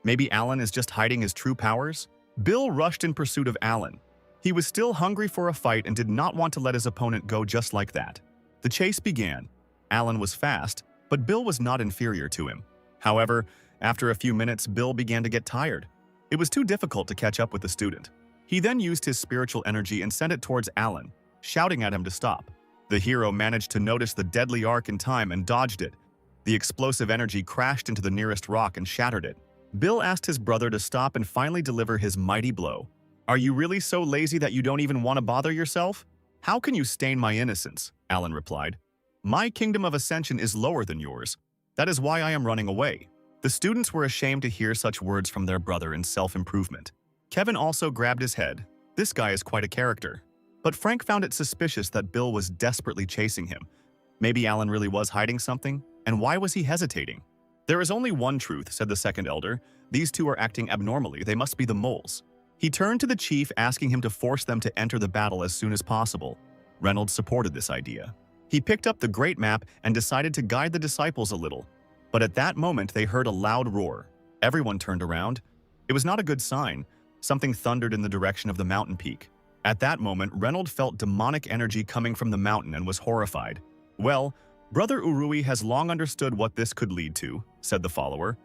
Maybe Alan is just hiding his true powers? Bill rushed in pursuit of Alan. He was still hungry for a fight and did not want to let his opponent go just like that. The chase began. Alan was fast, but Bill was not inferior to him. However, after a few minutes, Bill began to get tired. It was too difficult to catch up with the student. He then used his spiritual energy and sent it towards Alan, shouting at him to stop. The hero managed to notice the deadly arc in time and dodged it. The explosive energy crashed into the nearest rock and shattered it. Bill asked his brother to stop and finally deliver his mighty blow. Are you really so lazy that you don't even want to bother yourself? How can you stain my innocence? Alan replied. My kingdom of ascension is lower than yours. That is why I am running away. The students were ashamed to hear such words from their brother in self-improvement. Kevin also grabbed his head. This guy is quite a character. But Frank found it suspicious that Bill was desperately chasing him. Maybe Alan really was hiding something? And why was he hesitating? There is only one truth, said the second elder. These two are acting abnormally. They must be the moles. He turned to the chief, asking him to force them to enter the battle as soon as possible. Reynolds supported this idea. He picked up the great map and decided to guide the disciples a little. But at that moment, they heard a loud roar. Everyone turned around. It was not a good sign. Something thundered in the direction of the mountain peak. At that moment, Reynolds felt demonic energy coming from the mountain and was horrified. Well, Brother Urui has long understood what this could lead to, said the follower.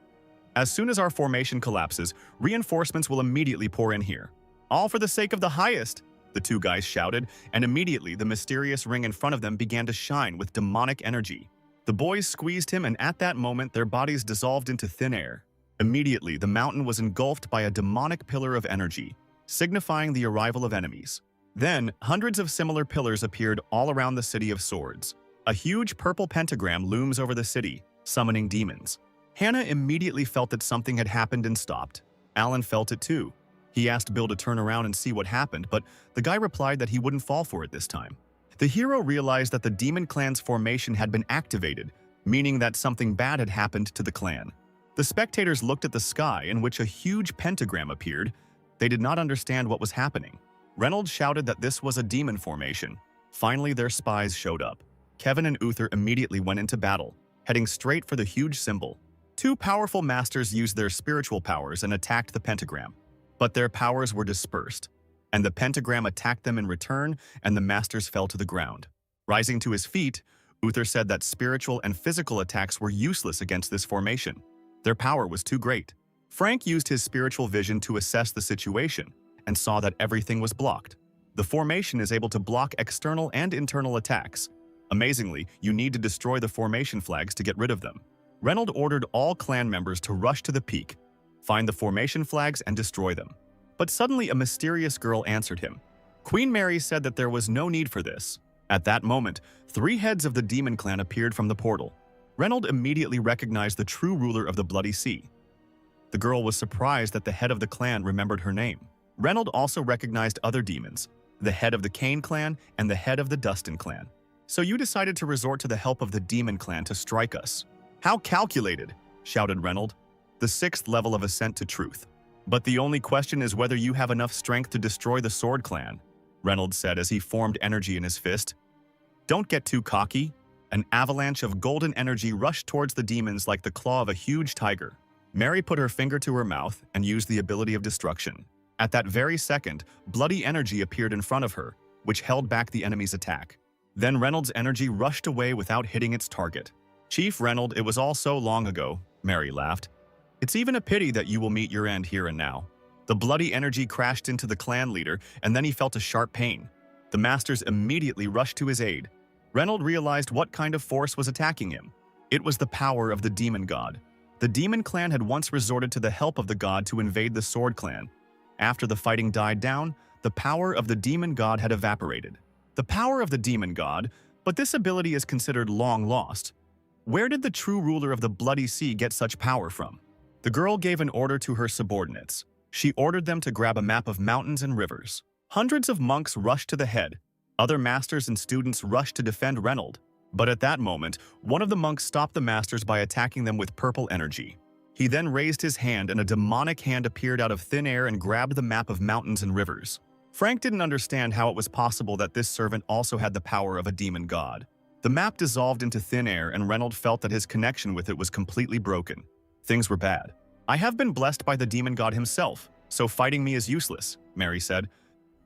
As soon as our formation collapses, reinforcements will immediately pour in here. All for the sake of the highest, the two guys shouted, and immediately the mysterious ring in front of them began to shine with demonic energy. The boys squeezed him, and at that moment their bodies dissolved into thin air. Immediately, the mountain was engulfed by a demonic pillar of energy, signifying the arrival of enemies. Then, hundreds of similar pillars appeared all around the City of Swords. A huge purple pentagram looms over the city, summoning demons. Hannah immediately felt that something had happened and stopped. Alan felt it too. He asked Bill to turn around and see what happened, but the guy replied that he wouldn't fall for it this time. The hero realized that the demon clan's formation had been activated, meaning that something bad had happened to the clan. The spectators looked at the sky, in which a huge pentagram appeared. They did not understand what was happening. Reynolds shouted that this was a demon formation. Finally, their spies showed up. Kevin and Uther immediately went into battle, heading straight for the huge symbol. Two powerful masters used their spiritual powers and attacked the pentagram. But their powers were dispersed, and the pentagram attacked them in return, and the masters fell to the ground. Rising to his feet, Uther said that spiritual and physical attacks were useless against this formation. Their power was too great. Frank used his spiritual vision to assess the situation and saw that everything was blocked. The formation is able to block external and internal attacks. Amazingly, you need to destroy the formation flags to get rid of them. Reynolds ordered all clan members to rush to the peak, find the formation flags, and destroy them. But suddenly a mysterious girl answered him. Queen Mary said that there was no need for this. At that moment, 3 heads of the demon clan appeared from the portal. Reynolds immediately recognized the true ruler of the Bloody Sea. The girl was surprised that the head of the clan remembered her name. Reynolds also recognized other demons, the head of the Cain clan and the head of the Dustin clan. So you decided to resort to the help of the demon clan to strike us. How calculated, shouted Reynolds. The 6th level of ascent to truth. But the only question is whether you have enough strength to destroy the Sword Clan, Reynolds said as he formed energy in his fist. Don't get too cocky. An avalanche of golden energy rushed towards the demons like the claw of a huge tiger. Mary put her finger to her mouth and used the ability of destruction. At that very second, bloody energy appeared in front of her, which held back the enemy's attack. Then Reynolds' energy rushed away without hitting its target. Chief Reynolds, it was all so long ago, Mary laughed. It's even a pity that you will meet your end here and now. The bloody energy crashed into the clan leader, and then he felt a sharp pain. The masters immediately rushed to his aid. Reynolds realized what kind of force was attacking him. It was the power of the demon god. The demon clan had once resorted to the help of the god to invade the Sword Clan. After the fighting died down, the power of the demon god had evaporated. The power of the demon god, but this ability is considered long lost. Where did the true ruler of the Bloody Sea get such power from? The girl gave an order to her subordinates. She ordered them to grab a map of mountains and rivers. Hundreds of monks rushed to the head. Other masters and students rushed to defend Reynolds. But at that moment, one of the monks stopped the masters by attacking them with purple energy. He then raised his hand, and a demonic hand appeared out of thin air and grabbed the map of mountains and rivers. Frank didn't understand how it was possible that this servant also had the power of a demon god. The map dissolved into thin air, and Reynolds felt that his connection with it was completely broken. Things were bad. I have been blessed by the demon god himself, so fighting me is useless, Mary said.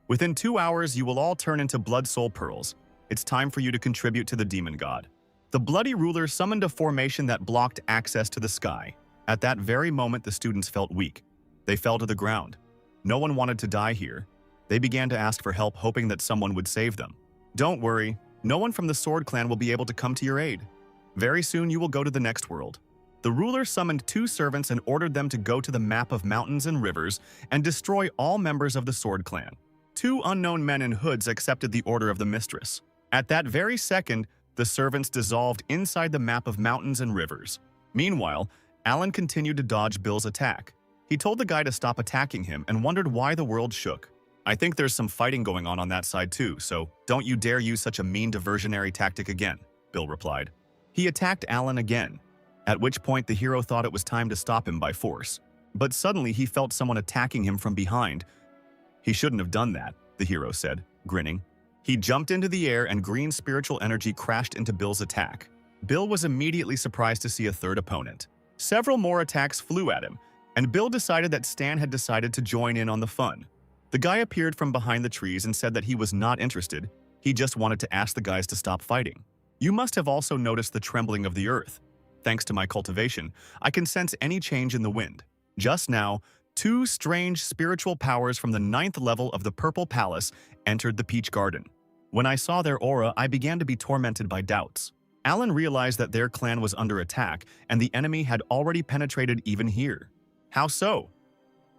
Within 2 hours, you will all turn into blood soul pearls. It's time for you to contribute to the demon god. The bloody ruler summoned a formation that blocked access to the sky. At that very moment, the students felt weak. They fell to the ground. No one wanted to die here. They began to ask for help, hoping that someone would save them. Don't worry, no one from the Sword Clan will be able to come to your aid. Very soon you will go to the next world. The ruler summoned 2 servants and ordered them to go to the map of mountains and rivers and destroy all members of the Sword Clan. 2 unknown men in hoods accepted the order of the mistress. At that very second, the servants dissolved inside the map of mountains and rivers. Meanwhile, Alan continued to dodge Bill's attack. He told the guy to stop attacking him and wondered why the world shook. "I think there's some fighting going on that side too, so don't you dare use such a mean diversionary tactic again," Bill replied. He attacked Alan again, at which point the hero thought it was time to stop him by force. But suddenly he felt someone attacking him from behind. "He shouldn't have done that," the hero said, grinning. He jumped into the air and green spiritual energy crashed into Bill's attack. Bill was immediately surprised to see a third opponent. Several more attacks flew at him, and Bill decided that Stan had decided to join in on the fun. The guy appeared from behind the trees and said that he was not interested. He just wanted to ask the guys to stop fighting. "You must have also noticed the trembling of the earth. Thanks to my cultivation, I can sense any change in the wind. Just now, 2 strange spiritual powers from the 9th level of the Purple Palace entered the Peach Garden. When I saw their aura, I began to be tormented by doubts." Alan realized that their clan was under attack, and the enemy had already penetrated even here. "How so?"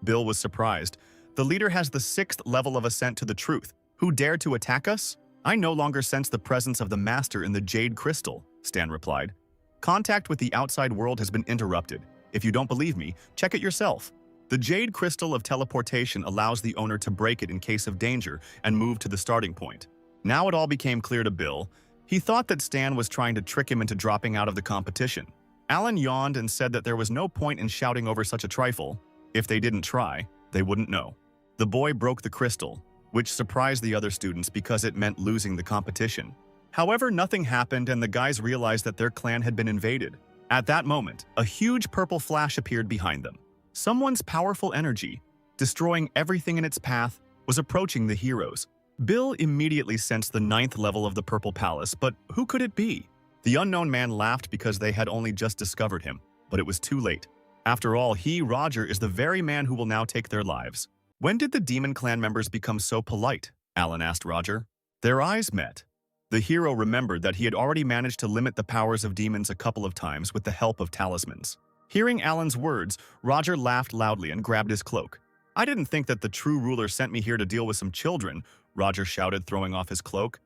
Bill was surprised. "The leader has the 6th level of ascent to the truth. Who dared to attack us? I no longer sense the presence of the master in the jade crystal," Stan replied. "Contact with the outside world has been interrupted. If you don't believe me, check it yourself. The jade crystal of teleportation allows the owner to break it in case of danger and move to the starting point." Now it all became clear to Bill. He thought that Stan was trying to trick him into dropping out of the competition. Alan yawned and said that there was no point in shouting over such a trifle. If they didn't try, they wouldn't know. The boy broke the crystal, which surprised the other students because it meant losing the competition. However, nothing happened and the guys realized that their clan had been invaded. At that moment, a huge purple flash appeared behind them. Someone's powerful energy, destroying everything in its path, was approaching the heroes. Bill immediately sensed the 9th level of the Purple Palace, but who could it be? The unknown man laughed because they had only just discovered him, but it was too late. After all, he, Roger, is the very man who will now take their lives. "When did the Demon Clan members become so polite?" Alan asked Roger. Their eyes met. The hero remembered that he had already managed to limit the powers of demons a couple of times with the help of talismans. Hearing Alan's words, Roger laughed loudly and grabbed his cloak. "I didn't think that the true ruler sent me here to deal with some children," Roger shouted, throwing off his cloak.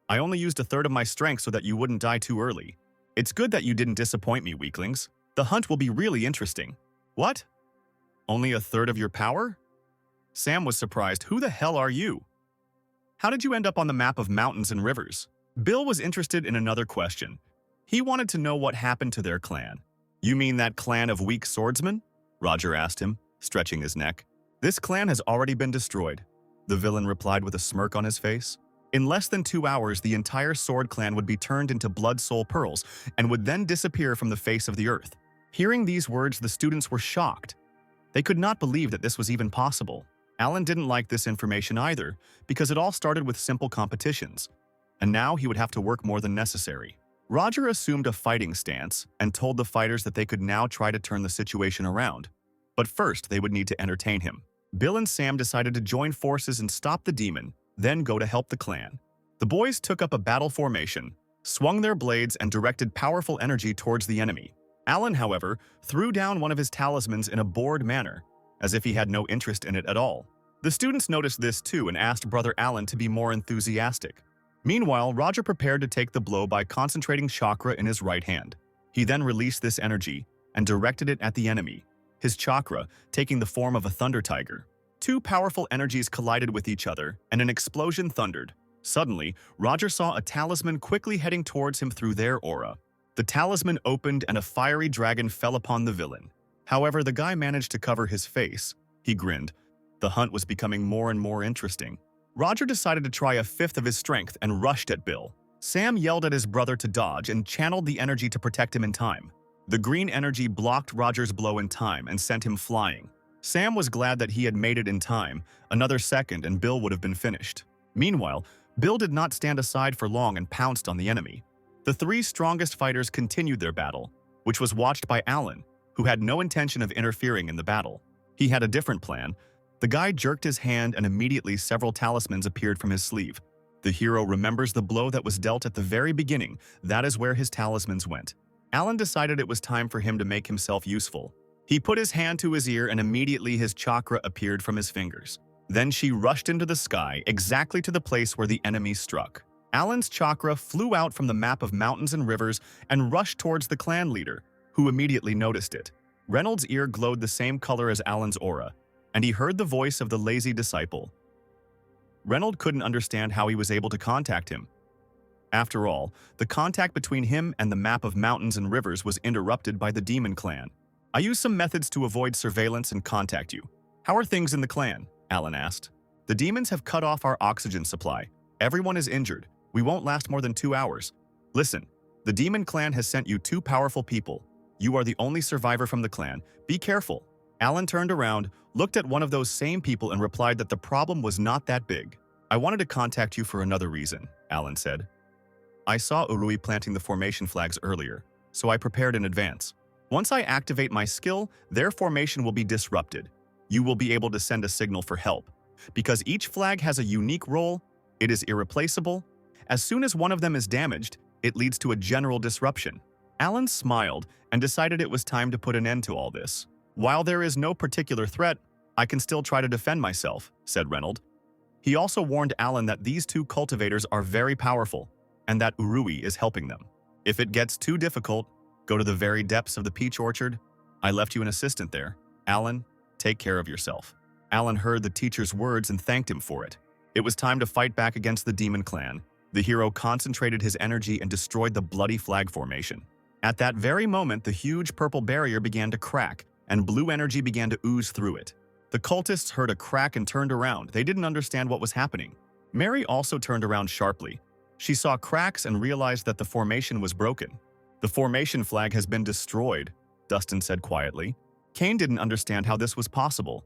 "I only used a third of my strength so that you wouldn't die too early. It's good that you didn't disappoint me, weaklings. The hunt will be really interesting." "What? Only a third of your power?" Sam was surprised. "Who the hell are you? How did you end up on the map of mountains and rivers?" Bill was interested in another question. He wanted to know what happened to their clan. "You mean that clan of weak swordsmen?" Roger asked him, stretching his neck. "This clan has already been destroyed," the villain replied with a smirk on his face. "In less than 2 hours, the entire sword clan would be turned into blood soul pearls and would then disappear from the face of the earth." Hearing these words, the students were shocked. They could not believe that this was even possible. Alan didn't like this information either, because it all started with simple competitions, and now he would have to work more than necessary. Roger assumed a fighting stance and told the fighters that they could now try to turn the situation around. But first, they would need to entertain him. Bill and Sam decided to join forces and stop the demon, then go to help the clan. The boys took up a battle formation, swung their blades, and directed powerful energy towards the enemy. Alan, however, threw down one of his talismans in a bored manner, as if he had no interest in it at all. The students noticed this too and asked Brother Alan to be more enthusiastic. Meanwhile, Roger prepared to take the blow by concentrating chakra in his right hand. He then released this energy and directed it at the enemy, his chakra taking the form of a thunder tiger. 2 powerful energies collided with each other, and an explosion thundered. Suddenly, Roger saw a talisman quickly heading towards him through their aura. The talisman opened and a fiery dragon fell upon the villain. However, the guy managed to cover his face. He grinned. The hunt was becoming more and more interesting. Roger decided to try a fifth of his strength and rushed at Bill. Sam yelled at his brother to dodge and channeled the energy to protect him in time. The green energy blocked Roger's blow in time and sent him flying. Sam was glad that he had made it in time. Another second and Bill would have been finished. Meanwhile, Bill did not stand aside for long and pounced on the enemy. The 3 strongest fighters continued their battle, which was watched by Alan, who had no intention of interfering in the battle. He had a different plan. The guy jerked his hand and immediately several talismans appeared from his sleeve. The hero remembers the blow that was dealt at the very beginning. That is where his talismans went. Alan decided it was time for him to make himself useful. He put his hand to his ear and immediately his chakra appeared from his fingers. Then she rushed into the sky, exactly to the place where the enemy struck. Alan's chakra flew out from the map of mountains and rivers and rushed towards the clan leader, who immediately noticed it. Reynolds' ear glowed the same color as Alan's aura, and he heard the voice of the lazy disciple. Reynolds couldn't understand how he was able to contact him. After all, the contact between him and the map of mountains and rivers was interrupted by the demon clan. I used some methods to avoid surveillance and contact you. How are things in the clan? Alan asked. The demons have cut off our oxygen supply. Everyone is injured. We won't last more than 2 hours. Listen, the demon clan has sent you 2 powerful people. You are the only survivor from the clan. Be careful. Alan turned around, looked at one of those same people and replied that the problem was not that big. I wanted to contact you for another reason, Alan said. I saw Urui planting the formation flags earlier, so I prepared in advance. Once I activate my skill, their formation will be disrupted. You will be able to send a signal for help. Because each flag has a unique role, it is irreplaceable. As soon as one of them is damaged, it leads to a general disruption. Alan smiled and decided it was time to put an end to all this. While there is no particular threat, I can still try to defend myself, said Reynolds. He also warned Alan that these 2 cultivators are very powerful, and that Urui is helping them. If it gets too difficult, go to the very depths of the peach orchard. I left you an assistant there. Alan, take care of yourself. Alan heard the teacher's words and thanked him for it. It was time to fight back against the demon clan. The hero concentrated his energy and destroyed the bloody flag formation. At that very moment, the huge purple barrier began to crack, and blue energy began to ooze through it. The cultists heard a crack and turned around. They didn't understand what was happening. Mary also turned around sharply. She saw cracks and realized that the formation was broken. The formation flag has been destroyed, Dustin said quietly. Kane didn't understand how this was possible.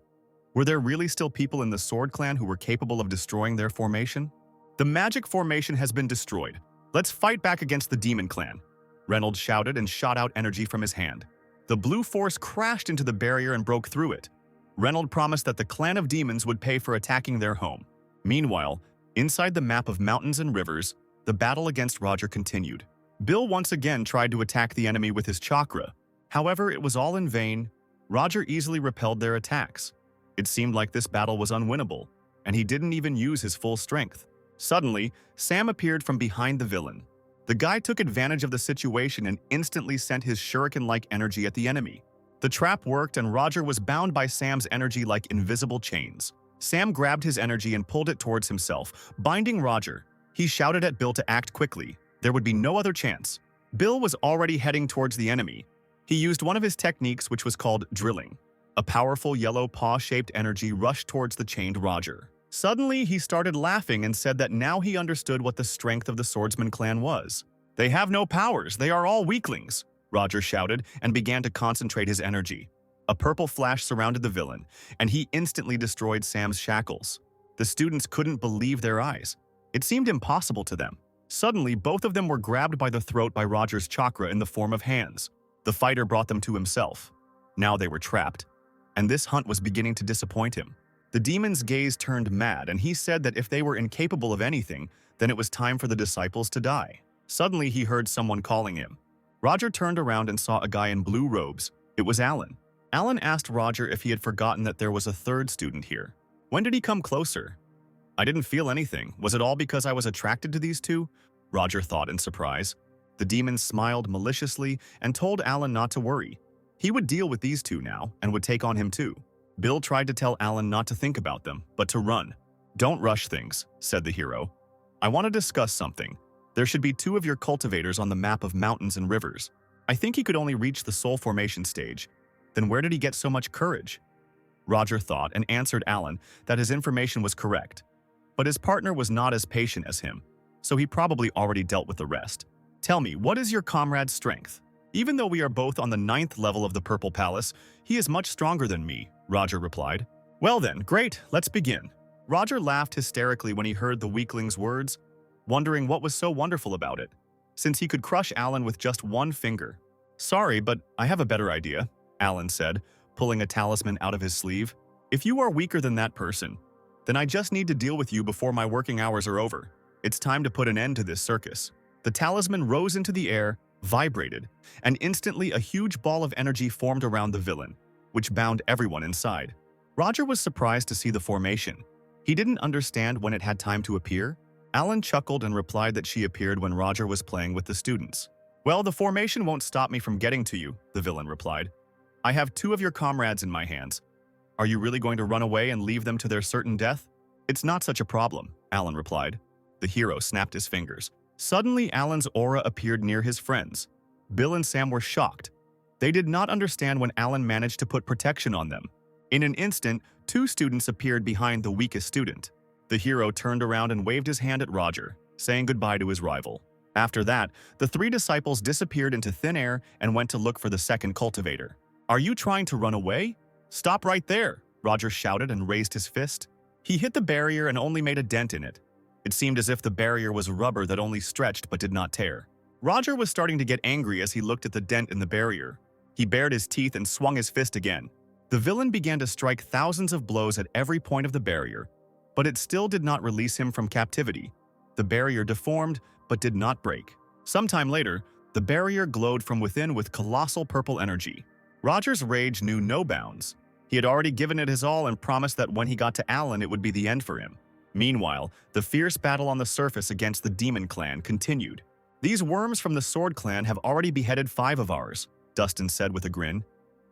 Were there really still people in the Sword Clan who were capable of destroying their formation? The magic formation has been destroyed. Let's fight back against the Demon Clan. Reynolds shouted and shot out energy from his hand. The blue force crashed into the barrier and broke through it. Reynolds promised that the clan of demons would pay for attacking their home. Meanwhile, inside the map of mountains and rivers, the battle against Roger continued. Bill once again tried to attack the enemy with his chakra. However, it was all in vain. Roger easily repelled their attacks. It seemed like this battle was unwinnable, and he didn't even use his full strength. Suddenly, Sam appeared from behind the villain. The guy took advantage of the situation and instantly sent his shuriken-like energy at the enemy. The trap worked and Roger was bound by Sam's energy like invisible chains. Sam grabbed his energy and pulled it towards himself, binding Roger. He shouted at Bill to act quickly. There would be no other chance. Bill was already heading towards the enemy. He used one of his techniques, which was called drilling. A powerful yellow paw-shaped energy rushed towards the chained Roger. Suddenly, he started laughing and said that now he understood what the strength of the Swordsman clan was. "They have no powers, they are all weaklings," Roger shouted and began to concentrate his energy. A purple flash surrounded the villain, and he instantly destroyed Sam's shackles. The students couldn't believe their eyes. It seemed impossible to them. Suddenly, both of them were grabbed by the throat by Roger's chakra in the form of hands. The fighter brought them to himself. Now they were trapped, and this hunt was beginning to disappoint him. The demon's gaze turned mad, and he said that if they were incapable of anything, then it was time for the disciples to die. Suddenly, he heard someone calling him. Roger turned around and saw a guy in blue robes. It was Alan. Alan asked Roger if he had forgotten that there was a third student here. When did he come closer? "I didn't feel anything. Was it all because I was attracted to these two?" Roger thought in surprise. The demon smiled maliciously and told Alan not to worry. He would deal with these two now and would take on him too. Bill tried to tell Alan not to think about them, but to run. "Don't rush things," said the hero. "I want to discuss something. There should be 2 of your cultivators on the map of mountains and rivers. I think he could only reach the soul formation stage. Then where did he get so much courage?" Roger thought and answered Alan that his information was correct. But his partner was not as patient as him, so he probably already dealt with the rest. "Tell me, what is your comrade's strength?" "Even though we are both on the 9th level of the Purple Palace, he is much stronger than me," Roger replied. "Well then, great, let's begin." Roger laughed hysterically when he heard the weakling's words, wondering what was so wonderful about it, since he could crush Alan with just 1 finger. "Sorry, but I have a better idea," Alan said, pulling a talisman out of his sleeve. "If you are weaker than that person, then I just need to deal with you before my working hours are over. It's time to put an end to this circus." The talisman rose into the air, vibrated, and instantly a huge ball of energy formed around the villain, which bound everyone inside. Roger was surprised to see the formation. He didn't understand when it had time to appear. Alan chuckled and replied that she appeared when Roger was playing with the students. "Well, the formation won't stop me from getting to you," the villain replied. "I have 2 of your comrades in my hands. Are you really going to run away and leave them to their certain death?" "It's not such a problem," Alan replied. The hero snapped his fingers. Suddenly, Alan's aura appeared near his friends. Bill and Sam were shocked. They did not understand when Alan managed to put protection on them. In an instant, 2 students appeared behind the weakest student. The hero turned around and waved his hand at Roger, saying goodbye to his rival. After that, the 3 disciples disappeared into thin air and went to look for the second cultivator. "Are you trying to run away? Stop right there!" Roger shouted and raised his fist. He hit the barrier and only made a dent in it. It seemed as if the barrier was rubber that only stretched but did not tear. Roger was starting to get angry as he looked at the dent in the barrier. He bared his teeth and swung his fist again. The villain began to strike thousands of blows at every point of the barrier, but it still did not release him from captivity. The barrier deformed, but did not break. Sometime later, the barrier glowed from within with colossal purple energy. Roger's rage knew no bounds. He had already given it his all and promised that when he got to Alan, it would be the end for him. Meanwhile, the fierce battle on the surface against the Demon Clan continued. "These worms from the Sword Clan have already beheaded 5 of ours," Dustin said with a grin.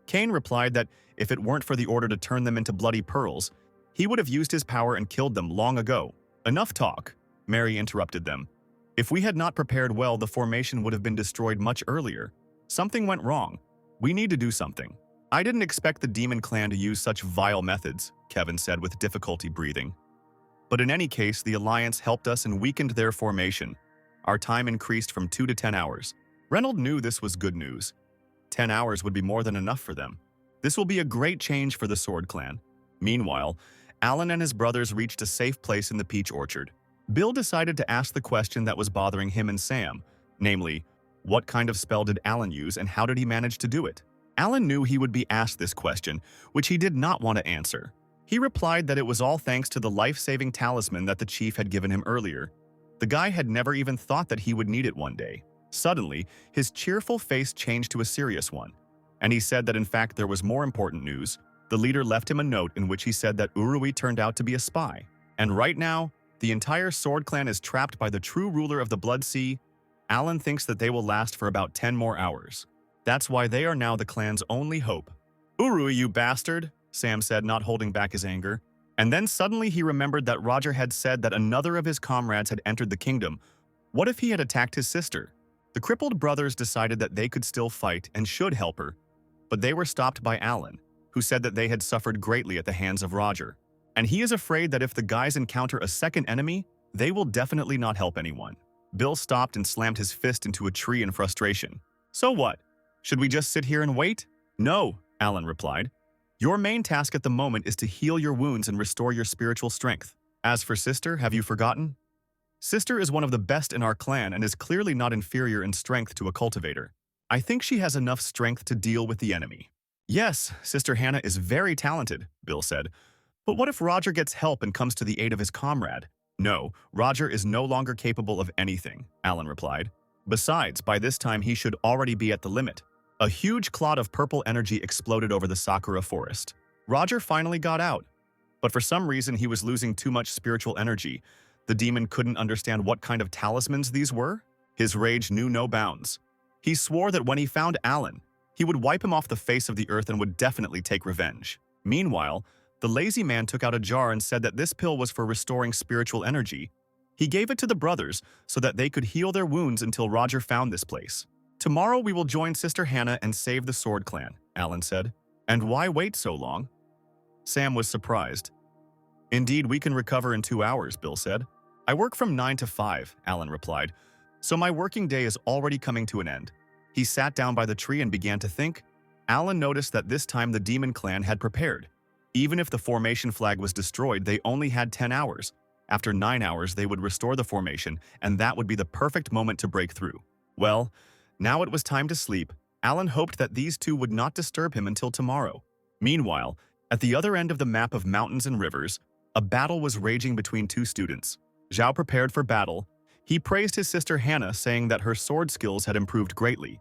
Kane replied that if it weren't for the order to turn them into bloody pearls, he would have used his power and killed them long ago. "Enough talk," Mary interrupted them. "If we had not prepared well, the formation would have been destroyed much earlier. Something went wrong. We need to do something." "I didn't expect the Demon Clan to use such vile methods," Kevin said with difficulty breathing. "But in any case, the Alliance helped us and weakened their formation. Our time increased from 2 to 10 hours. Reynolds knew this was good news. 10 hours would be more than enough for them. This will be a great change for the Sword Clan. Meanwhile, Alan and his brothers reached a safe place in the peach orchard. Bill decided to ask the question that was bothering him and Sam, namely, what kind of spell did Alan use and how did he manage to do it? Alan knew he would be asked this question, which he did not want to answer. He replied that it was all thanks to the life-saving talisman that the chief had given him earlier. The guy had never even thought that he would need it one day. Suddenly, his cheerful face changed to a serious one, and he said that in fact there was more important news. The leader left him a note in which he said that Urui turned out to be a spy. And right now, the entire Sword Clan is trapped by the true ruler of the Blood Sea. Alan thinks that they will last for about 10 more hours. That's why they are now the clan's only hope. "Urui, you bastard," Sam said, not holding back his anger. And then suddenly he remembered that Roger had said that another of his comrades had entered the kingdom. What if he had attacked his sister? The crippled brothers decided that they could still fight and should help her, but they were stopped by Alan, who said that they had suffered greatly at the hands of Roger. And he is afraid that if the guys encounter a second enemy, they will definitely not help anyone. Bill stopped and slammed his fist into a tree in frustration. "So what? Should we just sit here and wait?" "No," Alan replied. "Your main task at the moment is to heal your wounds and restore your spiritual strength. As for Sister, have you forgotten? Sister is one of the best in our clan and is clearly not inferior in strength to a cultivator. I think she has enough strength to deal with the enemy." "Yes, Sister Hannah is very talented," Bill said. "But what if Roger gets help and comes to the aid of his comrade?" "No, Roger is no longer capable of anything," Alan replied. "Besides, by this time he should already be at the limit." A huge cloud of purple energy exploded over the Sakura forest. Roger finally got out, but for some reason he was losing too much spiritual energy. The demon couldn't understand what kind of talismans these were. His rage knew no bounds. He swore that when he found Alan, he would wipe him off the face of the earth and would definitely take revenge. Meanwhile, the lazy man took out a jar and said that this pill was for restoring spiritual energy. He gave it to the brothers so that they could heal their wounds until Roger found this place. "Tomorrow we will join Sister Hannah and save the Sword Clan," Alan said. "And why wait so long?" Sam was surprised. "Indeed, we can recover in 2 hours," Bill said. "I work from 9 to 5, Alan replied. "So my working day is already coming to an end." He sat down by the tree and began to think. Alan noticed that this time the Demon Clan had prepared. Even if the formation flag was destroyed, they only had 10 hours. After 9 hours, they would restore the formation, and that would be the perfect moment to break through. Well, now it was time to sleep. Alan hoped that these two would not disturb him until tomorrow. Meanwhile, at the other end of the map of mountains and rivers, a battle was raging between 2 students. Zhao prepared for battle. He praised his sister Hannah, saying that her sword skills had improved greatly.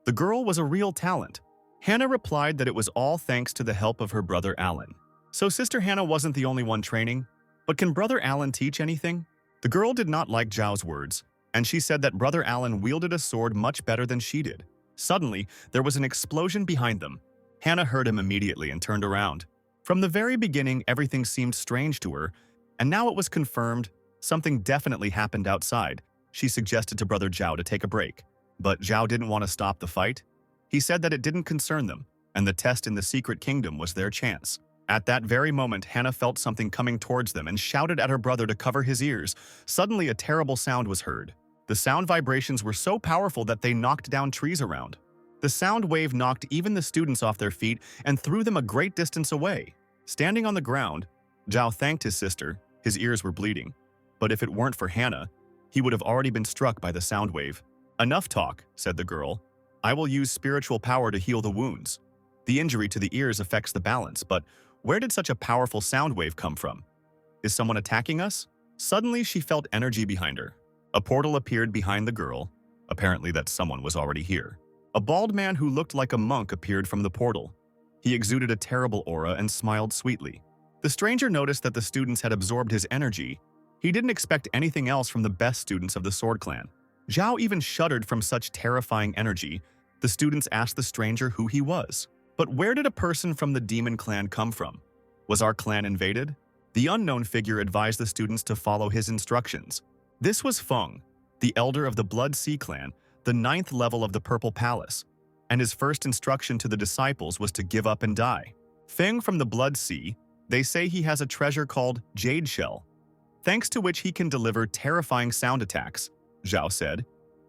The girl was a real talent. Hannah replied that it was all thanks to the help of her brother Alan. So Sister Hannah wasn't the only one training, but can Brother Alan teach anything? The girl did not like Zhao's words, and she said that Brother Alan wielded a sword much better than she did. Suddenly, there was an explosion behind them. Hannah heard him immediately and turned around. From the very beginning, everything seemed strange to her, and now it was confirmed. Something definitely happened outside. She suggested to Brother Zhao to take a break, but Zhao didn't want to stop the fight. He said that it didn't concern them, and the test in the secret kingdom was their chance. At that very moment, Hannah felt something coming towards them and shouted at her brother to cover his ears. Suddenly, a terrible sound was heard. The sound vibrations were so powerful that they knocked down trees around. The sound wave knocked even the students off their feet and threw them a great distance away. Standing on the ground, Zhao thanked his sister. His ears were bleeding. But if it weren't for Hannah, he would have already been struck by the sound wave. "Enough talk," said the girl. "I will use spiritual power to heal the wounds. The injury to the ears affects the balance, but where did such a powerful sound wave come from? Is someone attacking us?" Suddenly, she felt energy behind her. A portal appeared behind the girl. Apparently that someone was already here. A bald man who looked like a monk appeared from the portal. He exuded a terrible aura and smiled sweetly. The stranger noticed that the students had absorbed his energy. He didn't expect anything else from the best students of the Sword Clan. Zhao even shuddered from such terrifying energy. The students asked the stranger who he was. But where did a person from the Demon Clan come from? Was our clan invaded? The unknown figure advised the students to follow his instructions. This was Feng, the elder of the Blood Sea Clan, the 9th level of the Purple Palace, and his first instruction to the disciples was to give up and die. Feng from the Blood Sea, they say he has a treasure called Jade Shell, thanks to which he can deliver terrifying sound attacks, Zhao said.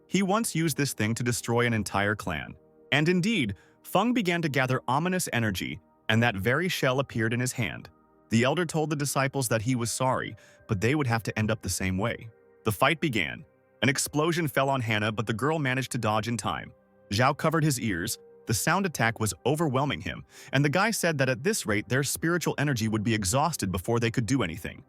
He once used this thing to destroy an entire clan. And indeed, Feng began to gather ominous energy, and that very shell appeared in his hand. The elder told the disciples that he was sorry, but they would have to end up the same way. The fight began. An explosion fell on Hannah, but the girl managed to dodge in time. Zhao covered his ears. The sound attack was overwhelming him, and the guy said that at this rate their spiritual energy would be exhausted before they could do anything.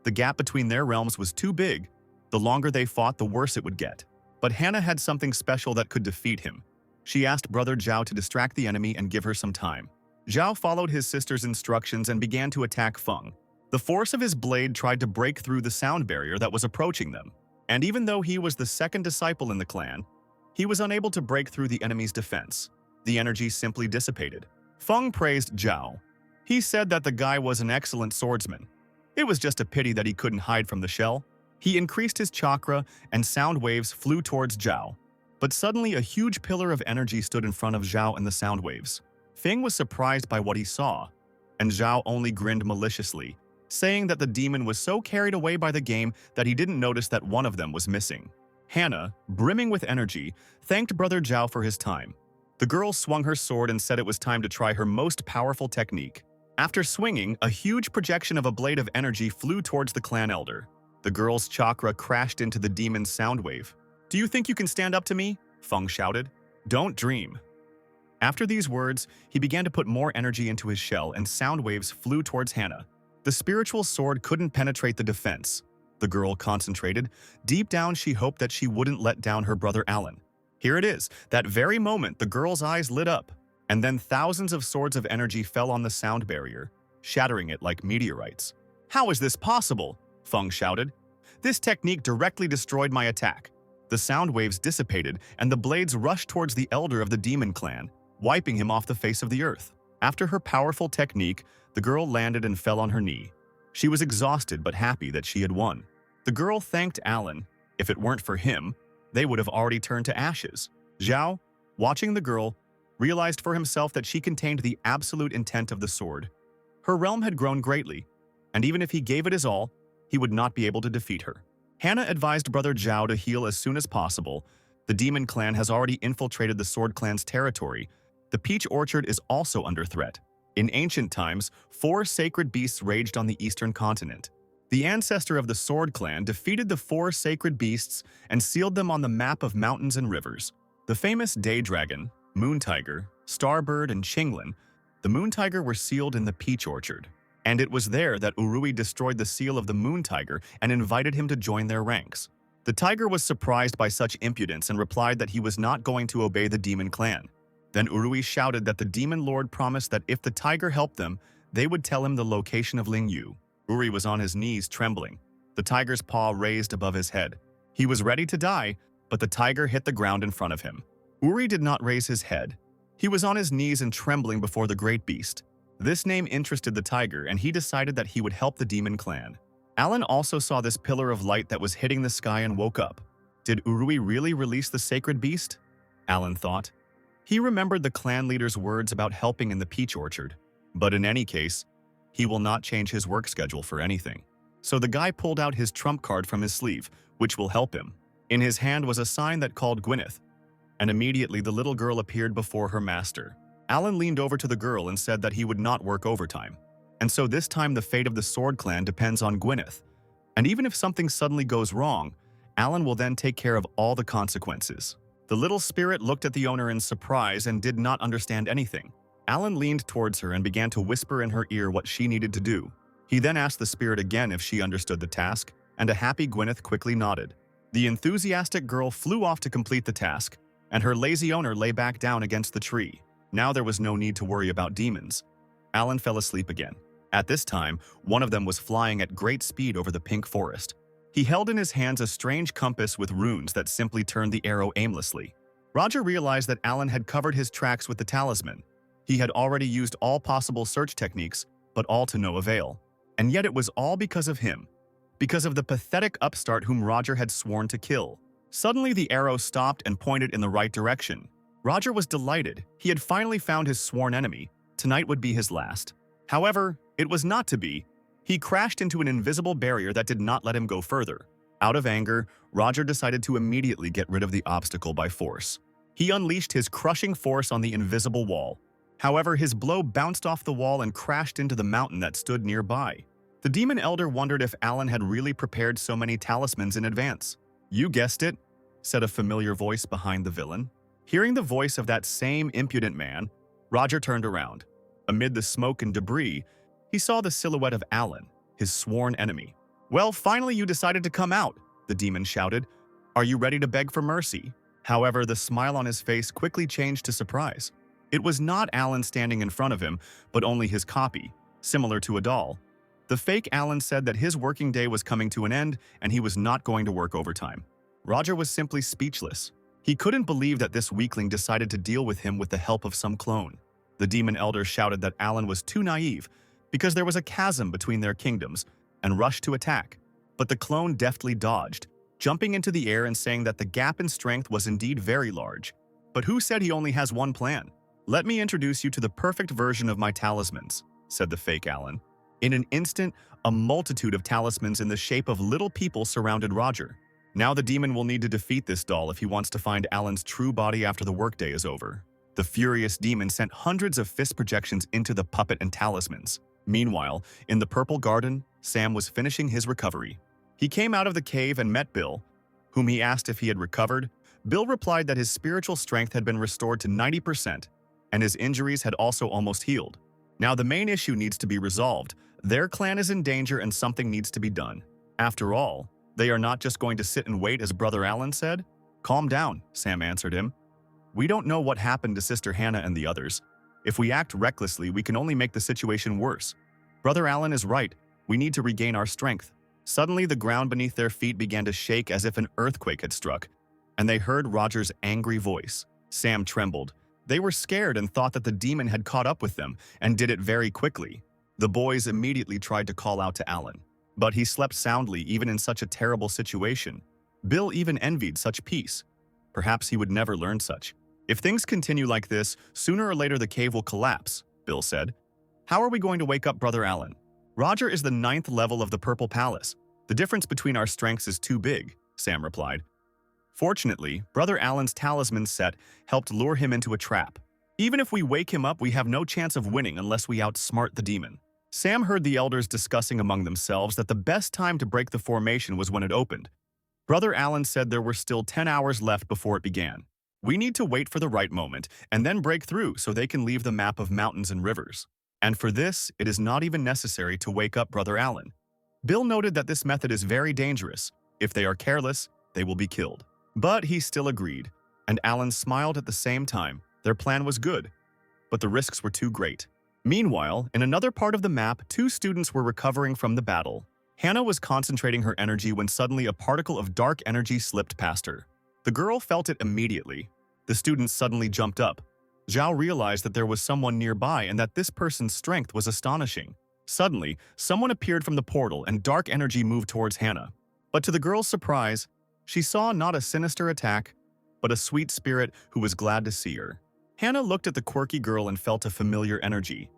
The gap between their realms was too big. The longer they fought, the worse it would get. But Hannah had something special that could defeat him. She asked Brother Zhao to distract the enemy and give her some time. Zhao followed his sister's instructions and began to attack Feng. The force of his blade tried to break through the sound barrier that was approaching them. And even though he was the second disciple in the clan, he was unable to break through the enemy's defense. The energy simply dissipated. Feng praised Zhao. He said that the guy was an excellent swordsman. It was just a pity that he couldn't hide from the shell. He increased his chakra, and sound waves flew towards Zhao. But suddenly, a huge pillar of energy stood in front of Zhao and the sound waves. Feng was surprised by what he saw, and Zhao only grinned maliciously, saying that the demon was so carried away by the game that he didn't notice that one of them was missing. Hannah, brimming with energy, thanked Brother Zhao for his time. The girl swung her sword and said it was time to try her most powerful technique. After swinging, a huge projection of a blade of energy flew towards the clan elder. The girl's chakra crashed into the demon's sound wave. "Do you think you can stand up to me?" Feng shouted. "Don't dream." After these words, he began to put more energy into his shell and sound waves flew towards Hannah. The spiritual sword couldn't penetrate the defense. The girl concentrated. Deep down, she hoped that she wouldn't let down her brother Alan. Here it is. That very moment, the girl's eyes lit up, and then thousands of swords of energy fell on the sound barrier, shattering it like meteorites. "How is this possible?" Feng shouted. "This technique directly destroyed my attack." The sound waves dissipated, and the blades rushed towards the elder of the demon clan, wiping him off the face of the earth. After her powerful technique, the girl landed and fell on her knee. She was exhausted but happy that she had won. The girl thanked Alan. If it weren't for him, they would have already turned to ashes. Zhao, watching the girl, realized for himself that she contained the absolute intent of the sword. Her realm had grown greatly, and even if he gave it his all, he would not be able to defeat her. Hannah advised Brother Zhao to heal as soon as possible. The demon clan has already infiltrated the sword clan's territory. The peach orchard is also under threat. In ancient times, 4 sacred beasts raged on the eastern continent. The ancestor of the sword clan defeated the 4 sacred beasts and sealed them on the map of mountains and rivers. The famous day dragon, moon tiger, starbird, and chinglin, the moon tiger were sealed in the peach orchard. And it was there that Urui destroyed the seal of the moon tiger and invited him to join their ranks. The tiger was surprised by such impudence and replied that he was not going to obey the demon clan. Then Urui shouted that the demon lord promised that if the tiger helped them, they would tell him the location of Ling Yu. Urui was on his knees, trembling, the tiger's paw raised above his head. He was ready to die, but the tiger hit the ground in front of him. Urui did not raise his head. He was on his knees and trembling before the great beast. This name interested the tiger, and he decided that he would help the demon clan. Alan also saw this pillar of light that was hitting the sky and woke up. Did Urui really release the sacred beast? Alan thought. He remembered the clan leader's words about helping in the peach orchard. But in any case, he will not change his work schedule for anything. So the guy pulled out his trump card from his sleeve, which will help him. In his hand was a sign that called Gwyneth, and immediately the little girl appeared before her master. Alan leaned over to the girl and said that he would not work overtime. And so this time the fate of the Sword Clan depends on Gwyneth. And even if something suddenly goes wrong, Alan will then take care of all the consequences. The little spirit looked at the owner in surprise and did not understand anything. Alan leaned towards her and began to whisper in her ear what she needed to do. He then asked the spirit again if she understood the task, and a happy Gwyneth quickly nodded. The enthusiastic girl flew off to complete the task, and her lazy owner lay back down against the tree. Now there was no need to worry about demons. Alan fell asleep again. At this time, one of them was flying at great speed over the pink forest. He held in his hands a strange compass with runes that simply turned the arrow aimlessly. Roger realized that Alan had covered his tracks with the talisman. He had already used all possible search techniques, but all to no avail. And yet it was all because of him. Because of the pathetic upstart whom Roger had sworn to kill. Suddenly the arrow stopped and pointed in the right direction. Roger was delighted. He had finally found his sworn enemy. Tonight would be his last. However, it was not to be. He crashed into an invisible barrier that did not let him go further. Out of anger, Roger decided to immediately get rid of the obstacle by force. He unleashed his crushing force on the invisible wall. However, his blow bounced off the wall and crashed into the mountain that stood nearby. The demon elder wondered if Alan had really prepared so many talismans in advance. "You guessed it," said a familiar voice behind the villain. Hearing the voice of that same impudent man, Roger turned around. Amid the smoke and debris, he saw the silhouette of Alan, his sworn enemy. "Well, finally you decided to come out," the demon shouted. "Are you ready to beg for mercy?" However, the smile on his face quickly changed to surprise. It was not Alan standing in front of him, but only his copy, similar to a doll. The fake Alan said that his working day was coming to an end and he was not going to work overtime. Roger was simply speechless. He couldn't believe that this weakling decided to deal with him with the help of some clone. The demon elder shouted that Alan was too naive because there was a chasm between their kingdoms and rushed to attack. But the clone deftly dodged, jumping into the air and saying that the gap in strength was indeed very large. But who said he only has one plan? "Let me introduce you to the perfect version of my talismans," said the fake Alan. In an instant, a multitude of talismans in the shape of little people surrounded Roger. Now the demon will need to defeat this doll if he wants to find Alan's true body after the workday is over. The furious demon sent hundreds of fist projections into the puppet and talismans. Meanwhile, in the purple garden, Sam was finishing his recovery. He came out of the cave and met Bill, whom he asked if he had recovered. Bill replied that his spiritual strength had been restored to 90%, and his injuries had also almost healed. Now the main issue needs to be resolved. Their clan is in danger and something needs to be done. After all, they are not just going to sit and wait as Brother Alan said. "Calm down," Sam answered him. "We don't know what happened to Sister Hannah and the others. If we act recklessly, we can only make the situation worse. Brother Alan is right. We need to regain our strength." Suddenly, the ground beneath their feet began to shake as if an earthquake had struck, and they heard Roger's angry voice. Sam trembled. They were scared and thought that the demon had caught up with them, and did it very quickly. The boys immediately tried to call out to Alan, but he slept soundly even in such a terrible situation. Bill even envied such peace. Perhaps he would never learn such. "If things continue like this, sooner or later the cave will collapse," Bill said. "How are we going to wake up Brother Alan? Roger is the 9th level of the Purple Palace. The difference between our strengths is too big," Sam replied. Fortunately, Brother Alan's talisman set helped lure him into a trap. "Even if we wake him up, we have no chance of winning unless we outsmart the demon." Sam heard the elders discussing among themselves that the best time to break the formation was when it opened. Brother Alan said there were still 10 hours left before it began. "We need to wait for the right moment and then break through so they can leave the map of mountains and rivers. And for this, it is not even necessary to wake up Brother Alan." Bill noted that this method is very dangerous. If they are careless, they will be killed. But he still agreed, and Alan smiled at the same time. Their plan was good, but the risks were too great. Meanwhile, in another part of the map, two students were recovering from the battle. Hannah was concentrating her energy when suddenly a particle of dark energy slipped past her. The girl felt it immediately. The students suddenly jumped up. Zhao realized that there was someone nearby and that this person's strength was astonishing. Suddenly, someone appeared from the portal and dark energy moved towards Hannah. But to the girl's surprise, she saw not a sinister attack, but a sweet spirit who was glad to see her. Hannah looked at the quirky girl and felt a familiar energy.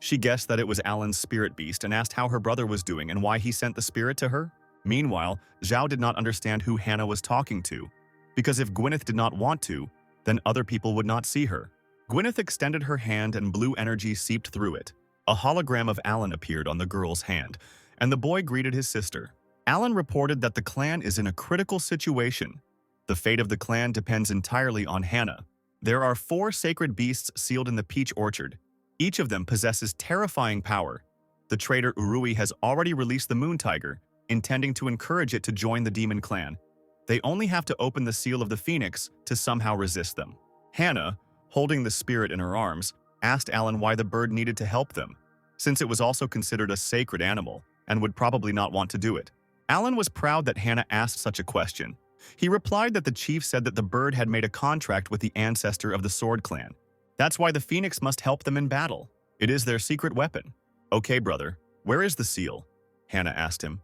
She guessed that it was Alan's spirit beast and asked how her brother was doing and why he sent the spirit to her. Meanwhile, Zhao did not understand who Hannah was talking to, because if Gwyneth did not want to, then other people would not see her. Gwyneth extended her hand and blue energy seeped through it. A hologram of Alan appeared on the girl's hand, and the boy greeted his sister. Alan reported that the clan is in a critical situation. The fate of the clan depends entirely on Hannah. There are 4 sacred beasts sealed in the peach orchard. Each of them possesses terrifying power. The traitor Urui has already released the moon tiger, intending to encourage it to join the demon clan. They only have to open the seal of the phoenix to somehow resist them. Hannah, holding the spirit in her arms, asked Alan why the bird needed to help them, since it was also considered a sacred animal and would probably not want to do it. Alan was proud that Hannah asked such a question. He replied that the chief said that the bird had made a contract with the ancestor of the sword clan. That's why the phoenix must help them in battle. It is their secret weapon. Okay, brother, where is the seal? Hannah asked him.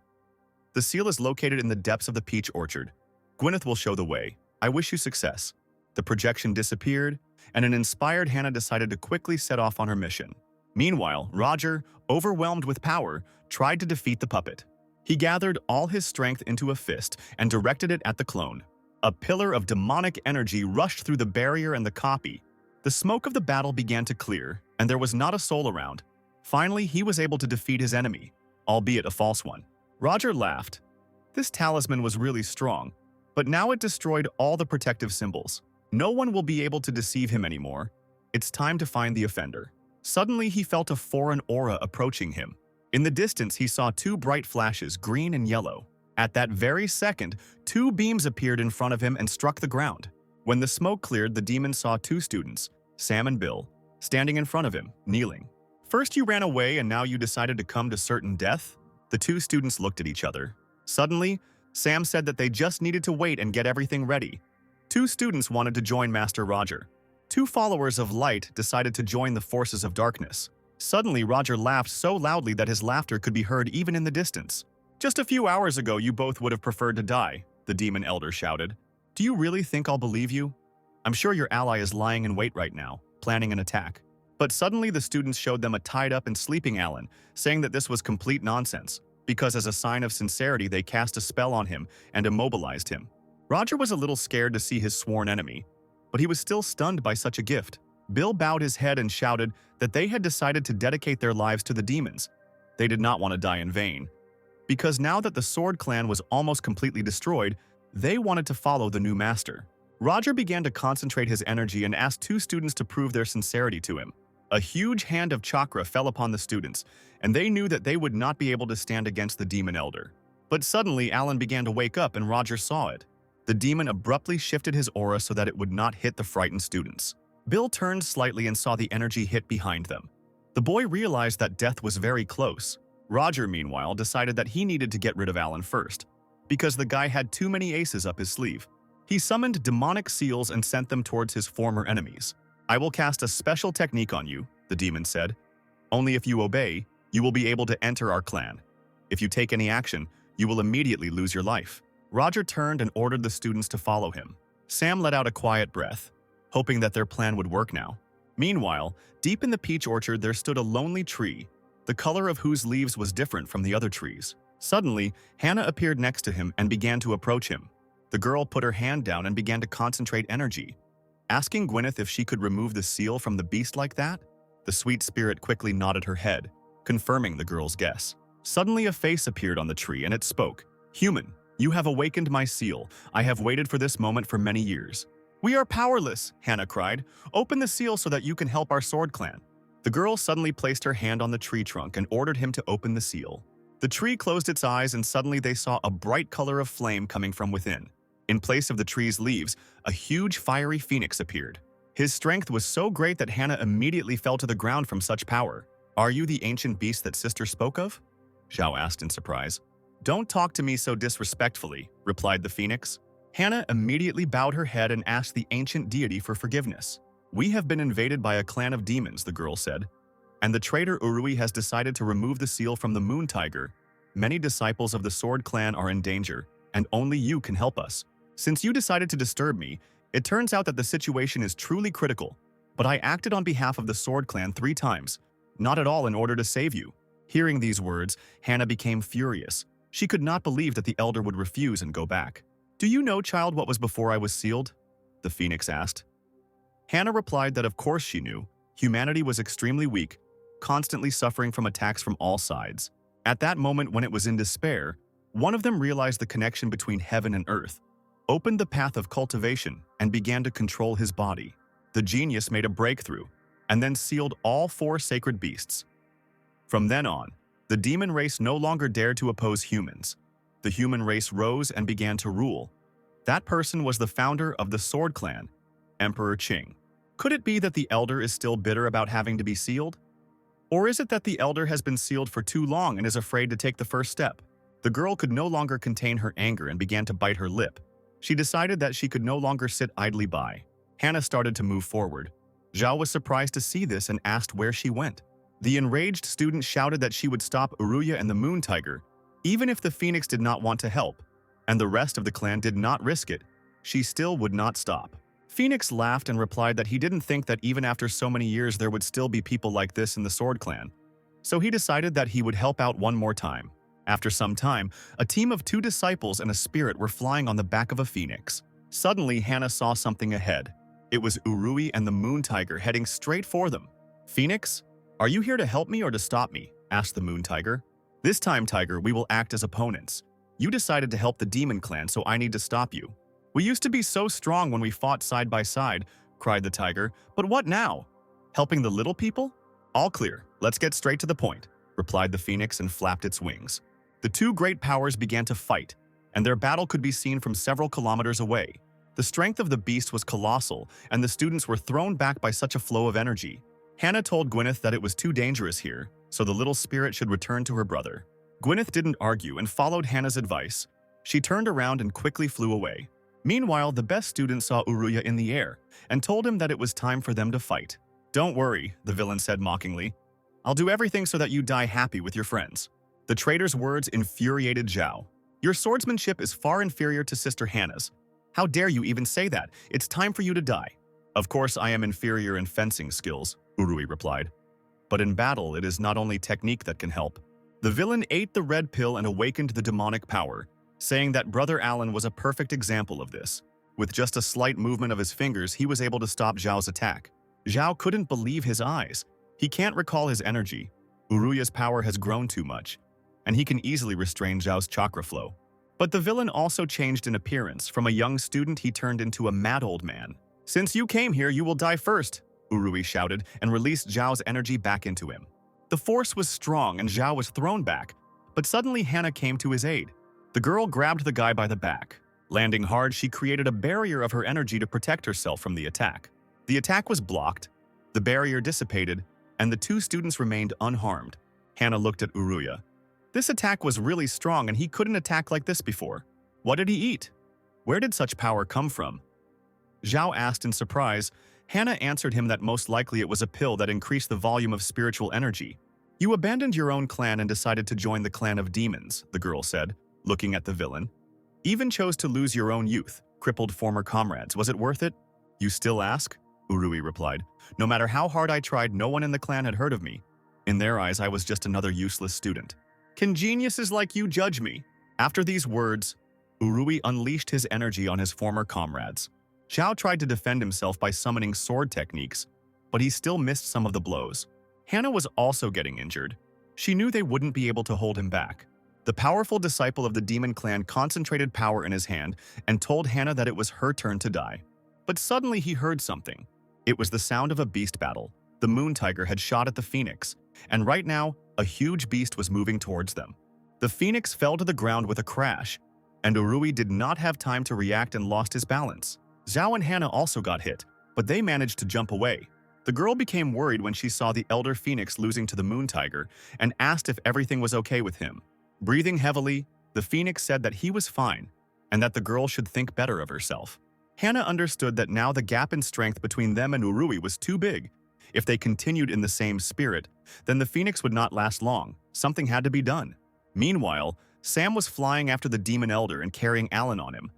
The seal is located in the depths of the peach orchard. Gwyneth will show the way. I wish you success. The projection disappeared, and an inspired Hannah decided to quickly set off on her mission. Meanwhile, Roger, overwhelmed with power, tried to defeat the puppet. He gathered all his strength into a fist and directed it at the clone. A pillar of demonic energy rushed through the barrier and the copy. The smoke of the battle began to clear, and there was not a soul around. Finally, he was able to defeat his enemy, albeit a false one. Roger laughed. This talisman was really strong, but now it destroyed all the protective symbols. No one will be able to deceive him anymore. It's time to find the offender. Suddenly, he felt a foreign aura approaching him. In the distance, he saw 2 bright flashes, green and yellow. At that very second, 2 beams appeared in front of him and struck the ground. When the smoke cleared, the demon saw 2 students, Sam and Bill, standing in front of him, kneeling. First you ran away and now you decided to come to certain death? The 2 students looked at each other. Suddenly, Sam said that they just needed to wait and get everything ready. 2 students wanted to join Master Roger. 2 followers of light decided to join the forces of darkness. Suddenly, Roger laughed so loudly that his laughter could be heard even in the distance. Just a few hours ago, you both would have preferred to die, the demon elder shouted. Do you really think I'll believe you? I'm sure your ally is lying in wait right now, planning an attack. But suddenly the students showed them a tied-up and sleeping Alan, saying that this was complete nonsense, because as a sign of sincerity they cast a spell on him and immobilized him. Roger was a little scared to see his sworn enemy, but he was still stunned by such a gift. Bill bowed his head and shouted that they had decided to dedicate their lives to the demons. They did not want to die in vain, because now that the Sword Clan was almost completely destroyed, they wanted to follow the new master. Roger began to concentrate his energy and asked 2 students to prove their sincerity to him. A huge hand of chakra fell upon the students, and they knew that they would not be able to stand against the demon elder. But suddenly, Alan began to wake up and Roger saw it. The demon abruptly shifted his aura so that it would not hit the frightened students. Bill turned slightly and saw the energy hit behind them. The boy realized that death was very close. Roger, meanwhile, decided that he needed to get rid of Alan first, because the guy had too many aces up his sleeve. He summoned demonic seals and sent them towards his former enemies. I will cast a special technique on you, the demon said. Only if you obey, you will be able to enter our clan. If you take any action, you will immediately lose your life. Roger turned and ordered the students to follow him. Sam let out a quiet breath, hoping that their plan would work now. Meanwhile, deep in the peach orchard there stood a lonely tree, the color of whose leaves was different from the other trees. Suddenly, Hannah appeared next to him and began to approach him. The girl put her hand down and began to concentrate energy. Asking Gwyneth if she could remove the seal from the beast like that, the sweet spirit quickly nodded her head, confirming the girl's guess. Suddenly a face appeared on the tree and it spoke. Human, you have awakened my seal. I have waited for this moment for many years. We are powerless, Hannah cried. Open the seal so that you can help our sword clan. The girl suddenly placed her hand on the tree trunk and ordered him to open the seal. The tree closed its eyes and suddenly they saw a bright color of flame coming from within. In place of the tree's leaves, a huge fiery phoenix appeared. His strength was so great that Hannah immediately fell to the ground from such power. "Are you the ancient beast that sister spoke of?" Zhao asked in surprise. "Don't talk to me so disrespectfully," replied the phoenix. Hannah immediately bowed her head and asked the ancient deity for forgiveness. "We have been invaded by a clan of demons," the girl said, "and the traitor Urui has decided to remove the seal from the moon tiger. Many disciples of the sword clan are in danger, and only you can help us. Since you decided to disturb me, it turns out that the situation is truly critical, but I acted on behalf of the sword clan 3 times, not at all in order to save you." Hearing these words, Hannah became furious. She could not believe that the elder would refuse and go back. "Do you know, child, what was before I was sealed?" the phoenix asked. Hannah replied that of course she knew. Humanity was extremely weak, constantly suffering from attacks from all sides. At that moment when it was in despair, one of them realized the connection between heaven and earth, opened the path of cultivation, and began to control his body. The genius made a breakthrough, and then sealed all 4 sacred beasts. From then on, the demon race no longer dared to oppose humans. The human race rose and began to rule. That person was the founder of the Sword Clan, Emperor Qing. Could it be that the elder is still bitter about having to be sealed? Or is it that the elder has been sealed for too long and is afraid to take the first step? The girl could no longer contain her anger and began to bite her lip. She decided that she could no longer sit idly by. Hannah started to move forward. Zhao was surprised to see this and asked where she went. The enraged student shouted that she would stop Uruya and the moon tiger, even if the phoenix did not want to help, and the rest of the clan did not risk it. She still would not stop. Phoenix laughed and replied that he didn't think that even after so many years there would still be people like this in the Sword Clan. So he decided that he would help out one more time. After some time, a team of 2 disciples and a spirit were flying on the back of a phoenix. Suddenly, Hannah saw something ahead. It was Urui and the moon tiger heading straight for them. "Phoenix, are you here to help me or to stop me?" asked the moon tiger. "This time, tiger, we will act as opponents. You decided to help the demon clan, so I need to stop you." "We used to be so strong when we fought side by side," cried the tiger. "But what now? Helping the little people?" "All clear. Let's get straight to the point," replied the phoenix and flapped its wings. The 2 great powers began to fight, and their battle could be seen from several kilometers away. The strength of the beast was colossal, and the students were thrown back by such a flow of energy. Hannah told Gwyneth that it was too dangerous here, so the little spirit should return to her brother. Gwyneth didn't argue and followed Hannah's advice. She turned around and quickly flew away. Meanwhile, the best student saw Uruya in the air and told him that it was time for them to fight. "Don't worry," the villain said mockingly. "I'll do everything so that you die happy with your friends." The traitor's words infuriated Zhao. "Your swordsmanship is far inferior to Sister Hannah's. How dare you even say that? It's time for you to die." "Of course I am inferior in fencing skills," Urui replied. "But in battle, it is not only technique that can help." The villain ate the red pill and awakened the demonic power, saying that Brother Alan was a perfect example of this. With just a slight movement of his fingers, he was able to stop Zhao's attack. Zhao couldn't believe his eyes. He can't recall his energy. Uruya's power has grown too much, and he can easily restrain Zhao's chakra flow. But the villain also changed in appearance. From a young student, he turned into a mad old man. "Since you came here, you will die first," Urui shouted and released Zhao's energy back into him. The force was strong and Zhao was thrown back, but suddenly Hannah came to his aid. The girl grabbed the guy by the back. Landing hard, she created a barrier of her energy to protect herself from the attack. The attack was blocked, the barrier dissipated, and the 2 students remained unharmed. Hannah looked at Uruya. This attack was really strong and he couldn't attack like this before. What did he eat? Where did such power come from? Zhao asked in surprise. Hannah answered him that most likely it was a pill that increased the volume of spiritual energy. "You abandoned your own clan and decided to join the clan of demons," the girl said, looking at the villain. "Even chose to lose your own youth, crippled former comrades. Was it worth it?" "You still ask?" Urui replied. "No matter how hard I tried, no one in the clan had heard of me. In their eyes, I was just another useless student. Can geniuses like you judge me?" After these words, Urui unleashed his energy on his former comrades. Zhao tried to defend himself by summoning sword techniques, but he still missed some of the blows. Hannah was also getting injured. She knew they wouldn't be able to hold him back. The powerful disciple of the demon clan concentrated power in his hand and told Hannah that it was her turn to die. But suddenly he heard something. It was the sound of a beast battle. The moon tiger had shot at the phoenix, and right now, a huge beast was moving towards them. The phoenix fell to the ground with a crash, and Urui did not have time to react and lost his balance. Zhao and Hannah also got hit, but they managed to jump away. The girl became worried when she saw the elder phoenix losing to the moon tiger and asked if everything was okay with him. Breathing heavily, the phoenix said that he was fine and that the girl should think better of herself. Hannah understood that now the gap in strength between them and Urui was too big. If they continued in the same spirit, then the phoenix would not last long. Something had to be done. Meanwhile, Sam was flying after the demon elder and carrying Alan on him.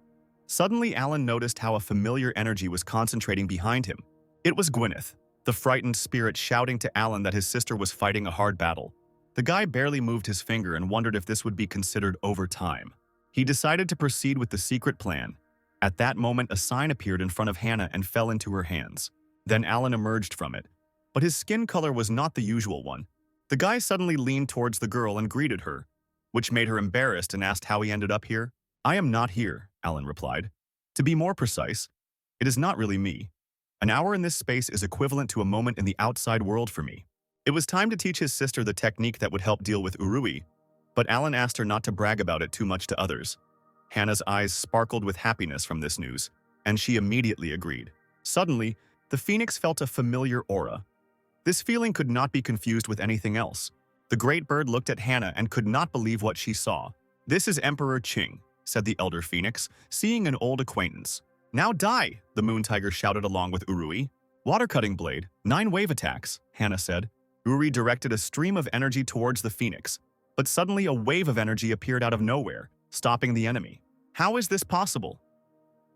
Suddenly, Alan noticed how a familiar energy was concentrating behind him. It was Gwyneth, the frightened spirit, shouting to Alan that his sister was fighting a hard battle. The guy barely moved his finger and wondered if this would be considered overtime. He decided to proceed with the secret plan. At that moment, a sign appeared in front of Hannah and fell into her hands. Then Alan emerged from it. But his skin color was not the usual one. The guy suddenly leaned towards the girl and greeted her, which made her embarrassed and asked how he ended up here. "I am not here," Alan replied. "To be more precise, it is not really me. An hour in this space is equivalent to a moment in the outside world for me." It was time to teach his sister the technique that would help deal with Urui, but Alan asked her not to brag about it too much to others. Hannah's eyes sparkled with happiness from this news, and she immediately agreed. Suddenly, the phoenix felt a familiar aura. This feeling could not be confused with anything else. The great bird looked at Hannah and could not believe what she saw. "This is Emperor Qing," said the elder phoenix, seeing an old acquaintance. "Now die," the moon tiger shouted along with Urui. "Water cutting blade, 9 wave attacks," Hannah said. Urui directed a stream of energy towards the phoenix, but suddenly a wave of energy appeared out of nowhere, stopping the enemy. "How is this possible?"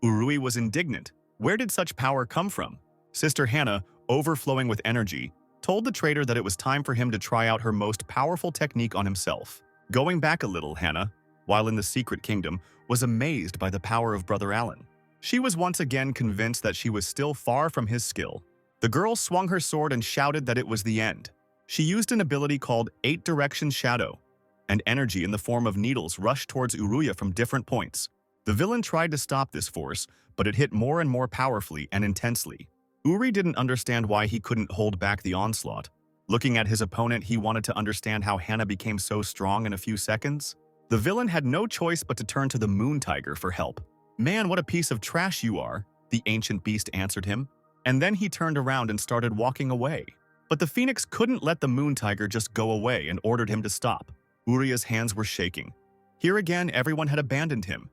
Urui was indignant. Where did such power come from? Sister Hannah, overflowing with energy, told the traitor that it was time for him to try out her most powerful technique on himself. Going back a little, Hannah, while in the secret kingdom, was amazed by the power of Brother Alan. She was once again convinced that she was still far from his skill. The girl swung her sword and shouted that it was the end. She used an ability called 8-Direction Shadow, and energy in the form of needles rushed towards Uruya from different points. The villain tried to stop this force, but it hit more and more powerfully and intensely. Uri didn't understand why he couldn't hold back the onslaught. Looking at his opponent, he wanted to understand how Hannah became so strong in a few seconds. The villain had no choice but to turn to the moon tiger for help. "Man, what a piece of trash you are," the ancient beast answered him. And then he turned around and started walking away. But the phoenix couldn't let the moon tiger just go away and ordered him to stop. Uria's hands were shaking. Here again, everyone had abandoned him.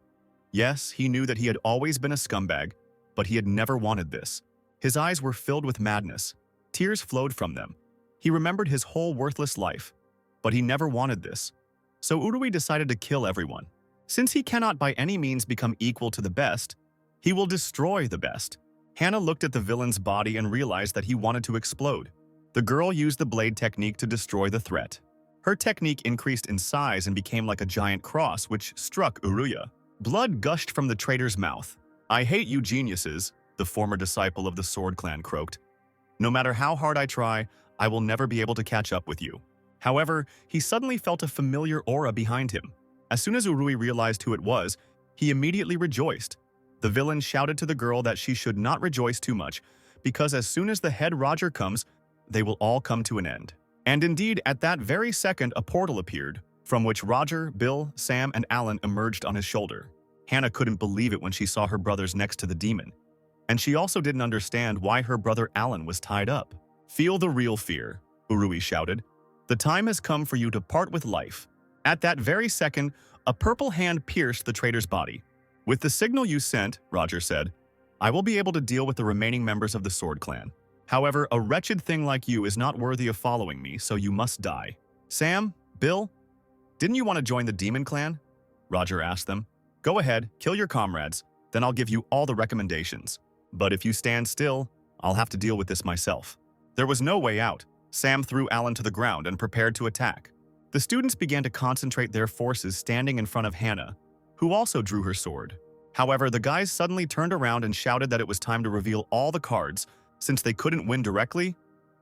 Yes, he knew that he had always been a scumbag, but he had never wanted this. His eyes were filled with madness. Tears flowed from them. He remembered his whole worthless life, but he never wanted this. So Urui decided to kill everyone. Since he cannot by any means become equal to the best, he will destroy the best. Hannah looked at the villain's body and realized that he wanted to explode. The girl used the blade technique to destroy the threat. Her technique increased in size and became like a giant cross, which struck Uruya. Blood gushed from the traitor's mouth. "I hate you geniuses," the former disciple of the Sword Clan croaked. "No matter how hard I try, I will never be able to catch up with you." However, he suddenly felt a familiar aura behind him. As soon as Urui realized who it was, he immediately rejoiced. The villain shouted to the girl that she should not rejoice too much, because as soon as the head Roger comes, they will all come to an end. And indeed, at that very second, a portal appeared, from which Roger, Bill, Sam, and Alan emerged on his shoulder. Hannah couldn't believe it when she saw her brothers next to the demon. And she also didn't understand why her brother Alan was tied up. "Feel the real fear," Urui shouted. "The time has come for you to part with life." At that very second, a purple hand pierced the traitor's body. "With the signal you sent," Roger said, "I will be able to deal with the remaining members of the Sword Clan. However, a wretched thing like you is not worthy of following me, so you must die." "Sam, Bill, didn't you want to join the Demon Clan?" Roger asked them. "Go ahead, kill your comrades, then I'll give you all the recommendations. But if you stand still, I'll have to deal with this myself." There was no way out. Sam threw Alan to the ground and prepared to attack. The students began to concentrate their forces standing in front of Hannah, who also drew her sword. However, the guys suddenly turned around and shouted that it was time to reveal all the cards, since they couldn't win directly.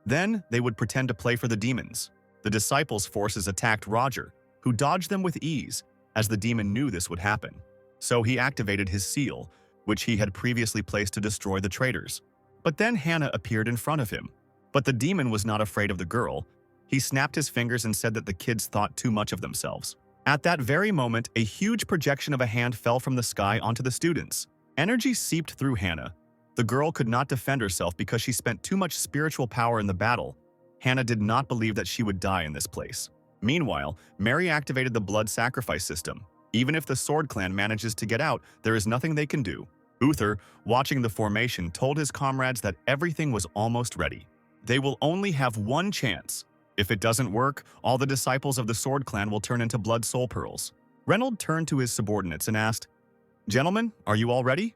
Then they would pretend to play for the demons. The disciples' forces attacked Roger, who dodged them with ease, as the demon knew this would happen. So he activated his seal, which he had previously placed to destroy the traitors. But then Hannah appeared in front of him. But the demon was not afraid of the girl. He snapped his fingers and said that the kids thought too much of themselves. At that very moment, a huge projection of a hand fell from the sky onto the students. Energy seeped through Hannah. The girl could not defend herself because she spent too much spiritual power in the battle. Hannah did not believe that she would die in this place. Meanwhile, Mary activated the blood sacrifice system. Even if the Sword Clan manages to get out, there is nothing they can do. Uther, watching the formation, told his comrades that everything was almost ready. They will only have one chance. If it doesn't work, all the disciples of the Sword Clan will turn into blood soul pearls. Reynold turned to his subordinates and asked, "Gentlemen, are you all ready?"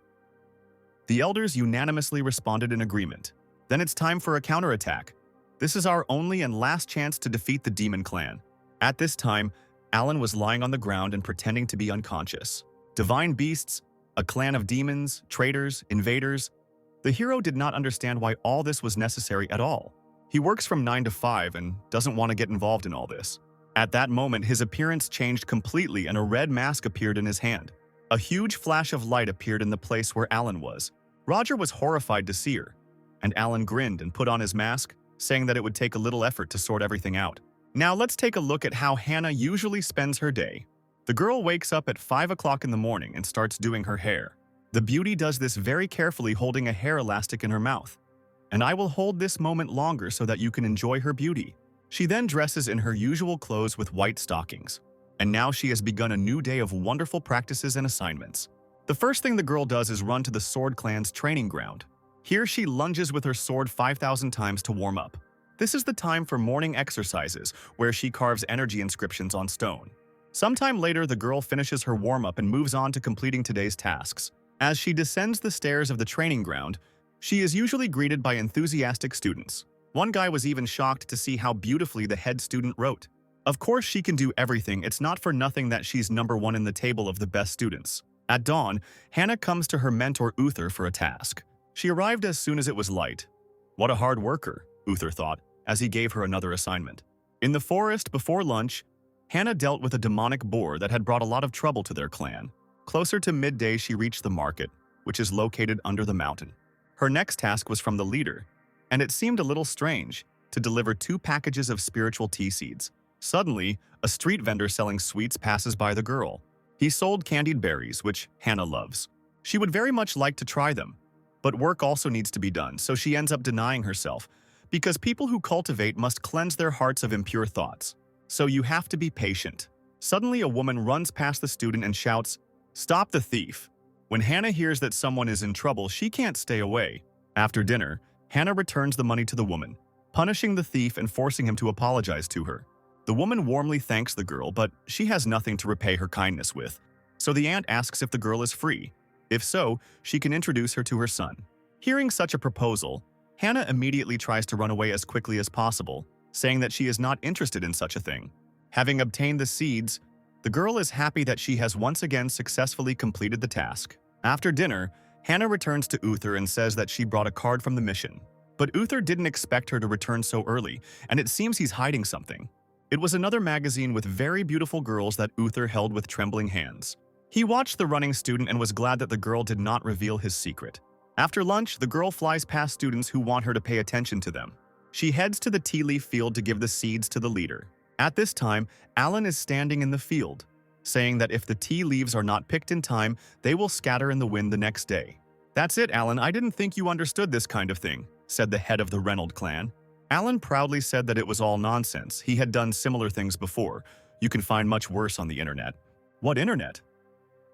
The elders unanimously responded in agreement. "Then it's time for a counterattack. This is our only and last chance to defeat the Demon Clan." At this time, Alan was lying on the ground and pretending to be unconscious. Divine beasts, a clan of demons, traitors, invaders. The hero did not understand why all this was necessary at all. He works from 9 to 5 and doesn't want to get involved in all this. At that moment, his appearance changed completely and a red mask appeared in his hand. A huge flash of light appeared in the place where Alan was. Roger was horrified to see her, and Alan grinned and put on his mask, saying that it would take a little effort to sort everything out. Now let's take a look at how Hannah usually spends her day. The girl wakes up at 5 o'clock in the morning and starts doing her hair. The beauty does this very carefully, holding a hair elastic in her mouth. And I will hold this moment longer so that you can enjoy her beauty. She then dresses in her usual clothes with white stockings. And now she has begun a new day of wonderful practices and assignments. The first thing the girl does is run to the Sword Clan's training ground. Here she lunges with her sword 5,000 times to warm up. This is the time for morning exercises, where she carves energy inscriptions on stone. Sometime later, the girl finishes her warm-up and moves on to completing today's tasks. As she descends the stairs of the training ground, she is usually greeted by enthusiastic students. One guy was even shocked to see how beautifully the head student wrote. Of course she can do everything, it's not for nothing that she's #1 in the table of the best students. At dawn, Hannah comes to her mentor Uther for a task. She arrived as soon as it was light. What a hard worker, Uther thought, as he gave her another assignment. In the forest before lunch, Hannah dealt with a demonic boar that had brought a lot of trouble to their clan. Closer to midday, she reached the market, which is located under the mountain. Her next task was from the leader, and it seemed a little strange to deliver 2 packages of spiritual tea seeds. Suddenly, a street vendor selling sweets passes by the girl. He sold candied berries, which Hannah loves. She would very much like to try them, but work also needs to be done, so she ends up denying herself, because people who cultivate must cleanse their hearts of impure thoughts. So you have to be patient. Suddenly, a woman runs past the student and shouts, "Stop the thief!" When Hannah hears that someone is in trouble, she can't stay away. After dinner, Hannah returns the money to the woman, punishing the thief and forcing him to apologize to her. The woman warmly thanks the girl, but she has nothing to repay her kindness with. So the aunt asks if the girl is free. If so, she can introduce her to her son. Hearing such a proposal, Hannah immediately tries to run away as quickly as possible, saying that she is not interested in such a thing. Having obtained the seeds, the girl is happy that she has once again successfully completed the task. After dinner, Hannah returns to Uther and says that she brought a card from the mission. But Uther didn't expect her to return so early, and it seems he's hiding something. It was another magazine with very beautiful girls that Uther held with trembling hands. He watched the running student and was glad that the girl did not reveal his secret. After lunch, the girl flies past students who want her to pay attention to them. She heads to the tea leaf field to give the seeds to the leader. At this time, Alan is standing in the field, saying that if the tea leaves are not picked in time, they will scatter in the wind the next day. "That's it, Alan, I didn't think you understood this kind of thing," said the head of the Reynold clan. Alan proudly said that it was all nonsense. He had done similar things before. You can find much worse on the internet. "What internet?"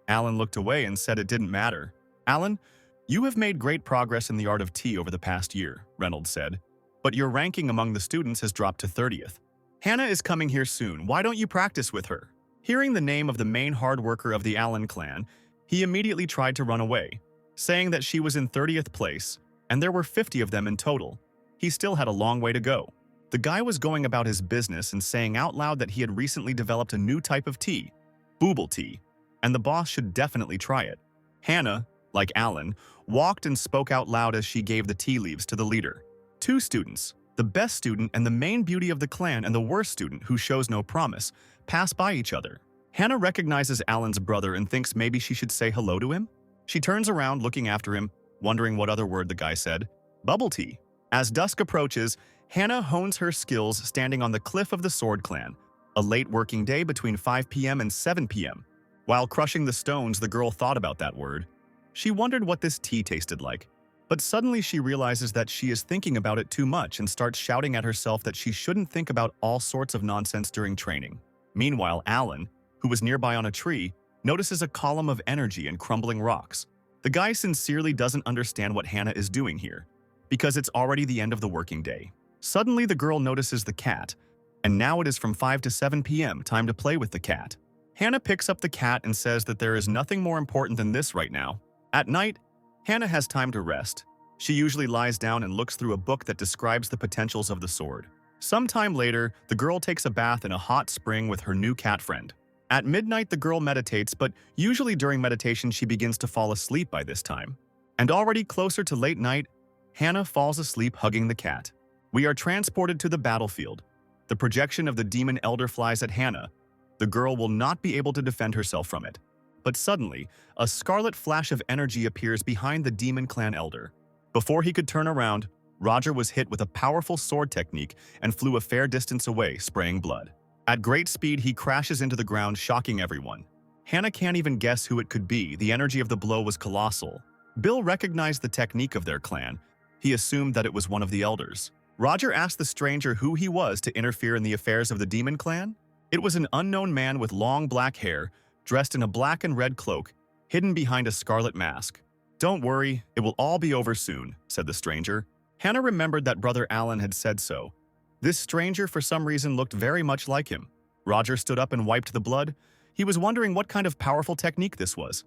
Alan looked away and said it didn't matter. "Alan, you have made great progress in the art of tea over the past year," Reynolds said, "but your ranking among the students has dropped to 30th. Hannah is coming here soon. Why don't you practice with her?" Hearing the name of the main hard worker of the Allen clan, he immediately tried to run away, saying that she was in 30th place, and there were 50 of them in total. He still had a long way to go. The guy was going about his business and saying out loud that he had recently developed a new type of tea, booble tea, and the boss should definitely try it. Hannah, like Alan, walked and spoke out loud as she gave the tea leaves to the leader. 2 students, the best student and the main beauty of the clan and the worst student who shows no promise, pass by each other. Hannah recognizes Alan's brother and thinks maybe she should say hello to him. She turns around looking after him, wondering what other word the guy said. Bubble tea. As dusk approaches, Hannah hones her skills standing on the cliff of the Sword Clan. A late working day between 5 p.m. and 7 p.m. While crushing the stones, the girl thought about that word. She wondered what this tea tasted like. But suddenly she realizes that she is thinking about it too much and starts shouting at herself that she shouldn't think about all sorts of nonsense during training. Meanwhile, Alan, who was nearby on a tree, notices a column of energy and crumbling rocks. The guy sincerely doesn't understand what Hannah is doing here, because it's already the end of the working day. Suddenly, the girl notices the cat, and now it is from 5 to 7 p.m. time to play with the cat. Hannah picks up the cat and says that there is nothing more important than this right now. At night, Hannah has time to rest. She usually lies down and looks through a book that describes the potentials of the sword. Sometime later, the girl takes a bath in a hot spring with her new cat friend. At midnight, the girl meditates, but usually during meditation she begins to fall asleep by this time. And already closer to late night, Hannah falls asleep hugging the cat. We are transported to the battlefield. The projection of the demon elder flies at Hannah. The girl will not be able to defend herself from it. But suddenly, a scarlet flash of energy appears behind the demon clan elder. Before he could turn around, Roger was hit with a powerful sword technique and flew a fair distance away, spraying blood. At great speed, he crashes into the ground, shocking everyone. Hannah can't even guess who it could be. The energy of the blow was colossal. Bill recognized the technique of their clan. He assumed that it was one of the elders. Roger asked the stranger who he was to interfere in the affairs of the demon clan. It was an unknown man with long black hair, dressed in a black and red cloak, hidden behind a scarlet mask. "Don't worry, it will all be over soon," said the stranger. Hannah remembered that Brother Alan had said so. This stranger for some reason looked very much like him. Roger stood up and wiped the blood. He was wondering what kind of powerful technique this was.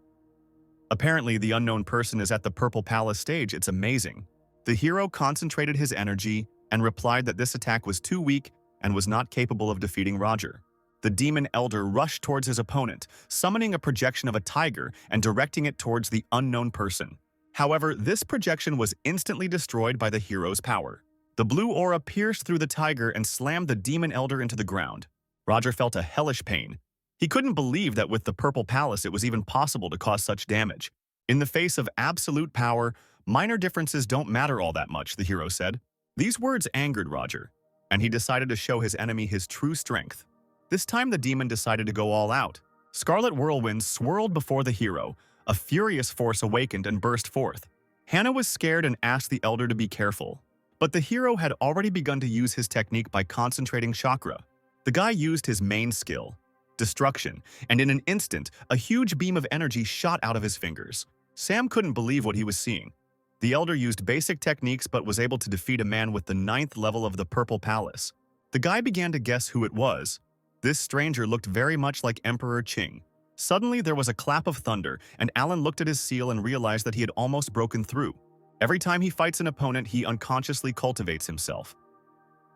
Apparently, the unknown person is at the Purple Palace stage. It's amazing. The hero concentrated his energy and replied that this attack was too weak and was not capable of defeating Roger. The demon elder rushed towards his opponent, summoning a projection of a tiger and directing it towards the unknown person. However, this projection was instantly destroyed by the hero's power. The blue aura pierced through the tiger and slammed the demon elder into the ground. Roger felt a hellish pain. He couldn't believe that with the Purple Palace it was even possible to cause such damage. In the face of absolute power, minor differences don't matter all that much, the hero said. These words angered Roger, and he decided to show his enemy his true strength. This time the demon decided to go all out. Scarlet whirlwinds swirled before the hero. A furious force awakened and burst forth. Hannah was scared and asked the elder to be careful. But the hero had already begun to use his technique by concentrating chakra. The guy used his main skill, destruction, and in an instant, a huge beam of energy shot out of his fingers. Sam couldn't believe what he was seeing. The elder used basic techniques but was able to defeat a man with the 9th level of the Purple Palace. The guy began to guess who it was. This stranger looked very much like Emperor Qing. Suddenly, there was a clap of thunder, and Alan looked at his seal and realized that he had almost broken through. Every time he fights an opponent, he unconsciously cultivates himself.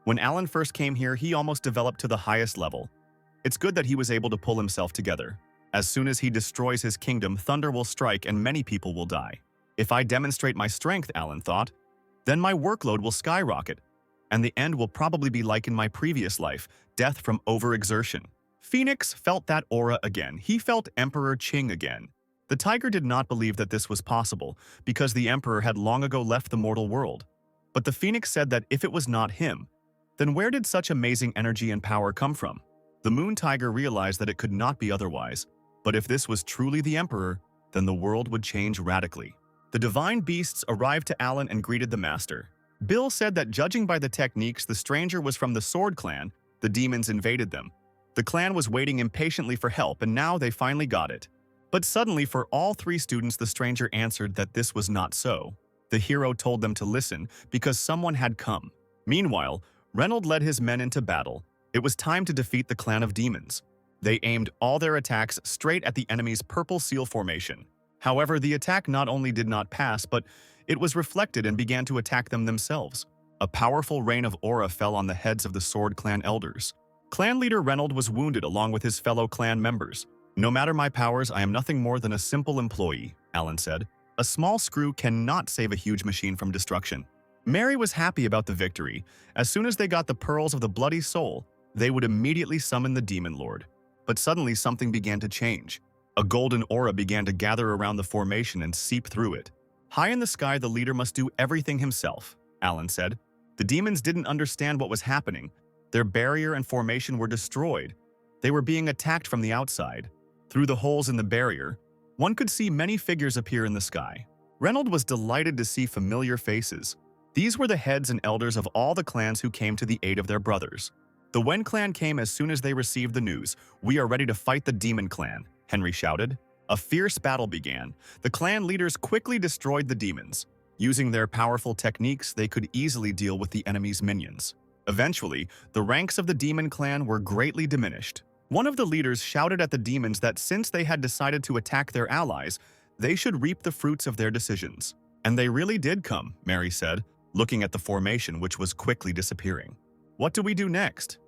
When Alan first came here, he almost developed to the highest level. It's good that he was able to pull himself together. As soon as he destroys his kingdom, thunder will strike and many people will die. If I demonstrate my strength, Alan thought, then my workload will skyrocket, and the end will probably be like in my previous life, death from overexertion. Phoenix felt that aura again. He felt Emperor Qing again. The tiger did not believe that this was possible, because the emperor had long ago left the mortal world. But the phoenix said that if it was not him, then where did such amazing energy and power come from? The moon tiger realized that it could not be otherwise. But if this was truly the emperor, then the world would change radically. The divine beasts arrived to Alan and greeted the master. Bill said that judging by the techniques, the stranger was from the Sword Clan. The demons invaded them. The clan was waiting impatiently for help, and now they finally got it. But suddenly, for all 3 students, the stranger answered that this was not so. The hero told them to listen, because someone had come. Meanwhile, Reynold led his men into battle. It was time to defeat the clan of demons. They aimed all their attacks straight at the enemy's purple seal formation. However, the attack not only did not pass, but it was reflected and began to attack them themselves. A powerful rain of aura fell on the heads of the Sword Clan elders. Clan leader Reynold was wounded along with his fellow clan members. "No matter my powers, I am nothing more than a simple employee," Alan said. "A small screw cannot save a huge machine from destruction." Mary was happy about the victory. As soon as they got the pearls of the bloody soul, they would immediately summon the demon lord. But suddenly something began to change. A golden aura began to gather around the formation and seep through it. "High in the sky, the leader must do everything himself," Alan said. The demons didn't understand what was happening. Their barrier and formation were destroyed. They were being attacked from the outside. Through the holes in the barrier, one could see many figures appear in the sky. Reynold was delighted to see familiar faces. These were the heads and elders of all the clans who came to the aid of their brothers. The Wen clan came as soon as they received the news. "We are ready to fight the Demon clan," Henry shouted. A fierce battle began. The clan leaders quickly destroyed the demons. Using their powerful techniques, they could easily deal with the enemy's minions. Eventually, the ranks of the Demon clan were greatly diminished. One of the leaders shouted at the demons that since they had decided to attack their allies, they should reap the fruits of their decisions. "And they really did come," Mary said, looking at the formation which was quickly disappearing. "What do we do next?"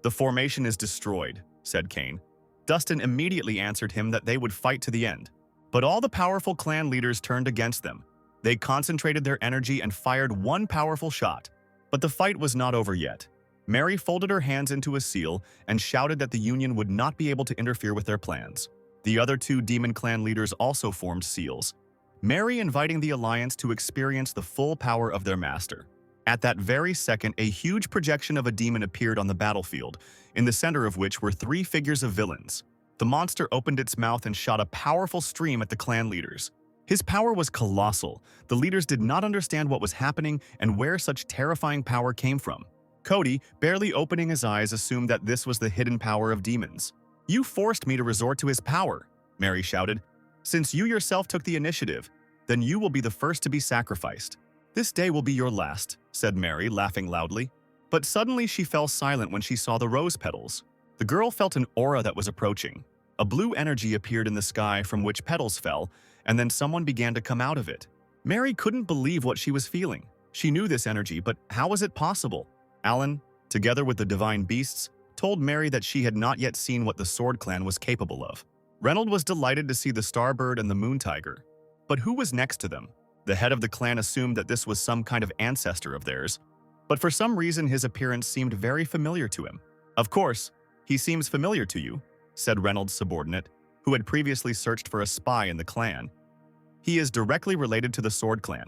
"The formation is destroyed," said Kane. Dustin immediately answered him that they would fight to the end. But all the powerful clan leaders turned against them. They concentrated their energy and fired one powerful shot. But the fight was not over yet. Mary folded her hands into a seal and shouted that the Union would not be able to interfere with their plans. The other two Demon clan leaders also formed seals, Mary inviting the Alliance to experience the full power of their master. At that very second, a huge projection of a demon appeared on the battlefield, in the center of which were three figures of villains. The monster opened its mouth and shot a powerful stream at the clan leaders. His power was colossal. The leaders did not understand what was happening and where such terrifying power came from. Cody, barely opening his eyes, assumed that this was the hidden power of demons. "You forced me to resort to his power," Mary shouted. "Since you yourself took the initiative, then you will be the first to be sacrificed." "This day will be your last," said Mary, laughing loudly. But suddenly she fell silent when she saw the rose petals. The girl felt an aura that was approaching. A blue energy appeared in the sky from which petals fell, and then someone began to come out of it. Mary couldn't believe what she was feeling. She knew this energy, but how was it possible? Alan, together with the divine beasts, told Mary that she had not yet seen what the Sword Clan was capable of. Reynold was delighted to see the Starbird and the Moon Tiger. But who was next to them? The head of the clan assumed that this was some kind of ancestor of theirs, but for some reason his appearance seemed very familiar to him. "Of course, he seems familiar to you," said Reynolds' subordinate, who had previously searched for a spy in the clan. "He is directly related to the Sword Clan.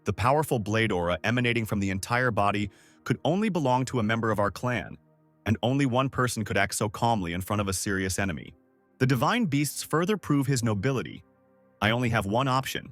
The powerful blade aura emanating from the entire body could only belong to a member of our clan, and only one person could act so calmly in front of a serious enemy. The divine beasts further prove his nobility. I only have one option.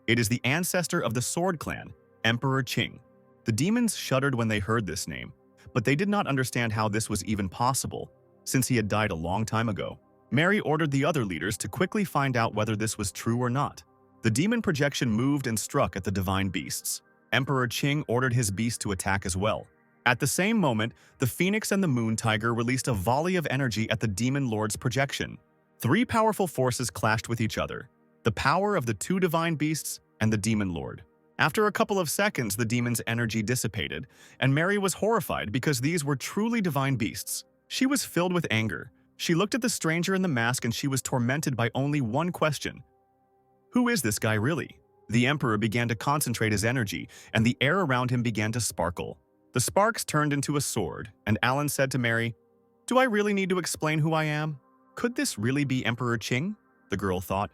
It is the ancestor of the Sword Clan, Emperor Qing." The demons shuddered when they heard this name, but they did not understand how this was even possible, since he had died a long time ago. Mary ordered the other leaders to quickly find out whether this was true or not. The demon projection moved and struck at the divine beasts. Emperor Qing ordered his beast to attack as well. At the same moment, the Phoenix and the Moon Tiger released a volley of energy at the Demon Lord's projection. Three powerful forces clashed with each other: the power of the two divine beasts and the Demon Lord. After a couple of seconds, the demon's energy dissipated, and Mary was horrified because these were truly divine beasts. She was filled with anger. She looked at the stranger in the mask and she was tormented by only one question. Who is this guy really? The Emperor began to concentrate his energy, and the air around him began to sparkle. The sparks turned into a sword, and Alan said to Mary, "Do I really need to explain who I am? Could this really be Emperor Qing?" the girl thought,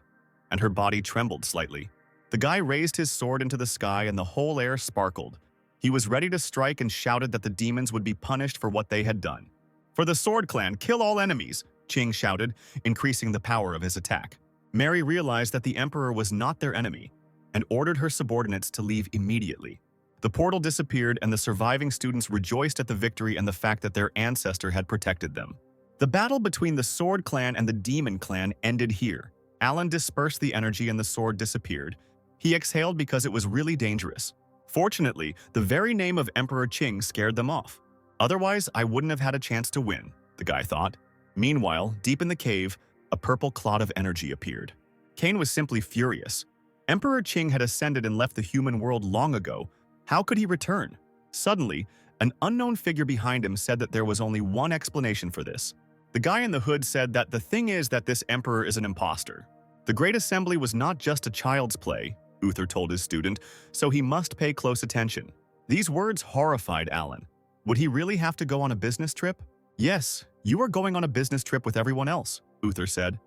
and her body trembled slightly. The guy raised his sword into the sky and the whole air sparkled. He was ready to strike and shouted that the demons would be punished for what they had done. "For the Sword Clan, kill all enemies," Qing shouted, increasing the power of his attack. Mary realized that the Emperor was not their enemy and ordered her subordinates to leave immediately. The portal disappeared and the surviving students rejoiced at the victory and the fact that their ancestor had protected them. The battle between the Sword Clan and the Demon Clan ended here. Alan dispersed the energy and the sword disappeared. He exhaled because it was really dangerous. Fortunately, the very name of Emperor Qing scared them off. Otherwise, I wouldn't have had a chance to win, the guy thought. Meanwhile, deep in the cave, a purple cloud of energy appeared. Kane was simply furious. Emperor Qing had ascended and left the human world long ago. How could he return? Suddenly, an unknown figure behind him said that there was only one explanation for this. The guy in the hood said that the thing is that this emperor is an imposter. The Great Assembly was not just a child's play, Uther told his student, so he must pay close attention. These words horrified Alan. Would he really have to go on a business trip? "Yes, you are going on a business trip with everyone else," Uther said.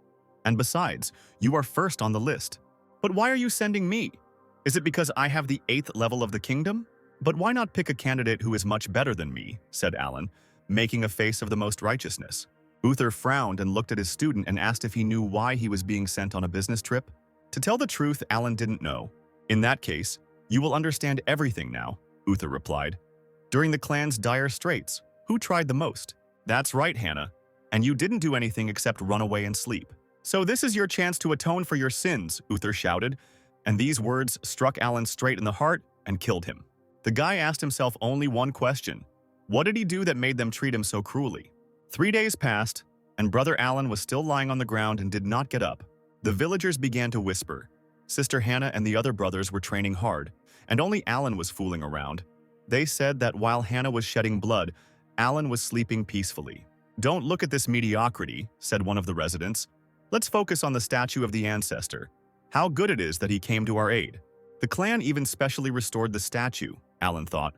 "And besides, you are first on the list." "But why are you sending me? Is it because I have the 8th level of the kingdom?" "But why not pick a candidate who is much better than me?" said Alan, making a face of the most righteousness. Uther frowned and looked at his student and asked if he knew why he was being sent on a business trip. To tell the truth, Alan didn't know. "In that case, you will understand everything now," Uther replied. "During the clan's dire straits, who tried the most?" "That's right, Hannah. And you didn't do anything except run away and sleep. So this is your chance to atone for your sins," Uther shouted, and these words struck Alan straight in the heart and killed him. The guy asked himself only one question. What did he do that made them treat him so cruelly? 3 days passed, and Brother Alan was still lying on the ground and did not get up. The villagers began to whisper. Sister Hannah and the other brothers were training hard, and only Alan was fooling around. They said that while Hannah was shedding blood, Alan was sleeping peacefully. "Don't look at this mediocrity," said one of the residents. "Let's focus on the statue of the ancestor. How good it is that he came to our aid." The clan even specially restored the statue, Alan thought.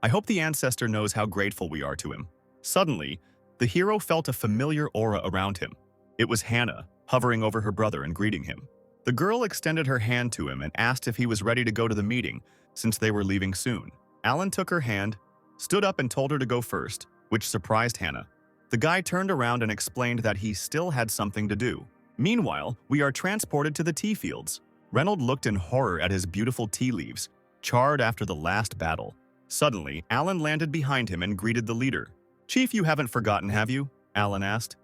"I hope the ancestor knows how grateful we are to him." Suddenly, the hero felt a familiar aura around him. It was Hannah, hovering over her brother and greeting him. The girl extended her hand to him and asked if he was ready to go to the meeting, since they were leaving soon. Alan took her hand, stood up and told her to go first, which surprised Hannah. The guy turned around and explained that he still had something to do. Meanwhile, we are transported to the tea fields. Reynold looked in horror at his beautiful tea leaves, charred after the last battle. Suddenly, Alan landed behind him and greeted the leader. "Chief, you haven't forgotten, have you?" Alan asked.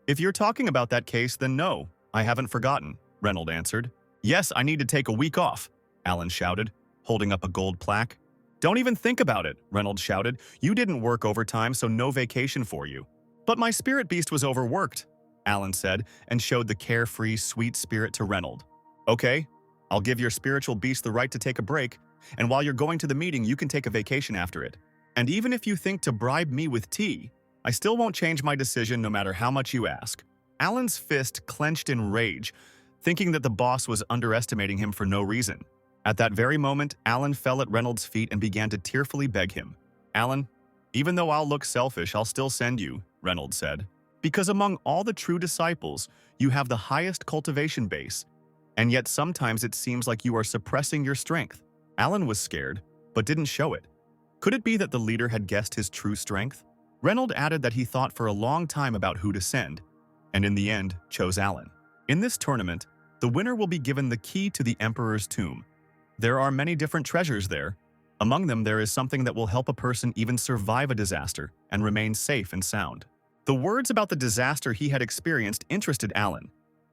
"If you're talking about that case, then no, I haven't forgotten," Reynold answered. "Yes, I need to take a week off," Alan shouted, holding up a gold plaque. "Don't even think about it," Reynold shouted. "You didn't work overtime, so no vacation for you." "But my spirit beast was overworked," Alan said, and showed the carefree, sweet spirit to Reynold. "Okay, I'll give your spiritual beast the right to take a break, and while you're going to the meeting, you can take a vacation after it. And even if you think to bribe me with tea, I still won't change my decision no matter how much you ask." Alan's fist clenched in rage, thinking that the boss was underestimating him for no reason. At that very moment, Alan fell at Reynolds' feet and began to tearfully beg him. "Alan, even though I'll look selfish, I'll still send you," Reynolds said. "Because among all the true disciples, you have the highest cultivation base, and yet sometimes it seems like you are suppressing your strength." Alan was scared, but didn't show it. Could it be that the leader had guessed his true strength? Reynolds added that he thought for a long time about who to send, and in the end chose Alan. In this tournament, the winner will be given the key to the Emperor's tomb. There are many different treasures there. Among them, there is something that will help a person even survive a disaster and remain safe and sound. The words about the disaster he had experienced interested Alan,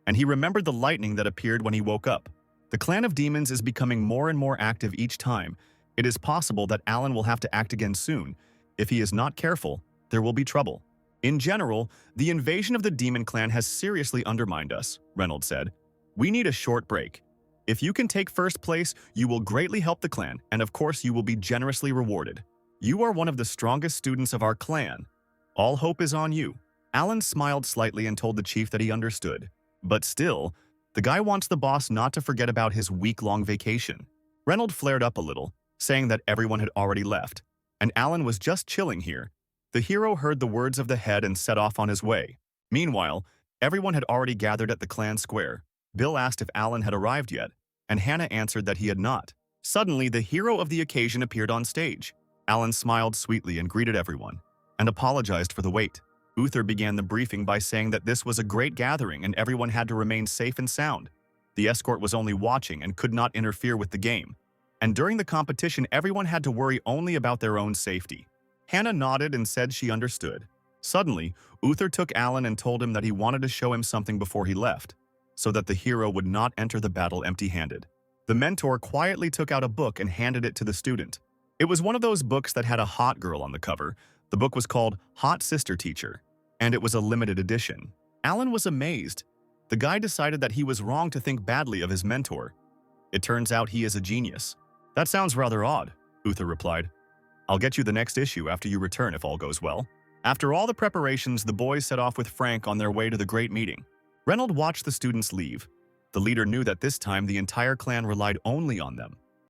and he remembered the lightning that appeared when he woke up. The clan of demons is becoming more and more active each time. It is possible that Alan will have to act again soon. If he is not careful, there will be trouble. "In general, the invasion of the demon clan has seriously undermined us," Reynolds said. "We need a short break. If you can take first place, you will greatly help the clan, and of course you will be generously rewarded. You are one of the strongest students of our clan. All hope is on you." Alan smiled slightly and told the chief that he understood. But still, the guy wants the boss not to forget about his week-long vacation. Reynolds flared up a little, saying that everyone had already left, and Alan was just chilling here. The hero heard the words of the head and set off on his way. Meanwhile, everyone had already gathered at the clan square. Bill asked if Alan had arrived yet, and Hannah answered that he had not. Suddenly, the hero of the occasion appeared on stage. Alan smiled sweetly and greeted everyone, and apologized for the wait. Uther began the briefing by saying that this was a great gathering and everyone had to remain safe and sound. The escort was only watching and could not interfere with the game. And during the competition, everyone had to worry only about their own safety. Hannah nodded and said she understood. Suddenly, Uther took Alan and told him that he wanted to show him something before he left, so that the hero would not enter the battle empty-handed. The mentor quietly took out a book and handed it to the student. It was one of those books that had a hot girl on the cover. The book was called Hot Sister Teacher, and it was a limited edition. Alan was amazed. The guy decided that he was wrong to think badly of his mentor. It turns out he is a genius. "That sounds rather odd," Uther replied. "I'll get you the next issue after you return if all goes well." After all the preparations, the boys set off with Frank on their way to the great meeting. Reynolds watched the students leave. The leader knew that this time the entire clan relied only on them.